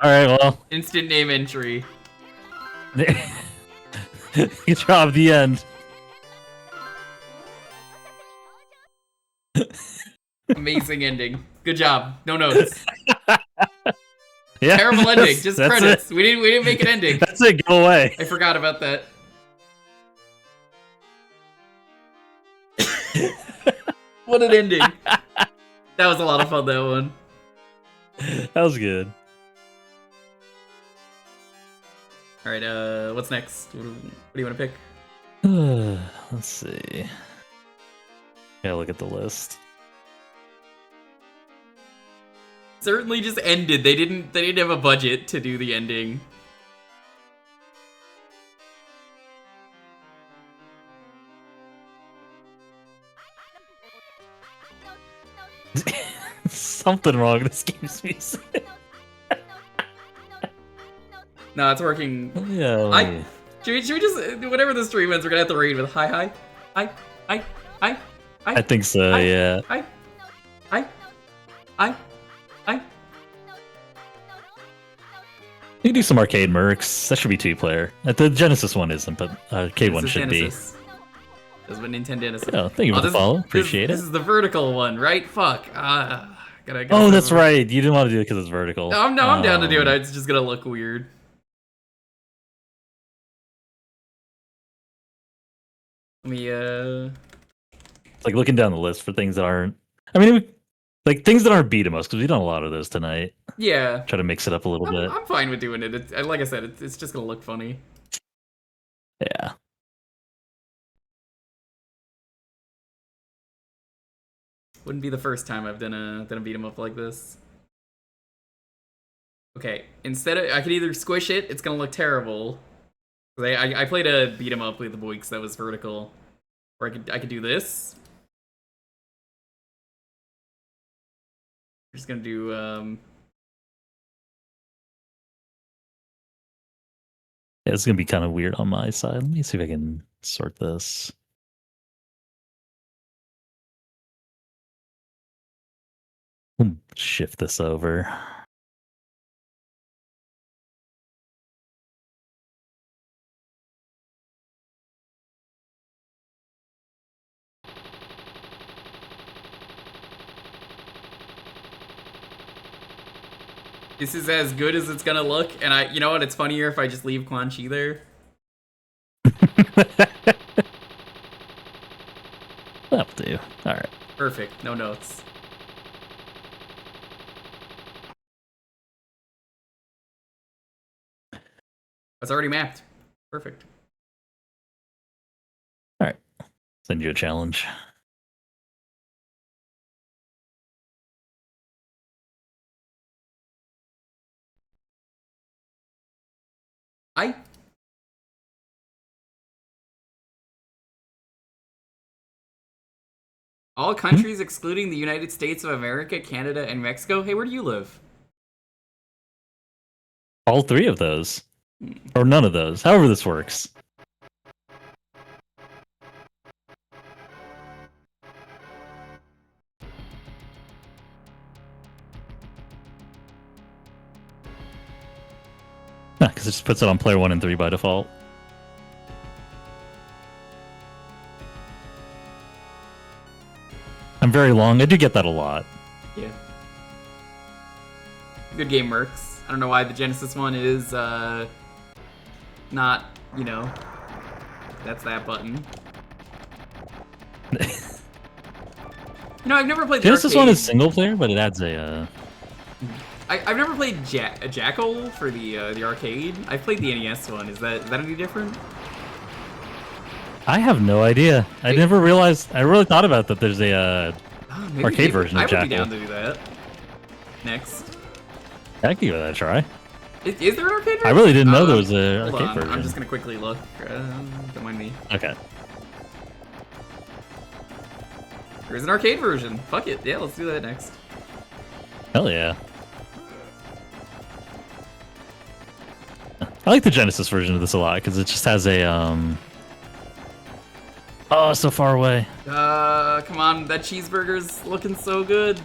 Alright, well. Instant name entry. Good job, the end. Amazing ending. Good job. No notes. Yeah, Terrible ending. Just that's credits. it. We didn't make an ending. That's it, go away. I forgot about that. What an ending. That was a lot of fun, that one. That was good. Alright, what's next? What do you want to pick? Let's see. Gotta look at the list. Certainly just ended. They didn't have a budget to do the ending. Something wrong with this game's music. No, it's working. Yeah. Should we just, whatever the stream ends, we're gonna have to raid with hi hi. Hi. Hi. Hi. Hi. I think so, Hi. yeah. Hi. Hi. Hi. Hi. You can do some arcade mercs. That should be 2-player. The Genesis one isn't, but arcade one This is should Genesis. This is what Nintendo Genesis. be. Oh, thank you for the follow. Appreciate This it. is the vertical one, right? Fuck. Gotta Oh, that's right. You didn't want to do it because it's vertical. No, I'm down to do it. It's just gonna look weird. Let me, It's like looking down the list for things that aren't. I mean, like things that aren't beat 'em ups because we've done a lot of those tonight. yeah. Try to mix it up a little bit. I'm fine with doing it. Like I said, it's just gonna look funny. Yeah. Wouldn't be the first time I've done a beat 'em up like this. Okay, instead of I could either squish it, it's gonna look terrible. I played a beat 'em up with the Boiks that was vertical, or I could do this. I'm just gonna do Yeah, it's gonna be kind of weird on my side. Let me see if I can sort this. Shift this over. This is as good as it's gonna look, and you know what? It's funnier if I just leave Quan Chi there. That'll do. All right. Perfect. No notes. It's already mapped. Perfect. All right. Send you a challenge. All countries excluding the United States of America, Canada, and Mexico. Hey, where do you live? All three of those. Or none of those. However this works. Because it just puts it on player 1 and 3 by default. I'm very long. I do get that a lot. Yeah. Good game, Mercs. I don't know why the Genesis one is, not, you know, that's that button. You know, I've never played the Genesis arcade. one is single player, but it adds a, I've never played Jackal for the arcade. I've played the NES one. Is that any different? I have no idea. I never realized. I really thought about that. There's a arcade version of I would be Jackal. down to do that. Next. I could give that a try. Is there an arcade version? I really didn't know there was a Hold arcade on, version. I'm just gonna quickly look. Don't mind me. Okay. There's an arcade version. Fuck it. Yeah, let's do that next. Hell yeah. I like the Genesis version of this a lot because it just has a Oh, so far away. Come on, that cheeseburger's looking so good.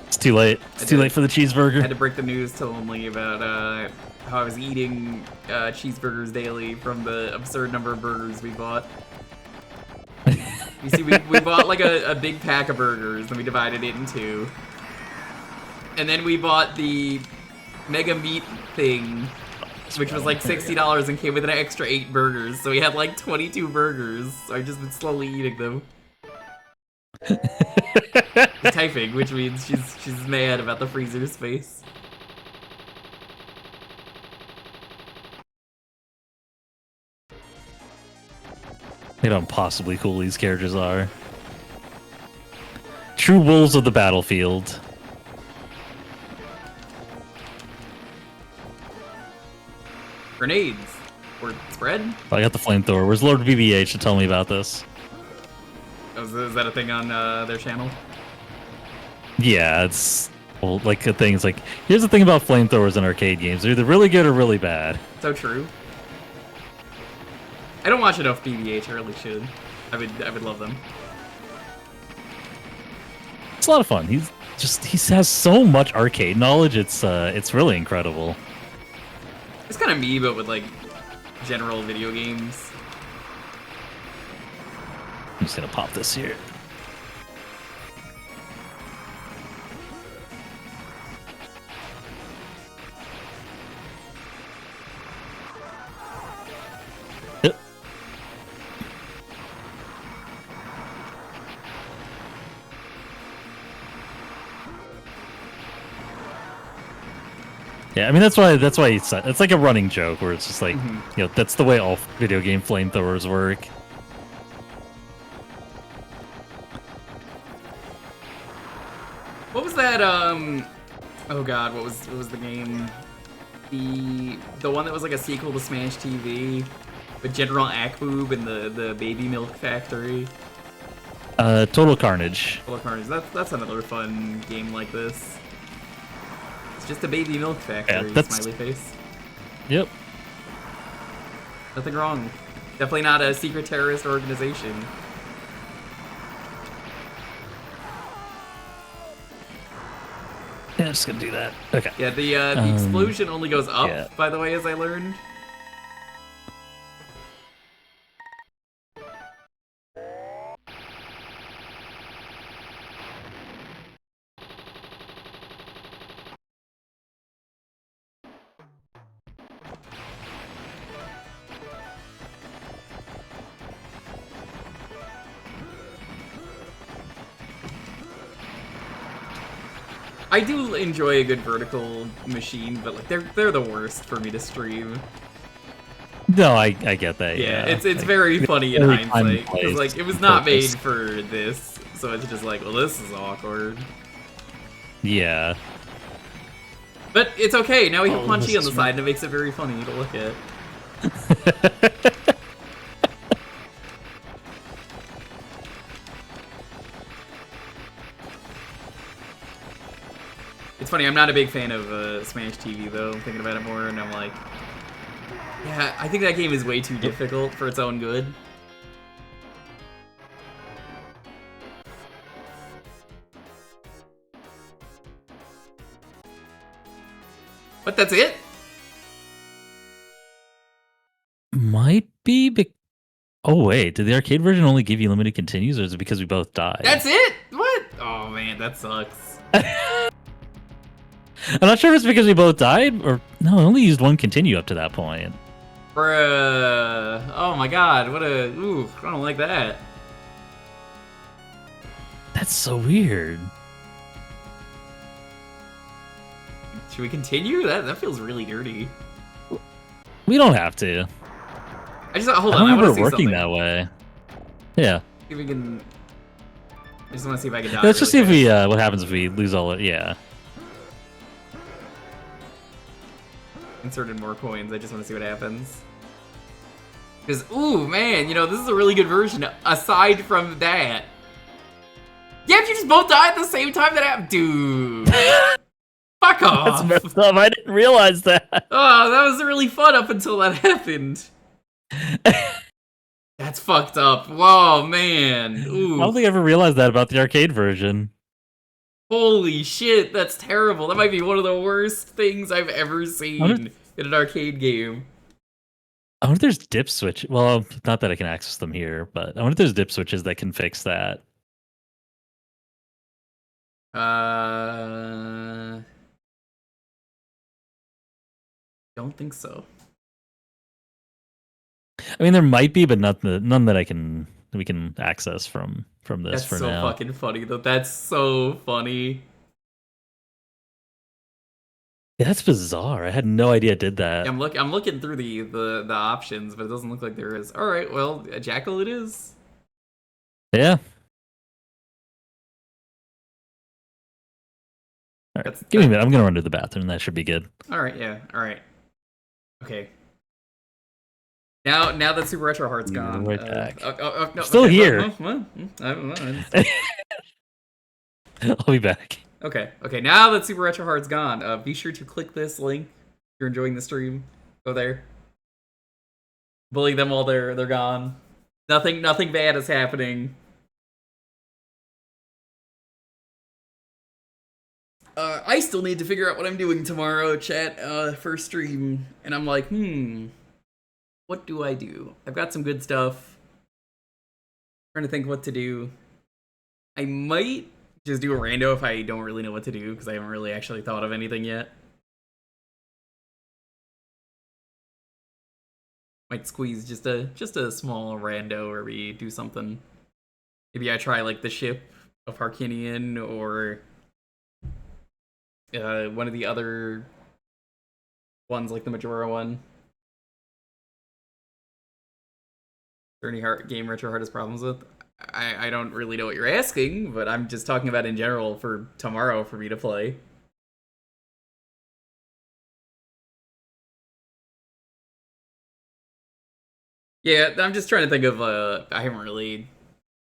It's too late. It's too late for the I cheeseburger. had to break the news to Lonely about how I was eating cheeseburgers daily from the absurd number of burgers we bought. You see, we bought like a big pack of burgers, and we divided it in two. And then we bought the Mega Meat thing, which was like $60 and came with an extra 8 burgers. So we had like 22 burgers. So I've just been slowly eating them. She's typing, which means she's mad about the freezer space. They don't possibly cool these characters are. True wolves of the battlefield. Grenades. Or spread? I got the flamethrower. Where's Lord BBH to tell me about this? Oh, is that a thing on their channel? Yeah, it's well, like a thing. It's like, here's the thing about flamethrowers in arcade games. They're either really good or really bad. So true. I don't watch enough BBH, I really should. I would love them. It's a lot of fun. He has so much arcade knowledge. It's really incredible. It's kind of me, but with like general video games. I'm just gonna pop this here. Yep. Yeah, I mean that's why it's like a running joke where it's just like, you know, that's the way all video game flamethrowers work. What was that? Oh god, what was the game? The one that was like a sequel to Smash TV, with General Akboob and the baby milk factory. Total Carnage. Total Carnage. That's another fun game like this. It's just a baby milk factory. that's- Smiley face. Yep. Nothing wrong. Definitely not a secret terrorist organization. Yeah, I'm just gonna do that. Okay. Yeah, the explosion only goes up, yeah. by the way, as I learned. I do enjoy a good vertical machine, but like they're the worst for me to stream. No, I get that. Yeah, Yeah, it's very funny in very time and hindsight because place like it was not made focused. for this, so it's just like, well, this is awkward. Yeah. But it's okay. Now we have Oh, Punchy this on the is side, and it makes it very funny to look at. It's funny. I'm not a big fan of Smash TV though. I'm thinking about it more, and I'm like, yeah, I think that game is way too difficult for its own good. But that's it? Might be. Oh wait, did the arcade version only give you limited continues, or is it because we both died? That's it? What? Oh man, that sucks. I'm not sure if it's because we both died, or no, I only used one continue up to that point. Bruh. Oh my god, what a... Ooh, I don't like that. That's so weird. Should we continue? That feels really dirty. We don't have to. I just... Hold I on, don't I want remember to it see working something. that way. Yeah. See if we can... I just want to see if I can die. Let's just see really if quick. we what happens if we lose all it. Yeah. Inserted more coins, I just want to see what happens. Because, ooh, man, you know, this is a really good version, aside from that. Yeah, if you just both die at the same time, that happened. Dude. Fuck off. That's messed up. I didn't realize that. Oh, that was really fun up until that happened. That's fucked up. Whoa, man. Ooh. I don't think I ever realized that about the arcade version. Holy shit, that's terrible. That might be one of the worst things I've ever seen in an arcade game. I wonder if there's dip switch. Well, not that I can access them here, but I wonder if there's dip switches that can fix that. Don't think so. I mean, there might be, but none that we can access from this That's for so now. fucking funny though. That's so funny. Yeah, that's bizarre. I had no idea it did that. I'm looking through the options, but it doesn't look like there is. All right, well, a Jackal it is. Yeah. All right, That's- give me a minute. I'm gonna run to the bathroom. That should be good. All right, yeah, all right. Okay. Now that Super Retro Heart's gone. Right back. No, Still okay, here. well, I don't know. I'll be back. Okay, now that Super Retro Heart's gone, be sure to click this link if you're enjoying the stream. Go there. Bully them while they're gone. Nothing bad is happening. I still need to figure out what I'm doing tomorrow, chat, for stream. And I'm like, what do I do? I've got some good stuff. Trying to think what to do. I might just do a rando if I don't really know what to do, because I haven't really actually thought of anything yet. Might squeeze just a small rando where we do something. Maybe I try like the ship of Harkinian or one of the other ones like the Majora one. Is there any game Retro Heart has problems with? I don't really know what you're asking, but I'm just talking about in general for tomorrow for me to play. Yeah, I'm just trying to think of, I haven't really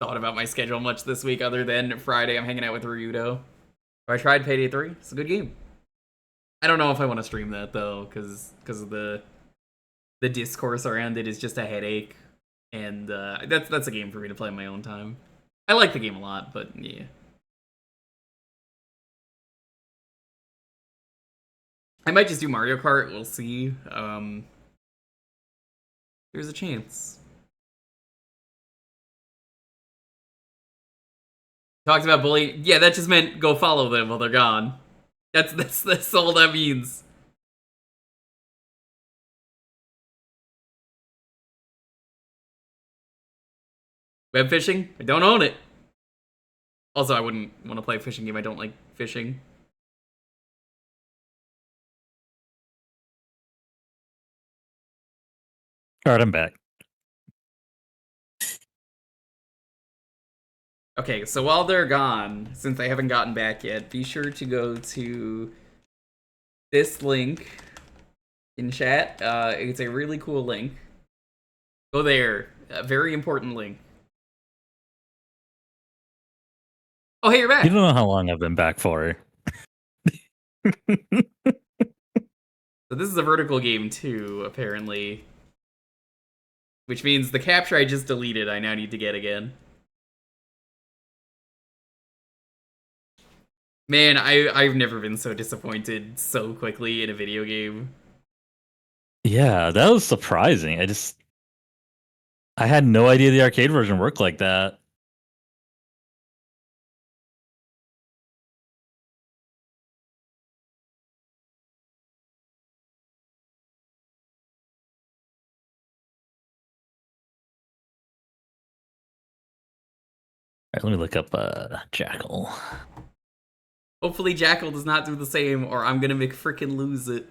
thought about my schedule much this week other than Friday I'm hanging out with Ryudo. I tried Payday 3. It's a good game. I don't know if I want to stream that though, because of the discourse around it is just a headache. And that's a game for me to play in my own time. I like the game a lot, but yeah. I might just do Mario Kart, we'll see. There's a chance. Talked about bullying. Yeah, that just meant go follow them while they're gone. That's all that means. Web fishing? I don't own it. Also, I wouldn't want to play a fishing game. I don't like fishing. All right, I'm back. Okay, so while they're gone, since I haven't gotten back yet, be sure to go to this link in chat. It's a really cool link. Go there. A very important link. Oh, hey, you're back. You don't know how long I've been back for. So this is a vertical game too, apparently. Which means the capture I just deleted, I now need to get again. Man, I've never been so disappointed so quickly in a video game. Yeah, that was surprising. I had no idea the arcade version worked like that. All right, let me look up Jackal. Hopefully Jackal does not do the same, or I'm gonna make frickin' lose it.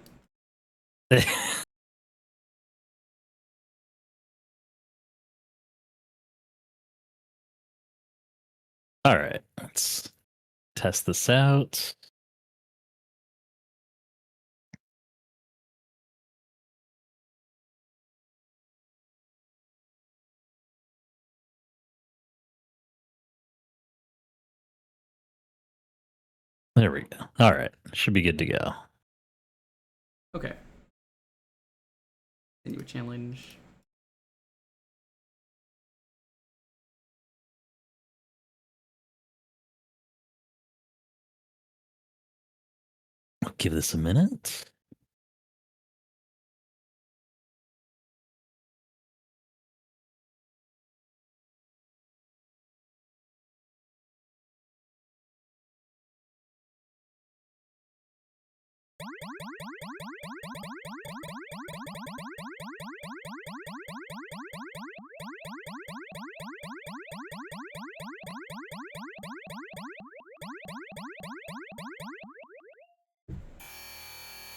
All right, let's test this out. There we go. All right, should be good to go. Okay. Continue a challenge. I'll give this a minute.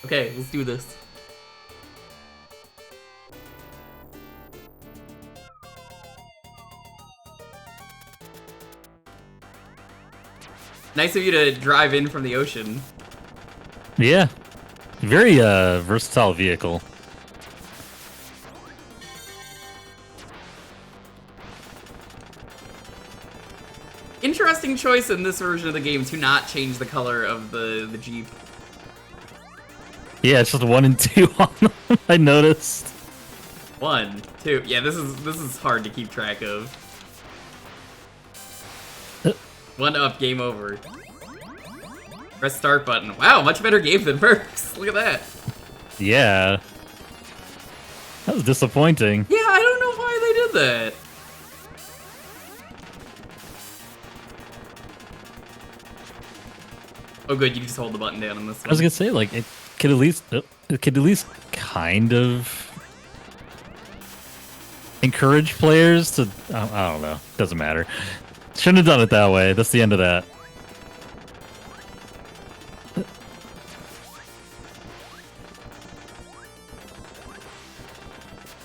Okay, let's do this. Nice of you to drive in from the ocean. Yeah, very versatile vehicle. Interesting choice in this version of the game to not change the color of the Jeep. Yeah, it's just 1 and 2 on them. I noticed. 1, 2. Yeah, this is hard to keep track of. 1 up, game over. Press start button. Wow, much better game than Mercs. Look at that. Yeah, that was disappointing. Yeah, I don't know why they did that. Oh, good. You can just hold the button down on this one. I was gonna say, like, it could at least kind of encourage players to. I don't know. Doesn't matter. Shouldn't have done it that way. That's the end of that.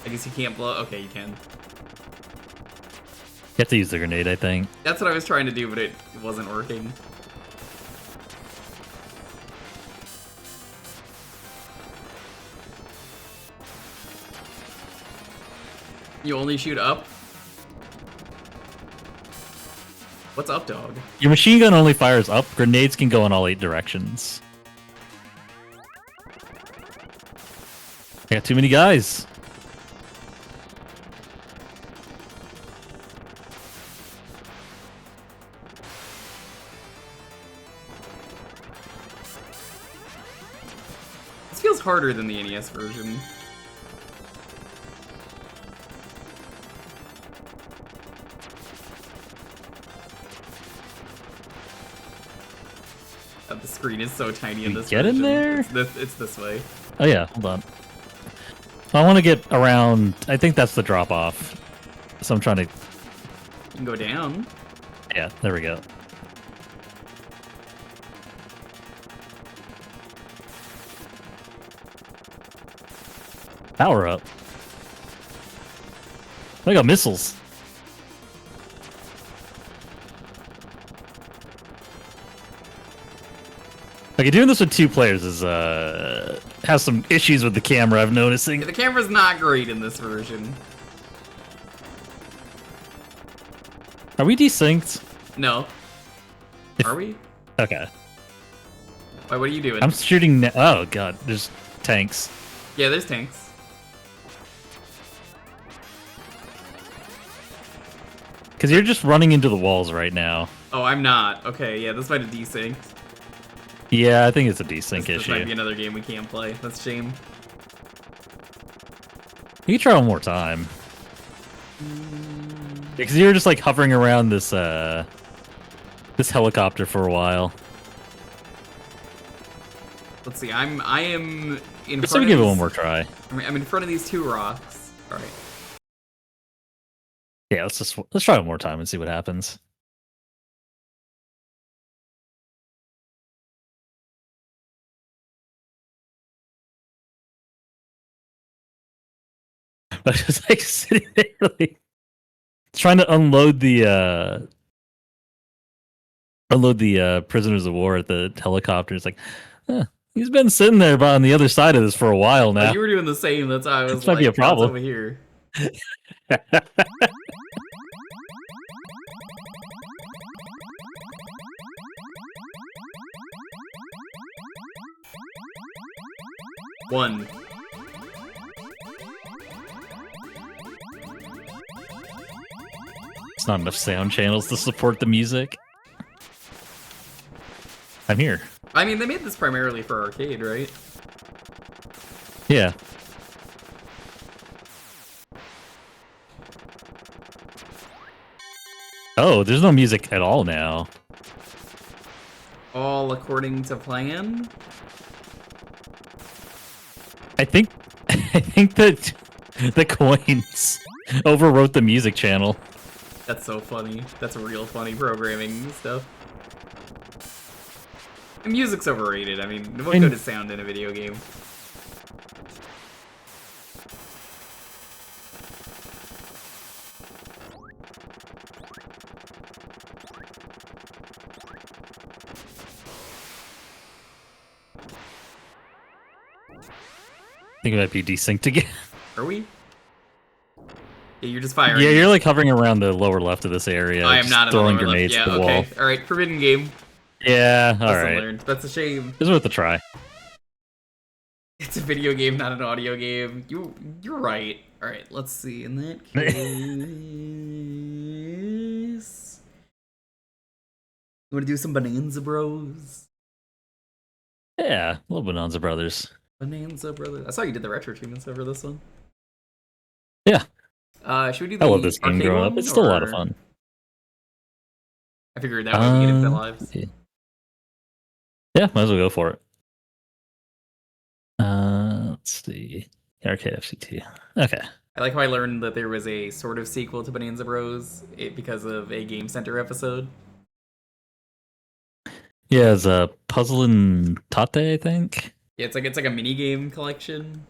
I guess you can't blow. Okay, you can. You have to use the grenade, I think. That's what I was trying to do, but it wasn't working. You only shoot up? What's up, dog? Your machine gun only fires up. Grenades can go in all 8 directions. I got too many guys. This feels harder than the NES version. The screen is so tiny in this Get in version. there? It's this way. Oh yeah, hold on. I want to get around. I think that's the drop off. So I'm trying to. You can go down. Yeah, there we go. Power up. I got missiles. Okay, doing this with 2 players is has some issues with the camera. I'm noticing. Yeah, the camera's not great in this version. Are we desynced? No. Are we? Okay. Why, what are you doing? I'm shooting. Oh god, there's tanks. Yeah, there's tanks. Because you're just running into the walls right now. Oh, I'm not. Okay, yeah, this might have desynced. Yeah, I think it's a desync This might be issue. another game we can't play. That's a shame. You can try one more time. Because you were just like hovering around this this helicopter for a while. Let's see. I am in Let's front of give it these- one more try. I'm in front of these 2 rocks. All right. Yeah, let's try one more time and see what happens. But just like sitting there, like trying to unload the prisoners of war at the helicopter. It's like, he's been sitting there on the other side of this for a while Oh, now. you were doing the same. That's why I was This might like, be a "What's problem." over here." One. It's not enough sound channels to support the music. I'm here. I mean, they made this primarily for arcade, right? Yeah. Oh, there's no music at all now. All according to plan. I think that the coins overwrote the music channel. That's so funny. That's real funny programming stuff. The music's overrated. I mean, what good is sound in a video game? I think it might be desynced again. Are we? Yeah, you're just firing. Yeah, you're like hovering around the lower left of this area. I am just not in the throwing lower left. grenades Yeah, at the okay. wall. Alright, forbidden game. Yeah, all Lesson right. learned. That's a shame. It's worth a try. It's a video game, not an audio game. You're right. Alright, let's see. In that case... You wanna do some Bonanza Bros? Yeah, little Bonanza Brothers. Bonanza Brothers. I saw you did the retro treatments over this one. Yeah, Should we do the I love this game arcade growing up. one, It's still a lot of or- fun. I figured that way we get into lives. Yeah, might as well go for it. Let's see. Arcade FCT. Okay. I like how I learned that there was a sort of sequel to Bonanza Bros. Because of a Game Center episode. Yeah, it's a Puzzle and Tate, I think. Yeah, it's like a mini game collection.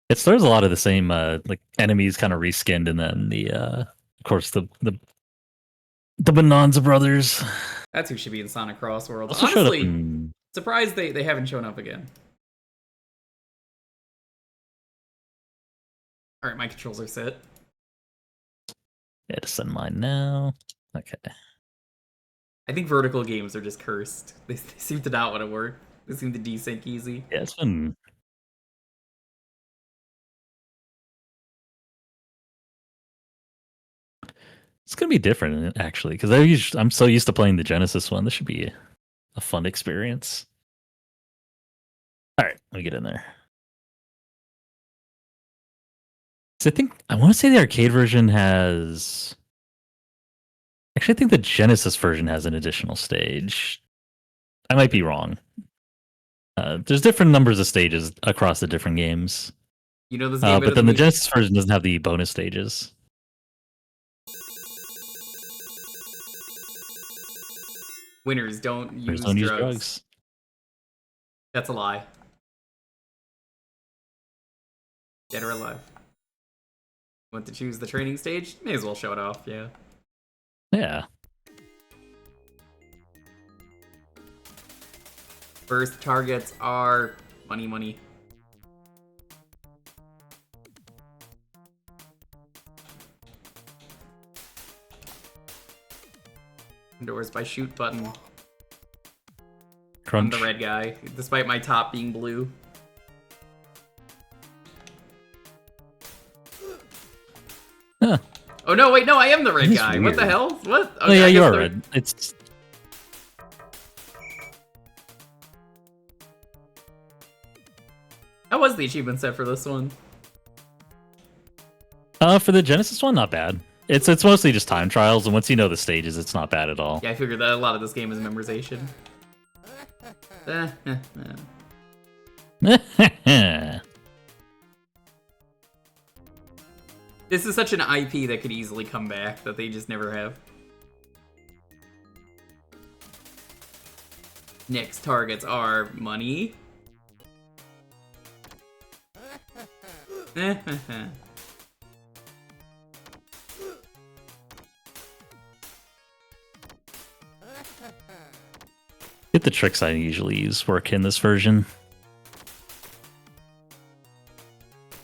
It stars a lot of the same like enemies kind of reskinned, and then the of course the Bonanza Brothers. That's who should be in Sonic Cross World. Also showed up Honestly, in surprised they haven't shown up again. Alright, my controls are set. yeah, to send mine now. Okay. I think vertical games are just cursed. They seem to not want to work. They seem to desync easy. Yeah, it's been. It's gonna be different actually, because I'm so used to playing the Genesis one. This should be a fun experience. All right, let me get in there. So I want to say the arcade version has. Actually, I think the Genesis version has an additional stage. I might be wrong. There's different numbers of stages across the different games. You know this game better But than then the me? Genesis version doesn't have the bonus stages. Winners don't use Don't use drugs. drugs. That's a lie. Dead or alive? Want to choose the training stage? May as well show it off, yeah. Yeah. First targets are money. Doors by shoot button. Crunch. I'm the red guy, despite my top being blue. Huh. Oh no, wait, no, I am the red He's guy. weird. What the hell? What? Oh yeah, I you guess are the- red. It's How was the achievement set for this one? for the Genesis one, not bad. It's mostly just time trials, and once you know the stages, it's not bad at all. Yeah, I figured that a lot of this game is memorization. This is such an IP that could easily come back that they just never have. Next targets are money. Get the tricks I usually use work in this version.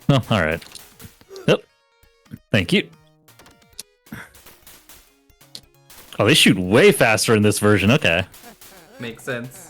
Oh, alright. Yep. Thank you. Oh, they shoot way faster in this version, okay. Makes sense.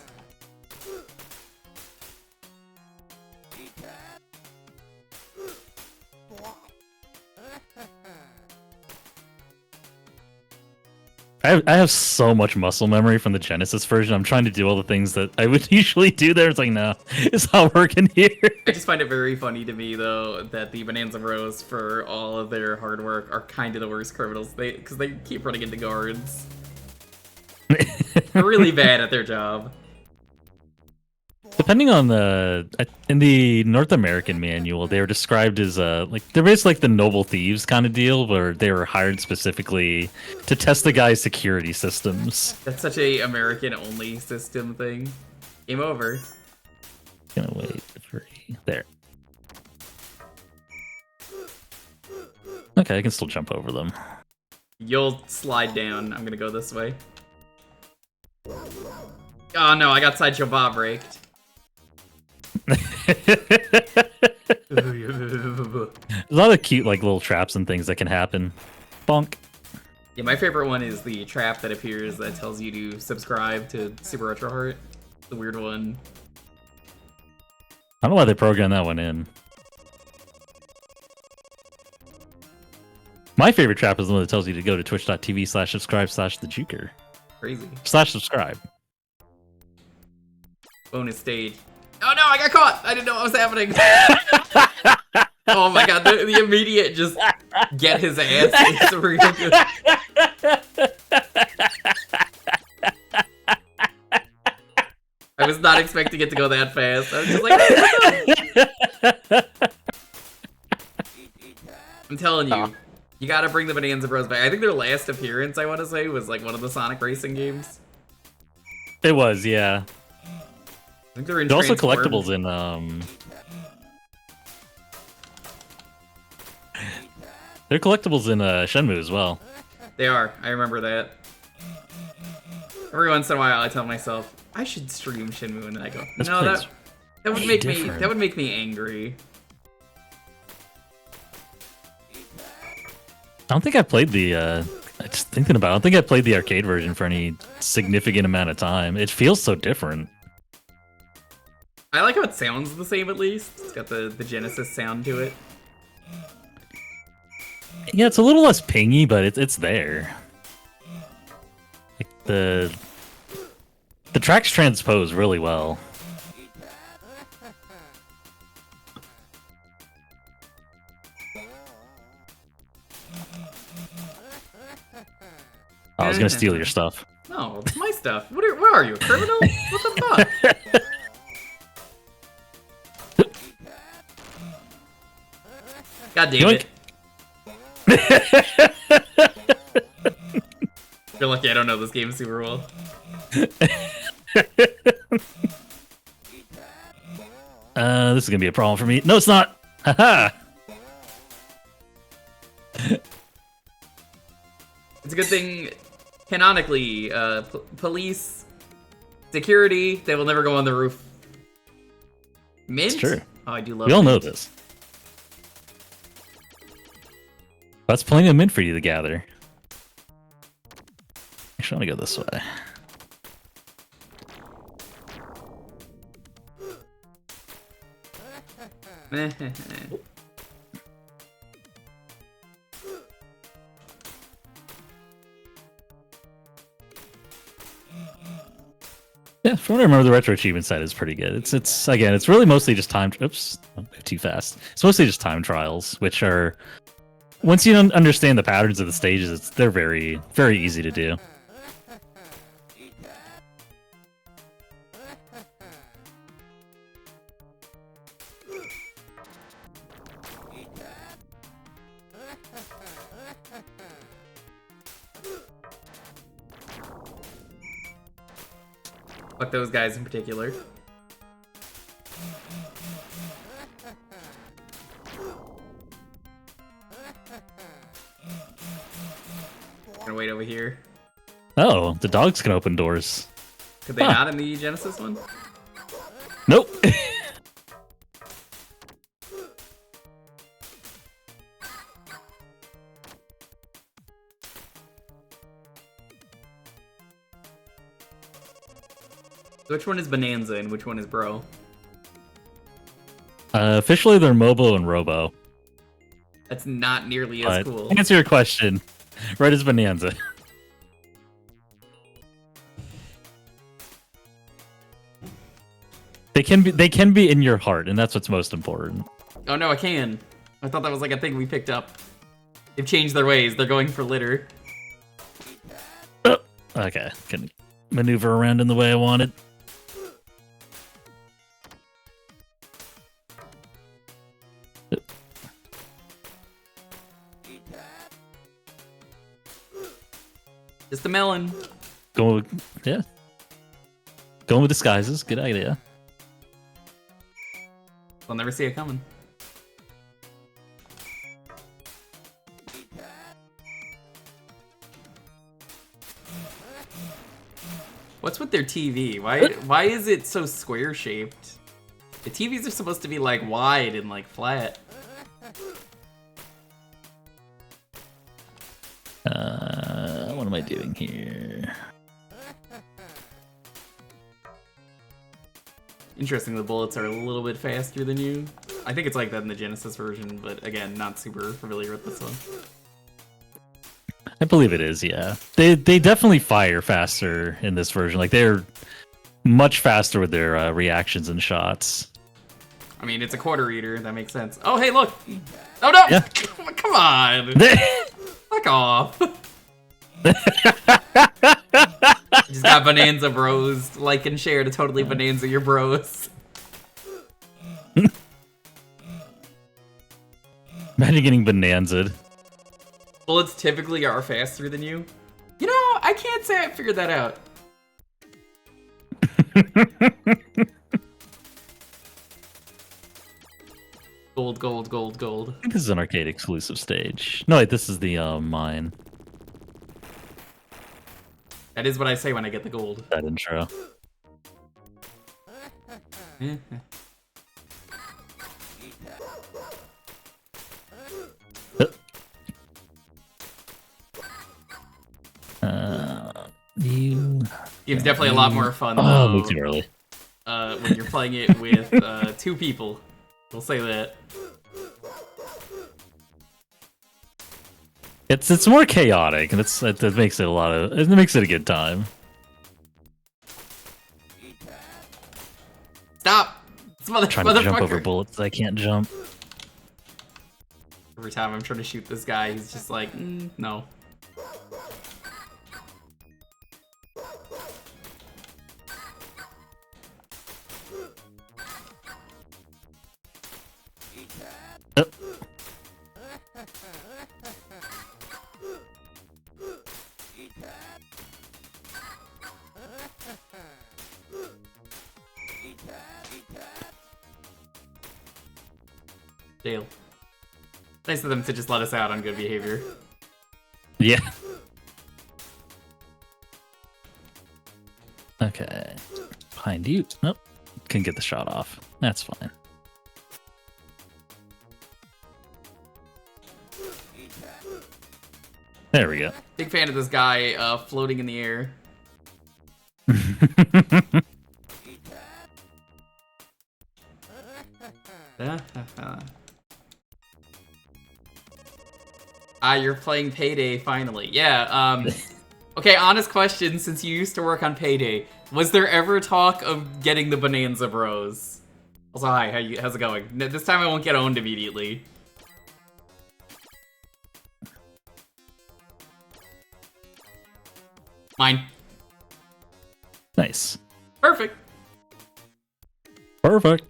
I have so much muscle memory from the Genesis version. I'm trying to do all the things that I would usually do there. It's like, no, it's not working here. I just find it very funny to me, though, that the Bonanza Bros, for all of their hard work, are kind of the worst criminals. Because they keep running into guards. They're really bad at their job. Depending on in the North American manual, they were described as like they're basically like the noble thieves kind of deal, where they were hired specifically to test the guy's security systems. That's such a American-only system thing. Game over. Gonna wait for there. Okay, I can still jump over them. You'll slide down. I'm gonna go this way. Oh no, I got Sideshow Bob raked. There's a lot of cute like little traps and things that can happen. Bonk. Yeah, my favorite one is the trap that appears that tells you to subscribe to Super Retro Heart. The weird one. I don't know why they programmed that one in. My favorite trap is the one that tells you to go to twitch.tv/subscribe/the Jewker. Crazy. /subscribe. Bonus stage. Oh no, I got caught! I didn't know what was happening. Oh my god, the immediate just get his ass is real good. I was not expecting it to go that fast. I was just like, I'm telling you, you gotta bring the Bonanza Bros back. I think their last appearance, I want to say, was like one of the Sonic racing games. It was, yeah. I think they're in There's also Transformed. collectibles in They're collectibles in Shenmue as well. They are. I remember that. Every once in a while, I tell myself I should stream Shenmue, and then I go, This no, plays that would way make different. that would make me angry. I don't think I played the just thinking about it, I don't think I played the arcade version for any significant amount of time. It feels so different. I like how it sounds the same, at least. It's got the Genesis sound to it. Yeah, it's a little less pingy, but it's there. Like the tracks transpose really well. I was gonna steal your stuff. No, it's my stuff. Where are you, a criminal? What the fuck? God damn it. You're lucky I don't know this game super well. This is gonna be a problem for me. No, it's not. Haha. It's a good thing, canonically, police, security, they will never go on the roof. Mint? It's true. Oh, I do love We all know mint. this. That's plenty of mint for you to gather. Actually, I want to go this way. Yeah, from what I remember, the retro achievement side is pretty good. It's again, it's really mostly just time. Oops, I moved too fast. It's mostly just time trials, which are once you understand the patterns of the stages, they're very, very easy to do. Fuck those guys in particular. Gonna wait over here. Oh, the dogs can open doors. Could they not in the Genesis one? Nope. Which one is Bonanza and which one is Bro? Officially, they're Mobo and Robo. That's not nearly as cool. To answer your question, Red is Bonanza. They can be in your heart, and that's what's most important. Oh no, I can. I thought that was like a thing we picked up. They've changed their ways. They're going for litter. Oh, okay, can maneuver around in the way I wanted. Just a melon. Going with disguises, good idea. I'll never see it coming. What's with their TV? Why is it so square shaped? The TVs are supposed to be like wide and like flat. What am I doing here? Interesting, the bullets are a little bit faster than you. I think it's like that in the Genesis version, but again, not super familiar with this one. I believe it is, yeah. They definitely fire faster in this version. Like, they're much faster with their reactions and shots. I mean, it's a quarter reader, that makes sense. Oh, hey, look! Oh, no! Yeah. Come on! Fuck off! Just got Bonanza bros. Like and share to totally Bonanza your bros. Imagine getting Bonanza'd. Bullets typically are faster than you. You know, I can't say I figured that out. Gold, gold, gold, gold. I think this is an arcade exclusive stage. No, wait, this is the mine. That is what I say when I get the gold. That intro. Game's definitely a lot more fun Oh, though, moved too early. when you're playing it with 2 people. We'll say that. It's more chaotic, and that makes it it makes it a good time. Stop! This Trying to jump over bullets I can't jump. Every time I'm trying to shoot this guy, he's just like, no. Oh. Dale. Nice of them to just let us out on good behavior. Yeah. Okay. Behind you. Nope. Can get the shot off. That's fine. There we go. Big fan of this guy floating in the air. You're playing Payday finally. Yeah, okay, honest question, since you used to work on Payday, was there ever talk of getting the Bonanza Bros? Also, hi, how's it going? This time I won't get owned immediately. Mine. Nice. Perfect. Perfect.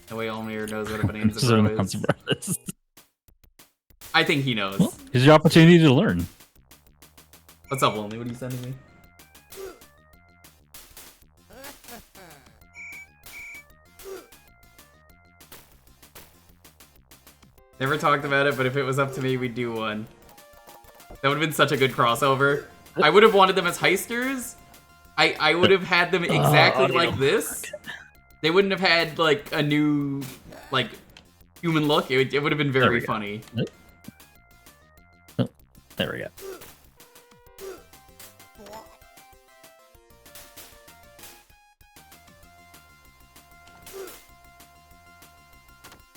The way Olmir knows what a Bonanza Bro is. I think he knows. Well, here's your opportunity to learn. What's up, Lonely? What are you sending me? Never talked about it, but if it was up to me, we'd do one. That would have been such a good crossover. I would have wanted them as heisters. I would have had them exactly like this. They wouldn't have had, like, a new, like, human look. It would have been very funny. Oh, there we go.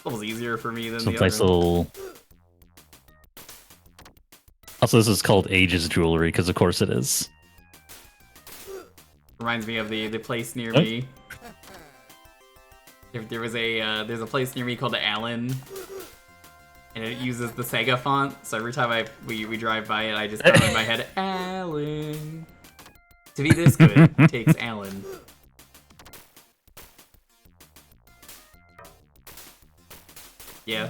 It was easier for me than Some the nice other. little. Also, this is called Ages jewelry because, of course, it is. Reminds me of the place near me. There's a place near me called Allen, and it uses the Sega font. So every time we drive by it, I just throw in my head, Allen. To be this good takes Allen. Yeah.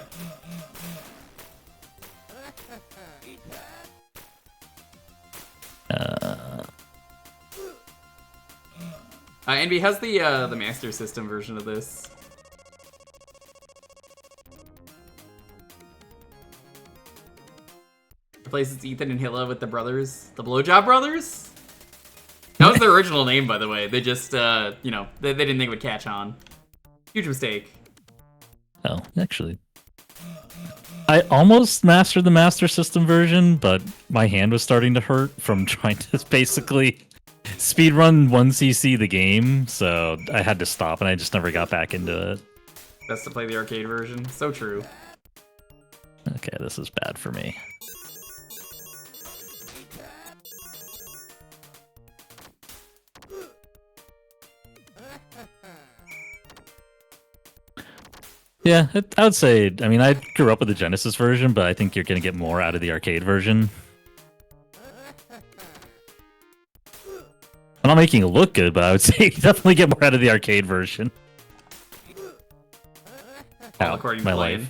Envy, how's the Master System version of this? Replaces Ethan and Hilla with the brothers, the Blowjob Brothers. That was their original name, by the way. They just, you know, they didn't think it would catch on. Huge mistake. Oh, actually. I almost mastered the Master System version, but my hand was starting to hurt from trying to basically speedrun 1cc the game, so I had to stop and I just never got back into it. Best to play the arcade version. So true. Okay, this is bad for me. Yeah, I would say, I mean, I grew up with the Genesis version, but I think you're going to get more out of the arcade version. I'm not making it look good, but I would say you definitely get more out of the arcade version. All according to my plan. life.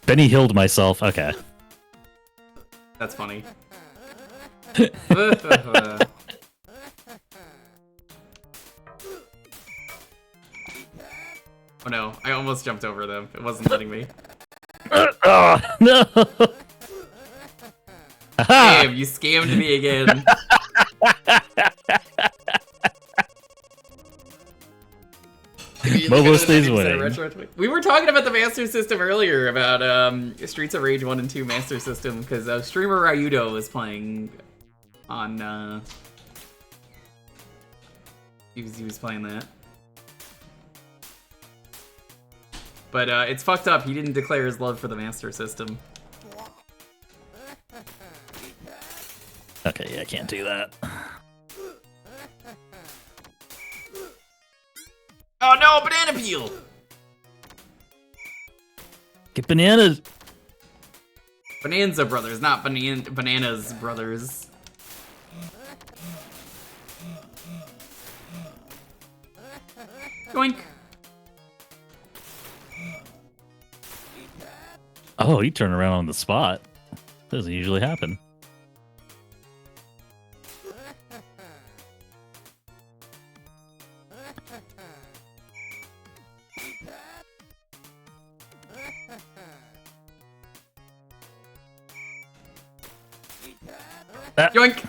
Benny healed myself. Okay. That's funny. Oh no, I almost jumped over them. It wasn't letting me. Oh, no! Damn, you scammed me again. Mobo stays winning. We were talking about the Master System earlier, about Streets of Rage 1 and 2 Master System, because streamer Ryudo was playing on... He was playing that. But it's fucked up. He didn't declare his love for the Master System. Okay, yeah, I can't do that. Oh no, banana peel! Get bananas! Bonanza Brothers, not Bananas Brothers. Yoink! Oh, he turned around on the spot. Doesn't usually happen. Yoink!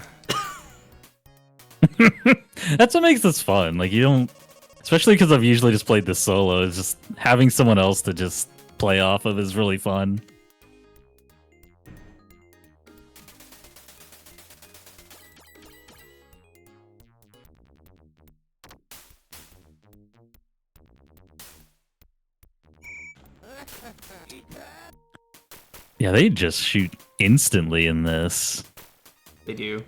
That's what makes this fun. Like, you don't... Especially because I've usually just played this solo. It's just having someone else to just play off of is really fun. Yeah, they just shoot instantly in this. They do.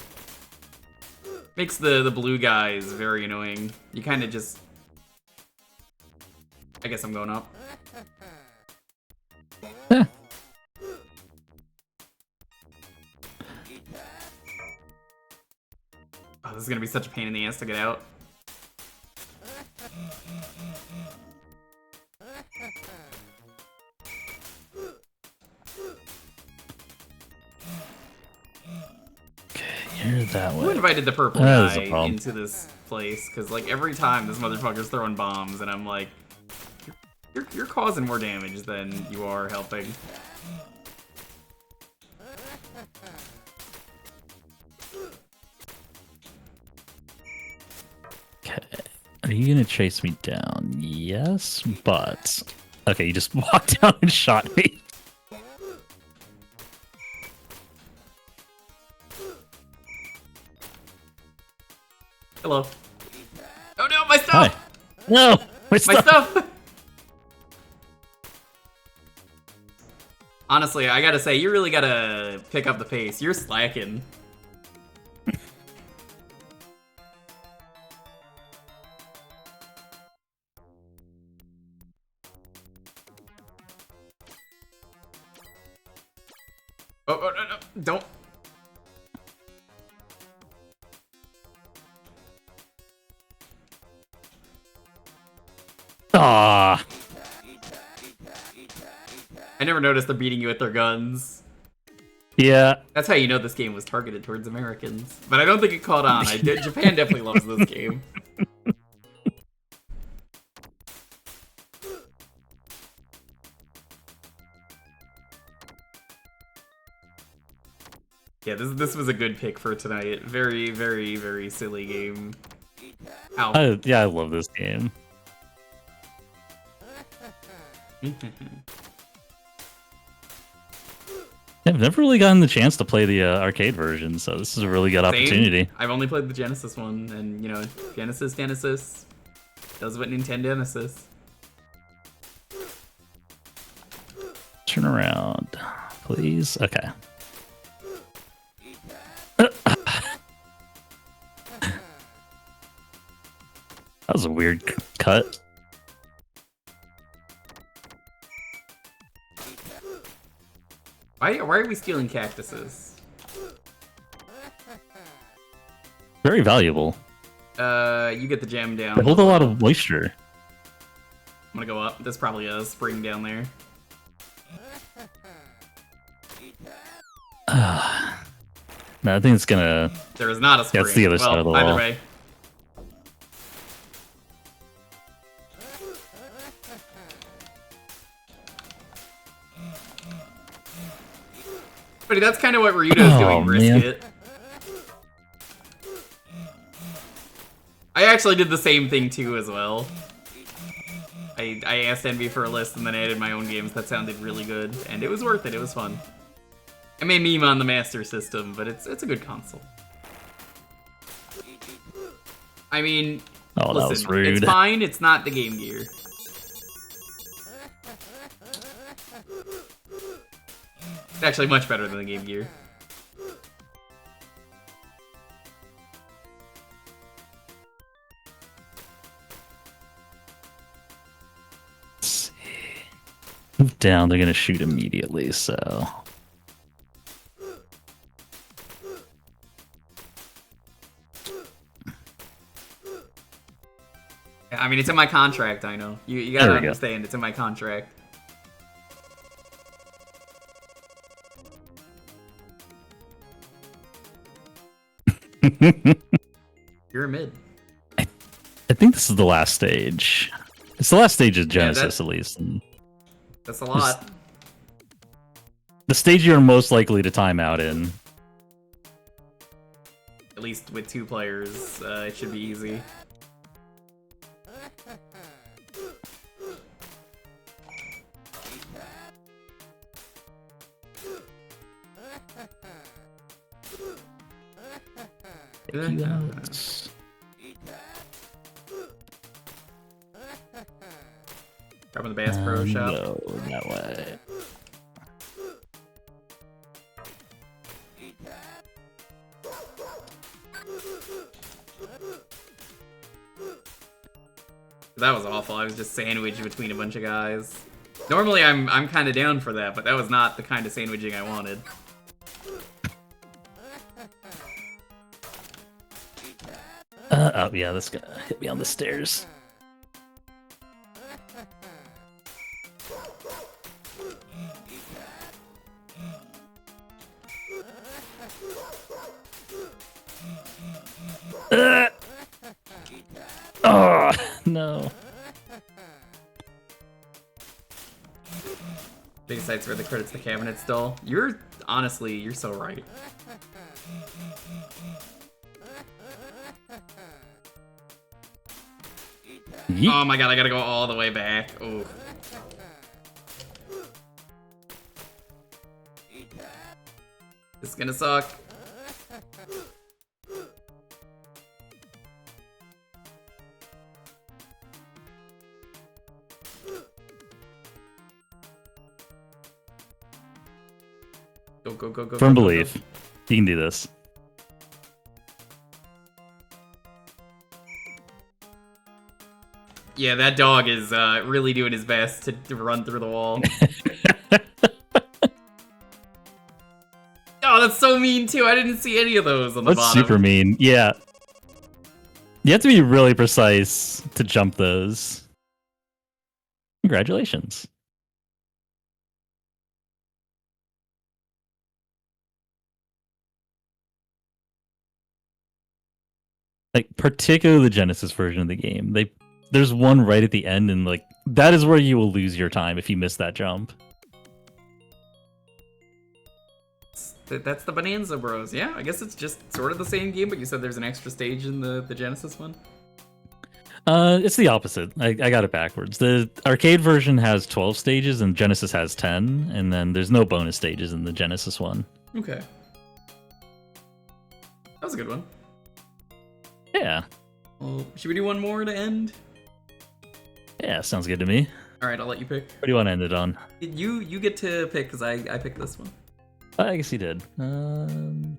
Makes the blue guys very annoying. You kind of just... I guess I'm going up. Huh. Oh, this is gonna be such a pain in the ass to get out. You're that Who way. invited the purple That is a guy problem. into this place? Because like every time this motherfucker's throwing bombs, and I'm like, you're causing more damage than you are helping. Okay. Are you gonna chase me down? Yes, but... Okay, you just walked down and shot me. Hello. Oh no, my Hi. stuff! No! My stuff! Honestly, I gotta say, you really gotta pick up the pace. You're slacking. Oh, no, don't. Ah, I never noticed they're beating you with their guns. yeah. That's how you know this game was targeted towards Americans. But I don't think it caught on. Japan definitely loves this game. Yeah, this was a good pick for tonight. Very, very, very silly game. Ow. Yeah, I love this game. I've never really gotten the chance to play the arcade version, so this is a really good Same. opportunity. I've only played the Genesis one, and you know, Genesis does what Nintendo. Turn around, please. Okay. That was a weird cut. Why are we stealing cactuses? Very valuable. You get the gem down. They hold a lot of moisture. I'm gonna go up. There's probably a spring down there. No, I think it's gonna... There is not a spring. That's the other side of the either wall. way. Buddy, that's kind of what Ryudo's doing, risk man. it. I actually did the same thing too as well. I asked Envy for a list and then added my own games that sounded really good, and it was worth it, it was fun. I may meme on the Master System, but it's a good console. I mean, Oh, that was listen, rude. it's fine, it's not the Game Gear. It's actually much better than the Game Gear. Let's see. Move down, they're gonna shoot immediately, so... I mean, it's in my contract, I know. You There gotta we go. understand, it's in my contract. You're a mid. I think this is the last stage. It's the last stage of Genesis, at least. And That's a lot. the stage you're most likely to time out in. At least with 2 players, it should be easy. Grabbing the Bass Pro Shop. No, that way. That was awful. I was just sandwiched between a bunch of guys. Normally I'm kind of down for that, but that was not the kind of sandwiching I wanted. Oh yeah, this guy hit me on the stairs. Oh no. Big sites where the credits the cabinet still. You're honestly, you're so right. Yeet. Oh my god, I gotta go all the way back. Oh. This is gonna suck. Go, go, go, go. Firm go, go, belief. go. You can do this. Yeah, that dog is really doing his best to run through the wall. Oh, that's so mean too. I didn't see any of those on the That's bottom. super mean. Yeah. You have to be really precise to jump those. Congratulations. Like, particularly the Genesis version of the game. There's one right at the end, and like that is where you will lose your time if you miss that jump. That's the Bonanza Bros. Yeah, I guess it's just sort of the same game, but you said there's an extra stage in the Genesis one? It's the opposite. I got it backwards. The arcade version has 12 stages and Genesis has 10, and then there's no bonus stages in the Genesis one. Okay. That was a good one. Yeah. Well, should we do one more to end? Yeah, sounds good to me. Alright, I'll let you pick. What do you want to end it on? You get to pick, because I picked this one. I guess he did. I'm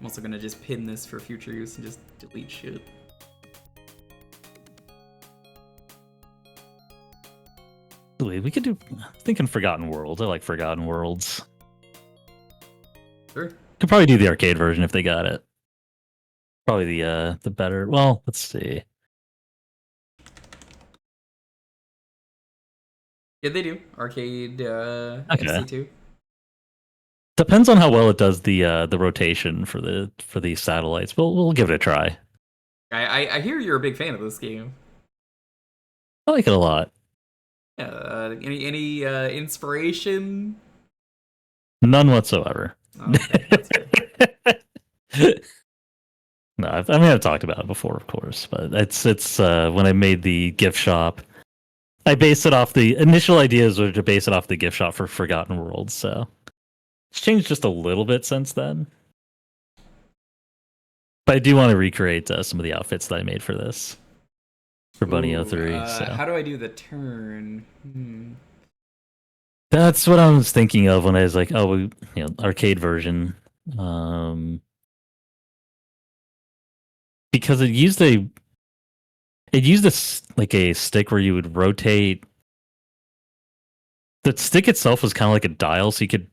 also gonna just pin this for future use and just delete shit. We could do. Thinking Forgotten Worlds. I like Forgotten Worlds. Sure. Could probably do the arcade version if they got it. Probably the better. Well, let's see. Yeah, they do. Arcade, Okay. FC2. Depends on how well it does the rotation for the satellites. We'll give it a try. I hear you're a big fan of this game. I like it a lot. Yeah, any inspiration? None whatsoever. Oh, okay, that's fair. No, I've talked about it before, of course, but it's when I made the gift shop, I based it off the initial ideas were to base it off the gift shop for Forgotten Worlds, so it's changed just a little bit since then. But I do want to recreate some of the outfits that I made for this for Bunny Ooh, 03. So how do I do the turn? that's what I was thinking of when I was like, oh, arcade version. Because it used a like a stick where you would rotate. The stick itself was kind of like a dial, so you could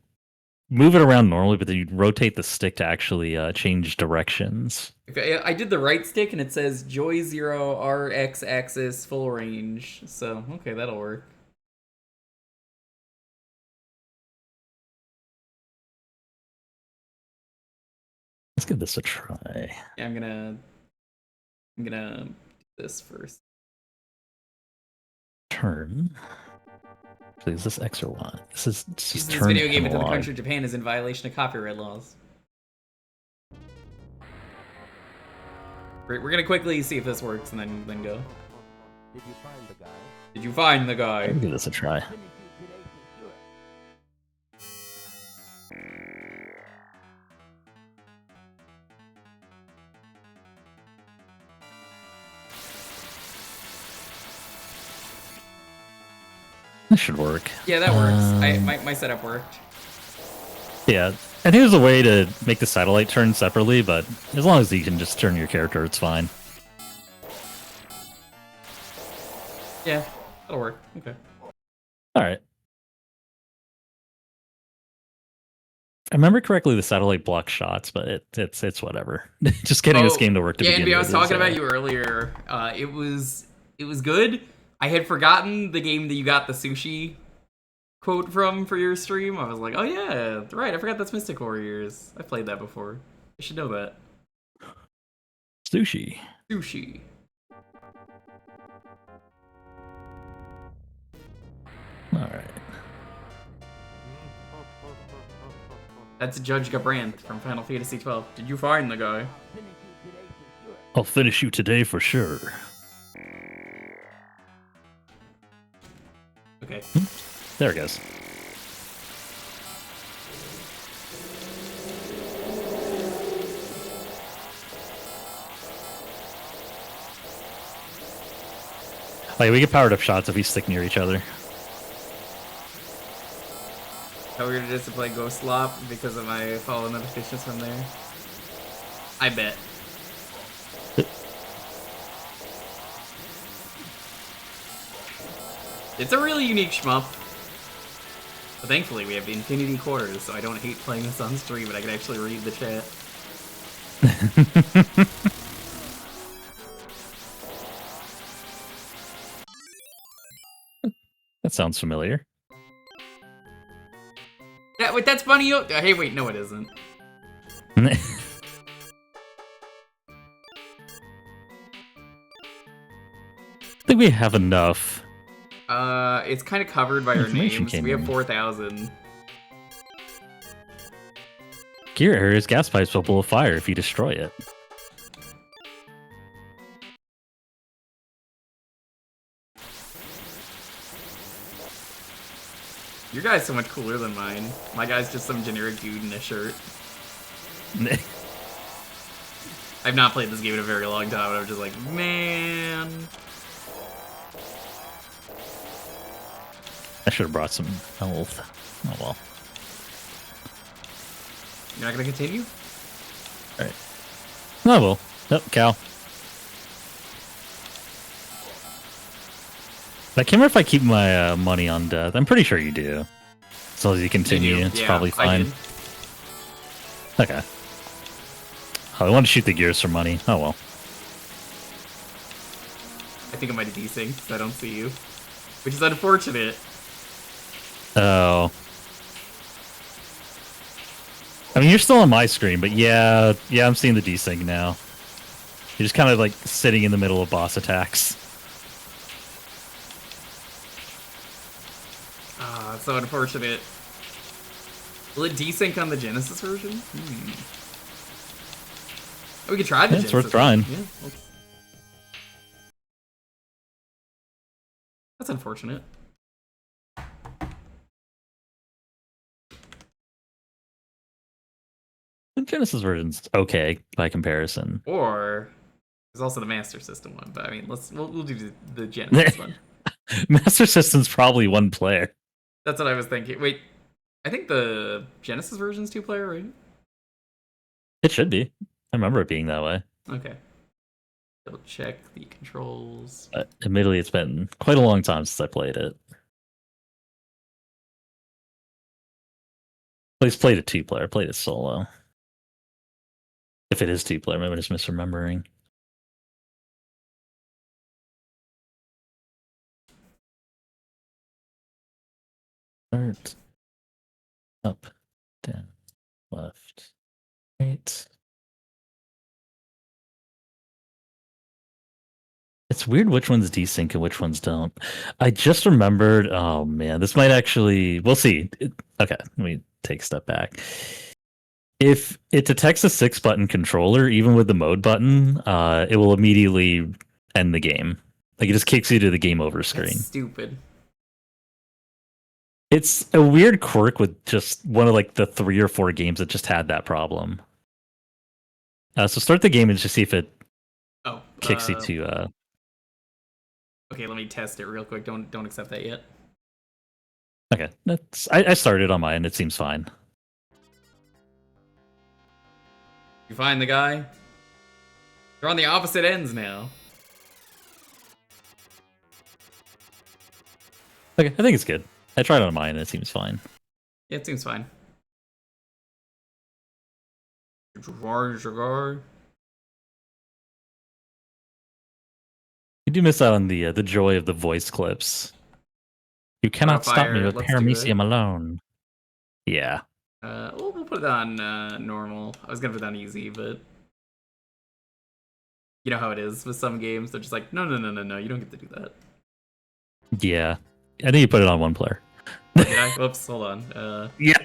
move it around normally, but then you'd rotate the stick to actually change directions. Okay, I did the right stick and it says Joy 0 RX axis full range. So, okay, that'll work. Let's give this a try. Yeah, I'm gonna do this first. Turn. Actually, is this X or Y? This is Using just this turn video game into the analog. country of Japan is in violation of copyright laws. We're gonna quickly see if this works and then go. Did you find the guy? Did you find the guy? I'll give this a try. Finish you today for sure. This should work. Yeah, that works. My setup worked. Yeah, I think there's a way to make the satellite turn separately, but as long as you can just turn your character, it's fine. Yeah, that'll work. Okay. All right. If I remember correctly, the satellite blocks shots, but it's whatever. Just getting this game to work to yeah, begin and I with was talking is, about you earlier. It was good. I had forgotten the game that you got the sushi quote from for your stream. I was like, oh yeah, right. I forgot that's Mystic Warriors. I played that before. I should know that. Sushi. Sushi. All right. That's Judge Gabrant from Final Fantasy XII. Did you find the guy? Finish you today for sure. I'll finish you today for sure. Okay. There it goes. Like, we get powered up shots if we stick near each other. How weird it is to play Ghost Lop because of my follow notifications from there. I bet. It's a really unique shmup. But thankfully we have the Infinity Quarters, so I don't hate playing this on stream, but I can actually read the chat. That sounds familiar. Yeah, wait, that's Bunny. Hey, wait, no, it isn't. I think we have enough. It's kind of covered by our Information names. came We have in. 4,000. Gear area's gas pipes will blow fire if you destroy it. Your guy's so much cooler than mine. My guy's just some generic dude in a shirt. I've not played this game in a very long time, and I'm just like, man. I should have brought some health. Oh well. You're not gonna continue? Alright. Oh well. Yep, cow. I can't remember if I keep my money on death. I'm pretty sure you do. As long as you continue, You do. it's Yeah, probably I fine. did. Okay. Oh, I want to shoot the gears for money. Oh well. I think I might have desynced because I don't see you. Which is unfortunate. Oh. I mean, you're still on my screen, but yeah, I'm seeing the desync now. You're just kind of like sitting in the middle of boss attacks. Ah, it's so unfortunate. Will it desync on the Genesis version? Hmm. Oh, we could try the Yeah, Genesis it's worth trying. version. Yeah. Okay. That's unfortunate. The Genesis version's okay by comparison. Or there's also the Master System one, but I mean, we'll do the Genesis one. Master System's probably one player. That's what I was thinking. Wait, I think the Genesis version's 2-player, right? It should be. I remember it being that way. Okay. Double check the controls. Admittedly, it's been quite a long time since I played it. He's played it 2-player, played it solo. If it is 2-player, maybe I'm just misremembering. Start. Up. Down. Left. Right. It's weird which ones desync and which ones don't. I just remembered. Oh man, this might actually. We'll see. Okay, let me take a step back. If it detects a 6-button controller, even with the mode button, it will immediately end the game. Like it just kicks you to the game over screen. That's stupid. It's a weird quirk with just one of like the 3 or 4 games that just had that problem. So start the game and just see if it kicks you to. Okay, let me test it real quick. Don't accept that yet. Okay, I started on mine. It seems fine. You find the guy? They're on the opposite ends now. Okay, I think it's good. I tried on mine and it seems fine. Yeah, it seems fine. Jewker. You do miss out on the joy of the voice clips. You cannot stop me with Paramecium alone. Yeah. We'll put it on normal. I was gonna put it on easy, but you know how it is with some games. They're just like, no, you don't get to do that. Yeah. I think you put it on 1-player. Did I? Whoops, hold on. Yeah.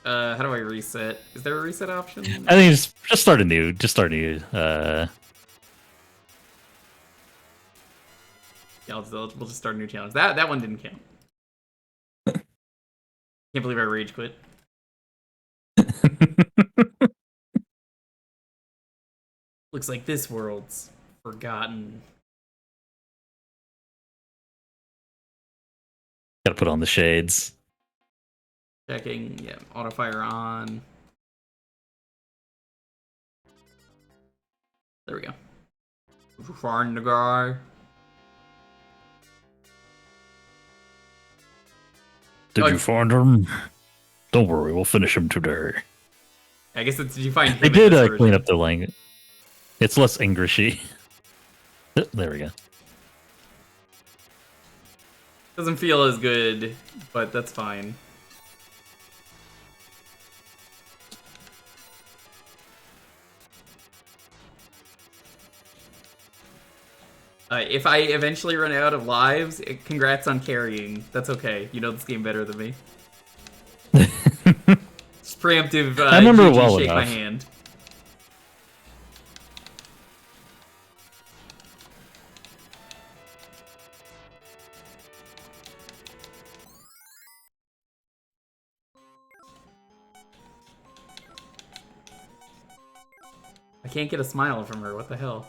How do I reset? Is there a reset option? I think just start anew. Just start anew. Yeah, we'll just start a new challenge. That one didn't count. Can't believe I rage quit. Looks like this world's forgotten. Gotta put on the shades. Checking, yeah, auto fire on. There we go. Find the guy. Did you find him? Don't worry, we'll finish him today. I guess it's, did you find him? They did clean up the language. It's less Englishy. There we go. Doesn't feel as good, but that's fine. If I eventually run out of lives, congrats on carrying. That's okay. You know this game better than me. Just preemptive. I remember GG, well shake enough. my hand. I can't get a smile from her. What the hell?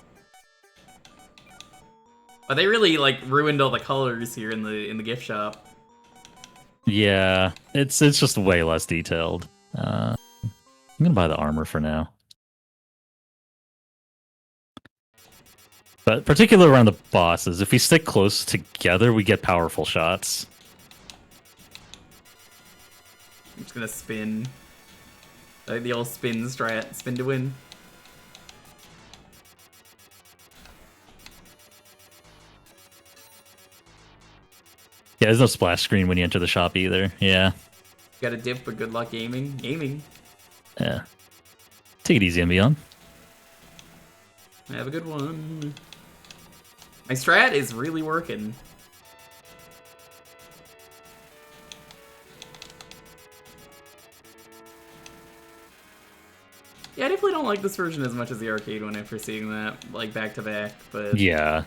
But they really like ruined all the colors here in the gift shop. Yeah, it's just way less detailed. I'm gonna buy the armor for now. But particularly around the bosses, if we stick close together, we get powerful shots. I'm just gonna spin. Like the old spin strat, spin to win. Yeah, there's no splash screen when you enter the shop either. Yeah. Got a dip, but good luck aiming. Aiming. Yeah. Take it easy, Envion. Have a good one. My strat is really working. Yeah, I definitely don't like this version as much as the arcade one after seeing that, like, back to back, but Yeah.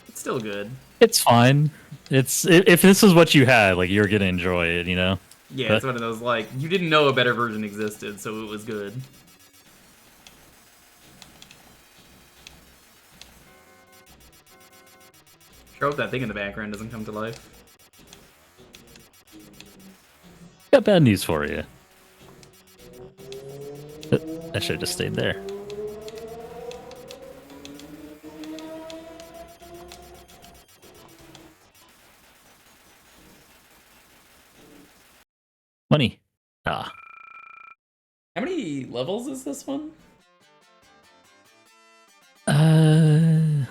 it's still good. It's fine. It's if this is what you had, like you're gonna enjoy it, you know? Yeah, it's one of those, like, you didn't know a better version existed, so it was good. Sure hope that thing in the background doesn't come to life. Got bad news for you. I should have just stayed there. Money. Ah. How many levels is this one? I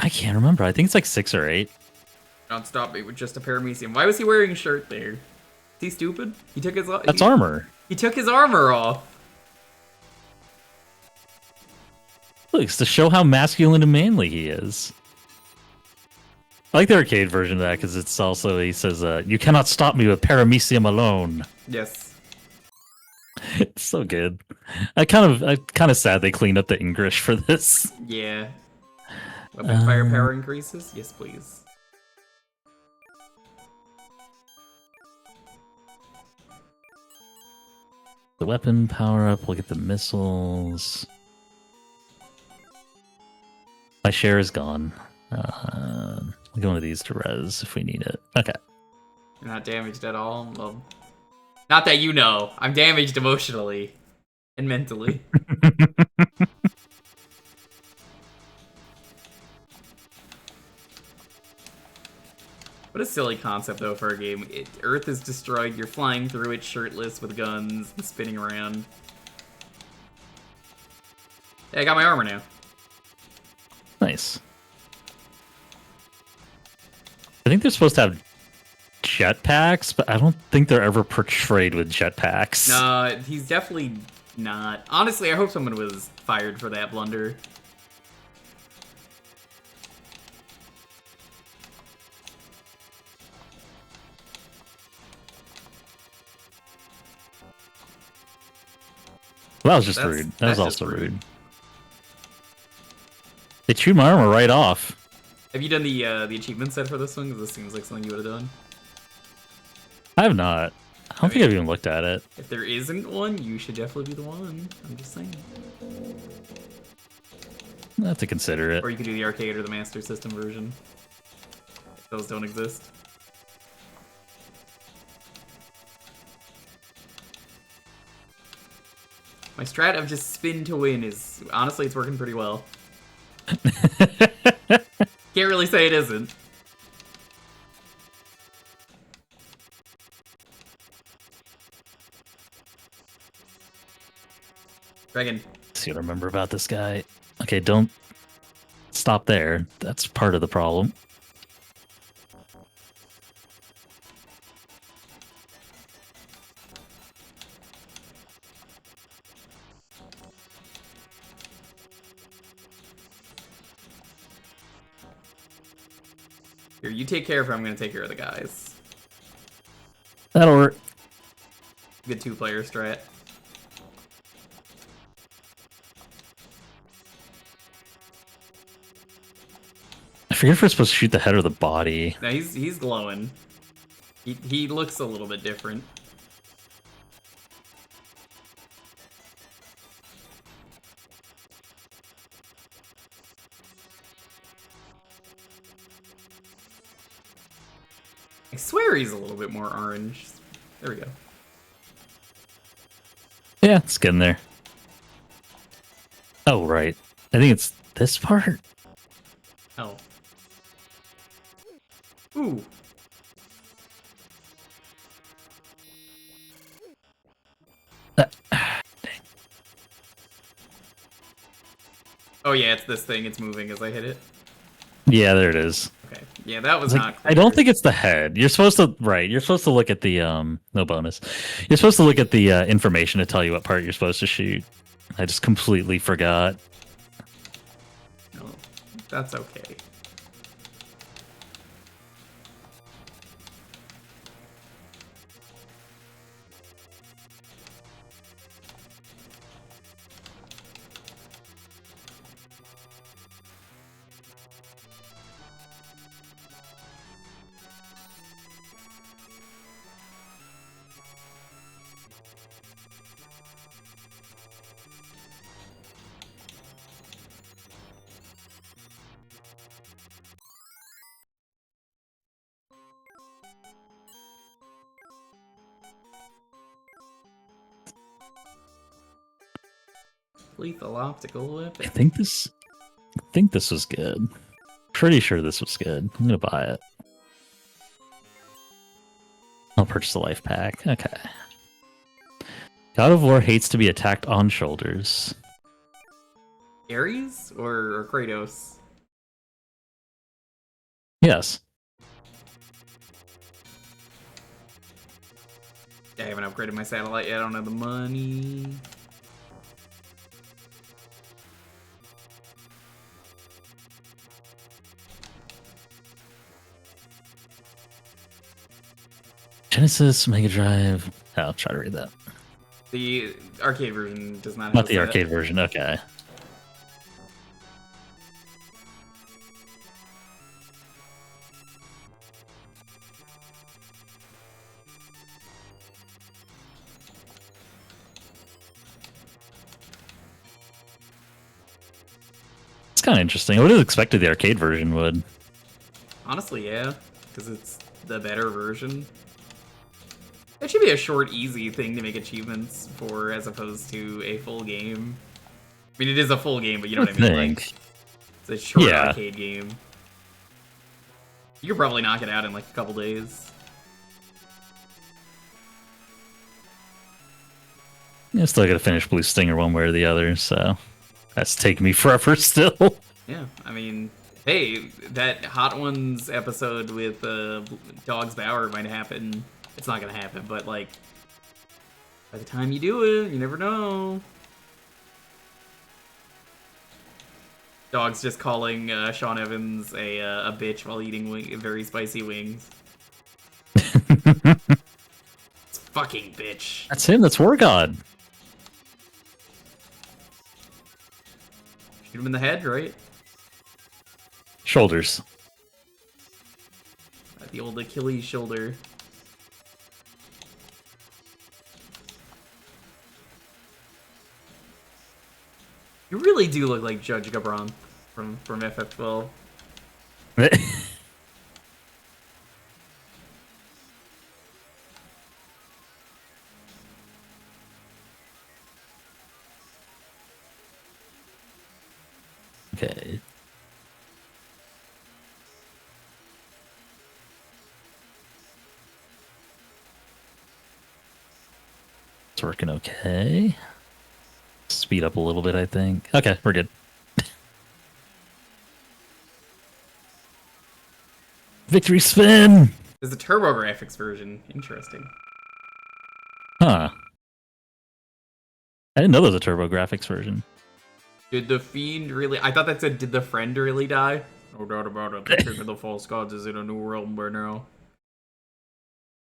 can't remember. I think it's like 6 or 8. Don't stop me with just a paramecium. Why was he wearing a shirt there? Is he stupid? He took his That's armor. He took his armor off. Look, it's to show how masculine and manly he is. I like the arcade version of that because it's also, he says, you cannot stop me with paramecium alone. Yes. It's so good. I'm kind of sad they cleaned up the English for this. Yeah. Weapon firepower increases? Yes, please. The weapon power up. Look at the missiles. My share is gone. We'll go into these to res if we need it. Okay. You're not damaged at all? Well, not that you know. I'm damaged emotionally and mentally. What a silly concept, though, for a game. Earth is destroyed, you're flying through it shirtless with guns and spinning around. Hey, I got my armor now. Nice. I think they're supposed to have jetpacks, but I don't think they're ever portrayed with jetpacks. No, he's definitely not. Honestly, I hope someone was fired for that blunder. Well, that was just rude. That was also rude. They chewed my armor right off. Have you done the achievement set for this one? Because this seems like something you would have done. I have not. I don't think I've even looked at it. If there isn't one, you should definitely be the one. I'm just saying. I have to consider it. Or you could do the arcade or the Master System version. If those don't exist. My strat of just spin to win is, honestly, it's working pretty well. Can't really say it isn't. Dragon. Let's see what I remember about this guy. Okay, don't stop there. That's part of the problem. Here, you take care of her, I'm gonna take care of the guys. That'll work. Good two-player strat. I forget if we're supposed to shoot the head or the body. Now he's glowing. He looks a little bit different. I swear he's a little bit more orange. There we go. Yeah, it's getting there. Oh, right. I think it's this part. Oh. Ooh. Oh yeah, it's this thing. It's moving as I hit it. Yeah, there it is. Okay. Yeah, that was Like, not clear. I don't think it's the head. You're supposed to, right, you're supposed to look at the, no bonus. You're supposed to look at the information to tell you what part you're supposed to shoot. I just completely forgot. No, that's okay. Lethal optical I weapon. think this was good. Pretty sure this was good. I'm gonna buy it. I'll purchase a life pack. Okay. God of War hates to be attacked on shoulders. Ares or Kratos? Yes. I haven't upgraded my satellite yet. I don't have the money. Genesis, Mega Drive. I'll try to read that. The arcade version does not have Not a the set. arcade version. Okay. It's kind of interesting. I would have expected the arcade version would. Honestly, yeah, because it's the better version. It should be a short, easy thing to make achievements for, as opposed to a full game. I mean, it is a full game, but you know what I mean? Like, it's a short arcade game. You could probably knock it out in like a couple days. I still gotta finish Blue Stinger one way or the other, so that's taking me forever still. Yeah, I mean, hey, that Hot Ones episode with Dog's Bower might happen. It's not gonna happen, but like, by the time you do it, you never know. Dog's just calling Sean Evans a bitch while eating very spicy wings. It's fucking bitch. That's him. That's War God. Shoot him in the head, right? Shoulders. The old Achilles shoulder. You really do look like Judge Gabron from FF12. Okay. It's working okay. Speed up a little bit, I think. Okay, we're good. Victory spin! There's a TurboGrafx version. Interesting. Huh. I didn't know there was a TurboGrafx version. Did the fiend really... I thought that said, did the friend really die? No doubt about it. The trick of the false gods is in a new realm by now.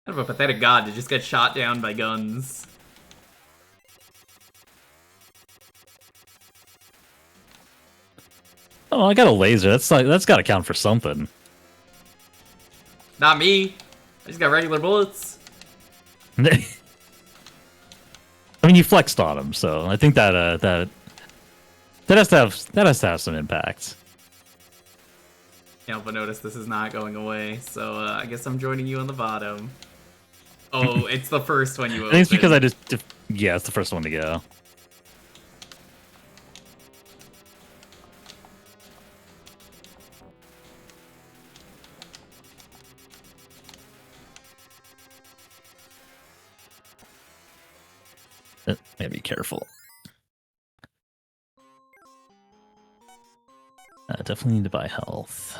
Kind of a pathetic god to just get shot down by guns. Oh, I got a laser. That's got to count for something. Not me. I just got regular bullets. I mean, you flexed on him, so I think that has to have some impact. Can't help but notice this is not going away, so I guess I'm joining you on the bottom. Oh, it's the first one you opened. I think it's because yeah, it's the first one to go. Yeah, be careful. Definitely need to buy health.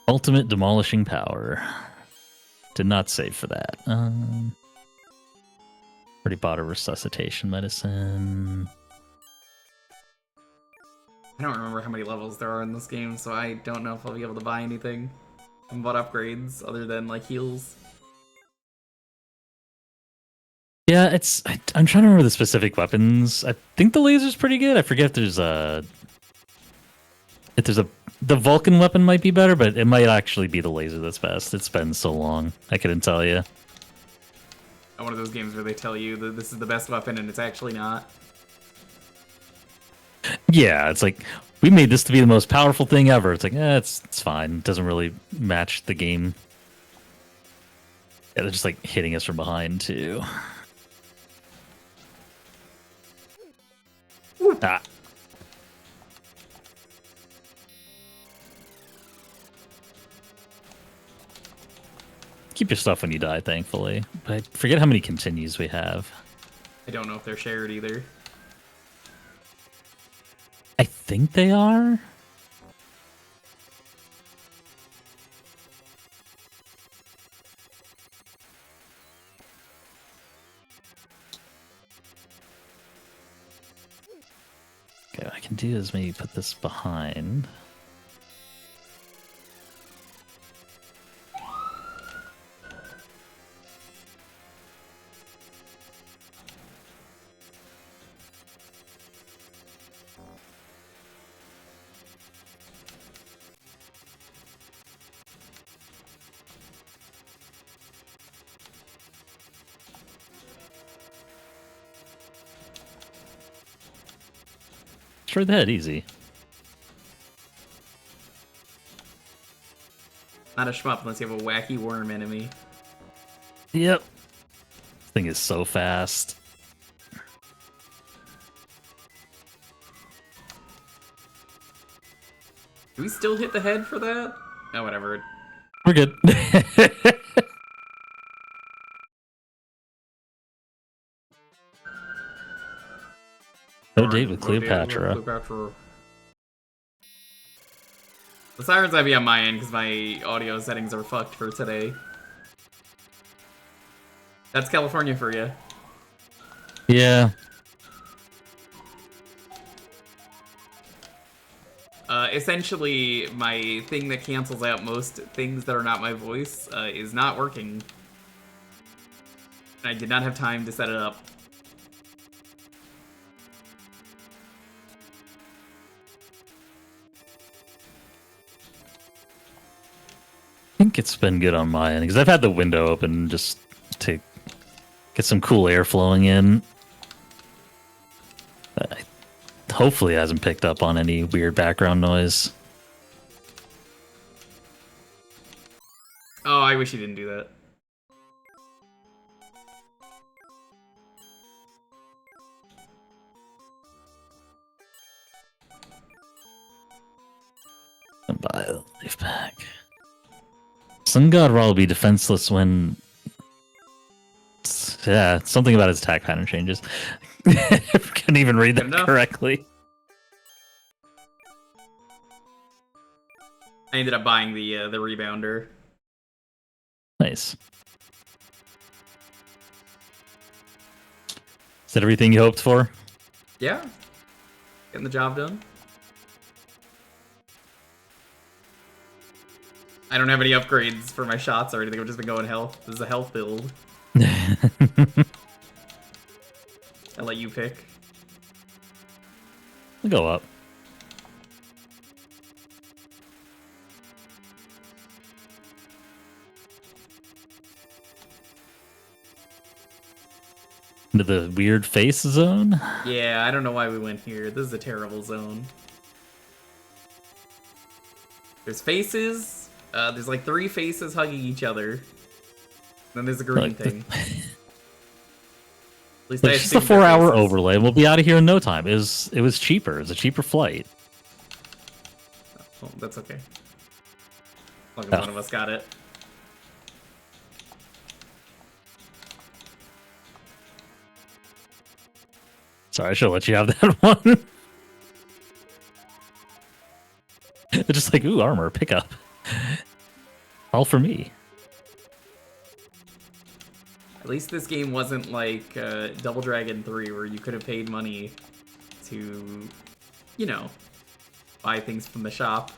Ultimate demolishing power. Did not save for that. Already bought a resuscitation medicine. I don't remember how many levels there are in this game, so I don't know if I'll be able to buy anything. I haven't bought upgrades other than like heals. Yeah, I'm trying to remember the specific weapons. I think the laser's pretty good. I forget if the Vulcan weapon might be better, but it might actually be the laser that's best. It's been so long, I couldn't tell you. One of those games where they tell you that this is the best weapon and it's actually not. Yeah, it's like, we made this to be the most powerful thing ever. It's like, it's fine. It doesn't really match the game. Yeah, they're just like hitting us from behind too. Ah. keep your stuff when you die, thankfully. But I forget how many continues we have. I don't know if they're shared either. I think they are. Okay, what I can do is maybe put this behind. Destroy the head, easy. Not a shmup unless you have a wacky worm enemy. Yep. This thing is so fast. Do we still hit the head for that? Oh, whatever. We're good. No date with Cleopatra. The sirens might be on my end because my audio settings are fucked for today. That's California for you. Yeah. Essentially, my thing that cancels out most things that are not my voice is not working. I did not have time to set it up. I think it's been good on my end because I've had the window open just to get some cool air flowing in. Hopefully it hasn't picked up on any weird background noise. Oh, I wish you didn't do that. And buy the leaf pack. Sun God Ra will be defenseless when... Yeah, something about his attack pattern changes. I couldn't even read that correctly. I ended up buying the rebounder. Nice. Is that everything you hoped for? Yeah. Getting the job done. I don't have any upgrades for my shots or anything. I've just been going health. This is a health build. I'll let you pick. We'll go up. Into the weird face zone? Yeah, I don't know why we went here. This is a terrible zone. There's faces. There's like 3 faces hugging each other. Then there's a green thing. At least It's just a 4-hour overlay. We'll be out of here in no time. It was cheaper. It was a cheaper flight. Oh, that's okay. As long as one of us got it. Sorry, I should let you have that one. It's just like, ooh, armor, pick up. All for me. At least this game wasn't like Double Dragon 3 where you could have paid money to, you know, buy things from the shop.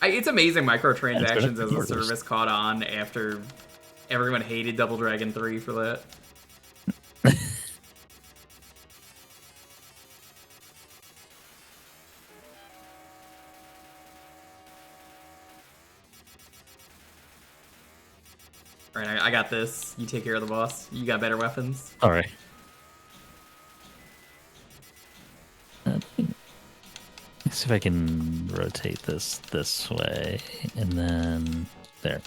It's amazing microtransactions as a service caught on after everyone hated Double Dragon 3 for that. Alright, I got this. You take care of the boss. You got better weapons. Alright. Let's see if I can rotate this way, and then there.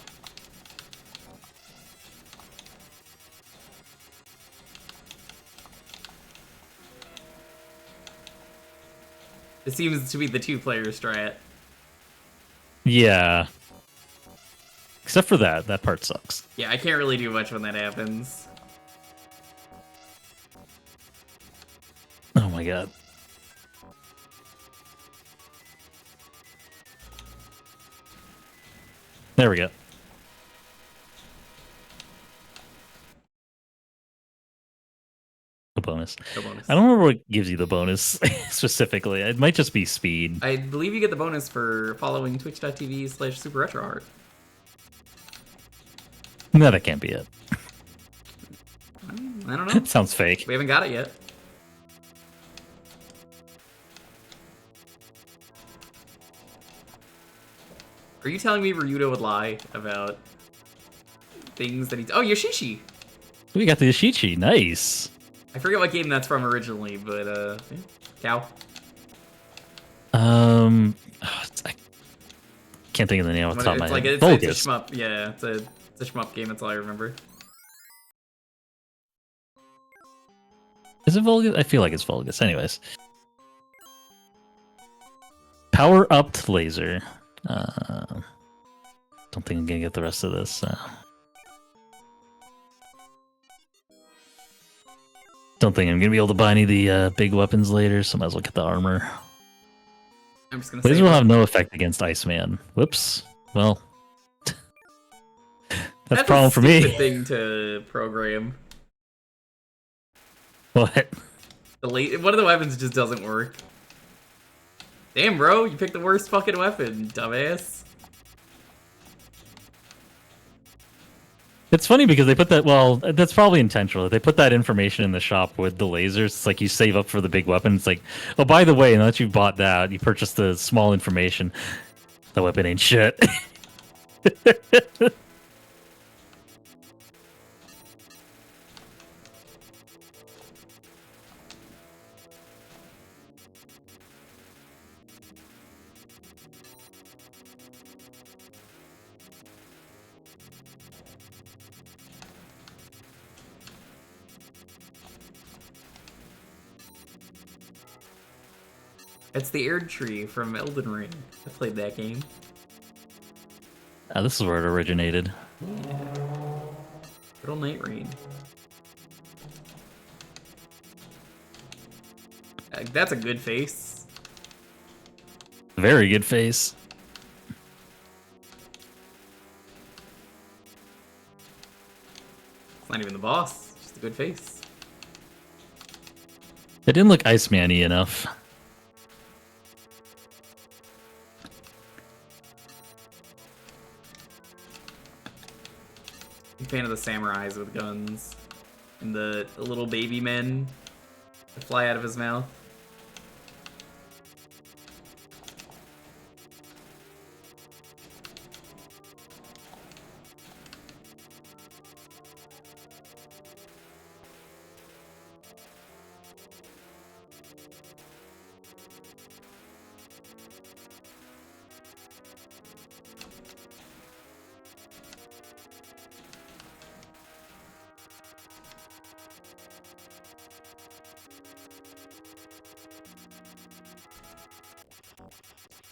It seems to be the 2-player strat. Yeah. Except for that part sucks. Yeah, I can't really do much when that happens. Oh my god. There we go. A bonus. No bonus. I don't remember what gives you the bonus specifically. It might just be speed. I believe you get the bonus for following twitch.tv/superretroart. No, that can't be it. I don't know. It sounds fake. We haven't got it yet. Are you telling me Ryudo would lie about things that he's... Oh, Yoshishi! We got the Yoshichi. Nice. I forget what game that's from originally, but, yeah. Cow. I can't think of the name off the top of my head. It's a shmup. Yeah, it's a shmup game. That's all I remember. Is it Vulgus? I feel like it's Vulgus. Anyways. Power-upped laser. Don't think I'm gonna get the rest of this. Don't think I'm gonna be able to buy any of the big weapons later, so might as well get the armor. I'm just gonna say Laser will have no effect against Iceman. Whoops. Well, that's a problem for me. Stupid thing to program. What? One of the weapons just doesn't work. Damn, bro, you picked the worst fucking weapon, dumbass. It's funny because they put that, well, that's probably intentional. They put that information in the shop with the lasers. It's like you save up for the big weapon. It's like, oh, by the way, now that you've bought that, you purchased the small information. The weapon ain't shit. It's the Erd Tree from Elden Ring. I played that game. This is where it originated. Good old Night Rain. That's a good face. Very good face. It's not even the boss, just a good face. It didn't look Iceman-y enough. I'm a fan of the samurais with guns. And the little baby men that fly out of his mouth.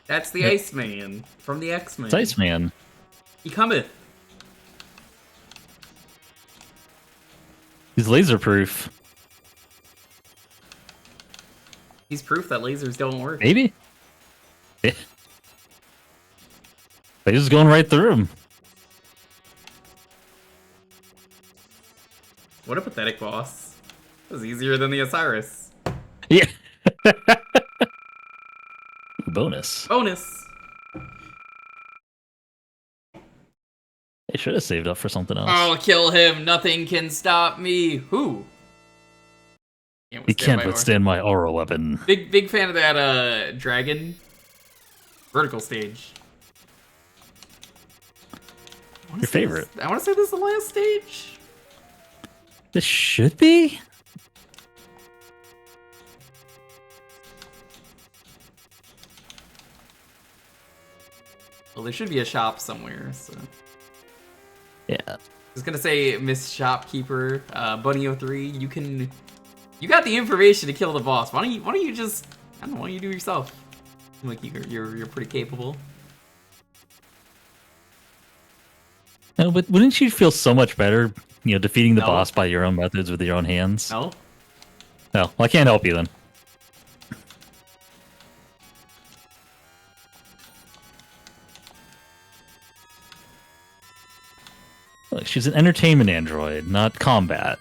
That's the Iceman from the X-Men. It's Iceman. He cometh. He's laser proof. He's proof that lasers don't work. Maybe? Yeah. But he's just going right through him. What a pathetic boss. It was easier than the Osiris. Yeah. Bonus. Bonus! They should have saved up for something else. I'll kill him. Nothing can stop me. Who? He can't withstand my aura weapon. Big fan of that dragon vertical stage. Your favorite? I want to say this is the last stage. This should be? Well, there should be a shop somewhere, so. Yeah. I was gonna say, Miss Shopkeeper, Bunny03, you got the information to kill the boss. Why don't you just, I don't know, why don't you do it yourself? Like you're pretty capable. No, but wouldn't you feel so much better, defeating the No. boss by your own methods with your own hands? No? No, well, I can't help you then. Look, she's an entertainment android, not combat.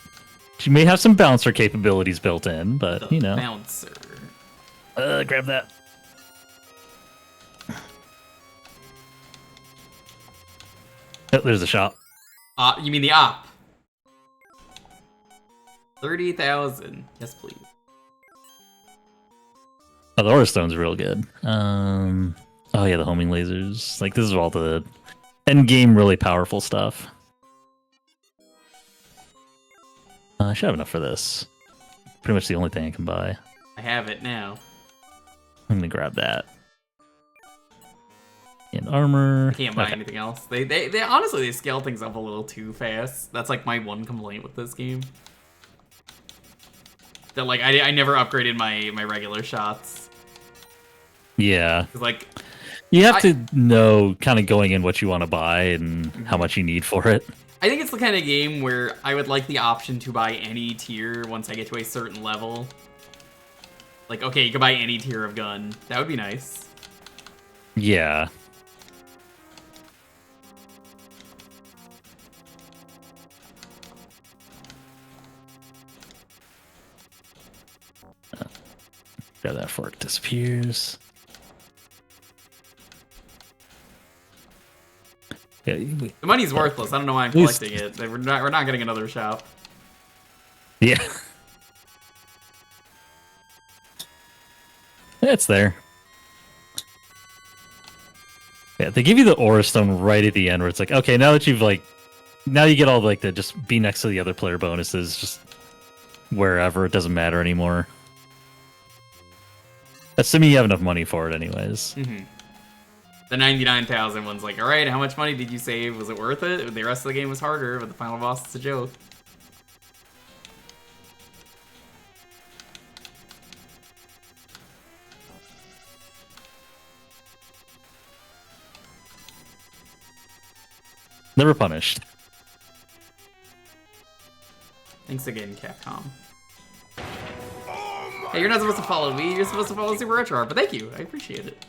She may have some bouncer capabilities built in, but, Bouncer. Grab that. Oh, there's a shop. You mean the op? 30,000. Yes, please. Oh, the Aura Stone's real good. Oh yeah, the homing lasers. Like, this is all the end game really powerful stuff. I should have enough for this. Pretty much the only thing I can buy. I have it now. I'm gonna grab that. And armor. I can't buy anything else. They honestly, they scale things up a little too fast. That's like my one complaint with this game. That like I never upgraded my regular shots. Yeah. Like, you have to know kind of going in what you want to buy and how much you need for it. I think it's the kind of game where I would like the option to buy any tier once I get to a certain level. Like, okay, you can buy any tier of gun. That would be nice. Yeah. Grab that before it disappears. Yeah, The money's worthless. I don't know why I'm collecting it. We're not getting another shop. Yeah. It's there. Yeah, they give you the Aura Stone right at the end where it's like, okay, now that you've now you get all the just be next to the other player bonuses, just wherever, it doesn't matter anymore. Assuming you have enough money for it anyways. Mm-hmm. The 99,000 one's like, alright, how much money did you save? Was it worth it? The rest of the game was harder, but the final boss is a joke. Never punished. Thanks again, Capcom. Hey, you're not supposed to follow me. You're supposed to follow Super Retro Art, but thank you. I appreciate it.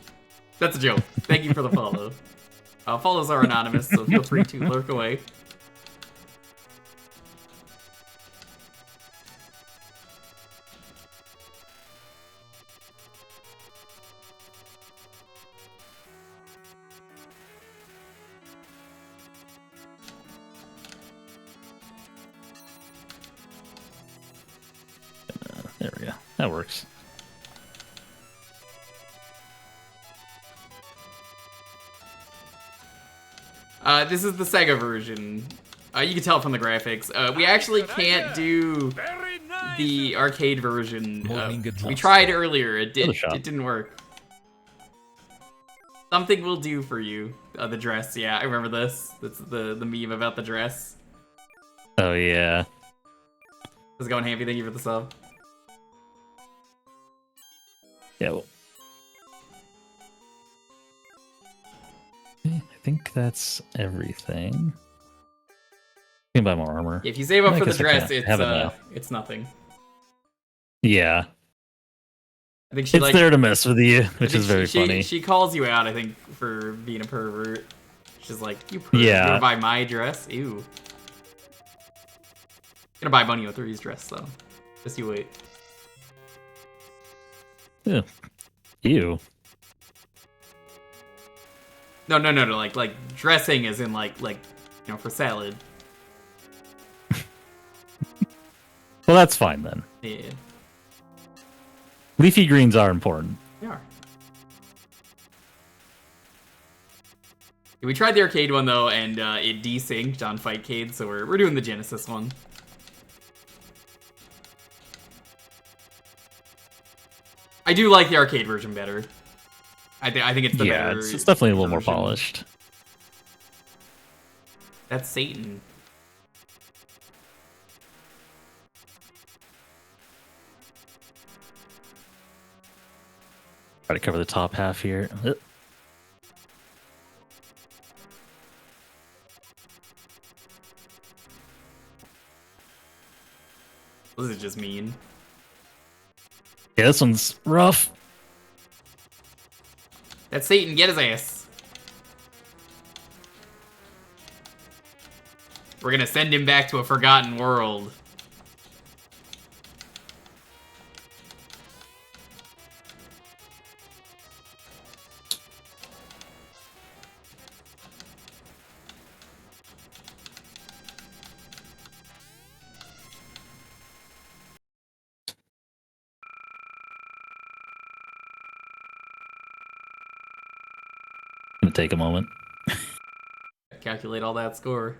That's a joke. Thank you for the follow. Follows are anonymous, so feel free to lurk away. There we go. That works. This is the Sega version. You can tell from the graphics. We actually can't do the arcade version. We tried earlier. It didn't work. Something will do for you. The dress. Yeah, I remember this. That's the meme about the dress. Oh yeah. How's it going, Hampy? Thank you for the sub. Yeah. Well, I think that's everything. You can buy more armor. If you save up I for the guess I dress, can't. it's nothing. Yeah. I think she It's there to mess with you, which is very funny. She calls you out, I think, for being a pervert. She's like, you pervert, Yeah. you wanna buy my dress? Ew. Gonna buy Bunny O3's dress, though. Just you wait. Yeah. Ew. No, like dressing as in like, for salad. Well, that's fine then. Yeah. Leafy greens are important. They are. We tried the arcade one though, and it desynced on Fightcade, so we're doing the Genesis one. I do like the arcade version better. I think it's the better. It's definitely a little more version. polished. That's Satan. Try to cover the top half here. This is just mean. Yeah, this one's rough. That's Satan. Get his ass. We're gonna send him back to a forgotten world. Gonna take a moment. Calculate all that score.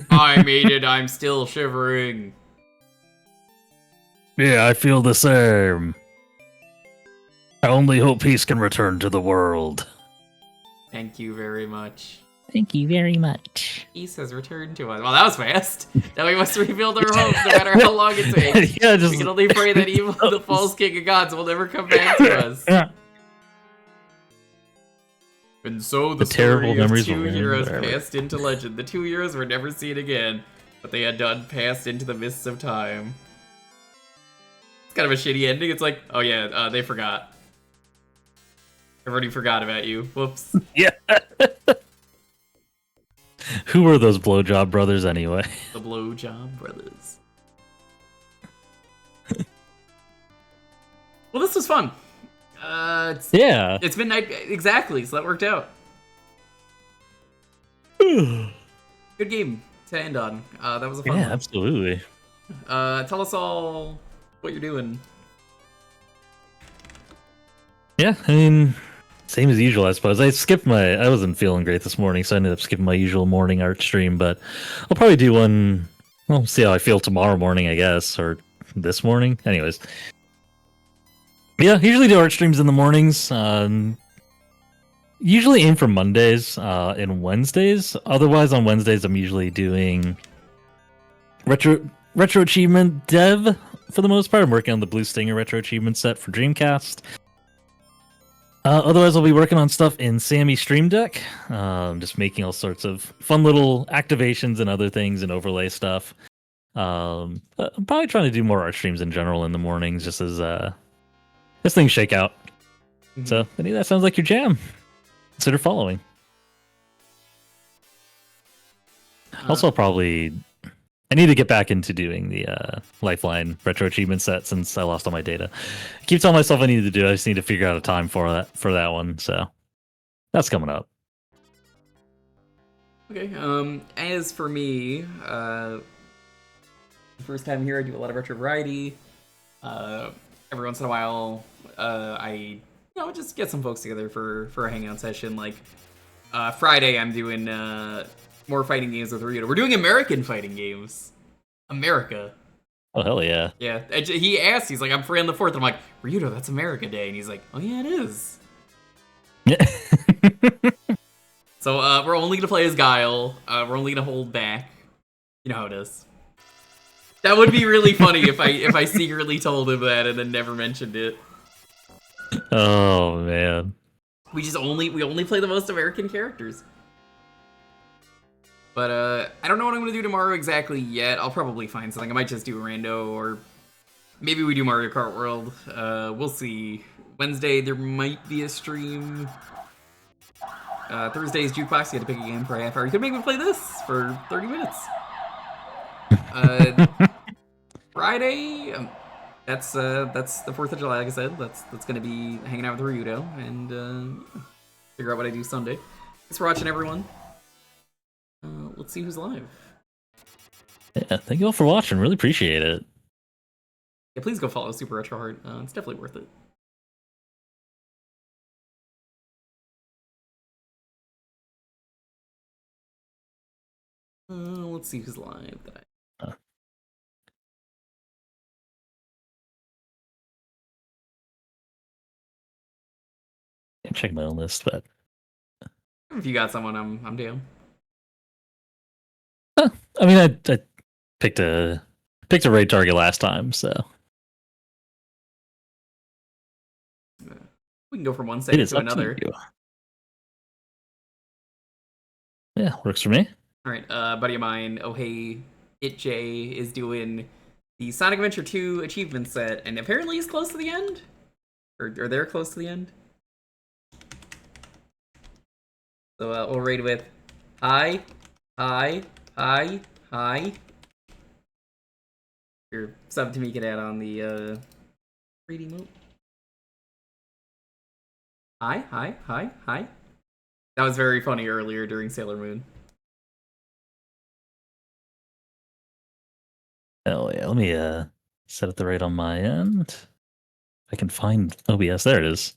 I made it. I'm still shivering. Yeah, I feel the same. I only hope peace can return to the world. Thank you very much. Thank you very much. Peace has returned to us. Well, that was fast. Now we must rebuild our homes no matter how long it takes. Yeah, just We can only pray that evil, the false king of gods, will never come back to us. And so the terrible story of memories two will heroes forever. passed into legend. The two heroes were never seen again, but they had done passed into the mists of time. It's kind of a shitty ending. It's like, oh yeah, they forgot. Everybody forgot about you. Whoops. Yeah. Who were those blowjob brothers anyway? The Blowjob Brothers. Well, this was fun. Yeah. It's midnight exactly, so that worked out. Good game to end on. That was a fun Yeah, one. absolutely. Tell us all what you're doing. Yeah, I mean, same as usual, I suppose. I wasn't feeling great this morning, so I ended up skipping my usual morning art stream, but I'll probably do one, well, see how I feel tomorrow morning, I guess, or this morning. Anyways. Yeah, usually do art streams in the mornings. Usually aim for Mondays and Wednesdays. Otherwise, on Wednesdays, I'm usually doing retro achievement dev for the most part. I'm working on the Blue Stinger retro achievement set for Dreamcast. Otherwise, I'll be working on stuff in Sammy Stream Deck. Just making all sorts of fun little activations and other things and overlay stuff. I'm probably trying to do more art streams in general in the mornings, just as things shake out. Mhm. So, any of that sounds like your jam. Consider following. Also, I need to get back into doing the Lifeline retro achievement set since I lost all my data. I keep telling myself I need to do it. I just need to figure out a time for that one. So that's coming up. Okay. As for me, first time here, I do a lot of retro variety. Every once in a while, I just get some folks together for a hangout session. Like Friday, I'm doing more fighting games with Ryuta. We're doing American fighting games. America. Oh hell yeah! Yeah. He asked. He's like, I'm free on the 4th. I'm like, Ryuta, that's America Day. And he's like, oh yeah, it is. So we're only gonna play as Guile. We're only gonna hold back. You know how it is. That would be really funny if I secretly told him that and then never mentioned it. Oh man. We only play the most American characters. But I don't know what I'm gonna do tomorrow exactly yet. I'll probably find something. I might just do a rando, or maybe we do Mario Kart World. We'll see. Wednesday there might be a stream. Thursday's Jukebox. You had to pick a game for a half hour. You could make me play this for 30 minutes. Friday, that's the 4th of July. Like I said, that's gonna be hanging out with Ryuto and figure out what I do Sunday. Thanks for watching, everyone. Let's see who's live. Yeah, thank you all for watching. Really appreciate it. Yeah, please go follow Super Retro Heart. It's definitely worth it. Let's see who's live. Can't check my own list, but If you got someone, I'm down. I mean, I picked a raid target last time, so We can go from one it segment is to up another. to you. Yeah, works for me. All right, buddy of mine, Oh Hey It J, is doing the Sonic Adventure 2 achievement set, and apparently he's close to the end? Or they're close to the end? So we'll raid with hi, hi, hi, hi. Your sub to me can add on the reading mode. Hi, hi, hi, hi. That was very funny earlier during Sailor Moon. Hell yeah, let me set it the rate on my end. I can find OBS. There it is.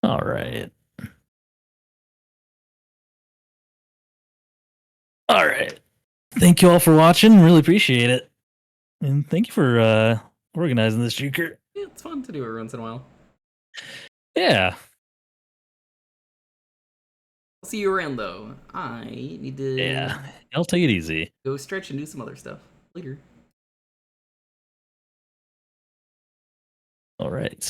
All right. All right. Thank you all for watching. Really appreciate it. And thank you for organizing this, Jewker. Yeah, it's fun to do it once in a while. Yeah. I'll see you around though. I need to Yeah. I'll take it easy. go stretch and do some other stuff later. All right.